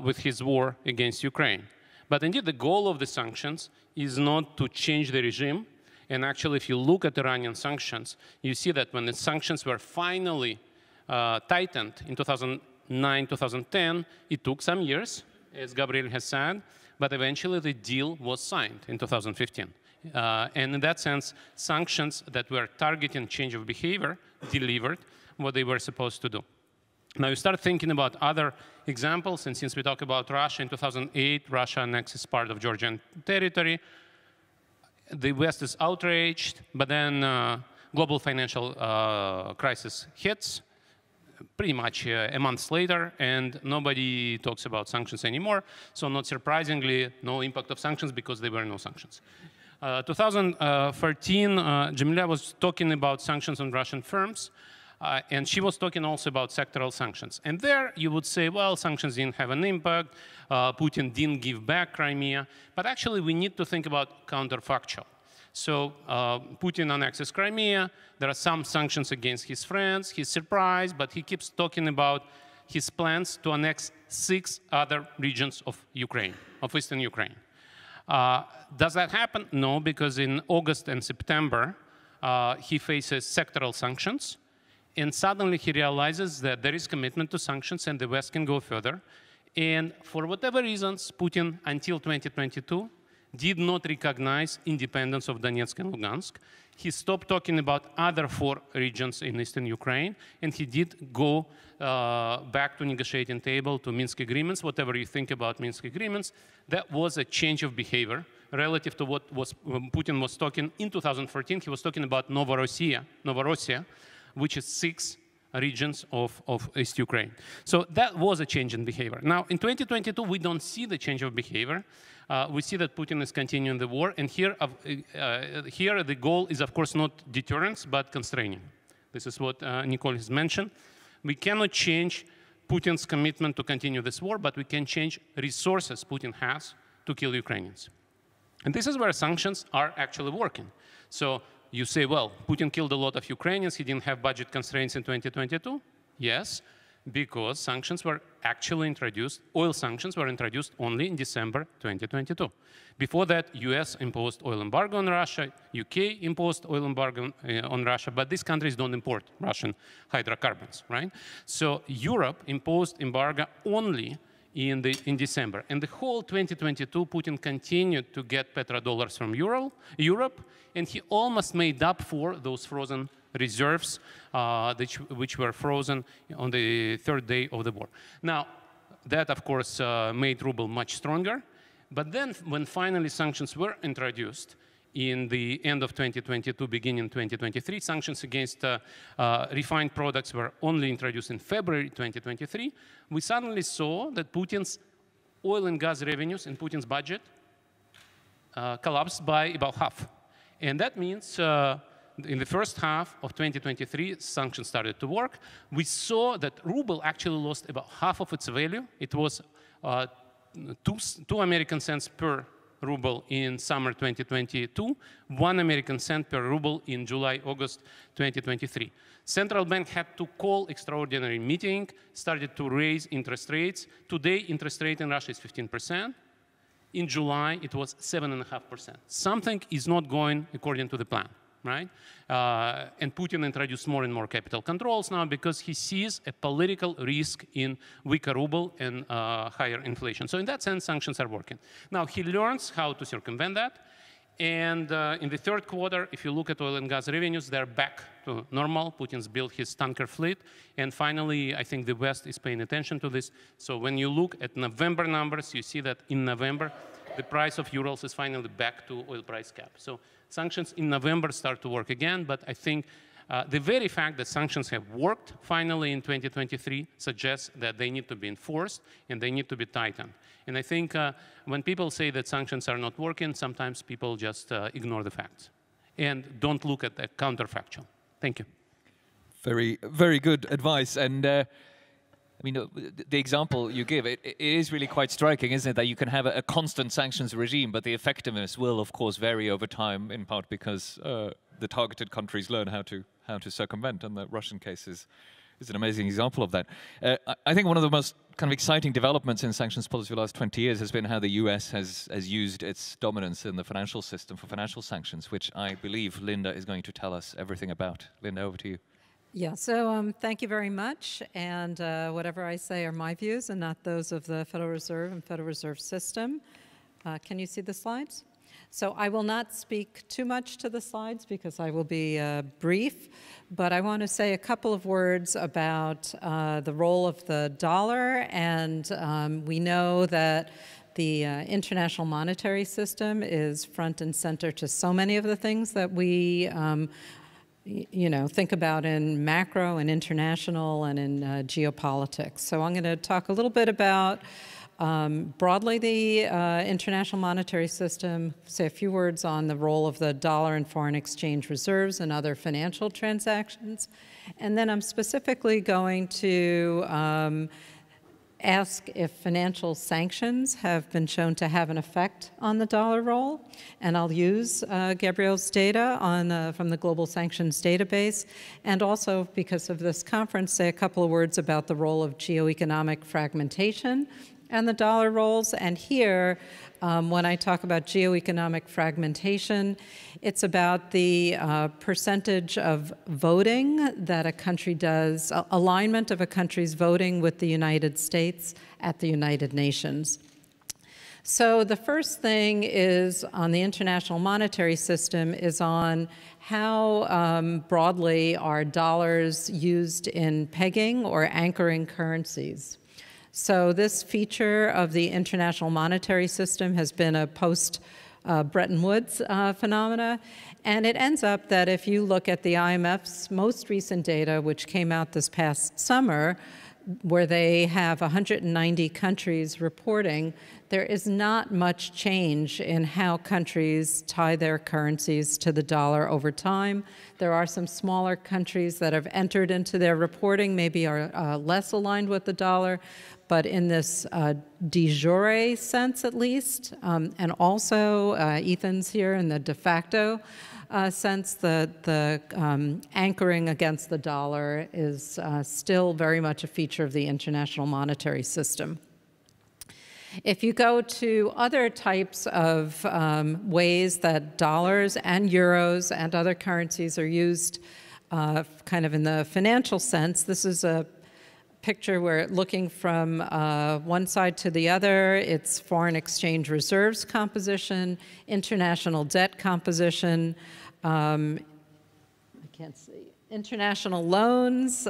with his war against Ukraine. But indeed, the goal of the sanctions is not to change the regime. And actually, if you look at Iranian sanctions, you see that when the sanctions were finally tightened in 2009, 2010, it took some years, as Gabriel has said, but eventually the deal was signed in 2015. And in that sense, sanctions that were targeting change of behavior delivered what they were supposed to do. Now you start thinking about other examples, and since we talk about Russia, in 2008, Russia annexes part of Georgian territory. The West is outraged, but then global financial crisis hits pretty much a month later, and nobody talks about sanctions anymore. So not surprisingly, no impact of sanctions because there were no sanctions. 2013, Jamila was talking about sanctions on Russian firms, and she was talking also about sectoral sanctions. And there you would say, well, sanctions didn't have an impact, Putin didn't give back Crimea, but actually we need to think about counterfactual. So Putin annexes Crimea, there are some sanctions against his friends, he's surprised, but he keeps talking about his plans to annex 6 other regions of Ukraine, of Eastern Ukraine. Does that happen? No, because in August and September, he faces sectoral sanctions, and suddenly he realizes that there is commitment to sanctions and the West can go further. And for whatever reasons, Putin, until 2022, did not recognize independence of Donetsk and Lugansk. He stopped talking about other 4 regions in eastern Ukraine, and he did go back to negotiating table, to Minsk agreements. Whatever you think about Minsk agreements, that was a change of behavior relative to what Putin was talking in 2014. He was talking about Novorossiya, which is 6 regions of East Ukraine. So that was a change in behavior. Now, in 2022, we don't see the change of behavior. We see that Putin is continuing the war, and here the goal is, of course, not deterrence, but constraining. This is what Nicole has mentioned. We cannot change Putin's commitment to continue this war, but we can change resources Putin has to kill Ukrainians. And this is where sanctions are actually working. So you say, well, Putin killed a lot of Ukrainians, he didn't have budget constraints in 2022. Yes, because sanctions were actually introduced, oil sanctions were introduced only in December 2022. Before that, US imposed oil embargo on Russia, UK imposed oil embargo on Russia, but these countries don't import Russian hydrocarbons, right? So Europe imposed embargo only in December. And the whole 2022, Putin continued to get petrodollars from Europe, and he almost made up for those frozen reserves which were frozen on the 3rd day of the war. Now, that, of course, made ruble much stronger. But then when finally sanctions were introduced in the end of 2022, beginning 2023, sanctions against refined products were only introduced in February 2023, we suddenly saw that Putin's oil and gas revenues in Putin's budget collapsed by about half. And that means in the first half of 2023, sanctions started to work. We saw that ruble actually lost about half of its value. It was 2 American cents per ruble in summer 2022, 1 American cent per ruble in July, August 2023. Central bank had to call extraordinary meeting, started to raise interest rates. Today, interest rate in Russia is 15%. In July, it was 7.5%. Something is not going according to the plan, right? And Putin introduced more and more capital controls now because he sees a political risk in weaker ruble and higher inflation. So in that sense, sanctions are working. Now, he learns how to circumvent that. And in the third quarter, if you look at oil and gas revenues, they're back to normal. Putin's built his tanker fleet. And finally, I think the West is paying attention to this. So when you look at November numbers, you see that in November, the price of Urals is finally back to oil price cap. So sanctions in November start to work again. But I think the very fact that sanctions have worked finally in 2023 suggests that they need to be enforced and they need to be tightened. And I think when people say that sanctions are not working, sometimes people just ignore the facts and don't look at the counterfactual. Thank you. Very, very good advice. And I mean, the example you give, it is really quite striking, isn't it? That you can have a constant sanctions regime, but the effectiveness will, of course, vary over time, in part because the targeted countries learn how to circumvent, and the Russian case is an amazing example of that. I think one of the most kind of exciting developments in sanctions policy for the last 20 years has been how the US has used its dominance in the financial system for financial sanctions, which I believe Linda is going to tell us everything about. Linda, over to you. Yeah, so thank you very much. And whatever I say are my views and not those of the Federal Reserve and Federal Reserve System. Can you see the slides? So I will not speak too much to the slides because I will be brief, but I want to say a couple of words about the role of the dollar. And we know that the international monetary system is front and center to so many of the things that we think about in macro and international and in geopolitics. So I'm going to talk a little bit about broadly the international monetary system, say a few words on the role of the dollar in foreign exchange reserves and other financial transactions. And then I'm specifically going to ask if financial sanctions have been shown to have an effect on the dollar role. And I'll use Gabriel's data from the Global Sanctions Database. And also, because of this conference, say a couple of words about the role of geoeconomic fragmentation and the dollar roles. And here, when I talk about geoeconomic fragmentation, it's about the percentage of voting that a country does, alignment of a country's voting with the United States at the United Nations. So the first thing is on the international monetary system is on how broadly are dollars used in pegging or anchoring currencies. So this feature of the international monetary system has been a post-Bretton Woods phenomena. And it ends up that if you look at the IMF's most recent data, which came out this past summer, where they have 190 countries reporting, there is not much change in how countries tie their currencies to the dollar over time. There are some smaller countries that have entered into their reporting, maybe are less aligned with the dollar, but in this de jure sense at least, and also Ethan's here in the de facto sense, the anchoring against the dollar is still very much a feature of the international monetary system. If you go to other types of ways that dollars and euros and other currencies are used kind of in the financial sense, this is a picture where looking from one side to the other, it's foreign exchange reserves composition, international debt composition, I can't see, international loans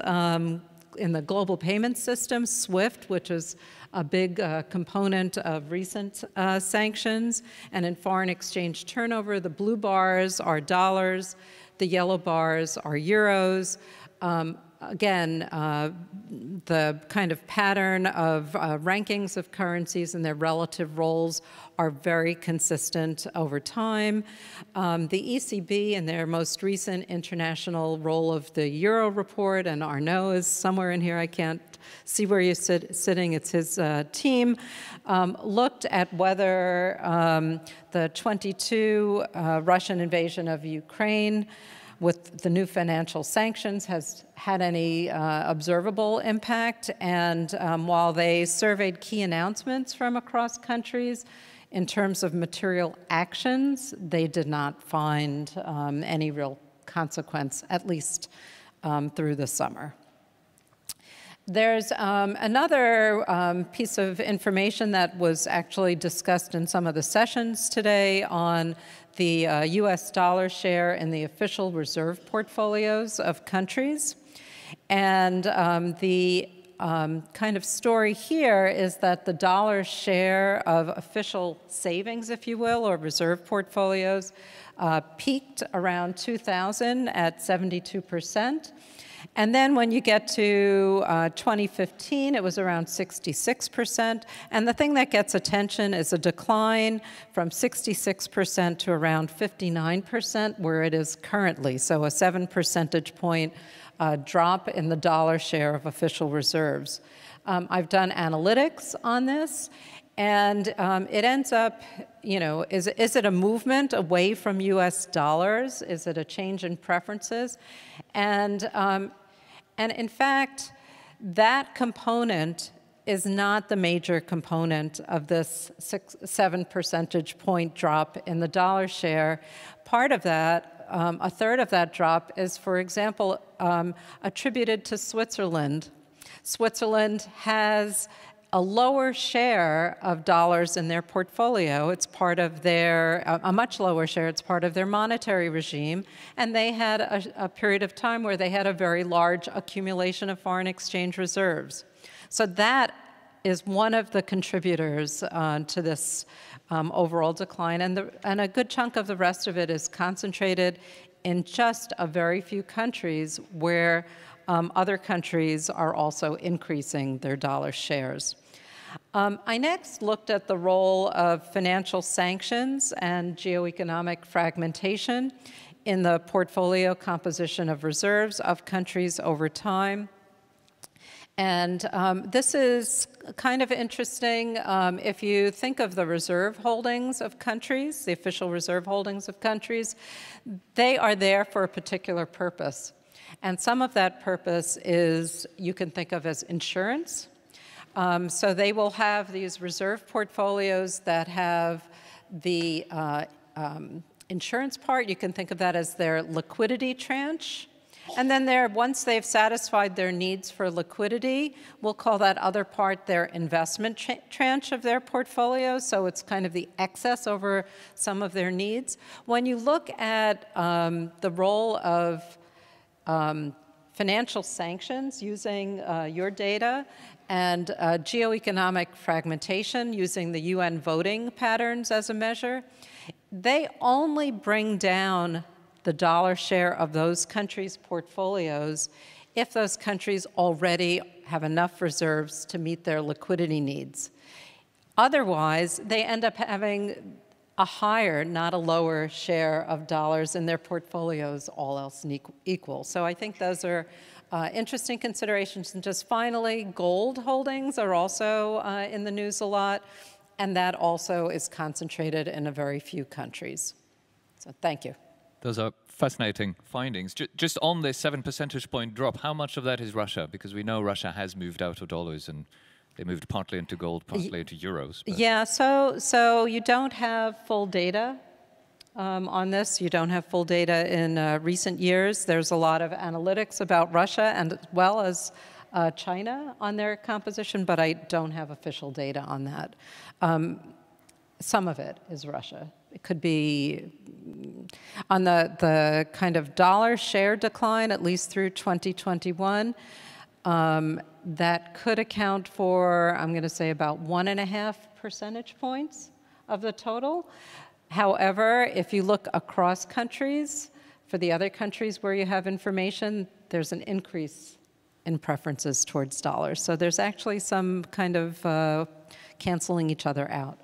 in the global payment system, SWIFT, which is a big component of recent sanctions, and in foreign exchange turnover, the blue bars are dollars, the yellow bars are euros. again, the kind of pattern of rankings of currencies and their relative roles are very consistent over time. The ECB, in their most recent international role of the Euro report, and Arnaud is somewhere in here, I can't see where you're sitting, it's his team, looked at whether the 22 Russian invasion of Ukraine with the new financial sanctions has had any observable impact. And while they surveyed key announcements from across countries, in terms of material actions, they did not find any real consequence, at least through the summer. There's another piece of information that was actually discussed in some of the sessions today on the US dollar share in the official reserve portfolios of countries. And the kind of story here is that the dollar share of official savings, if you will, or reserve portfolios peaked around 2000 at 72%. And then when you get to 2015, it was around 66%. And the thing that gets attention is a decline from 66% to around 59%, where it is currently. So a 7 percentage point drop in the dollar share of official reserves. I've done analytics on this, and it ends up, you know, is it a movement away from US dollars? Is it a change in preferences? And in fact, that component is not the major component of this 7 percentage point drop in the dollar share. Part of that, a third of that drop is, for example, attributed to Switzerland. Switzerland has a lower share of dollars in their portfolio. It's part of their, a much lower share, it's part of their monetary regime. And they had a period of time where they had a very large accumulation of foreign exchange reserves. So that is one of the contributors to this overall decline. And a good chunk of the rest of it is concentrated in just a very few countries where other countries are also increasing their dollar shares. I next looked at the role of financial sanctions and geoeconomic fragmentation in the portfolio composition of reserves of countries over time. And this is kind of interesting. If you think of the reserve holdings of countries, the official reserve holdings of countries, they are there for a particular purpose. And some of that purpose is, you can think of as insurance. So they will have these reserve portfolios that have the insurance part. You can think of that as their liquidity tranche. And then once they've satisfied their needs for liquidity, we'll call that other part their investment tranche of their portfolio. So it's kind of the excess over some of their needs. When you look at the role of financial sanctions using your data and geoeconomic fragmentation using the UN voting patterns as a measure, they only bring down the dollar share of those countries' portfolios if those countries already have enough reserves to meet their liquidity needs. Otherwise, they end up having a higher, not a lower share of dollars in their portfolios, all else equal. So I think those are interesting considerations. And just finally, gold holdings are also in the news a lot, and that also is concentrated in a very few countries. So thank you. Those are fascinating findings. Just on this 7 percentage point drop, how much of that is Russia? Because we know Russia has moved out of dollars and they moved partly into gold, partly into euros. But. Yeah, so you don't have full data on this. You don't have full data in recent years. There's a lot of analytics about Russia and as well as China on their composition, but I don't have official data on that. Some of it is Russia. It could be on the kind of dollar share decline, at least through 2021. That could account for, I'm going to say, about 1.5 percentage points of the total. However, if you look across countries, for the other countries where you have information, there's an increase in preferences towards dollars. So there's actually some kind of canceling each other out.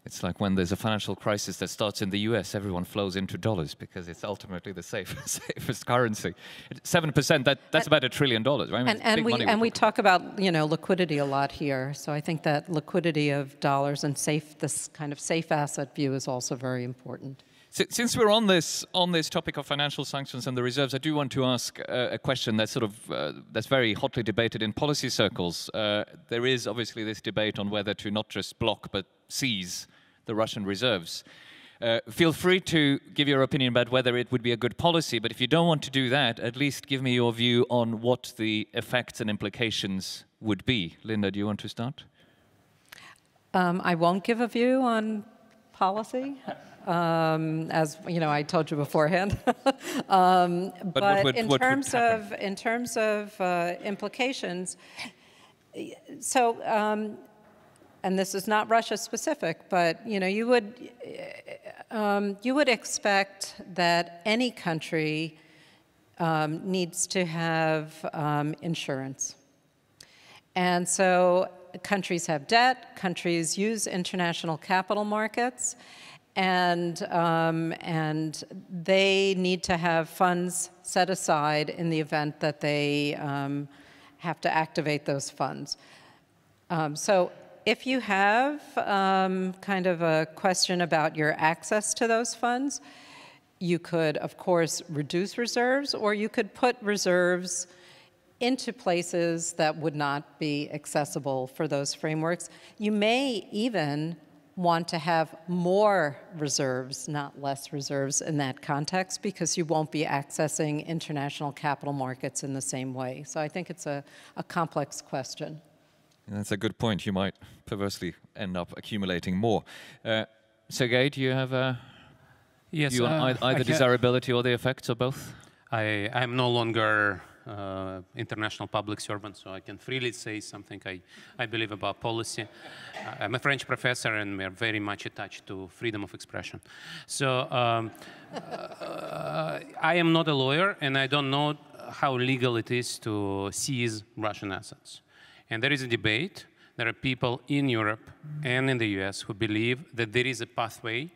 It's like when there's a financial crisis that starts in the US, everyone flows into dollars because it's ultimately the safest currency. 7%, that's about $1 trillion, right? I mean, And we talk about, you know, liquidity a lot here. So I think that liquidity of dollars and this kind of safe asset view is also very important. Since we're on this topic of financial sanctions and the reserves, I do want to ask a question that's that's very hotly debated in policy circles. There is obviously this debate on whether to not just block but seize the Russian reserves. Feel free to give your opinion about whether it would be a good policy, but if you don't want to do that, at least give me your view on what the effects and implications would be. Linda, do you want to start? I won't give a view on policy. As you know, I told you beforehand. But in terms of implications, so and this is not Russia specific, but you know, you would expect that any country needs to have insurance, and so countries have debt. Countries use international capital markets. And they need to have funds set aside in the event that they have to activate those funds. So if you have kind of a question about your access to those funds, you could, of course, reduce reserves, or you could put reserves into places that would not be accessible for those frameworks. You may even want to have more reserves, not less reserves in that context, because you won't be accessing international capital markets in the same way. So I think it's a complex question. That's a good point. You might perversely end up accumulating more. Sergei, do you have a view on either desirability or the effects, or both? I'm no longer international public servant, so I can freely say something I believe about policy. I'm a French professor, and we're very much attached to freedom of expression. So I am not a lawyer, and I don't know how legal it is to seize Russian assets. And there is a debate. There are people in Europe and in the US who believe that there is a pathway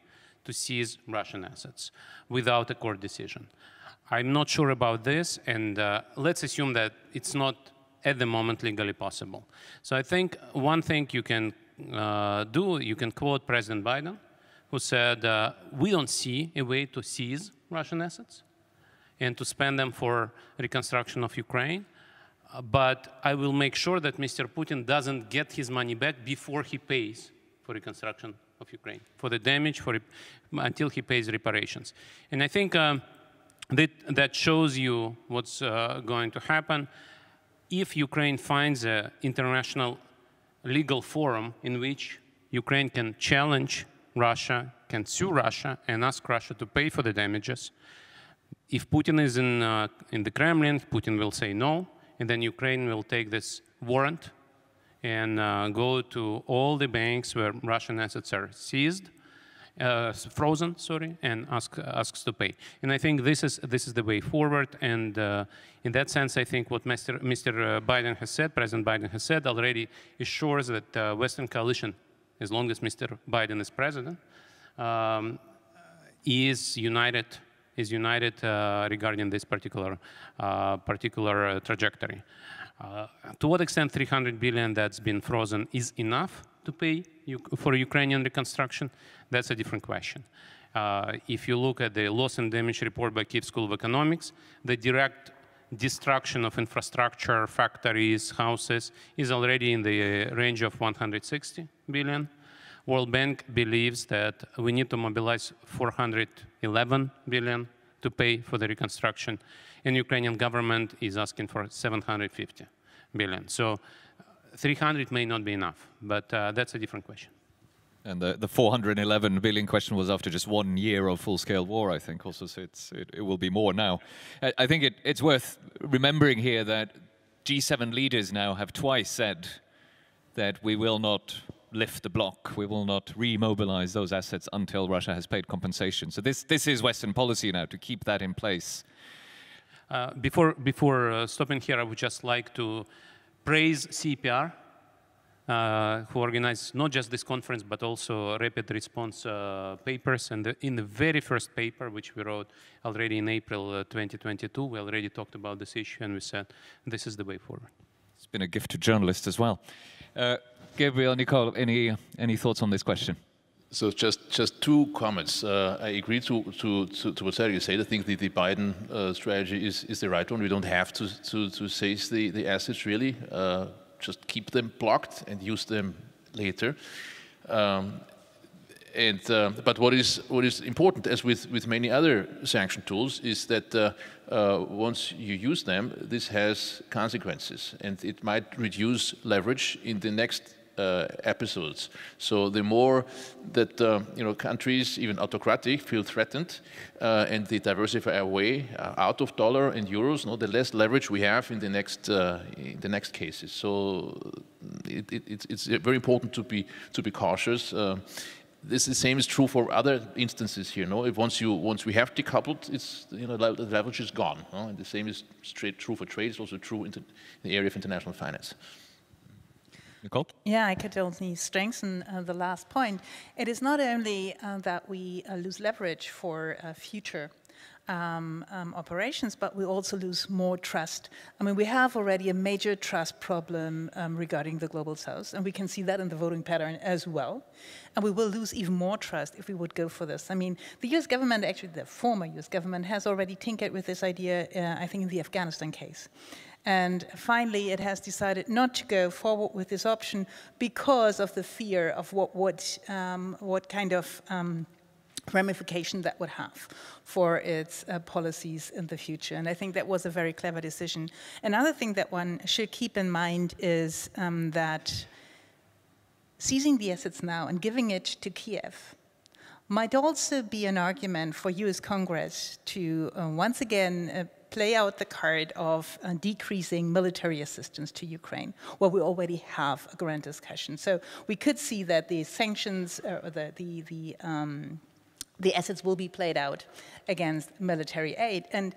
to seize Russian assets without a court decision. I'm not sure about this, and let's assume that it's not at the moment legally possible. So I think one thing you can do, you can quote President Biden, who said, we don't see a way to seize Russian assets and to spend them for reconstruction of Ukraine, but I will make sure that Mr. Putin doesn't get his money back before he pays for reconstruction of Ukraine, for the damage, until he pays reparations. And I think that shows you what's going to happen. If Ukraine finds an international legal forum in which Ukraine can challenge Russia, can sue Russia, and ask Russia to pay for the damages, if Putin is in the Kremlin, Putin will say no, and then Ukraine will take this warrant and go to all the banks where Russian assets are seized, frozen, sorry, and asks to pay. And I think this is the way forward. And in that sense, I think what Mr. Biden has said, President Biden has said already, assures that the Western coalition, as long as Mr. Biden is president, is united regarding this particular trajectory. To what extent 300 billion that's been frozen is enough to pay for Ukrainian reconstruction? That's a different question. If you look at the loss and damage report by Kyiv School of Economics, the direct destruction of infrastructure, factories, houses is already in the range of 160 billion. World Bank believes that we need to mobilize 411 billion to pay for the reconstruction, and Ukrainian government is asking for 750 billion. So 300 may not be enough, but that's a different question. And the 411 billion question was after just 1 year of full-scale war, I think, also, so it will be more now. I think it's worth remembering here that G7 leaders now have twice said that we will not lift the block, we will not remobilize those assets until Russia has paid compensation. So this is Western policy now, to keep that in place. Before stopping here, I would just like to praise CEPR, who organized not just this conference, but also rapid response papers. And in the very first paper, which we wrote already in April 2022, we already talked about this issue, and we said, this is the way forward. It's been a gift to journalists as well. Gabriel, Nicole, any thoughts on this question? So just two comments. I agree to what Sergey said. I think the Biden strategy is the right one. We don't have to seize the assets really. Just keep them blocked and use them later. But what is important, as with many other sanction tools, is that once you use them, this has consequences, and it might reduce leverage in the next episodes. So the more that countries, even autocratic, feel threatened, and they diversify away out of dollar and euros, the less leverage we have in the next cases. So it's very important to be cautious. This the same is true for other instances here. If once we have decoupled, it's the leverage is gone. And the same is true for trade. It's also true in the area of international finance. Nicole? Yeah, I could only strengthen the last point. It is not only that we lose leverage for future operations, but we also lose more trust. I mean, we have already a major trust problem regarding the Global South, and we can see that in the voting pattern as well. And we will lose even more trust if we would go for this. I mean, the US government, actually the former US government, has already tinkered with this idea, I think, in the Afghanistan case. And finally, it has decided not to go forward with this option because of the fear of what kind of ramification that would have for its policies in the future. And I think that was a very clever decision. Another thing that one should keep in mind is that seizing the assets now and giving it to Kiev might also be an argument for US Congress to once again play out the card of decreasing military assistance to Ukraine, where we already have a grand discussion. So we could see that the sanctions, the assets will be played out against military aid. And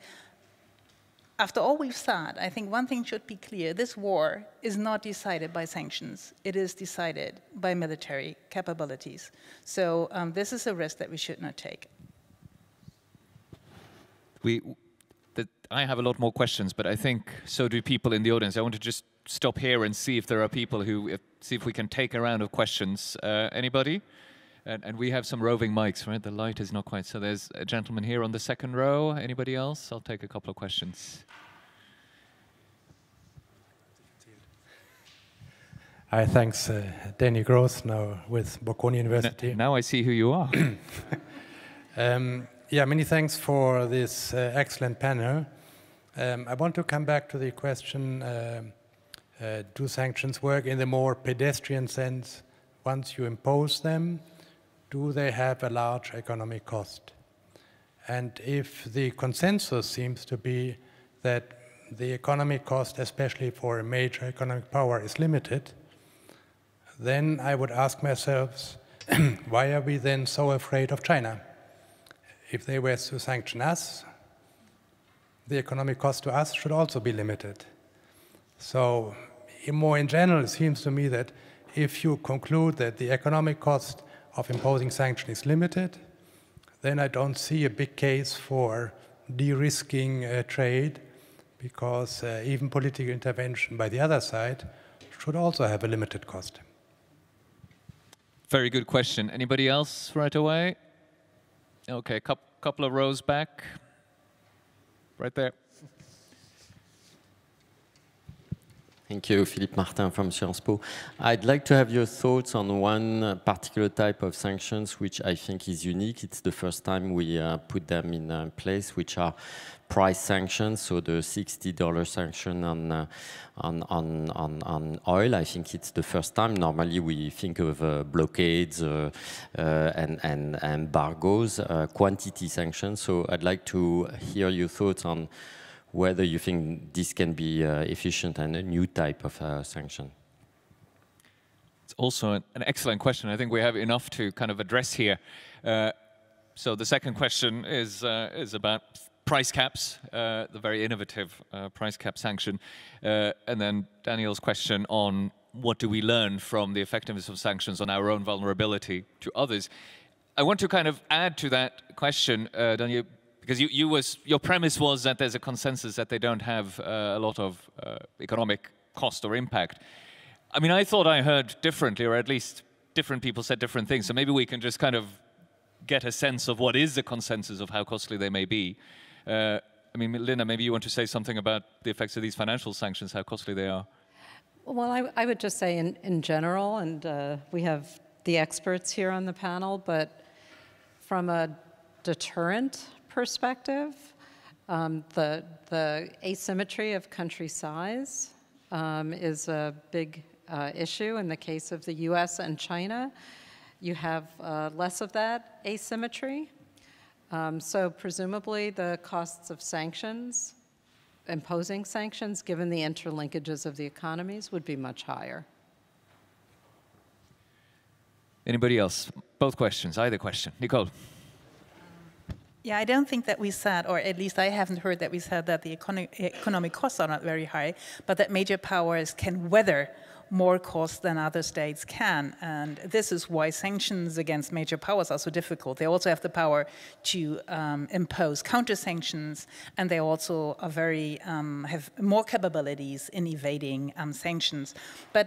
after all we've said, I think one thing should be clear. This war is not decided by sanctions. It is decided by military capabilities. So this is a risk that we should not take. I have a lot more questions, but I think so do people in the audience. I want to just stop here and see if there are people who, see if we can take a round of questions. Anybody? And we have some roving mics, right? The light is not quite. So there's a gentleman here on the second row. Anybody else? I'll take a couple of questions. Hi, thanks. Danny Gross, now with Bocconi University. Now I see who you are. Yeah, many thanks for this excellent panel. I want to come back to the question, do sanctions work in the more pedestrian sense? Once you impose them, do they have a large economic cost? And if the consensus seems to be that the economic cost, especially for a major economic power, is limited, then I would ask myself, why are we then so afraid of China? If they were to sanction us, the economic cost to us should also be limited. So more in general, it seems to me that if you conclude that the economic cost of imposing sanctions is limited, then I don't see a big case for de-risking trade, because even political intervention by the other side should also have a limited cost. Very good question. Anybody else right away? Okay, couple of rows back. Right there. Thank you, Philippe Martin from Sciences Po. I'd like to have your thoughts on one particular type of sanctions, which I think is unique. It's the first time we put them in place, which are price sanctions, so the $60 sanction on oil. I think it's the first time. Normally we think of blockades and embargoes, quantity sanctions. So I'd like to hear your thoughts on whether you think this can be efficient and a new type of sanction. It's also an excellent question. I think we have enough to kind of address here. So the second question is about price caps, the very innovative price cap sanction, and then Daniel's question on what do we learn from the effectiveness of sanctions on our own vulnerability to others. I want to kind of add to that question, Daniel, because your premise was that there's a consensus that they don't have a lot of economic cost or impact. I mean, I thought I heard differently, or at least different people said different things. So maybe we can just kind of get a sense of what is the consensus of how costly they may be. I mean, Linda, maybe you want to say something about the effects of these financial sanctions, how costly they are. Well, I would just say in general, and we have the experts here on the panel, but from a deterrent perspective, the asymmetry of country size is a big issue. In the case of the US and China, you have less of that asymmetry. So presumably the costs of sanctions, imposing sanctions, given the interlinkages of the economies, would be much higher. Anybody else? Both questions, either question. Nicole. Yeah, I don't think that we said, or at least I haven't heard that we said that the economic costs are not very high, but that major powers can weather more costs than other states can. And this is why sanctions against major powers are so difficult. They also have the power to impose counter-sanctions, and they also are very, have more capabilities in evading sanctions. But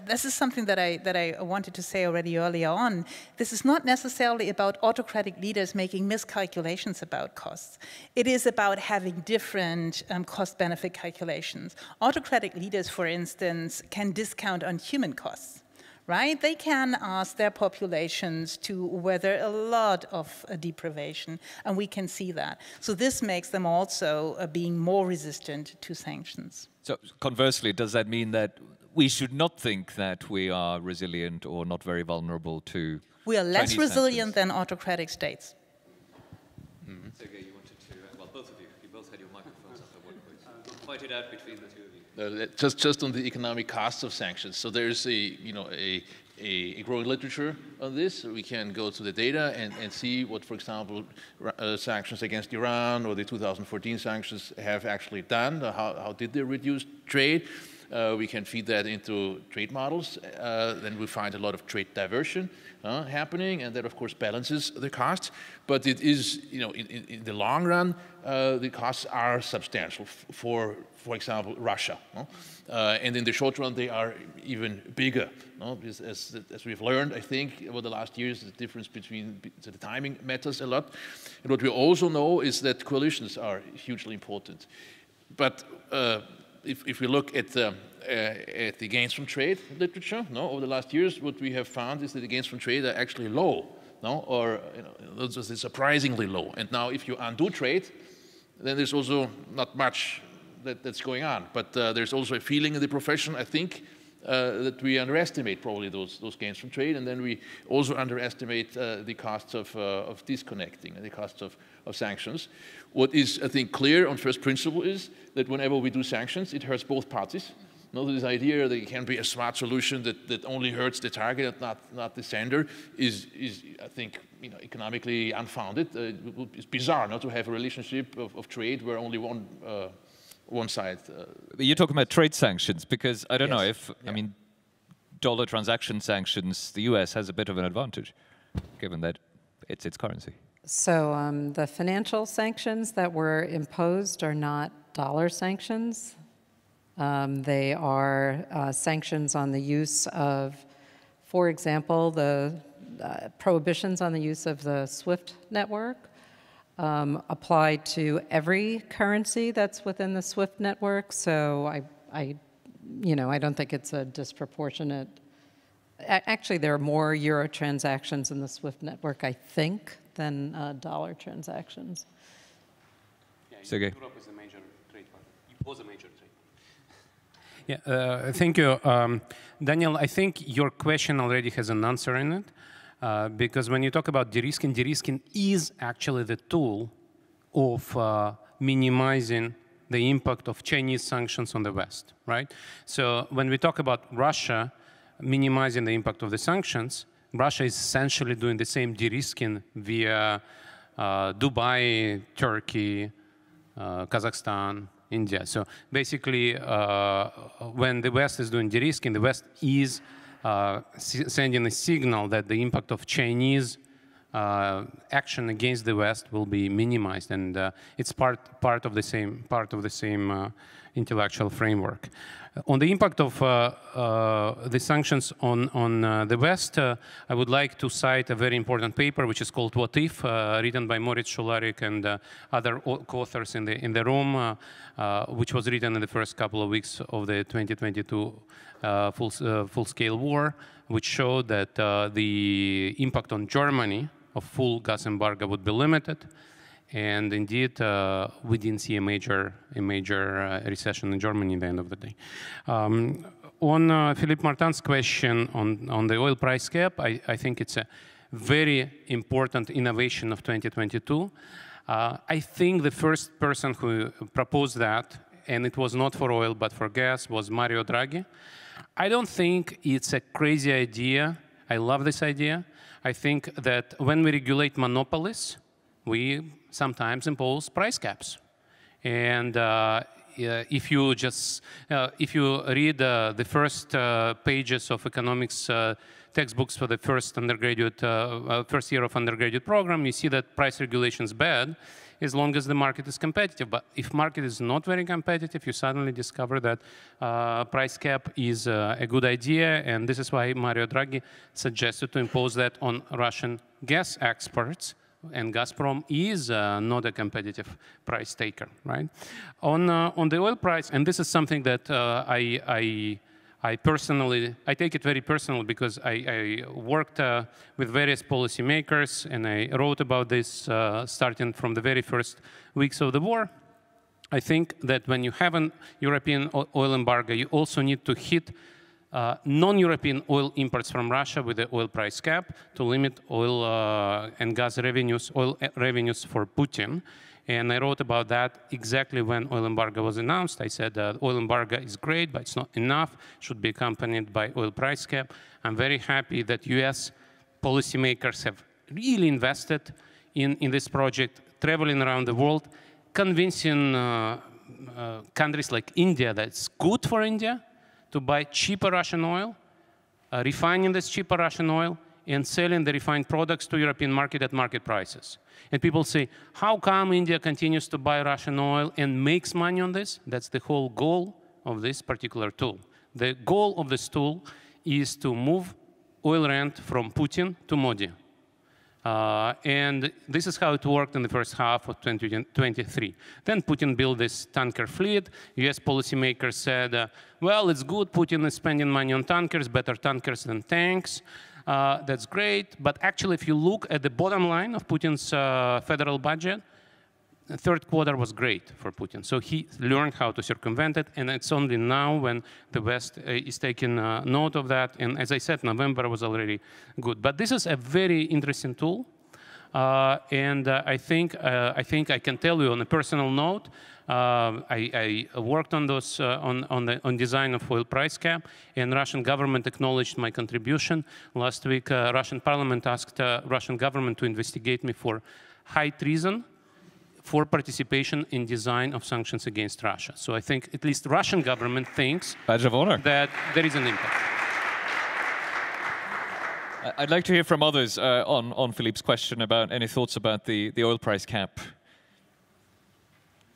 this is something that I wanted to say already earlier on. This is not necessarily about autocratic leaders making miscalculations about costs. It is about having different cost-benefit calculations. Autocratic leaders, for instance, can discount on human costs, right? They can ask their populations to weather a lot of deprivation, and we can see that. So this makes them also being more resistant to sanctions. So conversely, does that mean that we should not think that we are resilient or not very vulnerable to We are less Chinese resilient than autocratic states. Mm-hmm. Sergei, you wanted to, well, both of you both had your microphones up at one point. We'll fight it out between the two of you. Just on the economic costs of sanctions. So there's a growing literature on this. We can go to the data and see what, for example, sanctions against Iran or the 2014 sanctions have actually done. How did they reduce trade? We can feed that into trade models. Then we find a lot of trade diversion happening, and that, of course, balances the costs. But it is, in the long run, the costs are substantial for example, Russia. And in the short run, they are even bigger. As we've learned, I think, over the last years, the difference between the timing matters a lot. And what we also know is that coalitions are hugely important. But if we look at the gains from trade literature, over the last years, what we have found is that the gains from trade are actually low, or surprisingly low. And now, if you undo trade, then there's also not much that's going on. But there's also a feeling in the profession, I think, that we underestimate probably those gains from trade, and then we also underestimate the costs of disconnecting and the costs of sanctions. What is, I think, clear on first principle is that whenever we do sanctions, it hurts both parties. This idea that it can be a smart solution that only hurts the target and not the sender is I think, economically unfounded. It's bizarre not to have a relationship of trade where only one side. You're talking about trade sanctions, because I don't know if, I mean, dollar transaction sanctions, the US has a bit of an advantage, given that it's its currency. So the financial sanctions that were imposed are not dollar sanctions. They are sanctions on the use of, for example, the prohibitions on the use of the SWIFT network applied to every currency that's within the SWIFT network. So I don't think it's a disproportionate. Actually, there are more euro transactions in the SWIFT network, I think, than dollar transactions. Sergei. Europe is a major trade partner. It was a major trade. Yeah, thank you. Daniel, I think your question already has an answer in it. Because when you talk about de-risking is actually the tool of minimizing the impact of Chinese sanctions on the West, right? So when we talk about Russia minimizing the impact of the sanctions, Russia is essentially doing the same de-risking via Dubai, Turkey, Kazakhstan, India. So basically, when the West is doing de-risking, the West is sending a signal that the impact of Chinese action against the West will be minimized, and it's part of the same intellectual framework. On the impact of the sanctions on the West, I would like to cite a very important paper which is called What If, written by Moritz Scholarik and other co-authors in the room, which was written in the first couple of weeks of the 2022 full-scale war, which showed that the impact on Germany of full gas embargo would be limited. And indeed, we didn't see a major recession in Germany at the end of the day. On Philippe Martin's question on the oil price cap, I think it's a very important innovation of 2022. I think the first person who proposed that, and it was not for oil but for gas, was Mario Draghi. I don't think it's a crazy idea. I love this idea. I think that when we regulate monopolies, we sometimes impose price caps. And if you read the first pages of economics textbooks for the first year of undergraduate program, you see that price regulation is bad as long as the market is competitive. But if market is not very competitive, you suddenly discover that price cap is a good idea, and this is why Mario Draghi suggested to impose that on Russian gas exports. And Gazprom is not a competitive price taker, right? On the oil price, and this is something that I take it very personally because I worked with various policymakers and I wrote about this starting from the very first weeks of the war. I think that when you have an European oil embargo, you also need to hit non-European oil imports from Russia with the oil price cap to limit oil and gas revenues, oil revenues for Putin. And I wrote about that exactly when oil embargo was announced. I said oil embargo is great, but it's not enough. It should be accompanied by oil price cap. I'm very happy that US policymakers have really invested in this project, traveling around the world, convincing countries like India that it's good for India to buy cheaper Russian oil, refining this cheaper Russian oil, and selling the refined products to European market at market prices. And people say, how come India continues to buy Russian oil and makes money on this? That's the whole goal of this particular tool. The goal of this tool is to move oil rent from Putin to Modi. And this is how it worked in the first half of 2023. Then Putin built this tanker fleet. US policymakers said, well, it's good, Putin is spending money on tankers, better tankers than tanks. That's great. But actually, if you look at the bottom line of Putin's federal budget, the third quarter was great for Putin. So he learned how to circumvent it, and it's only now when the West is taking note of that. And as I said, November was already good. But this is a very interesting tool, and I think I can tell you on a personal note, I worked on those on design of oil price cap, and Russian government acknowledged my contribution. Last week, Russian parliament asked Russian government to investigate me for high treason for participation in design of sanctions against Russia. So I think at least Russian government thinks Badge of honor. That there is an impact. I'd like to hear from others on Philippe's question about any thoughts about the oil price cap.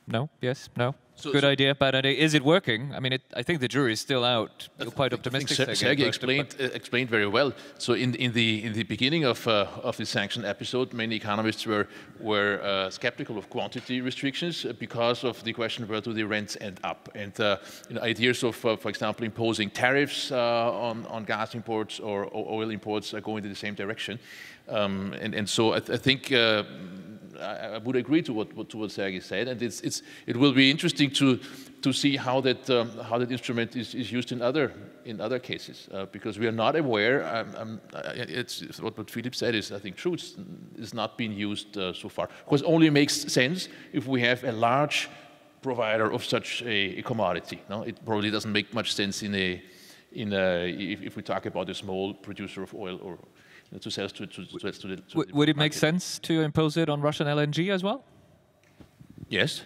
No? Yes? No? Good idea, bad idea. Is it working? I mean, I think the jury is still out. You're quite optimistic. I think Sergei explained very well. So in the beginning of the sanction episode, many economists were skeptical of quantity restrictions because of the question where do the rents end up, and ideas of, for example, imposing tariffs on gas imports or oil imports are going in the same direction, and so I think. I would agree to what Sergei said, and it will be interesting to see how that instrument is used in other cases, because we are not aware. It's what Philippe said is, I think, true. It's not been used so far. Of course, only makes sense if we have a large provider of such a commodity. No, it probably doesn't make much sense if we talk about a small producer of oil or. To sell to would it make sense to impose it on Russian LNG as well? Yes.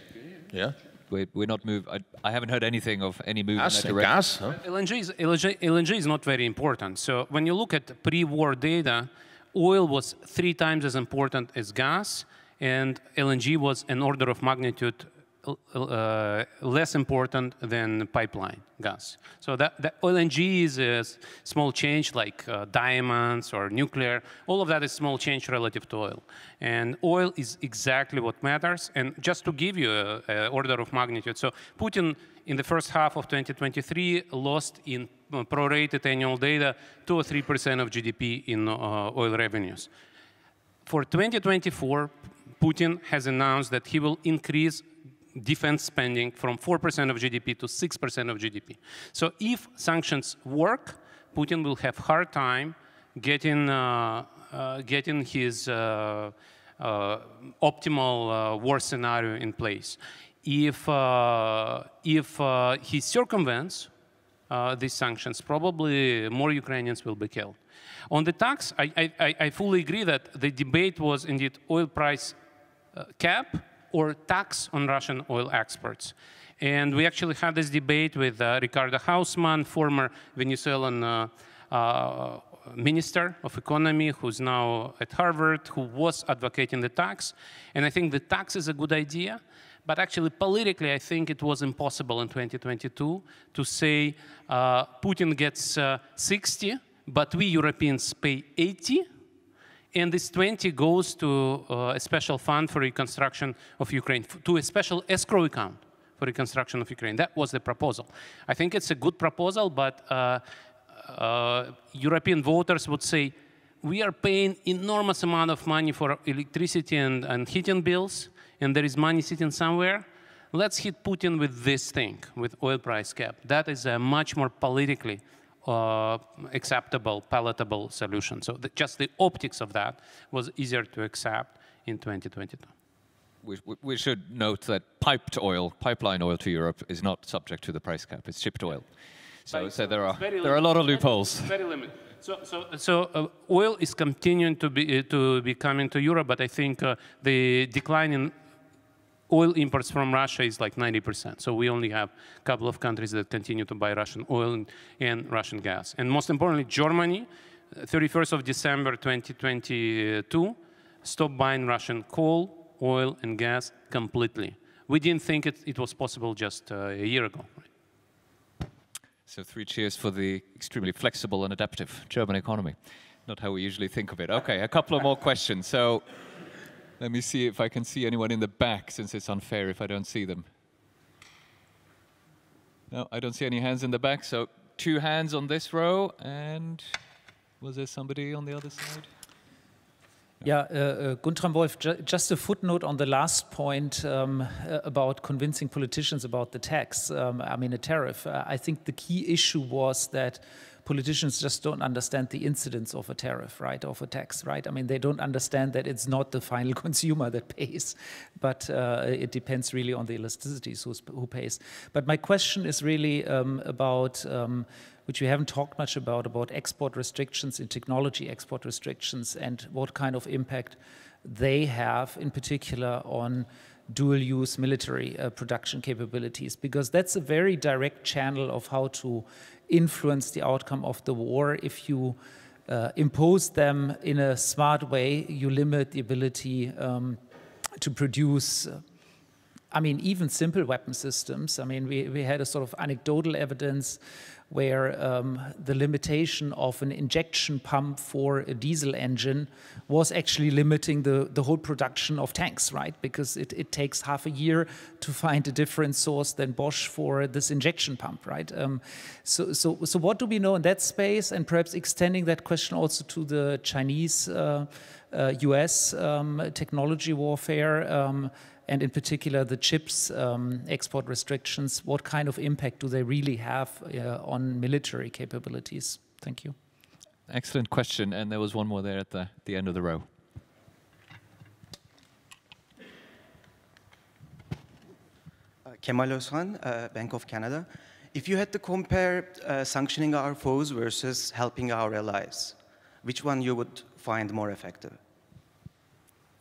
Yeah. We're not moved. I haven't heard anything of any move in Gas, that direction. gas, huh? LNG is not very important. So when you look at pre-war data, oil was 3 times as important as gas, and LNG was an order of magnitude less important than pipeline gas. So that LNG is a small change, like diamonds or nuclear. All of that is small change relative to oil. And oil is exactly what matters. And just to give you an order of magnitude, so Putin in the first half of 2023 lost in prorated annual data 2 or 3% of GDP in oil revenues. For 2024, Putin has announced that he will increase defense spending from 4% of GDP to 6% of GDP. So if sanctions work, Putin will have hard time getting his optimal war scenario in place. If he circumvents these sanctions, probably more Ukrainians will be killed. On the tax, I fully agree that the debate was indeed oil price cap or tax on Russian oil exports. And we actually had this debate with Ricardo Hausmann, former Venezuelan Minister of Economy, who's now at Harvard, who was advocating the tax. And I think the tax is a good idea. But actually, politically, I think it was impossible in 2022 to say Putin gets 60, but we Europeans pay 80. And this 20 goes to a special fund for reconstruction of Ukraine, to a special escrow account for reconstruction of Ukraine. That was the proposal. I think it's a good proposal, but European voters would say, we are paying enormous amount of money for electricity and heating bills, and there is money sitting somewhere. Let's hit Putin with this thing, with oil price cap. That is a much more politically acceptable, palatable solution. So just the optics of that was easier to accept in 2022. We should note that pipeline oil to Europe is not subject to the price cap. It's shipped oil. So there are a lot of loopholes. Very limited. So oil is continuing to be coming to Europe, but I think the decline in oil imports from Russia is like 90%. So we only have a couple of countries that continue to buy Russian oil and Russian gas. And most importantly, Germany, 31st of December 2022, stopped buying Russian coal, oil, and gas completely. We didn't think it was possible just a year ago. So 3 cheers for the extremely flexible and adaptive German economy. Not how we usually think of it. Okay, a couple of more questions. So let me see if I can see anyone in the back, since it's unfair if I don't see them. No, I don't see any hands in the back. So 2 hands on this row. And was there somebody on the other side? Yeah, Guntram Wolf, just a footnote on the last point about convincing politicians about the tax, I mean a tariff. I think the key issue was that politicians just don't understand the incidence of a tariff, right, of a tax, right? I mean, they don't understand that it's not the final consumer that pays, but it depends really on the elasticities who pays. But my question is really about which we haven't talked much about export restrictions in technology export restrictions and what kind of impact they have, in particular on dual-use military production capabilities, because that's a very direct channel of how to influence the outcome of the war. If you impose them in a smart way, you limit the ability to produce I mean, even simple weapon systems. I mean, we had a sort of anecdotal evidence where the limitation of an injection pump for a diesel engine was actually limiting the whole production of tanks, right? Because it takes half a year to find a different source than Bosch for this injection pump, right? So what do we know in that space? And perhaps extending that question also to the Chinese US technology warfare, and in particular the chips export restrictions, what kind of impact do they really have on military capabilities? Thank you. Excellent question, and there was one more there at the end of the row. Kemal Özhan, Bank of Canada. If you had to compare sanctioning our foes versus helping our allies, which one you would find more effective?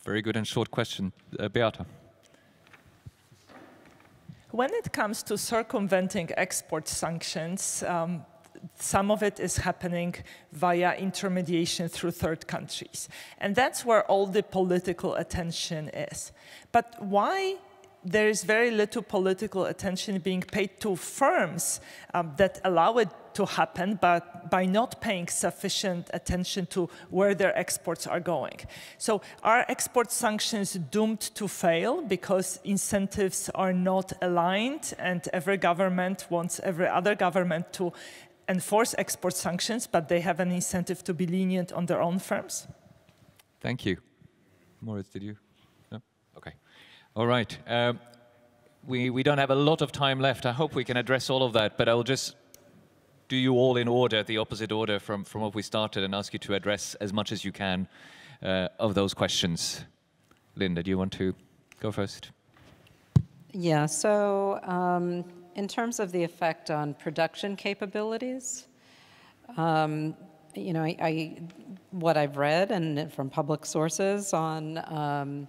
Very good and short question. Beata. when it comes to circumventing export sanctions, some of it is happening via intermediation through third countries. And that's where all the political attention is. But why there is very little political attention being paid to firms that allow it to happen, but by not paying sufficient attention to where their exports are going? So are export sanctions doomed to fail because incentives are not aligned and every government wants every other government to enforce export sanctions, but they have an incentive to be lenient on their own firms? Thank you. Moritz, did you? No? Okay. All right. We don't have a lot of time left. I hope we can address all of that, but I'll just do you all in order, the opposite order from what we started, and ask you to address as much as you can of those questions. Linda, do you want to go first? Yeah, so in terms of the effect on production capabilities, you know, what I've read and from public sources on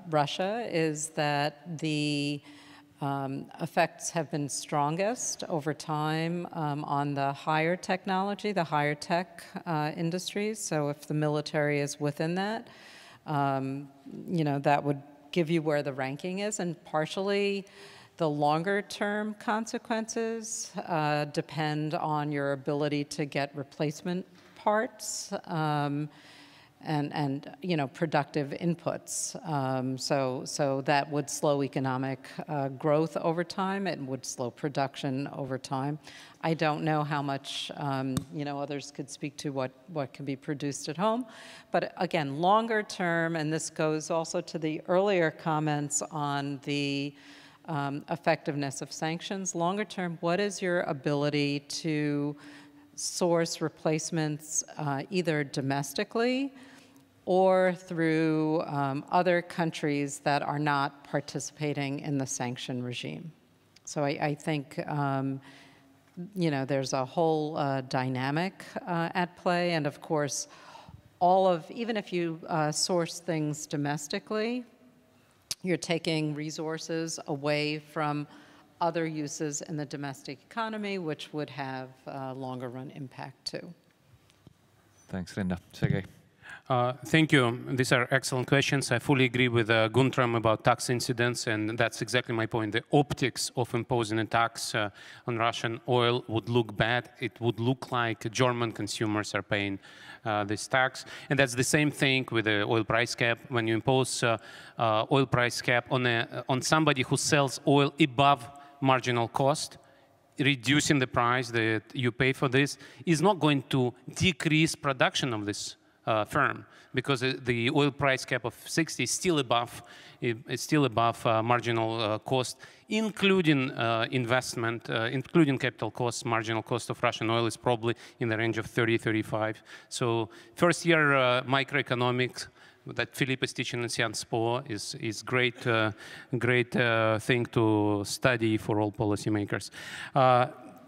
Russia is that the effects have been strongest over time on the higher technology, the higher tech industries. So if the military is within that, you know, that would give you where the ranking is, and partially the longer term consequences depend on your ability to get replacement parts and you know, productive inputs. So that would slow economic growth over time. It would slow production over time. I don't know how much, you know, others could speak to what can be produced at home. But again, longer term, and this goes also to the earlier comments on the effectiveness of sanctions. Longer term, what is your ability to source replacements either domestically or through other countries that are not participating in the sanction regime? So I think, you know, there's a whole dynamic at play, and of course, even if you source things domestically, you're taking resources away from other uses in the domestic economy, which would have longer run impact too. Thanks, Linda. Sergey. Thank you. These are excellent questions. I fully agree with Guntram about tax incidents, and that's exactly my point. The optics of imposing a tax on Russian oil would look bad. It would look like German consumers are paying this tax. And that's the same thing with the oil price cap. When you impose oil price cap on somebody who sells oil above marginal cost, reducing the price that you pay for this is not going to decrease production of this firm, because the oil price cap of 60 is still above, marginal cost, including investment, including capital costs. Marginal cost of Russian oil is probably in the range of 30, 35. So first year microeconomics that Philippe is teaching in Sciences Po is great, great thing to study for all policymakers.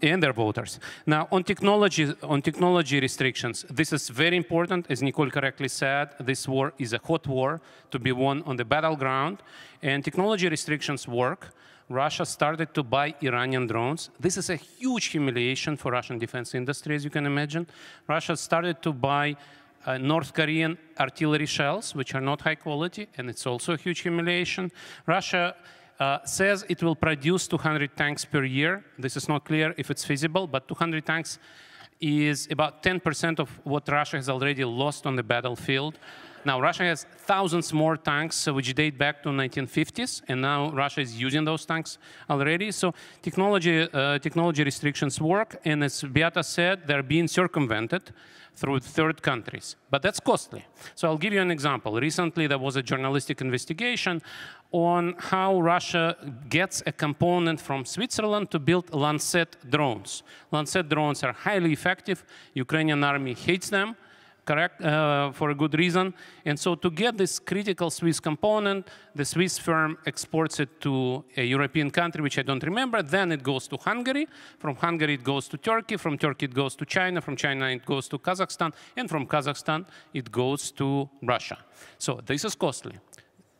And their voters. Now, on technology restrictions, this is very important. As Nicole correctly said, this war is a hot war to be won on the battleground, and technology restrictions work. Russia started to buy Iranian drones. This is a huge humiliation for Russian defense industry, as you can imagine. Russia started to buy North Korean artillery shells, which are not high quality, and it's also a huge humiliation. Russia says it will produce 200 tanks per year. This is not clear if it's feasible, but 200 tanks is about 10% of what Russia has already lost on the battlefield. Now, Russia has thousands more tanks which date back to 1950s, and now Russia is using those tanks already. So technology restrictions work, and as Beata said, they're being circumvented through third countries. But that's costly. So I'll give you an example. Recently, there was a journalistic investigation on how Russia gets a component from Switzerland to build Lancet drones. Lancet drones are highly effective. Ukrainian army hates them, correct, for a good reason. And so to get this critical Swiss component, the Swiss firm exports it to a European country, which I don't remember. Then it goes to Hungary. From Hungary, it goes to Turkey. From Turkey, it goes to China. From China, it goes to Kazakhstan. And from Kazakhstan, it goes to Russia. So this is costly.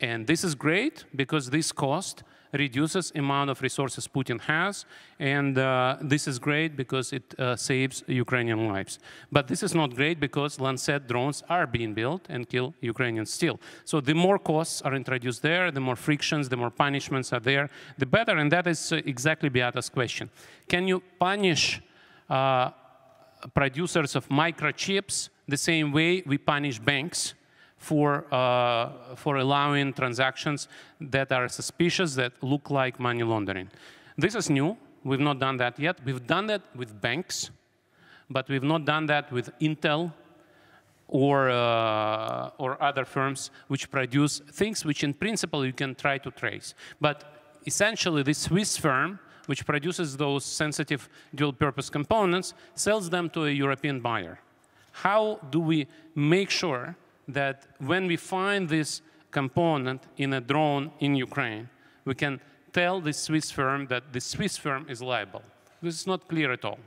And this is great because this cost reduces amount of resources Putin has, and this is great because it saves Ukrainian lives. But this is not great because Lancet drones are being built and kill Ukrainians still. So the more costs are introduced there, the more frictions, the more punishments are there, the better, and that is exactly Beata's question. Can you punish producers of microchips the same way we punish banks for allowing transactions that are suspicious, that look like money laundering? This is new. We've not done that yet. We've done that with banks, but we've not done that with Intel or other firms which produce things which in principle you can try to trace. But essentially, this Swiss firm, which produces those sensitive dual-purpose components, sells them to a European buyer. How do we make sure that when we find this component in a drone in Ukraine, we can tell the Swiss firm that the Swiss firm is liable? This is not clear at all.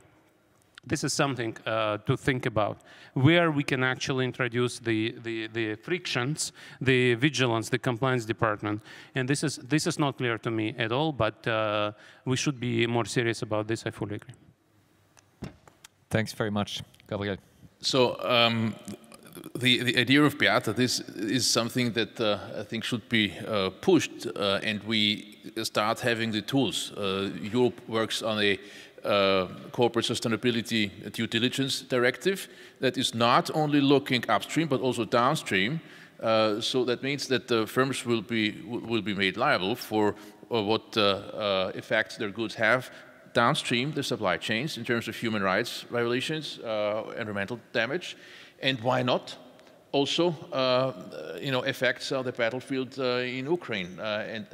This is something to think about, where we can actually introduce the frictions, the vigilance, the compliance department. And this is not clear to me at all, but we should be more serious about this. I fully agree. Thanks very much, Gabriel. So the idea of Beata, this is something that I think should be pushed, and we start having the tools. Europe works on a corporate sustainability due diligence directive that is not only looking upstream but also downstream. So that means that the firms will be made liable for what effects their goods have downstream the supply chains in terms of human rights violations, environmental damage, and why not also affects the battlefield in Ukraine. And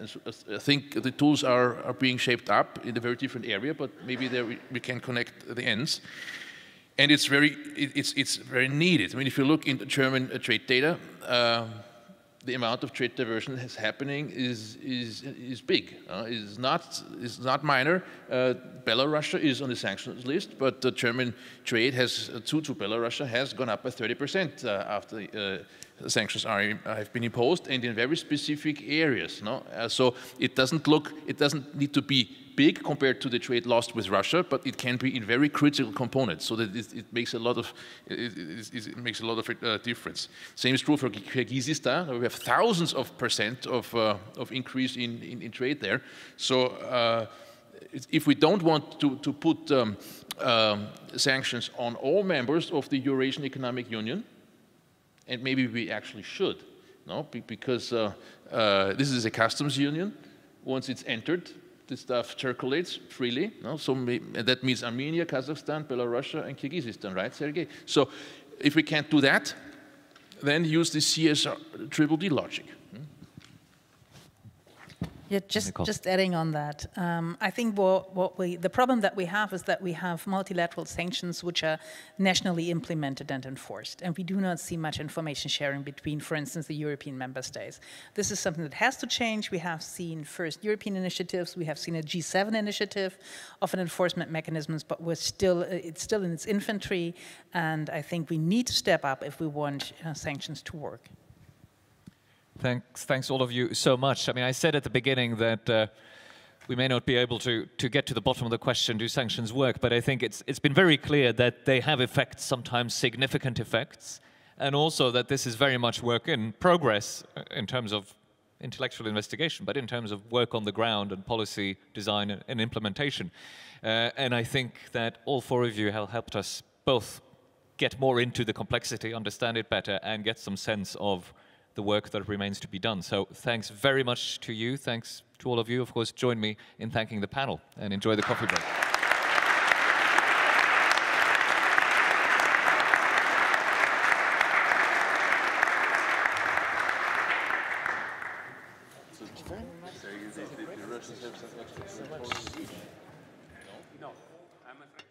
I think the tools are being shaped up in a very different area, but maybe there we can connect the ends. And it's very needed. I mean, if you look into German trade data, the amount of trade diversion that's happening is big. It's not minor. Belarus is on the sanctions list, but the German trade to Belarus has gone up by 30% after the sanctions have been imposed, and in very specific areas. No? So it doesn't need to be big compared to the trade lost with Russia, but it can be in very critical components, so that it makes a lot of difference. Same is true for Kyrgyzstan. We have thousands of percent of increase in trade there. So if we don't want to put sanctions on all members of the Eurasian Economic Union, and maybe we actually should, no? Because this is a customs union. Once it's entered, the stuff circulates freely. No? So that means Armenia, Kazakhstan, Belarus, and Kyrgyzstan, right, Sergey? So if we can't do that, then use the CSR triple D logic. Yeah, just adding on that, I think the problem that we have is that we have multilateral sanctions which are nationally implemented and enforced, and we do not see much information sharing between, for instance, the European member states. This is something that has to change. We have seen first European initiatives. We have seen a G7 initiative of an enforcement mechanisms, but it's still in its infantry, and I think we need to step up if we want sanctions to work. Thanks all of you so much. I mean, I said at the beginning that we may not be able to get to the bottom of the question, do sanctions work? But I think it's been very clear that they have effects, sometimes significant effects, and also that this is very much work in progress in terms of intellectual investigation, but in terms of work on the ground and policy design and implementation. And I think that all four of you have helped us both get more into the complexity, understand it better, and get some sense of the work that remains to be done. So thanks very much to you. Thanks to all of you. Of course, join me in thanking the panel and enjoy the coffee break. No, I'm afraid.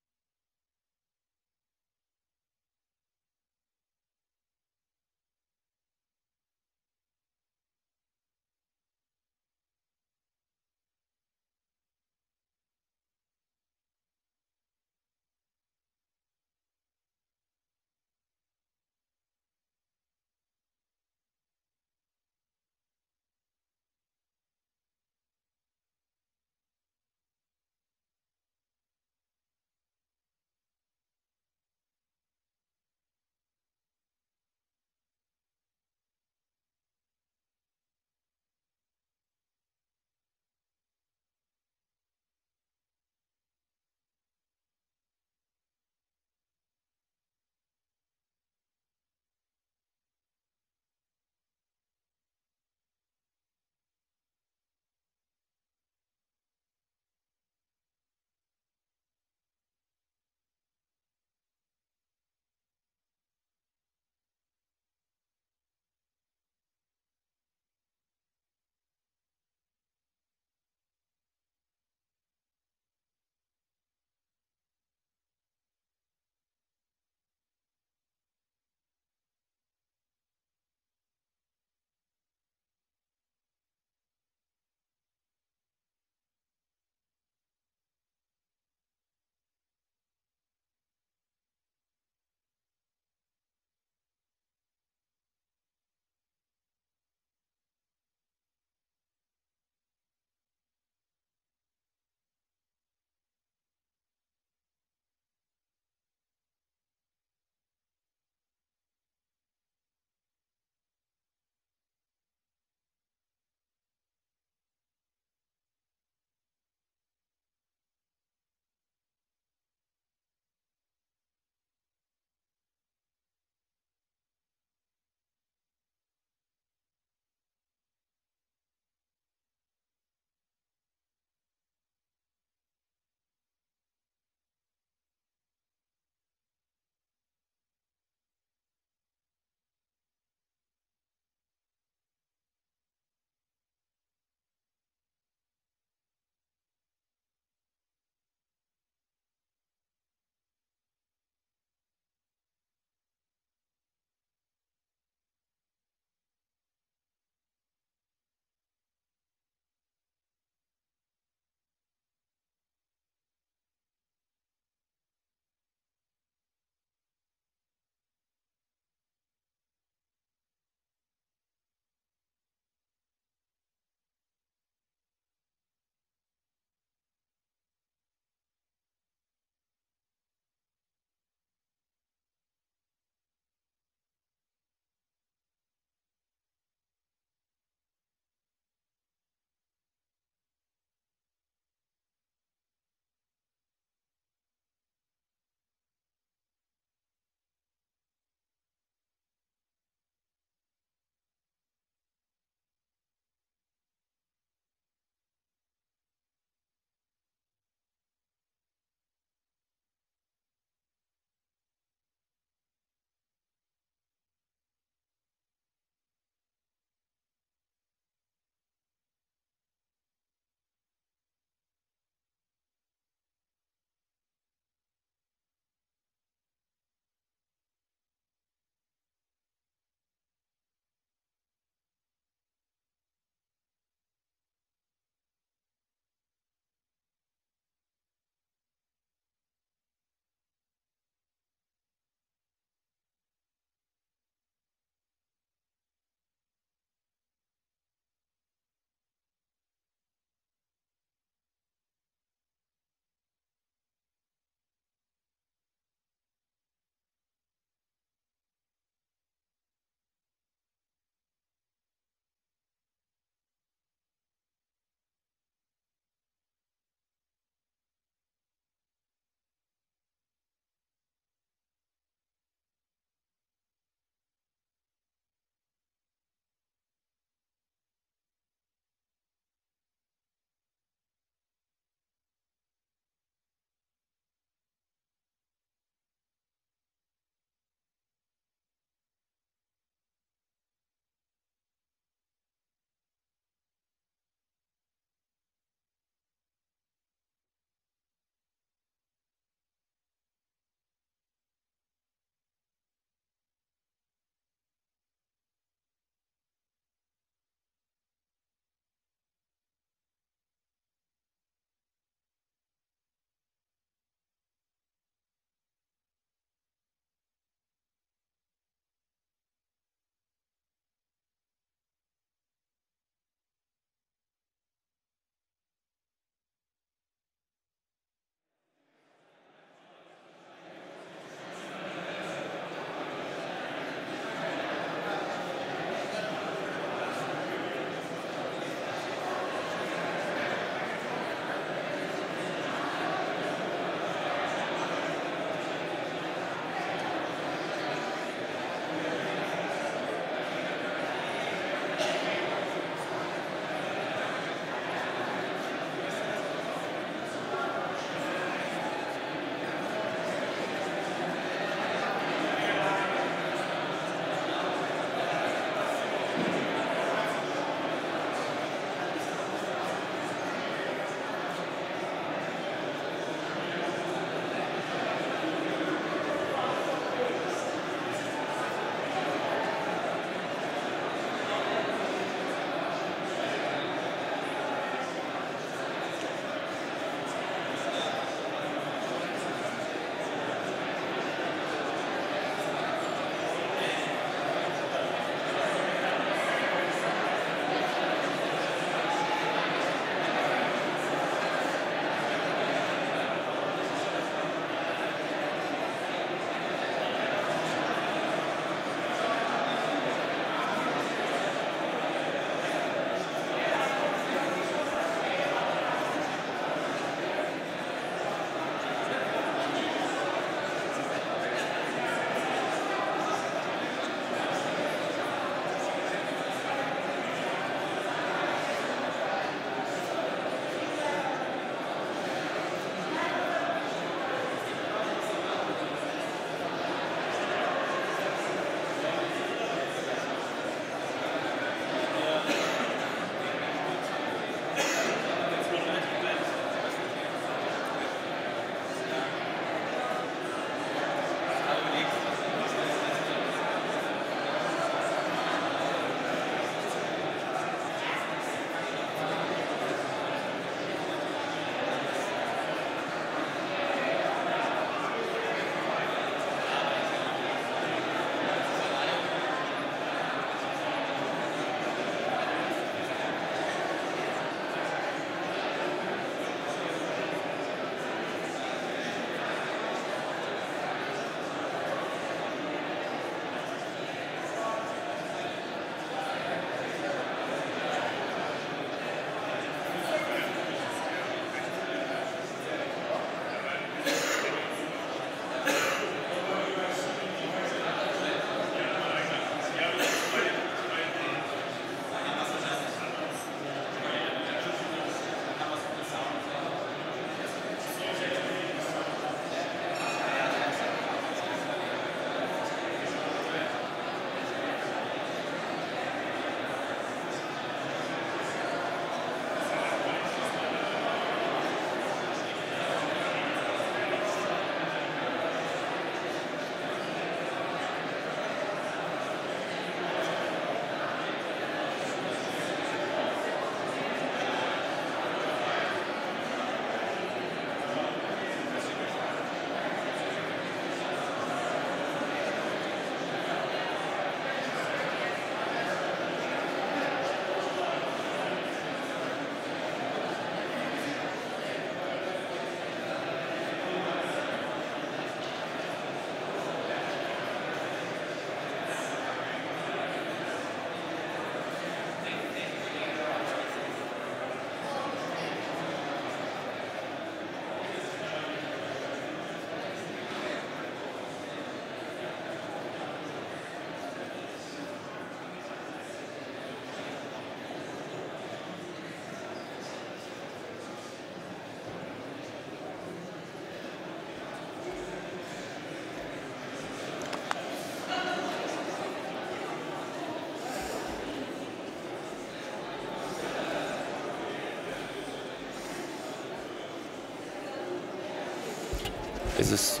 Is this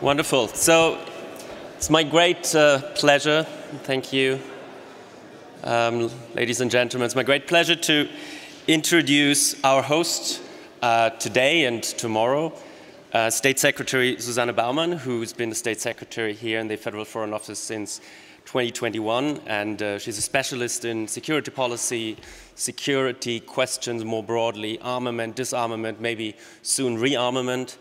wonderful? So it's my great pleasure, thank you, ladies and gentlemen, it's my great pleasure to introduce our host today and tomorrow, State Secretary Susanne Baumann, who's been the State Secretary here in the Federal Foreign Office since 2021, and she's a specialist in security policy, security questions more broadly, armament, disarmament, maybe soon rearmament,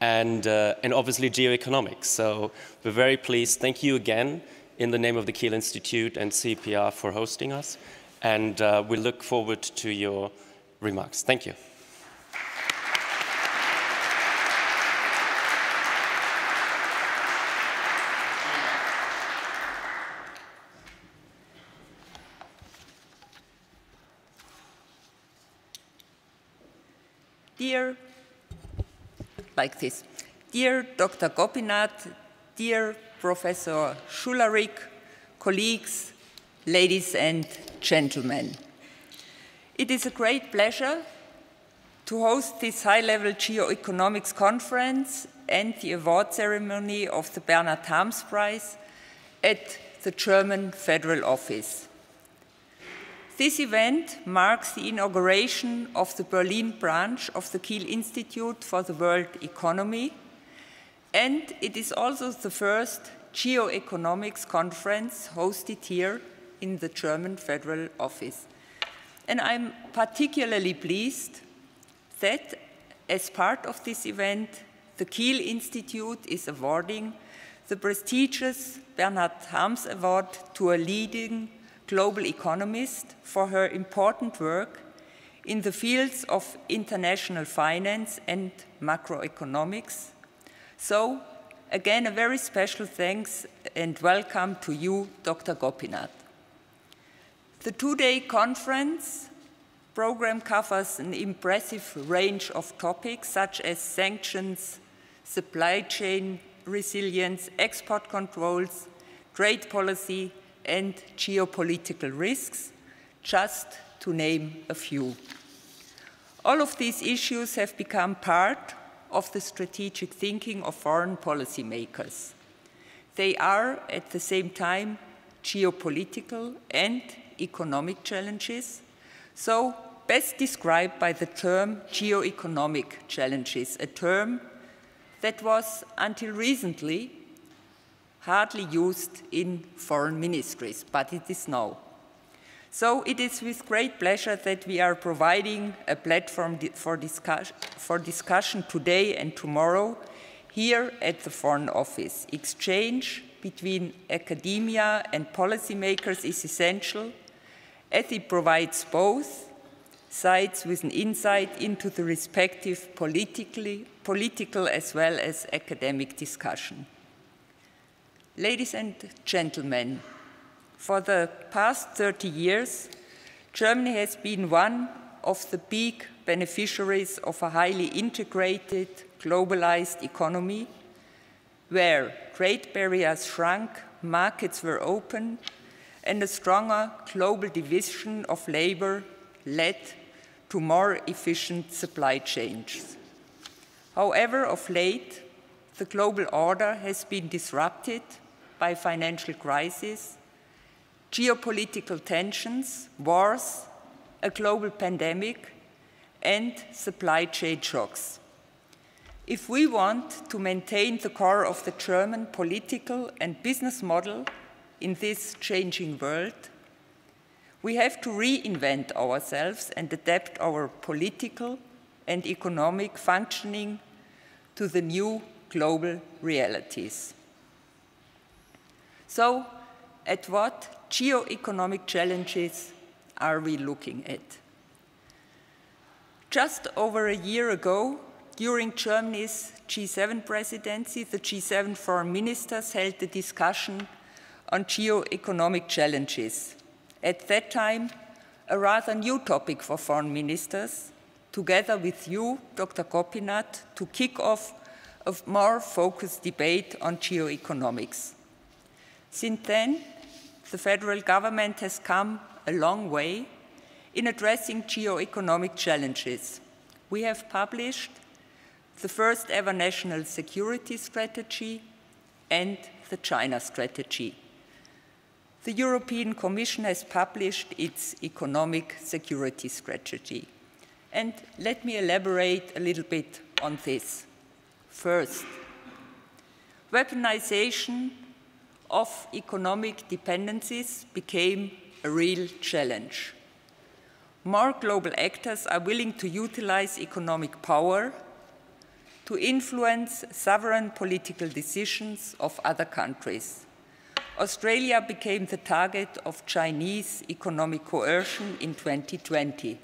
and obviously geoeconomics. So we're very pleased. Thank you again in the name of the Kiel Institute and CPR for hosting us, and we look forward to your remarks. Thank you. Dear, like this, dear Dr. Gopinath, dear Professor Schularik, colleagues, ladies and gentlemen. It is a great pleasure to host this high-level geoeconomics conference and the award ceremony of the Bernhard Harms Prize at the German Federal Office. This event marks the inauguration of the Berlin branch of the Kiel Institute for the World Economy, and it is also the first geoeconomics conference hosted here in the German Federal Office. And I'm particularly pleased that as part of this event, the Kiel Institute is awarding the prestigious Bernhard Harms Award to a leading global economist for her important work in the fields of international finance and macroeconomics. So, again, a very special thanks and welcome to you, Dr. Gopinath. The two-day conference program covers an impressive range of topics such as sanctions, supply chain resilience, export controls, trade policy, and geopolitical risks, just to name a few. All of these issues have become part of the strategic thinking of foreign policymakers. They are, at the same time, geopolitical and economic challenges, so best described by the term geoeconomic challenges, a term that was, until recently, hardly used in foreign ministries, but it is now. So it is with great pleasure that we are providing a platform for discussion today and tomorrow here at the Foreign Office. Exchange between academia and policymakers is essential, as it provides both sides with an insight into the respective political as well as academic discussion. Ladies and gentlemen, for the past 30 years, Germany has been one of the big beneficiaries of a highly integrated, globalized economy, where trade barriers shrunk, markets were open, and a stronger global division of labor led to more efficient supply chains. However, of late, the global order has been disrupted by financial crisis, geopolitical tensions, wars, a global pandemic, and supply chain shocks. If we want to maintain the core of the German political and business model in this changing world, we have to reinvent ourselves and adapt our political and economic functioning to the new global realities. So, at what geoeconomic challenges are we looking at? Just over a year ago, during Germany's G7 presidency, the G7 foreign ministers held a discussion on geoeconomic challenges. At that time, a rather new topic for foreign ministers, together with you, Dr. Gopinath, to kick off a more focused debate on geoeconomics. Since then, the federal government has come a long way in addressing geoeconomic challenges. We have published the first ever national security strategy, and the China strategy. The European Commission has published its economic security strategy. And let me elaborate a little bit on this. First, weaponization of economic dependencies became a real challenge. More global actors are willing to utilize economic power to influence sovereign political decisions of other countries. Australia became the target of Chinese economic coercion in 2020.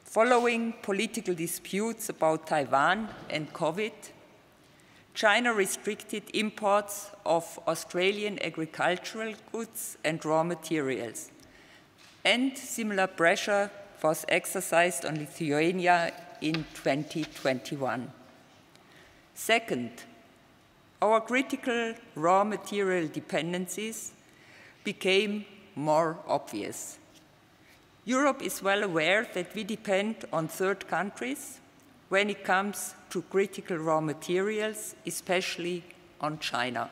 Following political disputes about Taiwan and COVID, China restricted imports of Australian agricultural goods and raw materials, and similar pressure was exercised on Lithuania in 2021. Second, our critical raw material dependencies became more obvious. Europe is well aware that we depend on third countries when it comes to critical raw materials, especially on China.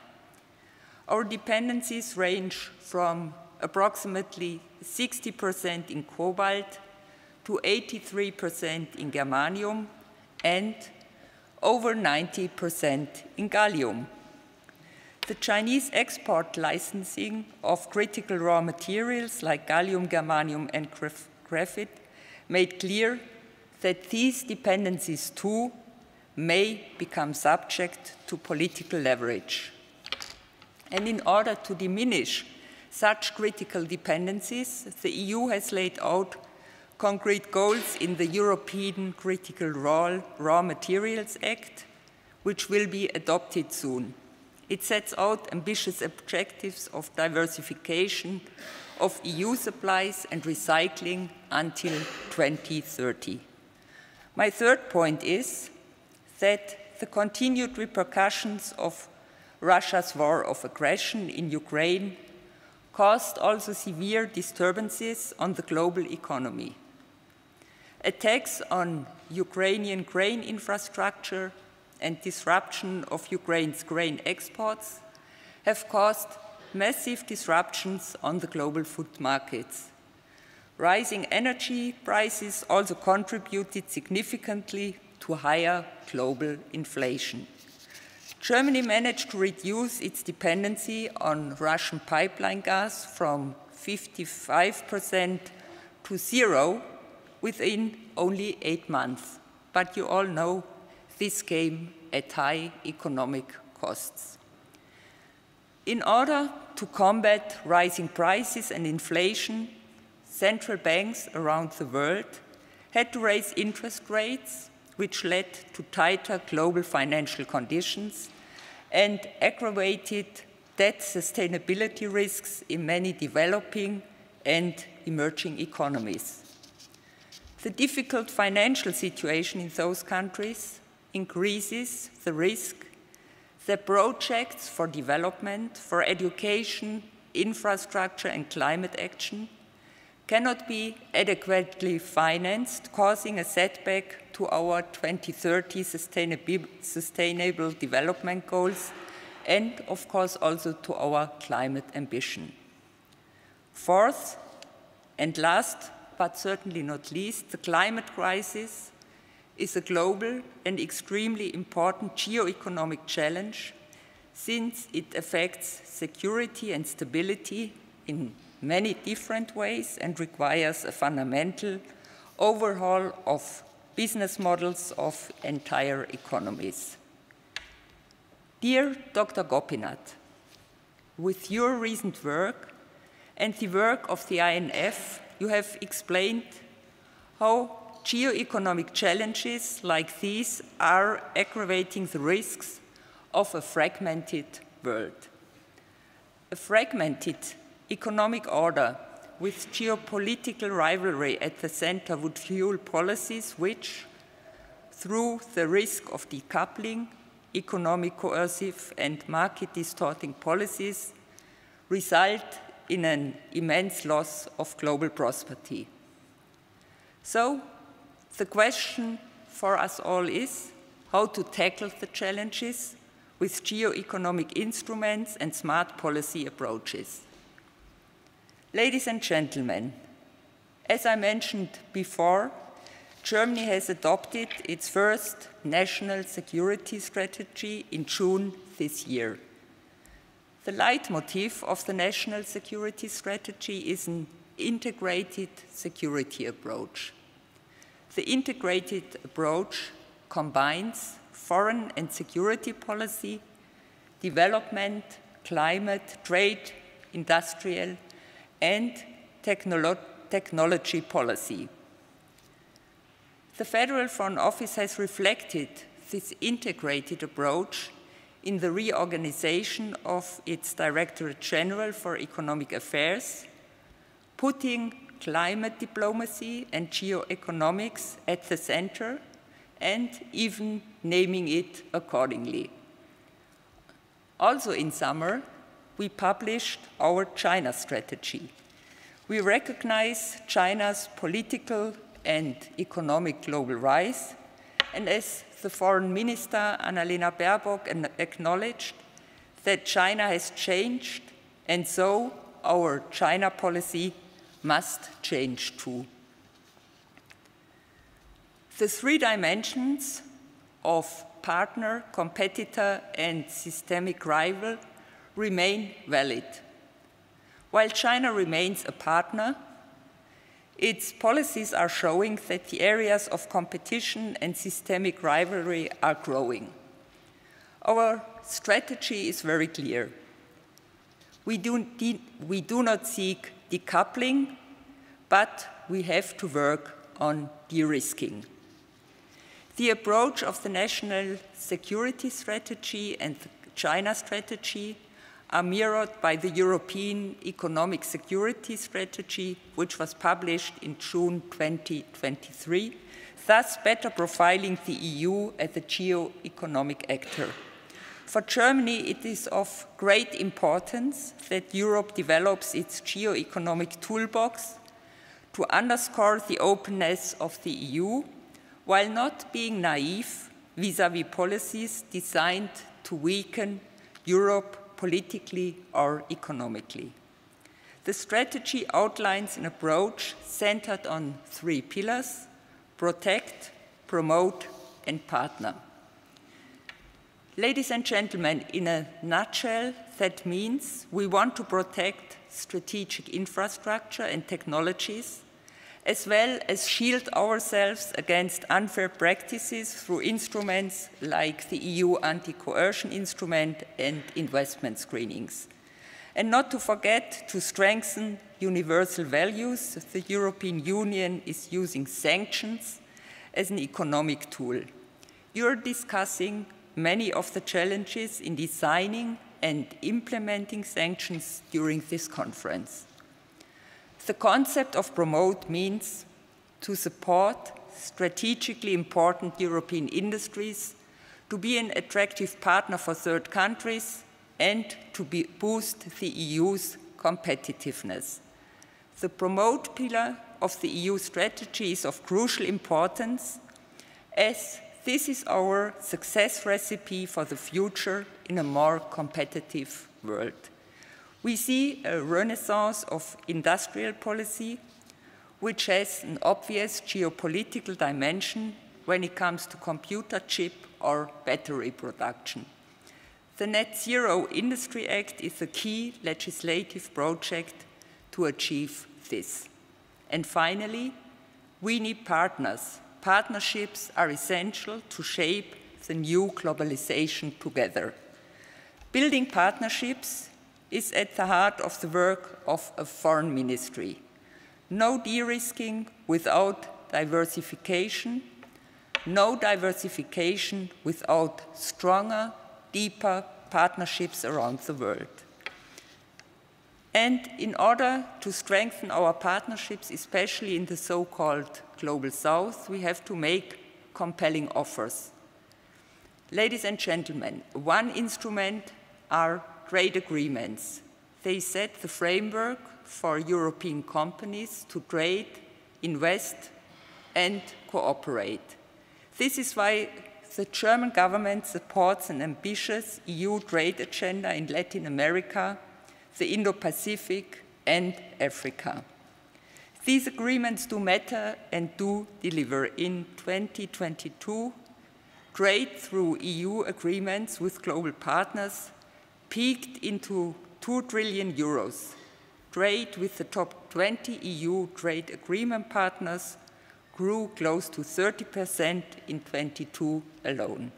Our dependencies range from approximately 60% in cobalt to 83% in germanium and over 90% in gallium. The Chinese export licensing of critical raw materials like gallium, germanium, and graphite made clear that these dependencies too may become subject to political leverage. And in order to diminish such critical dependencies, the EU has laid out concrete goals in the European Critical Raw Materials Act, which will be adopted soon. It sets out ambitious objectives of diversification of EU supplies and recycling until 2030. My third point is that the continued repercussions of Russia's war of aggression in Ukraine caused also severe disturbances on the global economy. Attacks on Ukrainian grain infrastructure and disruption of Ukraine's grain exports have caused massive disruptions on the global food markets. Rising energy prices also contributed significantly to higher global inflation. Germany managed to reduce its dependency on Russian pipeline gas from 55% to 0% within only 8 months. But you all know this came at high economic costs. In order to combat rising prices and inflation, central banks around the world had to raise interest rates, which led to tighter global financial conditions and aggravated debt sustainability risks in many developing and emerging economies. The difficult financial situation in those countries increases the risk that projects for development, for education, infrastructure, and climate action cannot be adequately financed, causing a setback to our 2030 sustainable development goals and, of course, also to our climate ambition. Fourth, and last but certainly not least, the climate crisis is a global and extremely important geo-economic challenge since it affects security and stability in many different ways and requires a fundamental overhaul of business models of entire economies. Dear Dr. Gopinath, with your recent work and the work of the INF, you have explained how geo-economic challenges like these are aggravating the risks of a fragmented world. A fragmented economic order with geopolitical rivalry at the center would fuel policies which, through the risk of decoupling, economic coercive and market distorting policies, result in an immense loss of global prosperity. So, the question for us all is, how to tackle the challenges with geo-economic instruments and smart policy approaches. Ladies and gentlemen, as I mentioned before, Germany has adopted its first national security strategy in June this year. The leitmotif of the national security strategy is an integrated security approach. The integrated approach combines foreign and security policy, development, climate, trade, industrial, and technology policy. The Federal Foreign Office has reflected this integrated approach in the reorganization of its Directorate General for Economic Affairs, putting climate diplomacy and geoeconomics at the center, and even naming it accordingly. Also in summer, we published our China strategy. We recognize China's political and economic global rise, and as the Foreign Minister Annalena Baerbock acknowledged, that China has changed, and so our China policy must change too. The three dimensions of partner, competitor, and systemic rival remain valid. While China remains a partner, its policies are showing that the areas of competition and systemic rivalry are growing. Our strategy is very clear. We do not seek decoupling, but we have to work on de-risking. The approach of the National Security Strategy and the China Strategy are mirrored by the European Economic Security Strategy, which was published in June 2023, thus better profiling the EU as a geo-economic actor. For Germany, it is of great importance that Europe develops its geo-economic toolbox to underscore the openness of the EU, while not being naive vis-à-vis policies designed to weaken Europe politically or economically. The strategy outlines an approach centered on three pillars: protect, promote, and partner. Ladies and gentlemen, in a nutshell, that means we want to protect strategic infrastructure and technologies, as well as shield ourselves against unfair practices through instruments like the EU anti-coercion instrument and investment screenings. And not to forget to strengthen universal values, the European Union is using sanctions as an economic tool. You're discussing many of the challenges in designing and implementing sanctions during this conference. The concept of promote means to support strategically important European industries, to be an attractive partner for third countries, and to boost the EU's competitiveness. The promote pillar of the EU strategy is of crucial importance, as this is our success recipe for the future in a more competitive world. We see a renaissance of industrial policy, which has an obvious geopolitical dimension when it comes to computer chip or battery production. The Net Zero Industry Act is a key legislative project to achieve this. And finally, we need partners. Partnerships are essential to shape the new globalization together. Building partnerships is at the heart of the work of a foreign ministry. No de-risking without diversification, no diversification without stronger, deeper partnerships around the world. And in order to strengthen our partnerships, especially in the so-called Global South, we have to make compelling offers. Ladies and gentlemen, one instrument are trade agreements. They set the framework for European companies to trade, invest, and cooperate. This is why the German government supports an ambitious EU trade agenda in Latin America, the Indo-Pacific, and Africa. These agreements do matter and do deliver. In 2022, trade through EU agreements with global partners peaked into 2 trillion euros. Trade with the top 20 EU trade agreement partners grew close to 30% in 22 alone.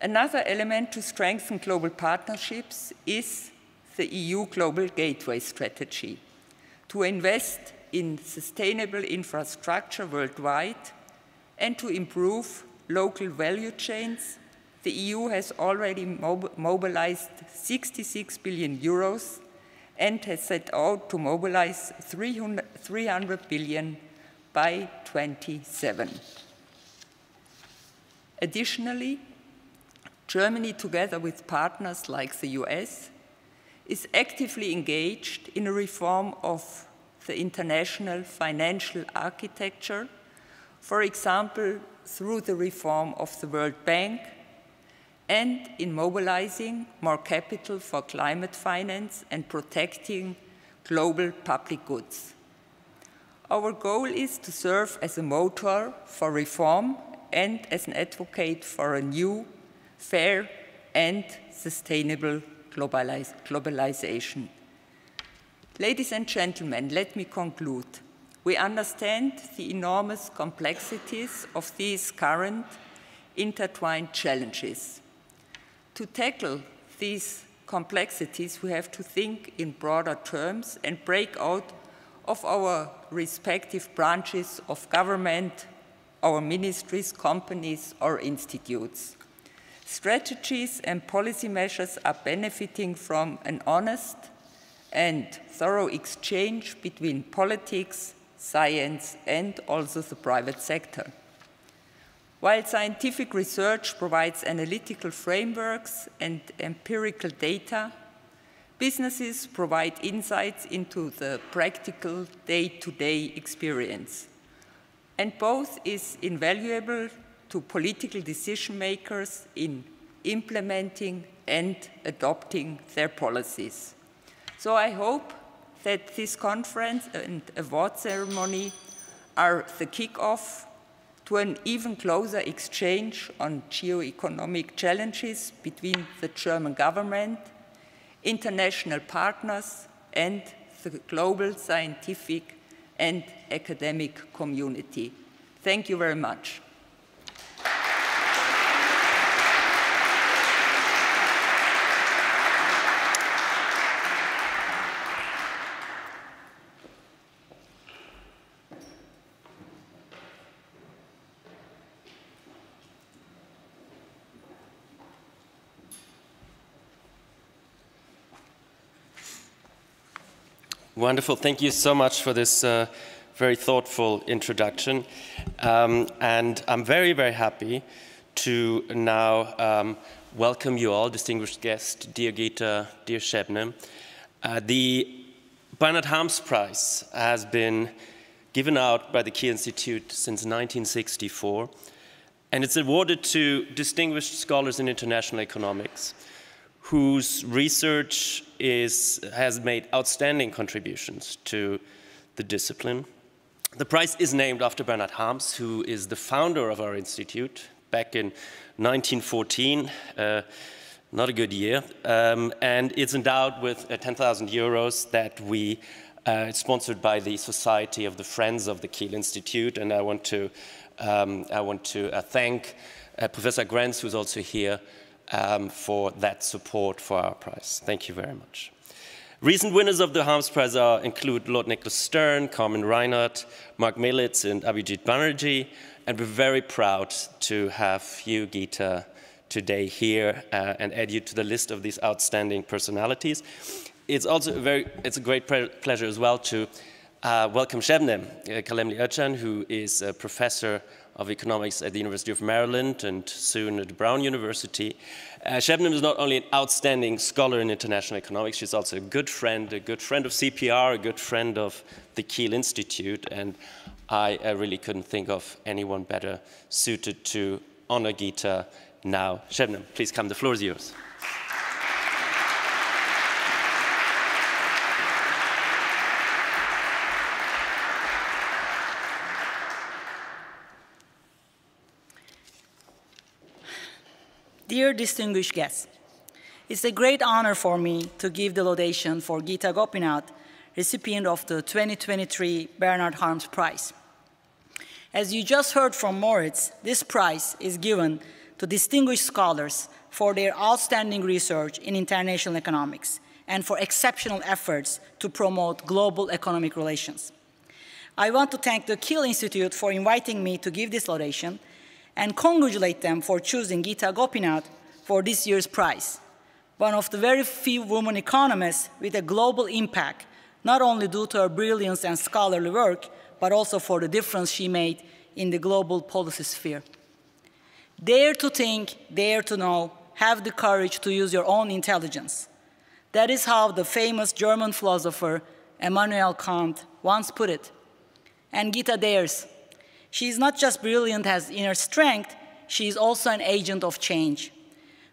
Another element to strengthen global partnerships is the EU Global Gateway Strategy. To invest in sustainable infrastructure worldwide and to improve local value chains, the EU has already mobilized 66 billion euros and has set out to mobilize 300 billion by 27. Additionally, Germany, together with partners like the US, is actively engaged in a reform of the international financial architecture, for example, through the reform of the World Bank, and in mobilizing more capital for climate finance and protecting global public goods. Our goal is to serve as a motor for reform and as an advocate for a new, fair, and sustainable globalization. Ladies and gentlemen, let me conclude. We understand the enormous complexities of these current intertwined challenges. To tackle these complexities, we have to think in broader terms and break out of our respective branches of government, our ministries, companies, or institutes. Strategies and policy measures are benefiting from an honest and thorough exchange between politics, science, and also the private sector. While scientific research provides analytical frameworks and empirical data, businesses provide insights into the practical day-to-day experience. And both is invaluable to political decision makers in implementing and adopting their policies. So I hope that this conference and award ceremony are the kickoff to an even closer exchange on geo-economic challenges between the German government, international partners, and the global scientific and academic community. Thank you very much. Wonderful. Thank you so much for this very thoughtful introduction. And I'm very, very happy to now welcome you all, distinguished guests, dear Gita, dear Shebnem. The Bernhard Harms Prize has been given out by the Kiel Institute since 1964, and it's awarded to distinguished scholars in international economics whose research has made outstanding contributions to the discipline. The prize is named after Bernhard Harms, who is the founder of our institute back in 1914, not a good year, and it's endowed with 10,000 euros that we sponsored by the Society of the Friends of the Kiel Institute, and I want to thank Professor Grenz, who's also here, for that support for our prize. Thank you very much. Recent winners of the Harms Prize include Lord Nicholas Stern, Carmen Reinhardt, Mark Militz, and Abhijit Banerjee, and we're very proud to have you, Gita, today here and add you to the list of these outstanding personalities. It's also a great pleasure as well to welcome Shebnem Kalemli Özcan, who is a professor of economics at the University of Maryland and soon at Brown University. Shebnem is not only an outstanding scholar in international economics, she's also a good friend of CPR, a good friend of the Kiel Institute, and I really couldn't think of anyone better suited to honor Geeta now. Shebnem, please come, the floor is yours. Dear distinguished guests, it's a great honor for me to give the laudation for Geeta Gopinath, recipient of the 2023 Bernard Harms Prize. As you just heard from Moritz, this prize is given to distinguished scholars for their outstanding research in international economics and for exceptional efforts to promote global economic relations. I want to thank the Kiel Institute for inviting me to give this laudation and congratulate them for choosing Geeta Gopinath for this year's prize, one of the very few women economists with a global impact, not only due to her brilliance and scholarly work, but also for the difference she made in the global policy sphere. Dare to think, dare to know, have the courage to use your own intelligence. That is how the famous German philosopher Immanuel Kant once put it. And Geeta dares. She is not just brilliant as inner strength, she is also an agent of change.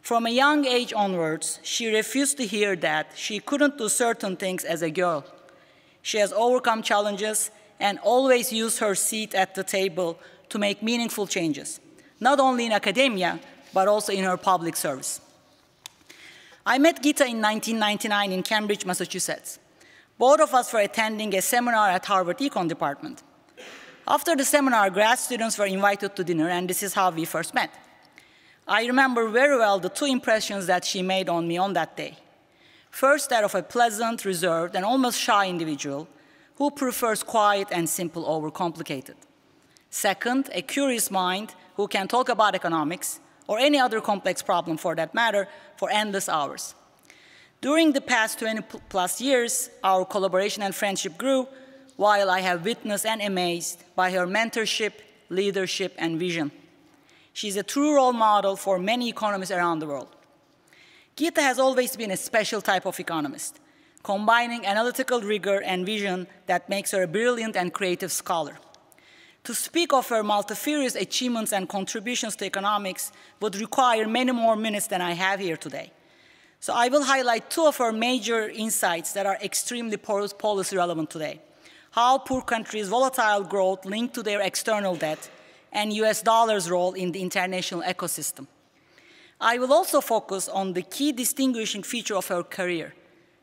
From a young age onwards, she refused to hear that she couldn't do certain things as a girl. She has overcome challenges and always used her seat at the table to make meaningful changes, not only in academia, but also in her public service. I met Geeta in 1999 in Cambridge, Massachusetts. Both of us were attending a seminar at Harvard Econ Department. After the seminar, grad students were invited to dinner, and this is how we first met. I remember very well the two impressions that she made on me on that day. First, that of a pleasant, reserved, and almost shy individual who prefers quiet and simple over complicated. Second, a curious mind who can talk about economics, or any other complex problem for that matter, for endless hours. During the past 20+ years, our collaboration and friendship grew, while I have witnessed and amazed by her mentorship, leadership, and vision. She's a true role model for many economists around the world. Geeta has always been a special type of economist, combining analytical rigor and vision that makes her a brilliant and creative scholar. To speak of her multifarious achievements and contributions to economics would require many more minutes than I have here today. So I will highlight two of her major insights that are extremely policy relevant today. How poor countries' volatile growth linked to their external debt, and US dollar's role in the international ecosystem. I will also focus on the key distinguishing feature of her career,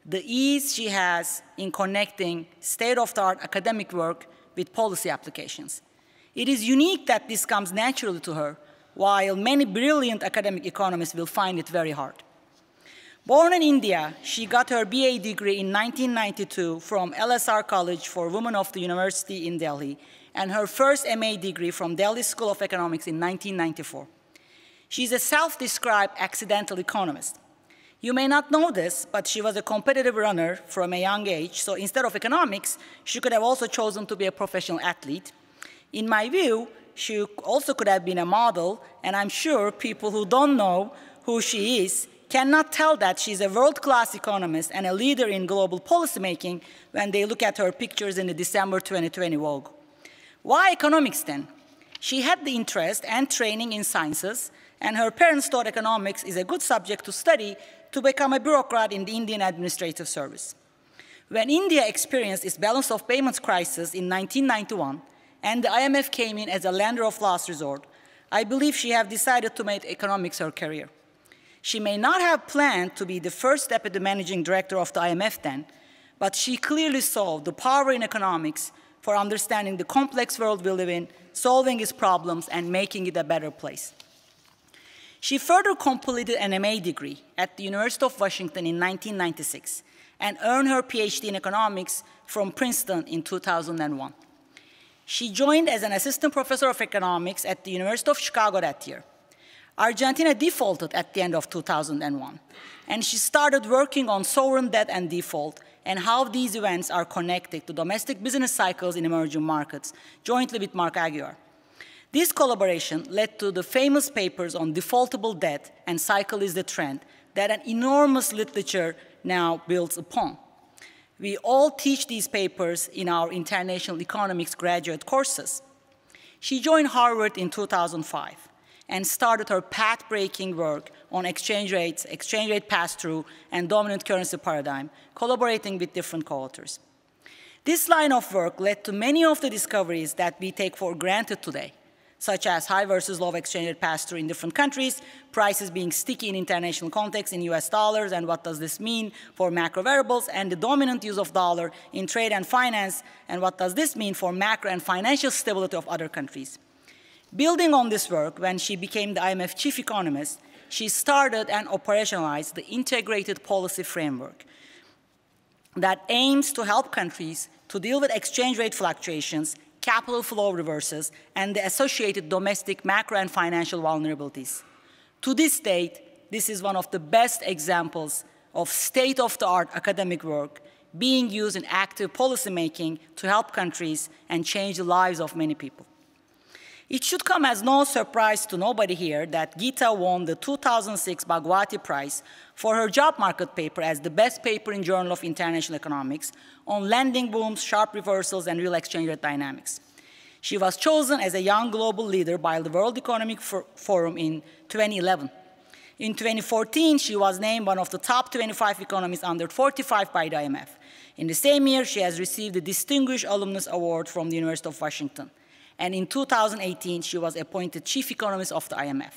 the ease she has in connecting state-of-the-art academic work with policy applications. It is unique that this comes naturally to her, while many brilliant academic economists will find it very hard. Born in India, she got her BA degree in 1992 from LSR College for Women of the University in Delhi, and her first MA degree from Delhi School of Economics in 1994. She's a self-described accidental economist. You may not know this, but she was a competitive runner from a young age, so instead of economics, she could have also chosen to be a professional athlete. In my view, she also could have been a model, and I'm sure people who don't know who she is cannot tell that she's a world-class economist and a leader in global policymaking when they look at her pictures in the December 2020 Vogue. Why economics then? She had the interest and training in sciences, and her parents thought economics is a good subject to study to become a bureaucrat in the Indian Administrative Service. When India experienced its balance of payments crisis in 1991, and the IMF came in as a lender of last resort, I believe she had decided to make economics her career. She may not have planned to be the first deputy managing director of the IMF then, but she clearly saw the power in economics for understanding the complex world we live in, solving its problems, and making it a better place. She further completed an MA degree at the University of Washington in 1996 and earned her PhD in economics from Princeton in 2001. She joined as an assistant professor of economics at the University of Chicago that year. Argentina defaulted at the end of 2001, and she started working on sovereign debt and default and how these events are connected to domestic business cycles in emerging markets, jointly with Mark Aguiar. This collaboration led to the famous papers on defaultable debt and cycle is the trend that an enormous literature now builds upon. We all teach these papers in our international economics graduate courses. She joined Harvard in 2005. and started her path-breaking work on exchange rates, exchange rate pass-through, and dominant currency paradigm, collaborating with different co-authors. This line of work led to many of the discoveries that we take for granted today, such as high versus low exchange rate pass-through in different countries, prices being sticky in international context in US dollars, and what does this mean for macro variables, and the dominant use of dollar in trade and finance, and what does this mean for macro and financial stability of other countries. Building on this work, when she became the IMF chief economist, she started and operationalized the integrated policy framework that aims to help countries to deal with exchange rate fluctuations, capital flow reverses, and the associated domestic macro and financial vulnerabilities. To this date, this is one of the best examples of state-of-the-art academic work being used in active policymaking to help countries and change the lives of many people. It should come as no surprise to nobody here that Geeta won the 2006 Bhagwati Prize for her job market paper as the best paper in Journal of International Economics on lending booms, sharp reversals, and real exchange rate dynamics. She was chosen as a young global leader by the World Economic Forum in 2011. In 2014, she was named one of the top 25 economists under 45 by the IMF. In the same year, she has received the Distinguished Alumnus Award from the University of Washington. And in 2018, she was appointed chief economist of the IMF.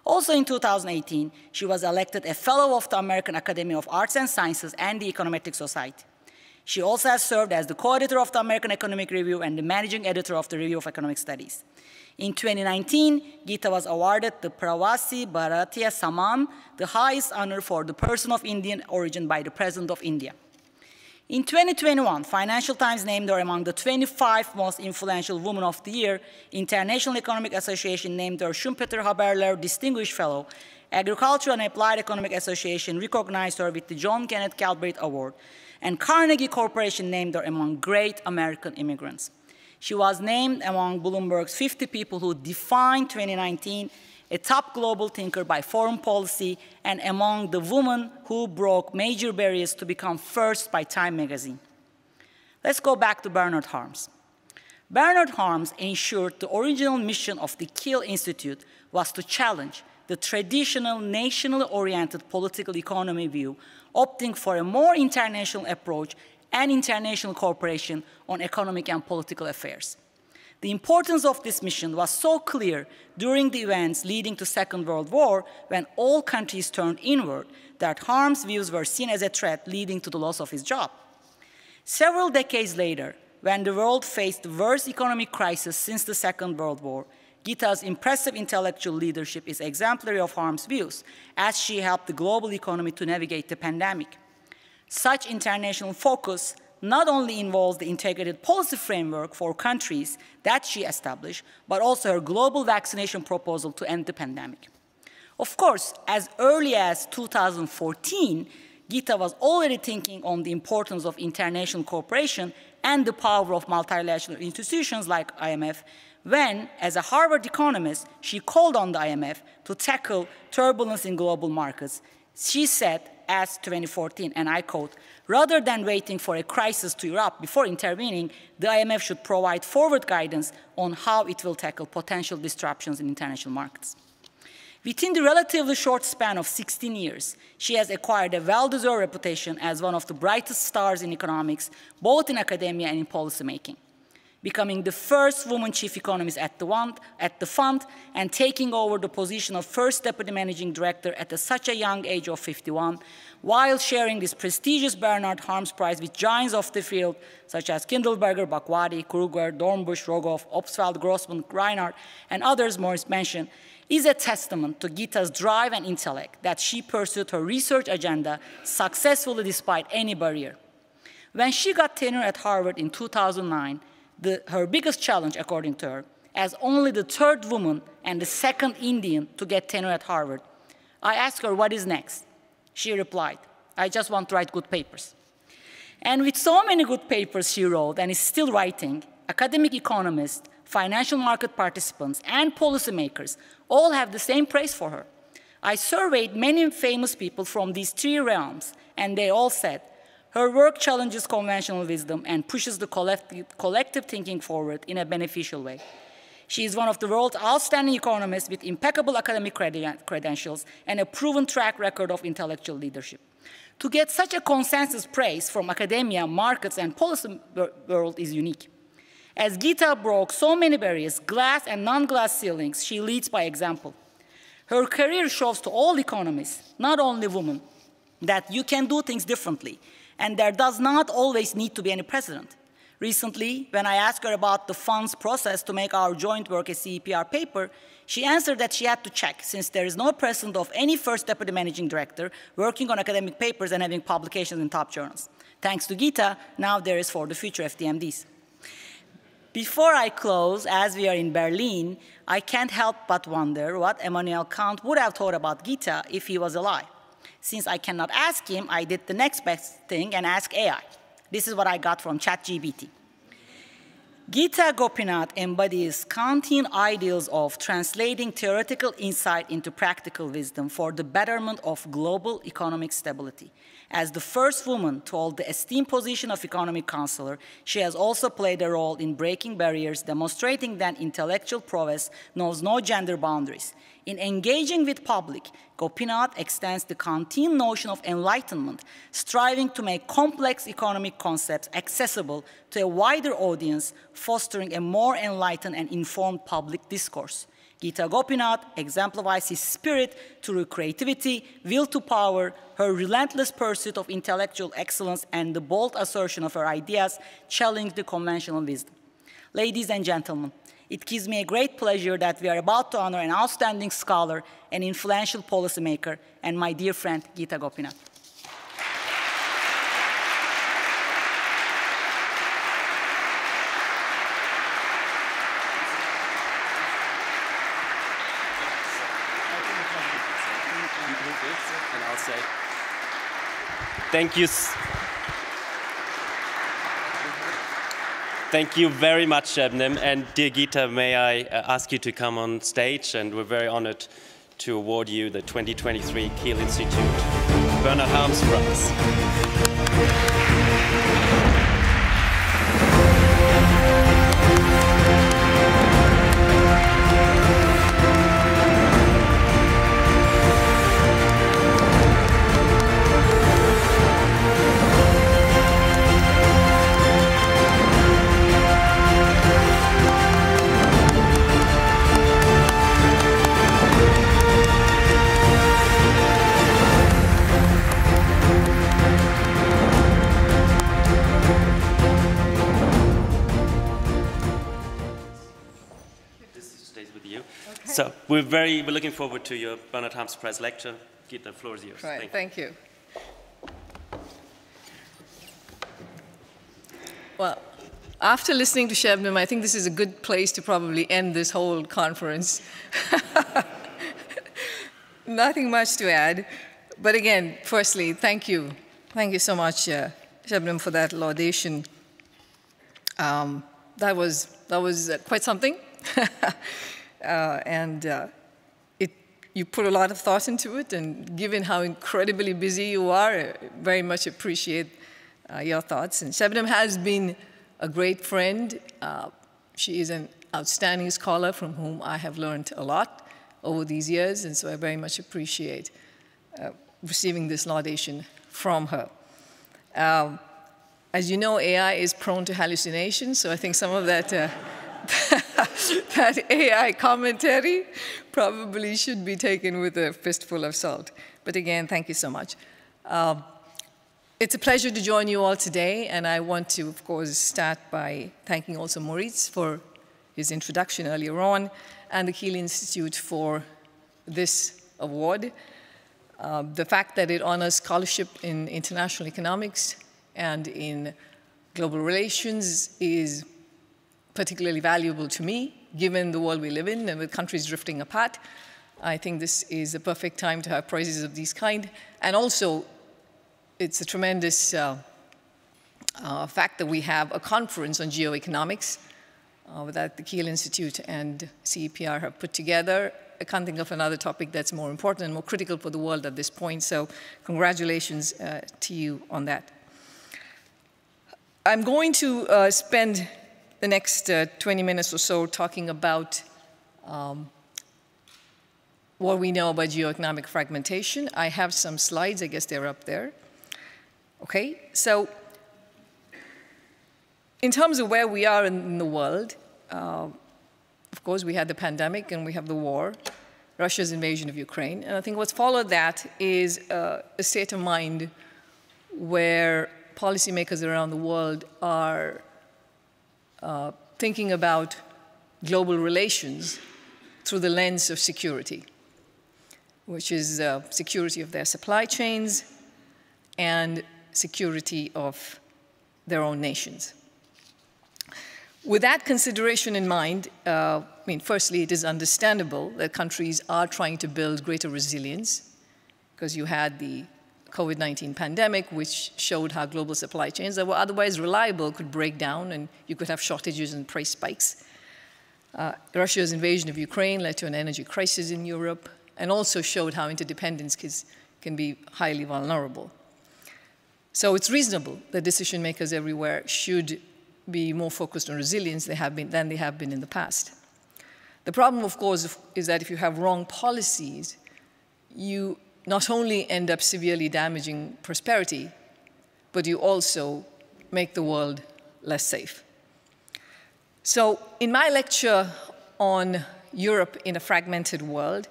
Also in 2018, she was elected a fellow of the American Academy of Arts and Sciences and the Econometric Society. She also has served as the co-editor of the American Economic Review and the managing editor of the Review of Economic Studies. In 2019, Geeta was awarded the Pravasi Bharatiya Samman, the highest honor for the person of Indian origin by the President of India. In 2021, Financial Times named her among the 25 most influential women of the year. International Economic Association named her Schumpeter Haberler Distinguished Fellow. Agricultural and Applied Economic Association recognized her with the John Kenneth Galbraith Award. And Carnegie Corporation named her among great American immigrants. She was named among Bloomberg's 50 people who defined 2019, a top global thinker by Foreign Policy, and among the women who broke major barriers to become first by Time magazine. Let's go back to Bernard Harms. Bernard Harms ensured the original mission of the Kiel Institute was to challenge the traditional nationally oriented political economy view, opting for a more international approach and international cooperation on economic and political affairs. The importance of this mission was so clear during the events leading to the Second World War, when all countries turned inward, that Harms' views were seen as a threat leading to the loss of his job. Several decades later, when the world faced the worst economic crisis since the Second World War, Geeta's impressive intellectual leadership is exemplary of Harms' views, as she helped the global economy to navigate the pandemic. Such international focus not only involves the integrated policy framework for countries that she established, but also her global vaccination proposal to end the pandemic. Of course, as early as 2014, Geeta was already thinking on the importance of international cooperation and the power of multilateral institutions like IMF, when, as a Harvard economist, she called on the IMF to tackle turbulence in global markets. She said, as 2014, and I quote, "Rather than waiting for a crisis to erupt before intervening, the IMF should provide forward guidance on how it will tackle potential disruptions in international markets." Within the relatively short span of 16 years, she has acquired a well-deserved reputation as one of the brightest stars in economics, both in academia and in policymaking, becoming the first woman chief economist at the fund and taking over the position of first deputy managing director at such a young age of 51, while sharing this prestigious Bernard Harms Prize with giants of the field such as Kindleberger, Bhagwati, Kruger, Dornbusch, Rogoff, Obstfeld, Grossman, Reinhardt, and others Morris mentioned, is a testament to Geeta's drive and intellect that she pursued her research agenda successfully despite any barrier. When she got tenure at Harvard in 2009, her biggest challenge, according to her, as only the third woman and the second Indian to get tenure at Harvard, I asked her, what is next? She replied, I just want to write good papers. And with so many good papers she wrote and is still writing, academic economists, financial market participants, and policymakers all have the same praise for her. I surveyed many famous people from these three realms, and they all said, her work challenges conventional wisdom and pushes the collective thinking forward in a beneficial way. She is one of the world's outstanding economists with impeccable academic credentials and a proven track record of intellectual leadership. To get such a consensus praise from academia, markets, and policy world is unique. As Geeta broke so many barriers, glass and non-glass ceilings, she leads by example. Her career shows to all economists, not only women, that you can do things differently, and there does not always need to be any precedent. Recently, when I asked her about the fund's process to make our joint work a CEPR paper, she answered that she had to check, since there is no precedent of any first deputy managing director working on academic papers and having publications in top journals. Thanks to Geeta, now there is for the future FDMDs. Before I close, as we are in Berlin, I can't help but wonder what Immanuel Kant would have thought about Geeta if he was alive. Since I cannot ask him, I did the next best thing and asked AI. This is what I got from ChatGPT. Geeta Gopinath embodies Kantian ideals of translating theoretical insight into practical wisdom for the betterment of global economic stability. As the first woman to hold the esteemed position of economic counselor, she has also played a role in breaking barriers, demonstrating that intellectual prowess knows no gender boundaries. In engaging with public, Gopinath extends the Kantian notion of enlightenment, striving to make complex economic concepts accessible to a wider audience, fostering a more enlightened and informed public discourse. Geeta Gopinath exemplifies his spirit through creativity, will to power, her relentless pursuit of intellectual excellence, and the bold assertion of her ideas, challenging the conventional wisdom. Ladies and gentlemen, it gives me a great pleasure that we are about to honor an outstanding scholar, an influential policymaker, and my dear friend, Geeta Gopinath. And I'll say thank you. Thank you very much, Shebnem. And dear Geeta, may I ask you to come on stage? And we're very honored to award you the 2023 Kiel Institute Bernard Harms Prize. So we're looking forward to your Bernard Harms Prize lecture. Geeta, the floor is yours. Right, thank you. Well, after listening to Shebnem, I think this is a good place to probably end this whole conference. Nothing much to add. But again, firstly, thank you. Thank you so much, Shebnem, for that laudation. That was quite something. You put a lot of thought into it, and given how incredibly busy you are, I very much appreciate your thoughts. And Shebnem has been a great friend. She is an outstanding scholar from whom I have learned a lot over these years, and so I very much appreciate receiving this laudation from her. As you know, AI is prone to hallucinations, so I think some of that that AI commentary probably should be taken with a fistful of salt. But again, thank you so much. It's a pleasure to join you all today, and I want to, of course, start by thanking also Moritz for his introduction earlier on, and the Kiel Institute for this award. The fact that it honors scholarship in international economics and in global relations is particularly valuable to me, given the world we live in and with countries drifting apart. I think this is a perfect time to have prizes of this kind. And also, it's a tremendous fact that we have a conference on geoeconomics that the Kiel Institute and CEPR have put together. I can't think of another topic that's more important and more critical for the world at this point, so congratulations to you on that. I'm going to spend the next 20 minutes or so talking about what we know about geoeconomic fragmentation. I have some slides, I guess they're up there. Okay, so in terms of where we are in the world, of course, we had the pandemic and we have the war, Russia's invasion of Ukraine. And I think what's followed that is a state of mind where policymakers around the world are thinking about global relations through the lens of security, which is security of their supply chains and security of their own nations. With that consideration in mind, firstly, it is understandable that countries are trying to build greater resilience, because you had the COVID-19 pandemic, which showed how global supply chains that were otherwise reliable could break down, and you could have shortages and price spikes. Russia's invasion of Ukraine led to an energy crisis in Europe, and also showed how interdependence can be highly vulnerable. So it's reasonable that decision makers everywhere should be more focused on resilience than they have been in the past. The problem, of course, is that if you have wrong policies, you not only end up severely damaging prosperity, but you also make the world less safe. So in my lecture on Europe in a fragmented world,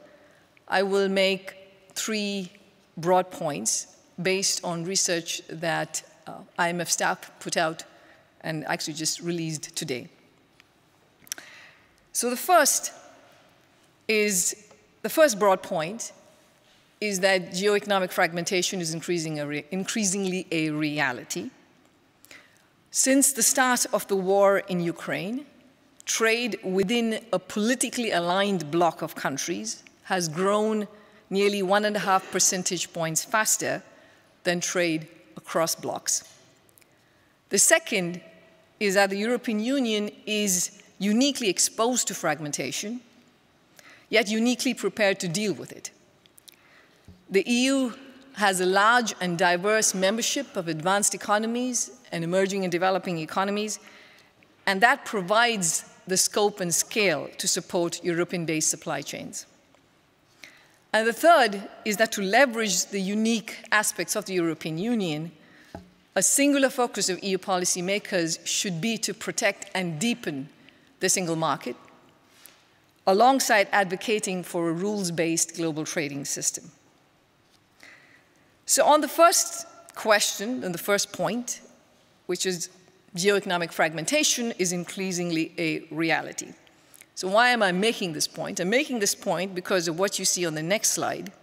I will make 3 broad points based on research that IMF staff put out and actually just released today. So the first broad point is that geoeconomic fragmentation is increasingly a reality. Since the start of the war in Ukraine, trade within a politically aligned bloc of countries has grown nearly 1.5 percentage points faster than trade across blocs. The second is that the European Union is uniquely exposed to fragmentation, yet uniquely prepared to deal with it. The EU has a large and diverse membership of advanced economies and emerging and developing economies, and that provides the scope and scale to support European-based supply chains. And the third is that to leverage the unique aspects of the European Union, a singular focus of EU policymakers should be to protect and deepen the single market, alongside advocating for a rules-based global trading system. So on the first question and the first point, which is geoeconomic fragmentation is increasingly a reality. So why am I making this point? I'm making this point because of what you see on the next slide,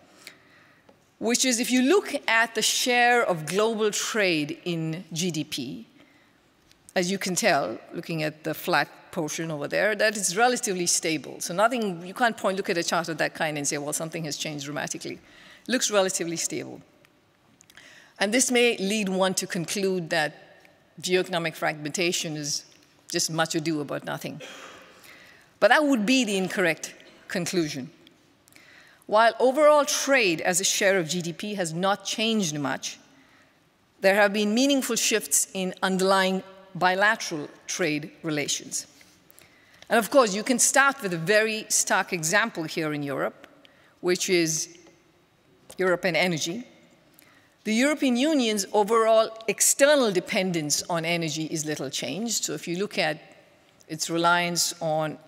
which is if you look at the share of global trade in GDP, as you can tell, looking at the flat portion over there, that it's relatively stable. So nothing, you can't look at a chart of that kind and say, well, something has changed dramatically. It looks relatively stable. And this may lead one to conclude that geoeconomic fragmentation is just much ado about nothing. But that would be the incorrect conclusion. While overall trade as a share of GDP has not changed much, there have been meaningful shifts in underlying bilateral trade relations. And of course, you can start with a very stark example here in Europe, which is Europe and energy. The European Union's overall external dependence on energy is little changed. So if you look at its reliance on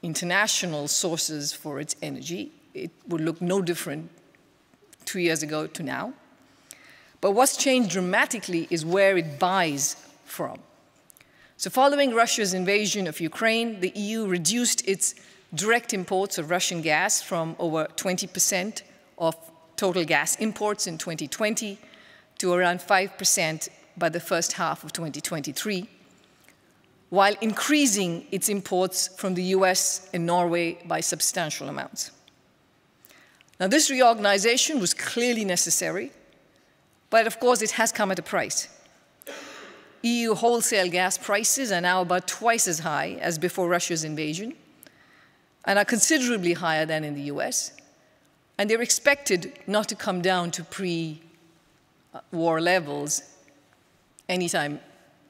international sources for its energy, it would look no different 2 years ago to now. But what's changed dramatically is where it buys from. So following Russia's invasion of Ukraine, the EU reduced its direct imports of Russian gas from over 20% of total gas imports in 2020 to around 5% by the first half of 2023, while increasing its imports from the US and Norway by substantial amounts. Now, this reorganization was clearly necessary, but of course it has come at a price. EU wholesale gas prices are now about twice as high as before Russia's invasion and are considerably higher than in the US. And they're expected not to come down to pre-war levels anytime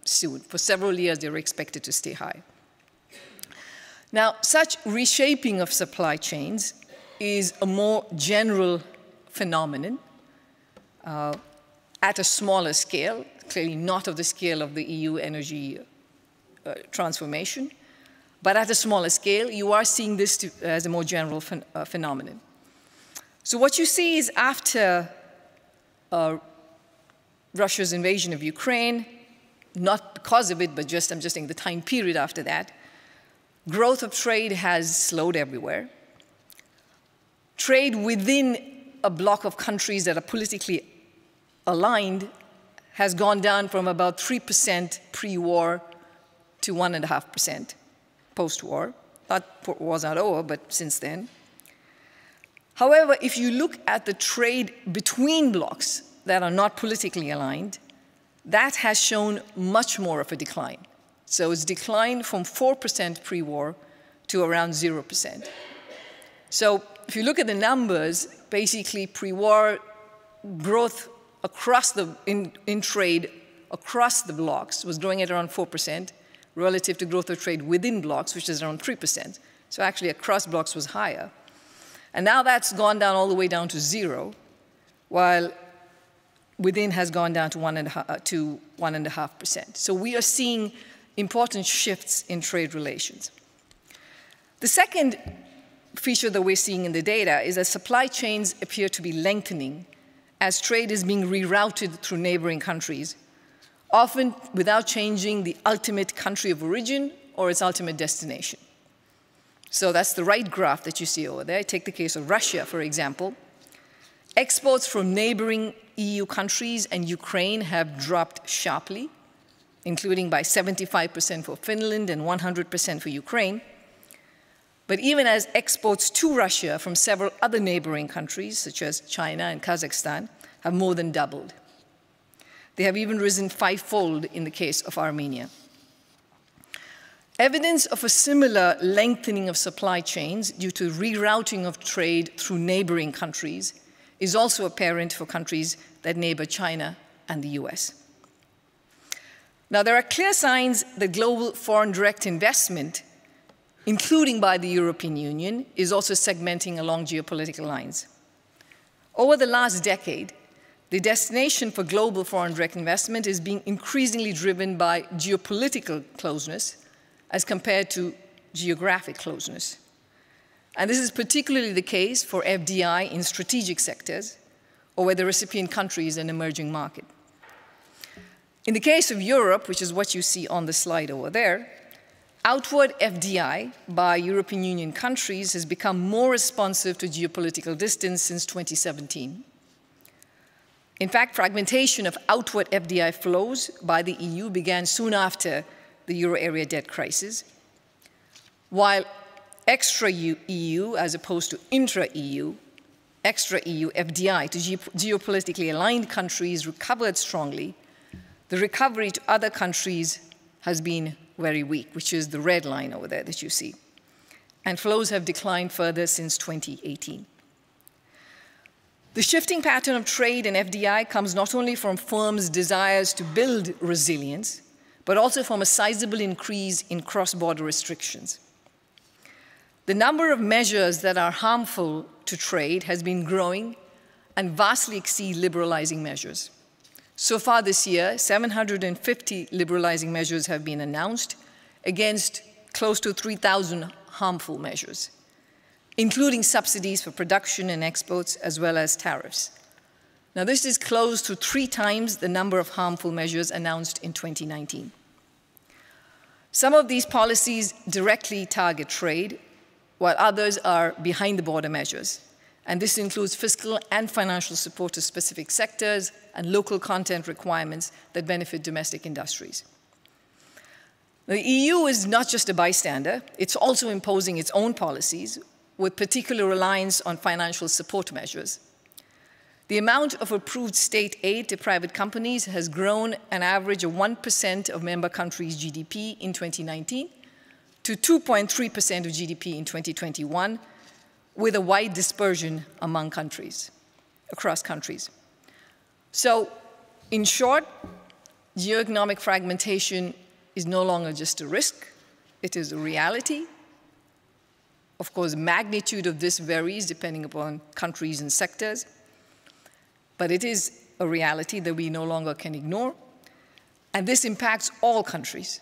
soon. For several years, they were expected to stay high. Now, such reshaping of supply chains is a more general phenomenon at a smaller scale, clearly not of the scale of the EU energy transformation, but at a smaller scale, you are seeing this as a more general phenomenon. So what you see is after Russia's invasion of Ukraine, not because of it, but just, I'm just saying the time period after that, growth of trade has slowed everywhere. Trade within a block of countries that are politically aligned has gone down from about 3% pre-war to 1.5% post-war. That was not over, but since then. However, if you look at the trade between blocs that are not politically aligned, that has shown much more of a decline. So it's declined from 4% pre-war to around 0%. So if you look at the numbers, basically pre-war growth across in trade across the blocs was growing at around 4% relative to growth of trade within blocs, which is around 3%. So actually across blocs was higher. And now that's gone down all the way down to 0, while within has gone down to 1.5%. So we are seeing important shifts in trade relations. The second feature that we're seeing in the data is that supply chains appear to be lengthening as trade is being rerouted through neighboring countries, often without changing the ultimate country of origin or its ultimate destination. So that's the right graph that you see over there. Take the case of Russia, for example. Exports from neighboring EU countries and Ukraine have dropped sharply, including by 75% for Finland and 100% for Ukraine. But even as exports to Russia from several other neighboring countries, such as China and Kazakhstan, have more than doubled. They have even risen 5-fold in the case of Armenia. Evidence of a similar lengthening of supply chains due to rerouting of trade through neighboring countries is also apparent for countries that neighbor China and the US. Now, there are clear signs that global foreign direct investment, including by the European Union, is also segmenting along geopolitical lines. Over the last decade, the destination for global foreign direct investment is being increasingly driven by geopolitical closeness as compared to geographic closeness. And this is particularly the case for FDI in strategic sectors or where the recipient country is an emerging market. In the case of Europe, which is what you see on the slide over there, outward FDI by European Union countries has become more responsive to geopolitical distance since 2017. In fact, fragmentation of outward FDI flows by the EU began soon after the euro area debt crisis, while extra-EU, as opposed to intra-EU, extra-EU FDI to geopolitically aligned countries recovered strongly. The recovery to other countries has been very weak, which is the red line over there that you see. And flows have declined further since 2018. The shifting pattern of trade and FDI comes not only from firms' desires to build resilience, but also from a sizable increase in cross-border restrictions. The number of measures that are harmful to trade has been growing and vastly exceed liberalizing measures. So far this year, 750 liberalizing measures have been announced against close to 3,000 harmful measures, including subsidies for production and exports, as well as tariffs. Now, this is close to 3 times the number of harmful measures announced in 2019. Some of these policies directly target trade, while others are behind-the-border measures. And this includes fiscal and financial support to specific sectors and local content requirements that benefit domestic industries. The EU is not just a bystander, it's also imposing its own policies with particular reliance on financial support measures. The amount of approved state aid to private companies has grown an average of 1% of member countries' GDP in 2019 to 2.3% of GDP in 2021, with a wide dispersion among countries, across countries. So, in short, Geoeconomic fragmentation is no longer just a risk, it is a reality. Of course, magnitude of this varies depending upon countries and sectors, but it is a reality that we no longer can ignore. And this impacts all countries,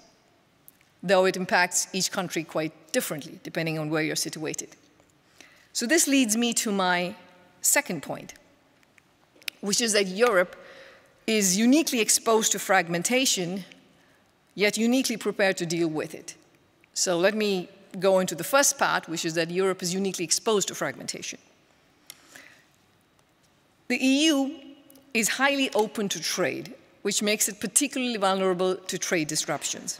though it impacts each country quite differently, depending on where you're situated. So this leads me to my second point, which is that Europe is uniquely exposed to fragmentation, yet uniquely prepared to deal with it. So let me go into the first part, which is that Europe is uniquely exposed to fragmentation. The EU is highly open to trade, which makes it particularly vulnerable to trade disruptions.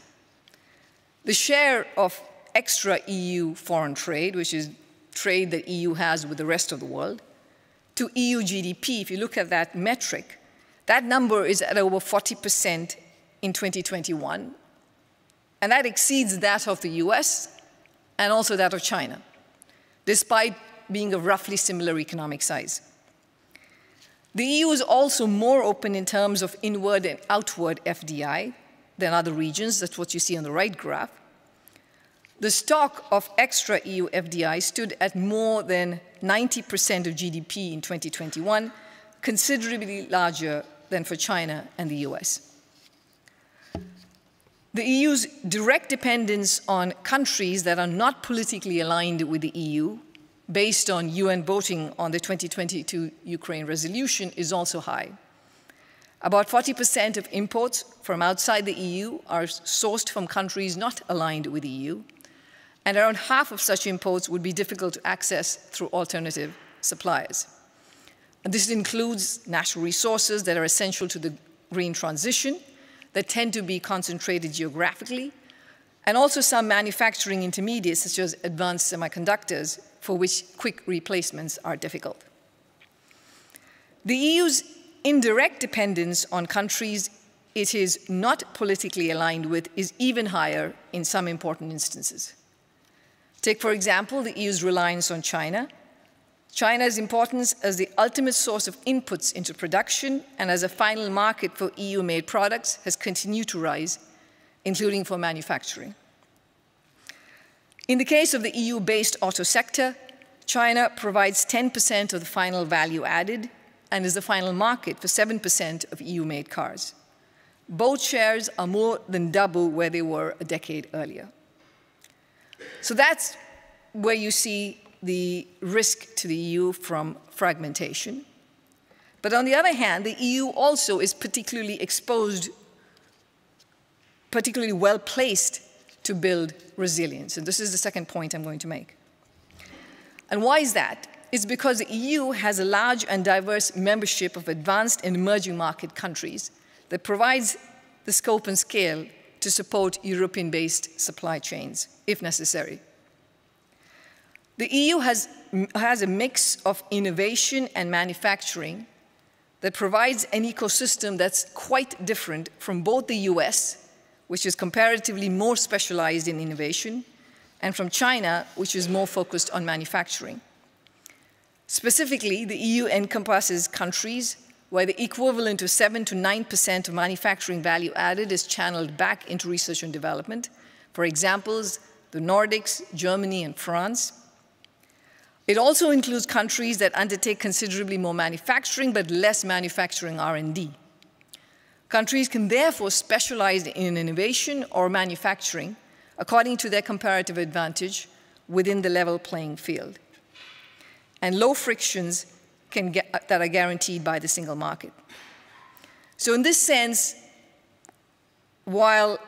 The share of extra EU foreign trade, which is trade that EU has with the rest of the world, to EU GDP, if you look at that metric, that number is at over 40% in 2021, and that exceeds that of the US and also that of China, despite being of roughly similar economic size. The EU is also more open in terms of inward and outward FDI than other regions. That's what you see on the right graph. The stock of extra EU FDI stood at more than 90% of GDP in 2021, considerably larger than for China and the US. The EU's direct dependence on countries that are not politically aligned with the EU, based on UN voting on the 2022 Ukraine resolution, is also high. About 40% of imports from outside the EU are sourced from countries not aligned with the EU, and around half of such imports would be difficult to access through alternative suppliers. And this includes natural resources that are essential to the green transition, that tend to be concentrated geographically, and also some manufacturing intermediates, such as advanced semiconductors, for which quick replacements are difficult. The EU's indirect dependence on countries it is not politically aligned with is even higher in some important instances. Take, for example, the EU's reliance on China. China's importance as the ultimate source of inputs into production and as a final market for EU-made products has continued to rise, including for manufacturing. In the case of the EU-based auto sector, China provides 10% of the final value added and is the final market for 7% of EU-made cars. Both shares are more than double where they were a decade earlier. So that's where you see the risk to the EU from fragmentation. But on the other hand, the EU also is particularly exposed, particularly well placed to build resilience. And this is the second point I'm going to make. And why is that? It's because the EU has a large and diverse membership of advanced and emerging market countries that provides the scope and scale to support European-based supply chains, if necessary. The EU has a mix of innovation and manufacturing that provides an ecosystem that's quite different from both the US, which is comparatively more specialized in innovation, and from China, which is more focused on manufacturing. Specifically, the EU encompasses countries where the equivalent of 7 to 9% of manufacturing value added is channeled back into research and development. For examples, the Nordics, Germany, and France. It also includes countries that undertake considerably more manufacturing but less manufacturing R&D. Countries can therefore specialize in innovation or manufacturing according to their comparative advantage within the level playing field, and low frictions that are guaranteed by the single market. So in this sense, while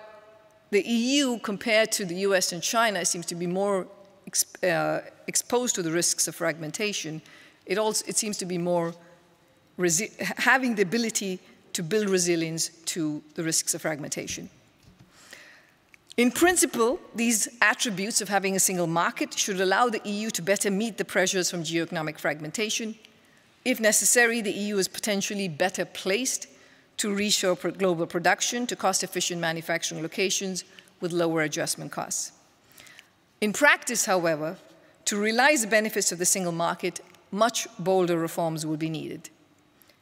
the EU, compared to the US and China, seems to be more exposed to the risks of fragmentation, it seems to be more having the ability to build resilience to the risks of fragmentation. In principle, these attributes of having a single market should allow the EU to better meet the pressures from geoeconomic fragmentation. If necessary, the EU is potentially better placed to reshore global production to cost-efficient manufacturing locations with lower adjustment costs. In practice, however, to realize the benefits of the single market, much bolder reforms will be needed.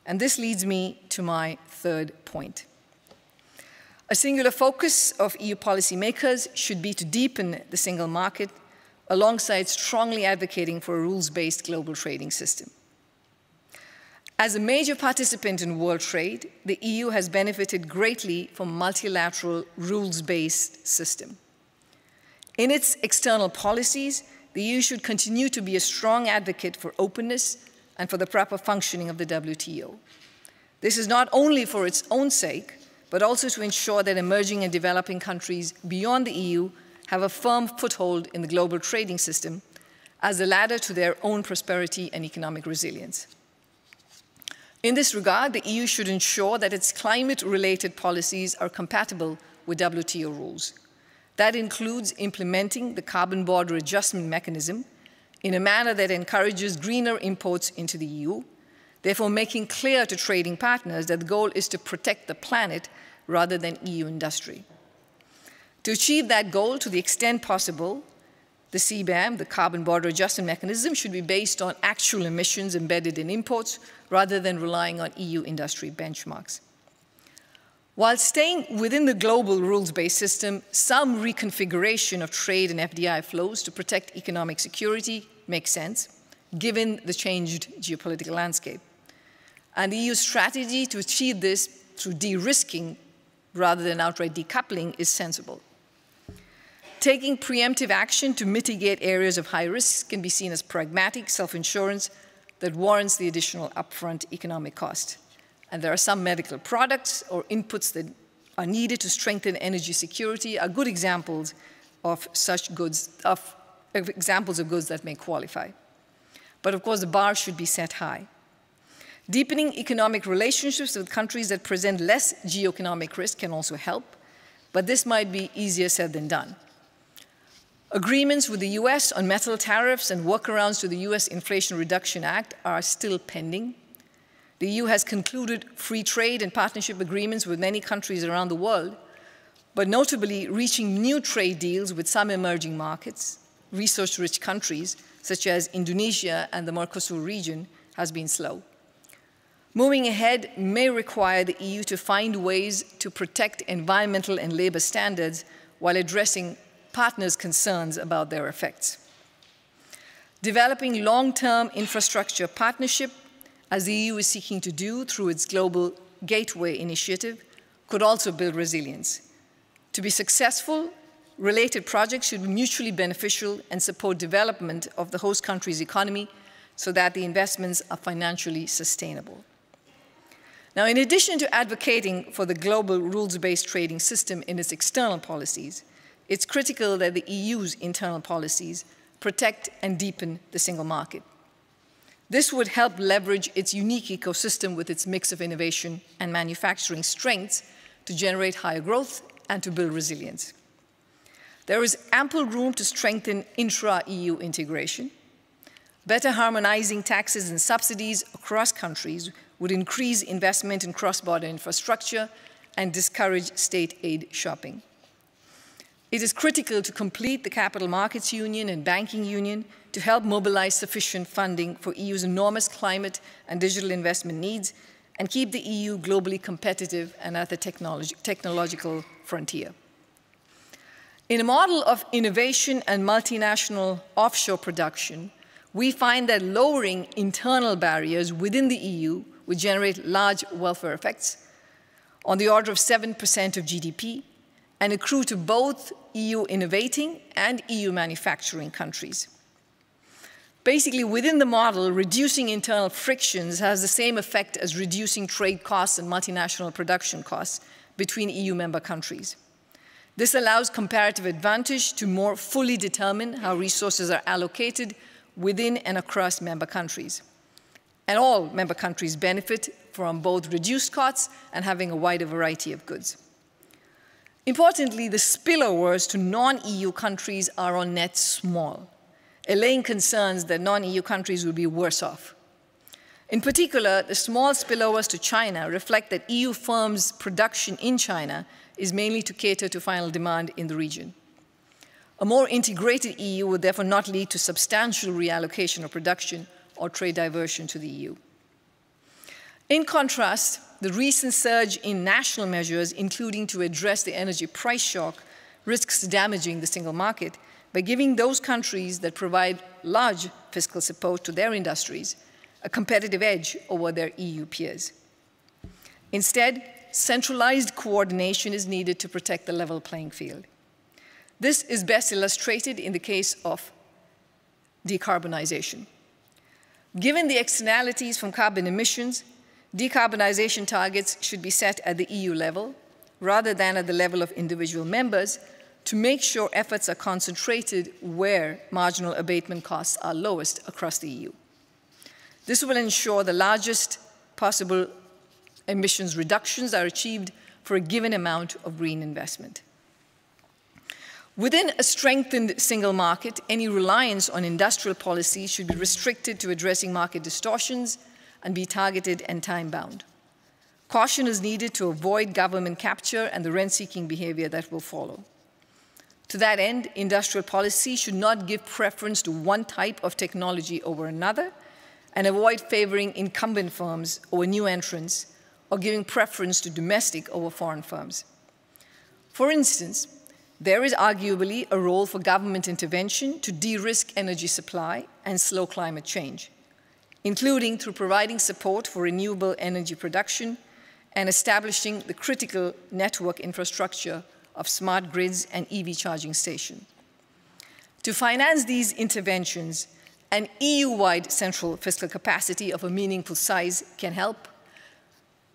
And this leads me to my third point. A singular focus of EU policymakers should be to deepen the single market alongside strongly advocating for a rules-based global trading system. As a major participant in world trade, the EU has benefited greatly from a multilateral rules-based system. In its external policies, the EU should continue to be a strong advocate for openness and for the proper functioning of the WTO. This is not only for its own sake, but also to ensure that emerging and developing countries beyond the EU have a firm foothold in the global trading system as a ladder to their own prosperity and economic resilience. In this regard, the EU should ensure that its climate-related policies are compatible with WTO rules. That includes implementing the carbon border adjustment mechanism in a manner that encourages greener imports into the EU, therefore making clear to trading partners that the goal is to protect the planet rather than EU industry. To achieve that goal to the extent possible, the CBAM, the Carbon Border Adjustment Mechanism, should be based on actual emissions embedded in imports rather than relying on EU industry benchmarks. While staying within the global rules-based system, some reconfiguration of trade and FDI flows to protect economic security makes sense, given the changed geopolitical landscape. And the EU's strategy to achieve this through de-risking rather than outright decoupling is sensible. Taking preemptive action to mitigate areas of high risk can be seen as pragmatic self-insurance that warrants the additional upfront economic cost. And there are some medical products or inputs that are needed to strengthen energy security are good examples of such goods, examples of goods that may qualify. But of course, the bar should be set high. Deepening economic relationships with countries that present less geoeconomic risk can also help, but this might be easier said than done. Agreements with the US on metal tariffs and workarounds to the US Inflation Reduction Act are still pending. The EU has concluded free trade and partnership agreements with many countries around the world, but notably reaching new trade deals with some emerging markets, resource-rich countries such as Indonesia and the Mercosur region has been slow. Moving ahead may require the EU to find ways to protect environmental and labor standards while addressing partners' concerns about their effects. Developing long-term infrastructure partnership, as the EU is seeking to do through its Global Gateway initiative, could also build resilience. To be successful, related projects should be mutually beneficial and support development of the host country's economy so that the investments are financially sustainable. Now, in addition to advocating for the global rules-based trading system in its external policies, it's critical that the EU's internal policies protect and deepen the single market. This would help leverage its unique ecosystem with its mix of innovation and manufacturing strengths to generate higher growth and to build resilience. There is ample room to strengthen intra-EU integration. Better harmonizing taxes and subsidies across countries would increase investment in cross-border infrastructure and discourage state aid shopping. It is critical to complete the Capital Markets Union and Banking Union to help mobilize sufficient funding for EU's enormous climate and digital investment needs and keep the EU globally competitive and at the technological frontier. In a model of innovation and multinational offshore production, we find that lowering internal barriers within the EU would generate large welfare effects on the order of 7% of GDP and accrue to both EU innovating and EU manufacturing countries. Basically, within the model, reducing internal frictions has the same effect as reducing trade costs and multinational production costs between EU member countries. This allows comparative advantage to more fully determine how resources are allocated within and across member countries. And all member countries benefit from both reduced costs and having a wider variety of goods. Importantly, the spillovers to non-EU countries are on net small, allaying concerns that non-EU countries will be worse off. In particular, the small spillovers to China reflect that EU firms' production in China is mainly to cater to final demand in the region. A more integrated EU would therefore not lead to substantial reallocation of production or trade diversion to the EU. In contrast, the recent surge in national measures, including to address the energy price shock, risks damaging the single market by giving those countries that provide large fiscal support to their industries a competitive edge over their EU peers. Instead, centralized coordination is needed to protect the level playing field. This is best illustrated in the case of decarbonization. Given the externalities from carbon emissions, decarbonization targets should be set at the EU level rather than at the level of individual members to make sure efforts are concentrated where marginal abatement costs are lowest across the EU. This will ensure the largest possible emissions reductions are achieved for a given amount of green investment. Within a strengthened single market, any reliance on industrial policy should be restricted to addressing market distortions and be targeted and time-bound. Caution is needed to avoid government capture and the rent-seeking behavior that will follow. To that end, industrial policy should not give preference to one type of technology over another and avoid favoring incumbent firms over new entrants or giving preference to domestic over foreign firms. For instance, there is arguably a role for government intervention to de-risk energy supply and slow climate change, including through providing support for renewable energy production and establishing the critical network infrastructure of smart grids and EV charging stations. To finance these interventions, an EU-wide central fiscal capacity of a meaningful size can help.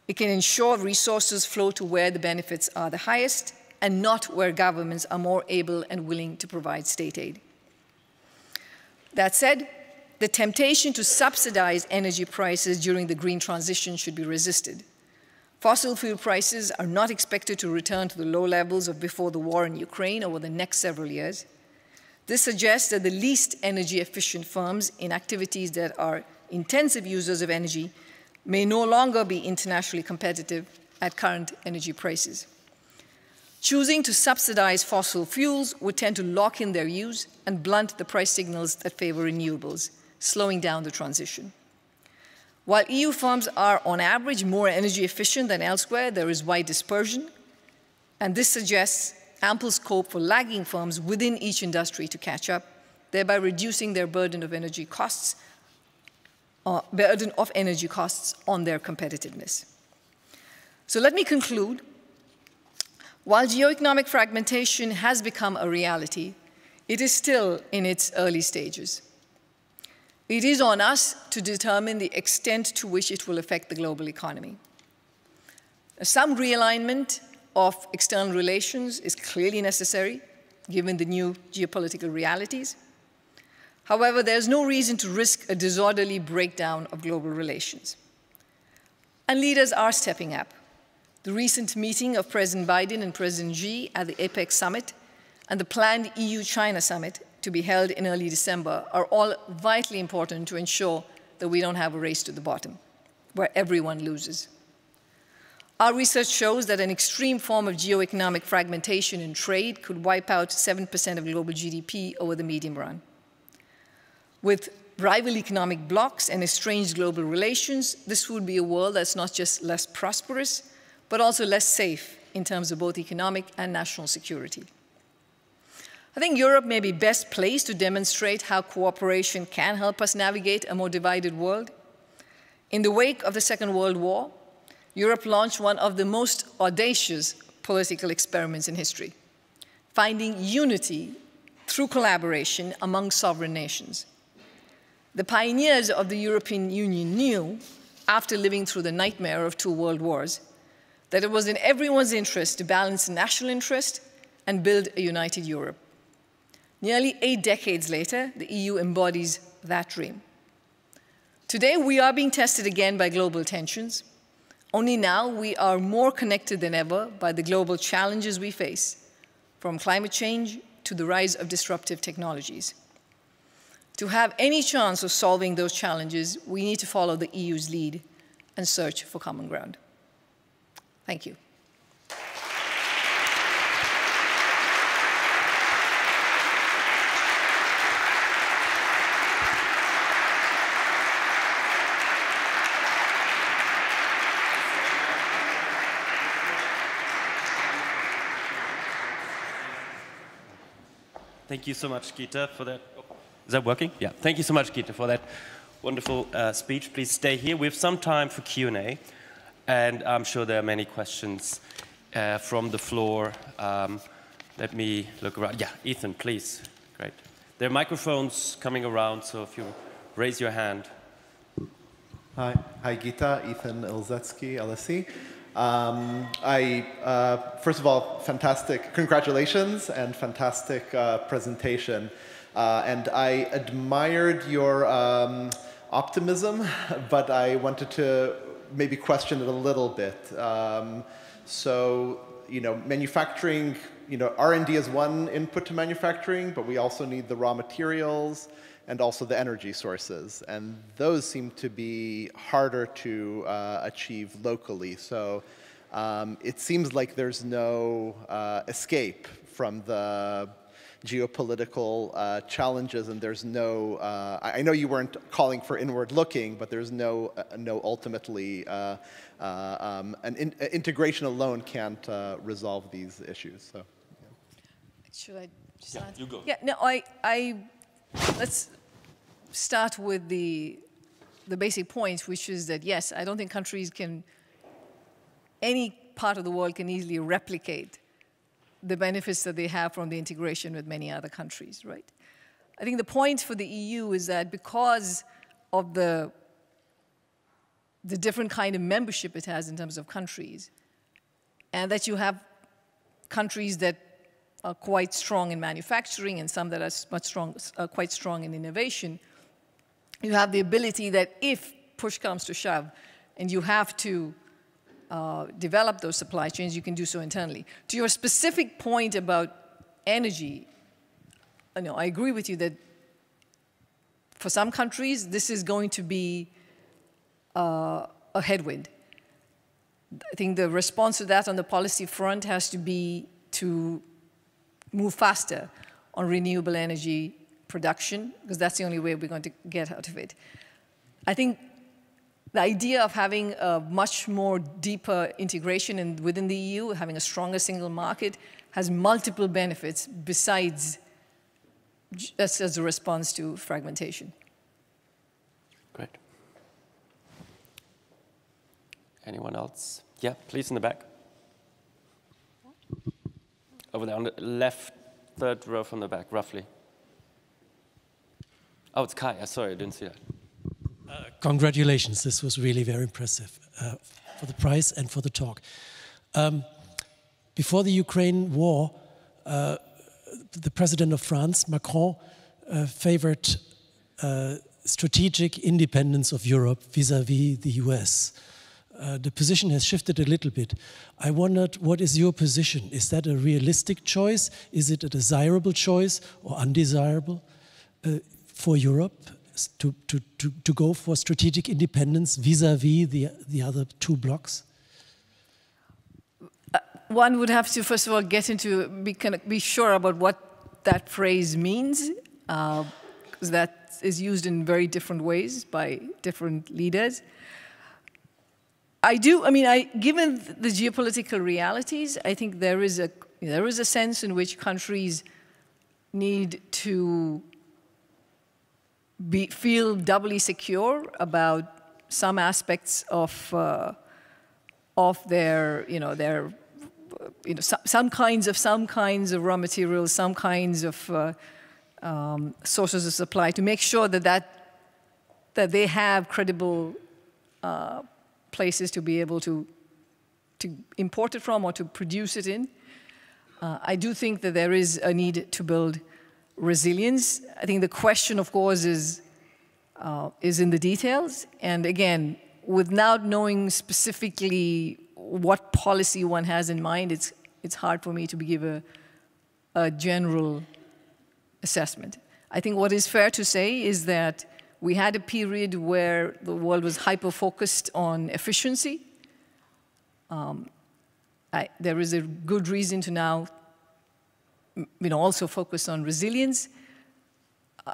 It can ensure resources flow to where the benefits are the highest and not where governments are more able and willing to provide state aid. That said, the temptation to subsidize energy prices during the green transition should be resisted. Fossil fuel prices are not expected to return to the low levels of before the war in Ukraine over the next several years. This suggests that the least energy-efficient firms in activities that are intensive users of energy may no longer be internationally competitive at current energy prices. Choosing to subsidize fossil fuels would tend to lock in their use and blunt the price signals that favor renewables, slowing down the transition. While EU firms are, on average, more energy efficient than elsewhere, there is wide dispersion, and this suggests ample scope for lagging firms within each industry to catch up, thereby reducing their burden of energy costs on their competitiveness. So let me conclude. While geoeconomic fragmentation has become a reality, it is still in its early stages. It is on us to determine the extent to which it will affect the global economy. Some realignment of external relations is clearly necessary, given the new geopolitical realities. However, there's no reason to risk a disorderly breakdown of global relations. And leaders are stepping up. The recent meeting of President Biden and President Xi at the APEC summit and the planned EU-China summit to be held in early December are all vitally important to ensure that we don't have a race to the bottom, where everyone loses. Our research shows that an extreme form of geoeconomic fragmentation in trade could wipe out 7% of global GDP over the medium run. With rival economic blocs and estranged global relations, this would be a world that's not just less prosperous, but also less safe in terms of both economic and national security. I think Europe may be best placed to demonstrate how cooperation can help us navigate a more divided world. In the wake of the Second World War, Europe launched one of the most audacious political experiments in history, finding unity through collaboration among sovereign nations. The pioneers of the European Union knew, after living through the nightmare of 2 world wars, that it was in everyone's interest to balance national interest and build a united Europe. Nearly 8 decades later, the EU embodies that dream. Today, we are being tested again by global tensions. Only now, we are more connected than ever by the global challenges we face, from climate change to the rise of disruptive technologies. To have any chance of solving those challenges, we need to follow the EU's lead and search for common ground. Thank you. Thank you so much, Gita, for that. Is that working? Yeah. Thank you so much, Gita, for that wonderful speech. Please stay here. We have some time for Q&A, and I'm sure there are many questions from the floor. Let me look around. Yeah, Ethan, please. Great. There are microphones coming around, so if you raise your hand. Hi, Gita. Ethan Ilzetsky, LSE. First of all, fantastic, congratulations and fantastic presentation. And I admired your optimism, but I wanted to maybe question it a little bit. So, manufacturing, R&D is one input to manufacturing, but we also need the raw materials and also the energy sources. And those seem to be harder to achieve locally. So it seems like there's no escape from the geopolitical challenges, and there's no, I know you weren't calling for inward looking, but there's no ultimately, integration alone can't resolve these issues. So, yeah. Should I just answer? You go. Yeah, no, let's start with the basic point, which is that, yes, I don't think countries can, any part of the world can easily replicate the benefits that they have from the integration with many other countries, right? I think the point for the EU is that because of the different kind of membership it has in terms of countries, and that you have countries that are quite strong in manufacturing and some that are quite strong in innovation, you have the ability that if push comes to shove and you have to develop those supply chains, you can do so internally. To your specific point about energy, I agree with you that for some countries, this is going to be a headwind. I think the response to that on the policy front has to be to move faster on renewable energy production, because that's the only way we're going to get out of it. I think the idea of having a much more deeper integration within the EU, having a stronger single market, has multiple benefits besides just as a response to fragmentation. Great. Anyone else? Yeah, please in the back. Over there on the left, third row from the back, roughly. Oh, it's Kai. Sorry, I didn't see that. Congratulations. This was really very impressive for the prize and for the talk. Before the Ukraine war, the president of France, Macron, favored strategic independence of Europe vis-à-vis the US. The position has shifted a little bit. I wondered, what is your position? Is that a realistic choice? Is it a desirable choice or undesirable for Europe to go for strategic independence vis-à-vis the other two blocs? One would have to, first of all, get into, be sure about what that phrase means, because that is used in very different ways by different leaders. Given the geopolitical realities, I think there is a sense in which countries need to feel doubly secure about some aspects of their, some kinds of raw materials, some kinds of sources of supply, to make sure that they have credible places to be able to import it from or to produce it in. I do think that there is a need to build resilience. I think the question, of course, is in the details. And again, without knowing specifically what policy one has in mind, it's hard for me to give a general assessment. I think what is fair to say is that we had a period where the world was hyper-focused on efficiency. There is a good reason to now also focus on resilience.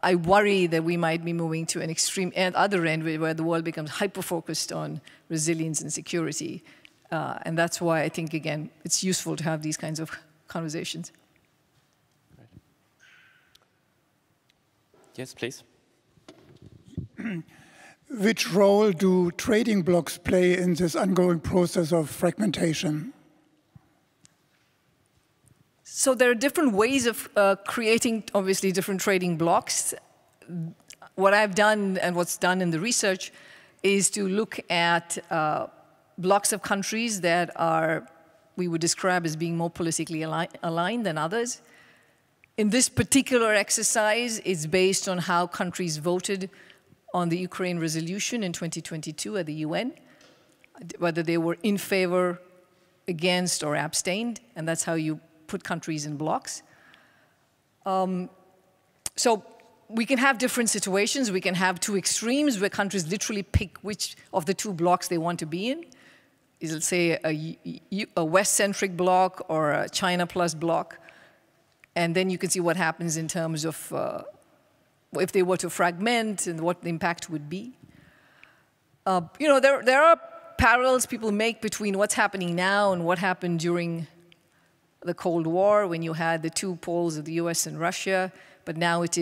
I worry that we might be moving to an extreme other end where the world becomes hyper-focused on resilience and security. And that's why I think, again, it's useful to have these kinds of conversations. Yes, please. Which role do trading blocks play in this ongoing process of fragmentation? So there are different ways of creating, obviously, different trading blocks. What I've done and what's done in the research is to look at blocks of countries that are, we would describe as being more politically aligned than others. In this particular exercise, it's based on how countries voted on the Ukraine resolution in 2022 at the UN, whether they were in favor, against, or abstained, and that's how you put countries in blocks. So we can have different situations. We can have two extremes where countries literally pick which of the two blocks they want to be in. Is it, say, a West-centric bloc or a China plus bloc? And then you can see what happens in terms of if they were to fragment and what the impact would be. You know, there are parallels people make between what's happening now and what happened during the Cold War when you had the two poles of the US and Russia, but now it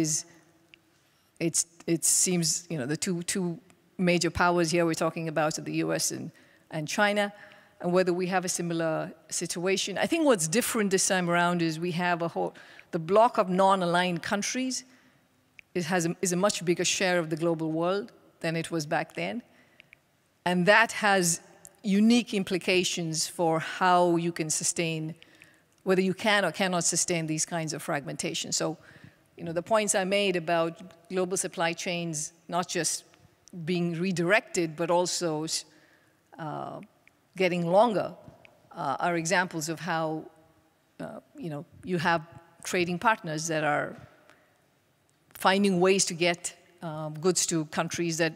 seems, you know, the two major powers here we're talking about are the US and China, and whether we have a similar situation. I think what's different this time around is we have the bloc of non-aligned countries is a much bigger share of the global world than it was back then. And that has unique implications for how you can sustain, whether you can or cannot sustain these kinds of fragmentation. So, you know, the points I made about global supply chains not just being redirected, but also getting longer are examples of how, you know, you have trading partners that are finding ways to get goods to countries that,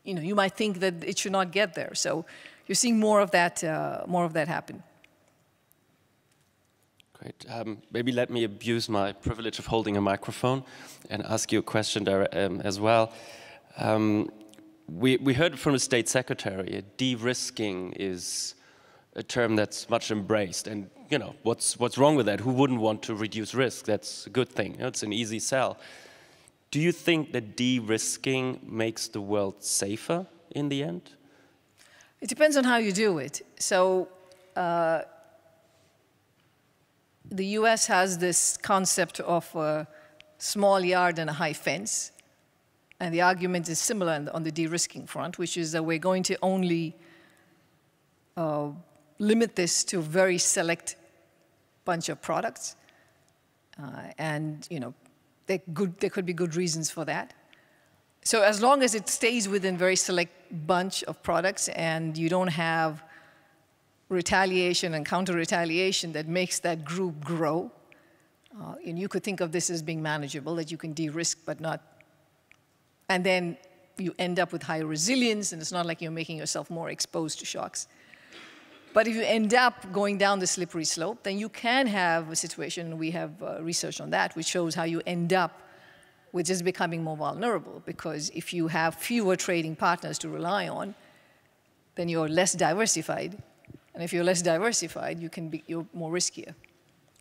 you know, you might think that it should not get there. So you're seeing more of that happen. Great. Maybe let me abuse my privilege of holding a microphone and ask you a question there as well. We heard from the State Secretary, de-risking is a term that's much embraced. And, you know, what's wrong with that? Who wouldn't want to reduce risk? That's a good thing. You know, it's an easy sell. Do you think that de-risking makes the world safer in the end? It depends on how you do it. So the US has this concept of a small yard and a high fence. And the argument is similar on the de-risking front, which is that we're going to only limit this to a very select bunch of products. And, you know, there could be good reasons for that. So as long as it stays within a very select bunch of products and you don't have retaliation and counter-retaliation that makes that group grow, and you could think of this as being manageable, that you can de-risk but not, and then you end up with higher resilience, and it's not like you're making yourself more exposed to shocks. But if you end up going down the slippery slope, then you can have a situation, and we have research on that, which shows how you end up with just becoming more vulnerable, because if you have fewer trading partners to rely on, then you're less diversified. And if you're less diversified, you're more riskier.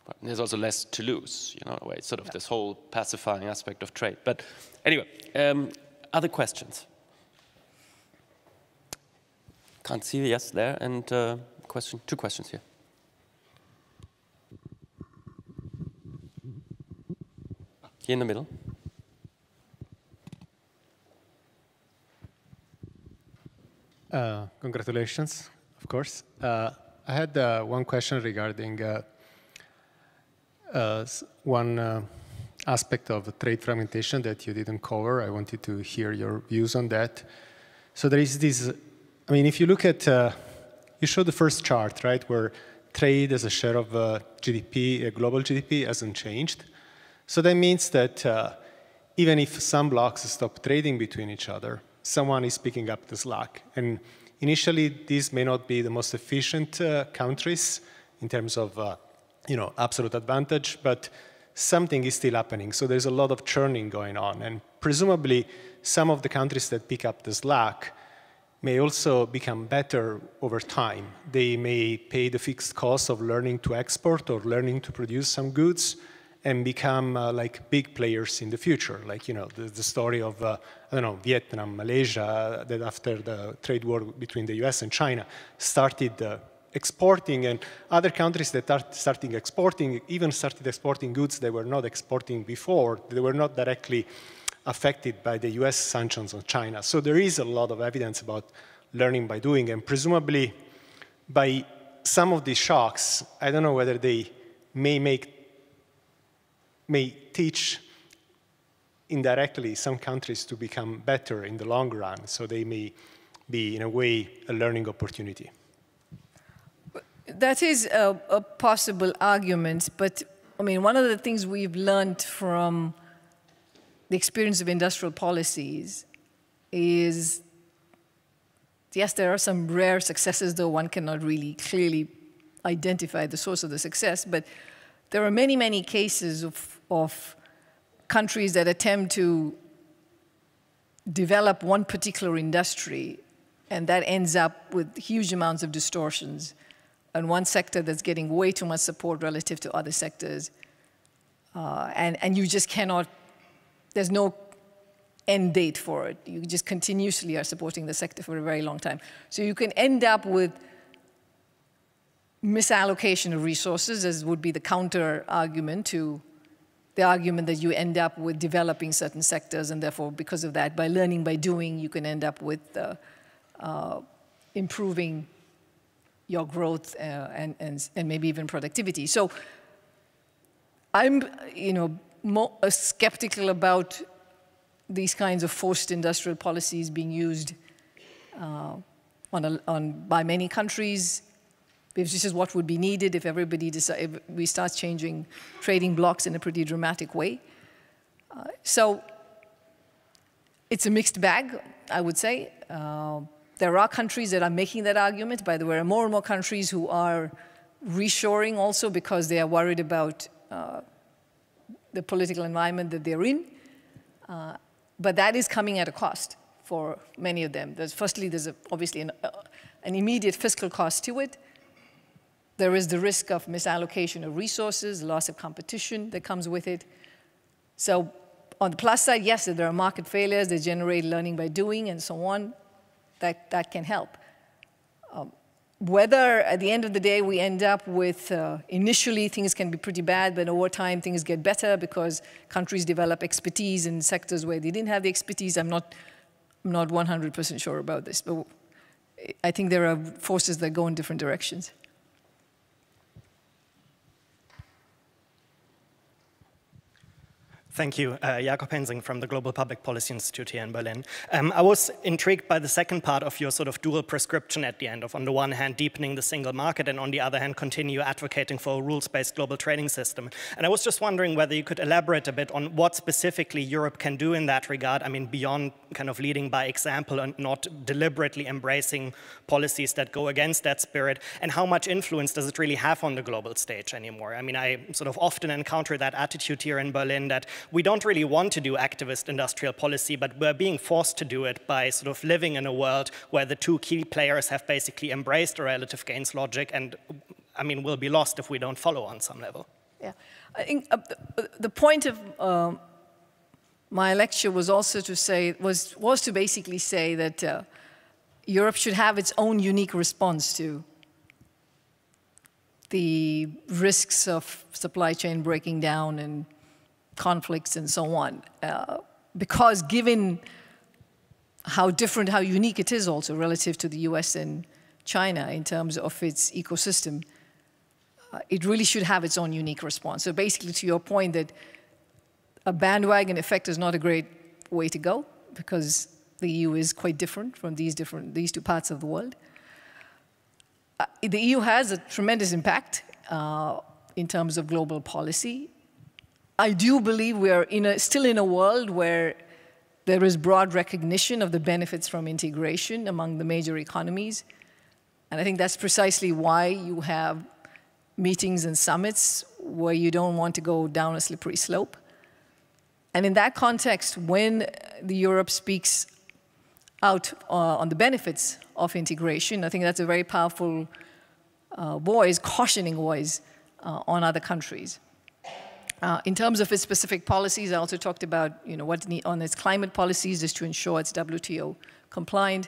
But there's also less to lose, you know, in a way, sort of this whole pacifying aspect of trade. But anyway, other questions? Can't see, yes, there, and two questions here. Here in the middle. Congratulations, of course. I had one question regarding one aspect of trade fragmentation that you didn't cover. I wanted to hear your views on that. So there is this, I mean, if you look at, you showed the first chart, right, where trade as a share of GDP, global GDP, hasn't changed. So that means that even if some blocks stop trading between each other, someone is picking up the slack. And initially, these may not be the most efficient countries in terms of you know, absolute advantage, but something is still happening. So there's a lot of churning going on. And presumably, some of the countries that pick up the slack may also become better over time. They may pay the fixed cost of learning to export or learning to produce some goods, and become like big players in the future. Like, you know, the story of, I don't know, Vietnam, Malaysia, that after the trade war between the US and China started exporting, and other countries that are starting exporting, even started exporting goods they were not exporting before. They were not directly affected by the US sanctions on China. So there is a lot of evidence about learning by doing, and presumably by some of these shocks, I don't know whether they may teach indirectly some countries to become better in the long run, so they may be, in a way, a learning opportunity. That is a possible argument, but I mean, one of the things we've learned from the experience of industrial policies is, yes, there are some rare successes, though one cannot really clearly identify the source of the success, but there are many, many cases of countries that attempt to develop one particular industry, and that ends up with huge amounts of distortions, and one sector that's getting way too much support relative to other sectors. And you just cannot, there's no end date for it. You just continuously are supporting the sector for a very long time. So you can end up with misallocation of resources, as would be the counter argument to the argument that you end up with developing certain sectors, and therefore, because of that, by learning by doing, you can end up with improving your growth and maybe even productivity. So I'm, more skeptical about these kinds of forced industrial policies being used by many countries, because this is what would be needed if everybody if we start changing trading blocks in a pretty dramatic way. So it's a mixed bag, I would say. There are countries that are making that argument. By the way, there are more and more countries who are reshoring also because they are worried about the political environment that they're in. But that is coming at a cost for many of them. Firstly, there's obviously an immediate fiscal cost to it. There is the risk of misallocation of resources, loss of competition that comes with it. So on the plus side, yes, there are market failures that generate learning by doing and so on. That can help. Whether at the end of the day we end up with, initially things can be pretty bad, but over time things get better because countries develop expertise in sectors where they didn't have the expertise, I'm not 100% sure about this. But I think there are forces that go in different directions. Thank you. Jakob Hensing from the Global Public Policy Institute here in Berlin. I was intrigued by the second part of your sort of dual prescription at the end of, on the one hand, deepening the single market, and on the other hand, continue advocating for a rules-based global trading system. And I was just wondering whether you could elaborate a bit on what specifically Europe can do in that regard. I mean, beyond kind of leading by example and not deliberately embracing policies that go against that spirit, and how much influence does it really have on the global stage anymore? I mean, I sort of often encounter that attitude here in Berlin that we don't really want to do activist industrial policy, but we're being forced to do it by sort of living in a world where the two key players have basically embraced a relative gains logic, and I mean, we'll be lost if we don't follow on some level. Yeah, I think the point of my lecture was also to say, was to basically say that Europe should have its own unique response to the risks of supply chain breaking down and conflicts and so on, because given how different, how unique it is also relative to the US and China in terms of its ecosystem, it really should have its own unique response. So basically, to your point that a bandwagon effect is not a great way to go, because the EU is quite different from these two parts of the world. The EU has a tremendous impact in terms of global policy. I do believe we are still in a world where there is broad recognition of the benefits from integration among the major economies. And I think that's precisely why you have meetings and summits where you don't want to go down a slippery slope. And in that context, when Europe speaks out on the benefits of integration, I think that's a very powerful voice, cautioning voice on other countries. In terms of its specific policies, I also talked about what on its climate policies is to ensure it's WTO compliant.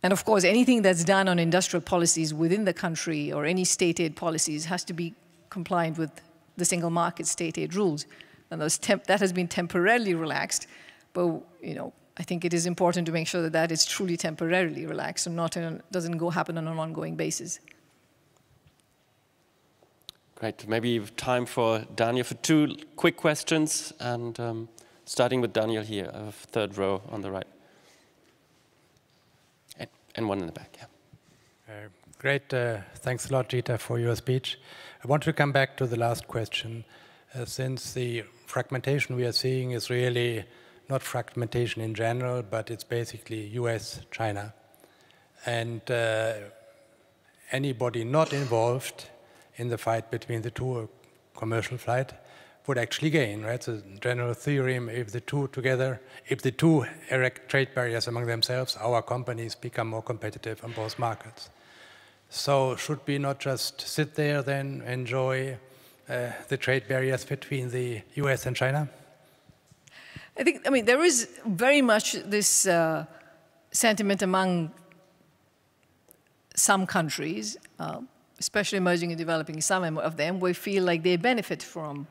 And of course, anything that's done on industrial policies within the country or any state aid policies has to be compliant with the single market state aid rules. And that has been temporarily relaxed, but I think it is important to make sure that that is truly temporarily relaxed and doesn't happen on an ongoing basis. Great. Maybe you have time for Daniel for 2 quick questions, and starting with Daniel here, third row on the right. And one in the back, yeah. Great. Thanks a lot, Gita, for your speech. I want to come back to the last question. Since the fragmentation we are seeing is really not fragmentation in general, but it's basically US, China. And anybody not involved in the fight between the two, commercial flight, would actually gain, right? So general theorem, if the two erect trade barriers among themselves, our companies become more competitive on both markets. So should we not just sit there then, enjoy the trade barriers between the US and China? I mean, there is very much this sentiment among some countries, especially emerging and developing, some of them, we feel like they benefit from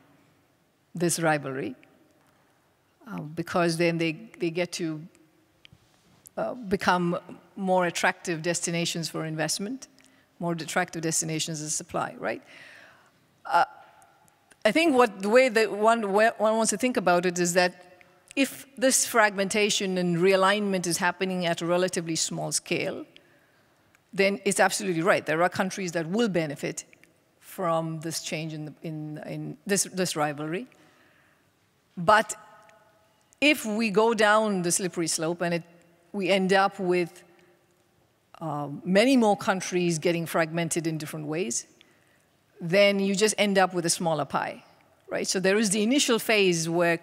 this rivalry because then they get to become more attractive destinations for investment, more attractive destinations of supply, right? I think the way that one wants to think about it is that if this fragmentation and realignment is happening at a relatively small scale, then it's absolutely right. There are countries that will benefit from this change in this rivalry. But if we go down the slippery slope and we end up with many more countries getting fragmented in different ways, then you just end up with a smaller pie, right? So there is the initial phase where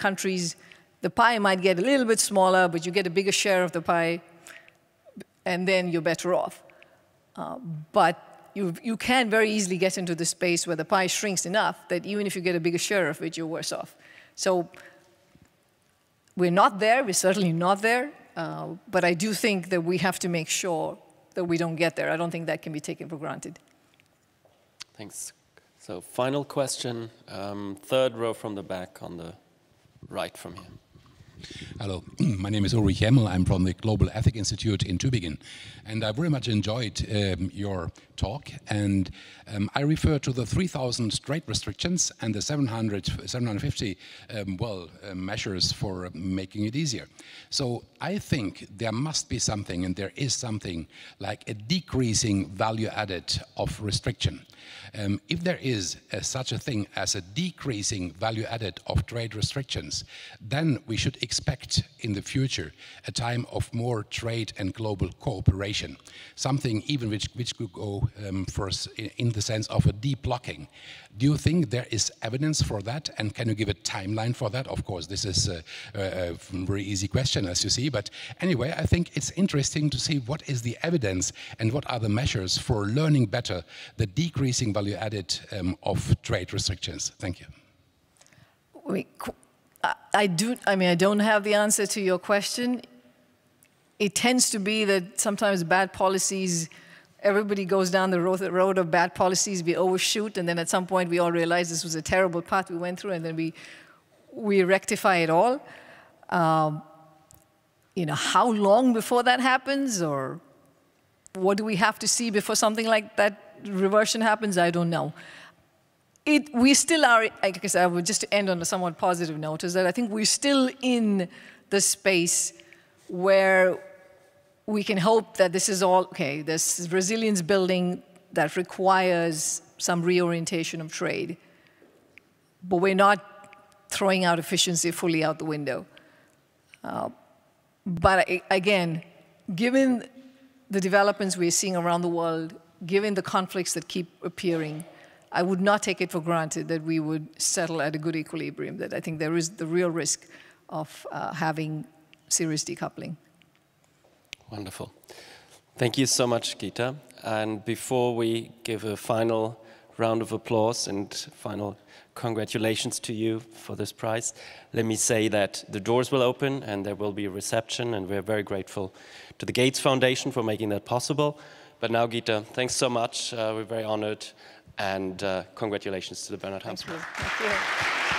the pie might get a little bit smaller, but you get a bigger share of the pie, and then you're better off. But you can very easily get into the space where the pie shrinks enough that even if you get a bigger share of it, you're worse off. So we're not there, we're certainly not there, but I do think that we have to make sure that we don't get there. I don't think that can be taken for granted. Thanks. So final question, third row from the back on the right from here. Hello, my name is Ulrich Hemmel. I'm from the Global Ethics Institute in Tübingen. And I very much enjoyed your talk. And I refer to the 3,000 trade restrictions and the 750 measures for making it easier. So I think there must be something, and there is something, like a decreasing value added of restriction. If there is such a thing as a decreasing value added of trade restrictions, then we should expect in the future a time of more trade and global cooperation, something even which could go first in the sense of a deblocking. Do you think there is evidence for that, and can you give a timeline for that? Of course, this is a very easy question, as you see, but anyway, I think it's interesting to see what is the evidence and what are the measures for learning better the decreasing value added of trade restrictions. Thank you. I don't have the answer to your question. It tends to be that sometimes bad policies, everybody goes down the road of bad policies, we overshoot, and then at some point we all realize this was a terrible path we went through, and then we rectify it all. How long before that happens, or what do we have to see before something like that reversion happens? I don't know. We still are, I guess I would just end on a somewhat positive note, is that I think we're still in the space where we can hope that this is all, okay, this resilience building that requires some reorientation of trade, but we're not throwing out efficiency fully out the window. But again, given the developments we're seeing around the world, given the conflicts that keep appearing, I would not take it for granted that we would settle at a good equilibrium, that I think there is the real risk of having serious decoupling. Wonderful. Thank you so much, Gita. And before we give a final round of applause and final congratulations to you for this prize. Let me say that the doors will open and there will be a reception, and we're very grateful to the Gates Foundation for making that possible. But now, Geeta, thanks so much. We're very honored, and congratulations to the Bernhard Harms. Thank you.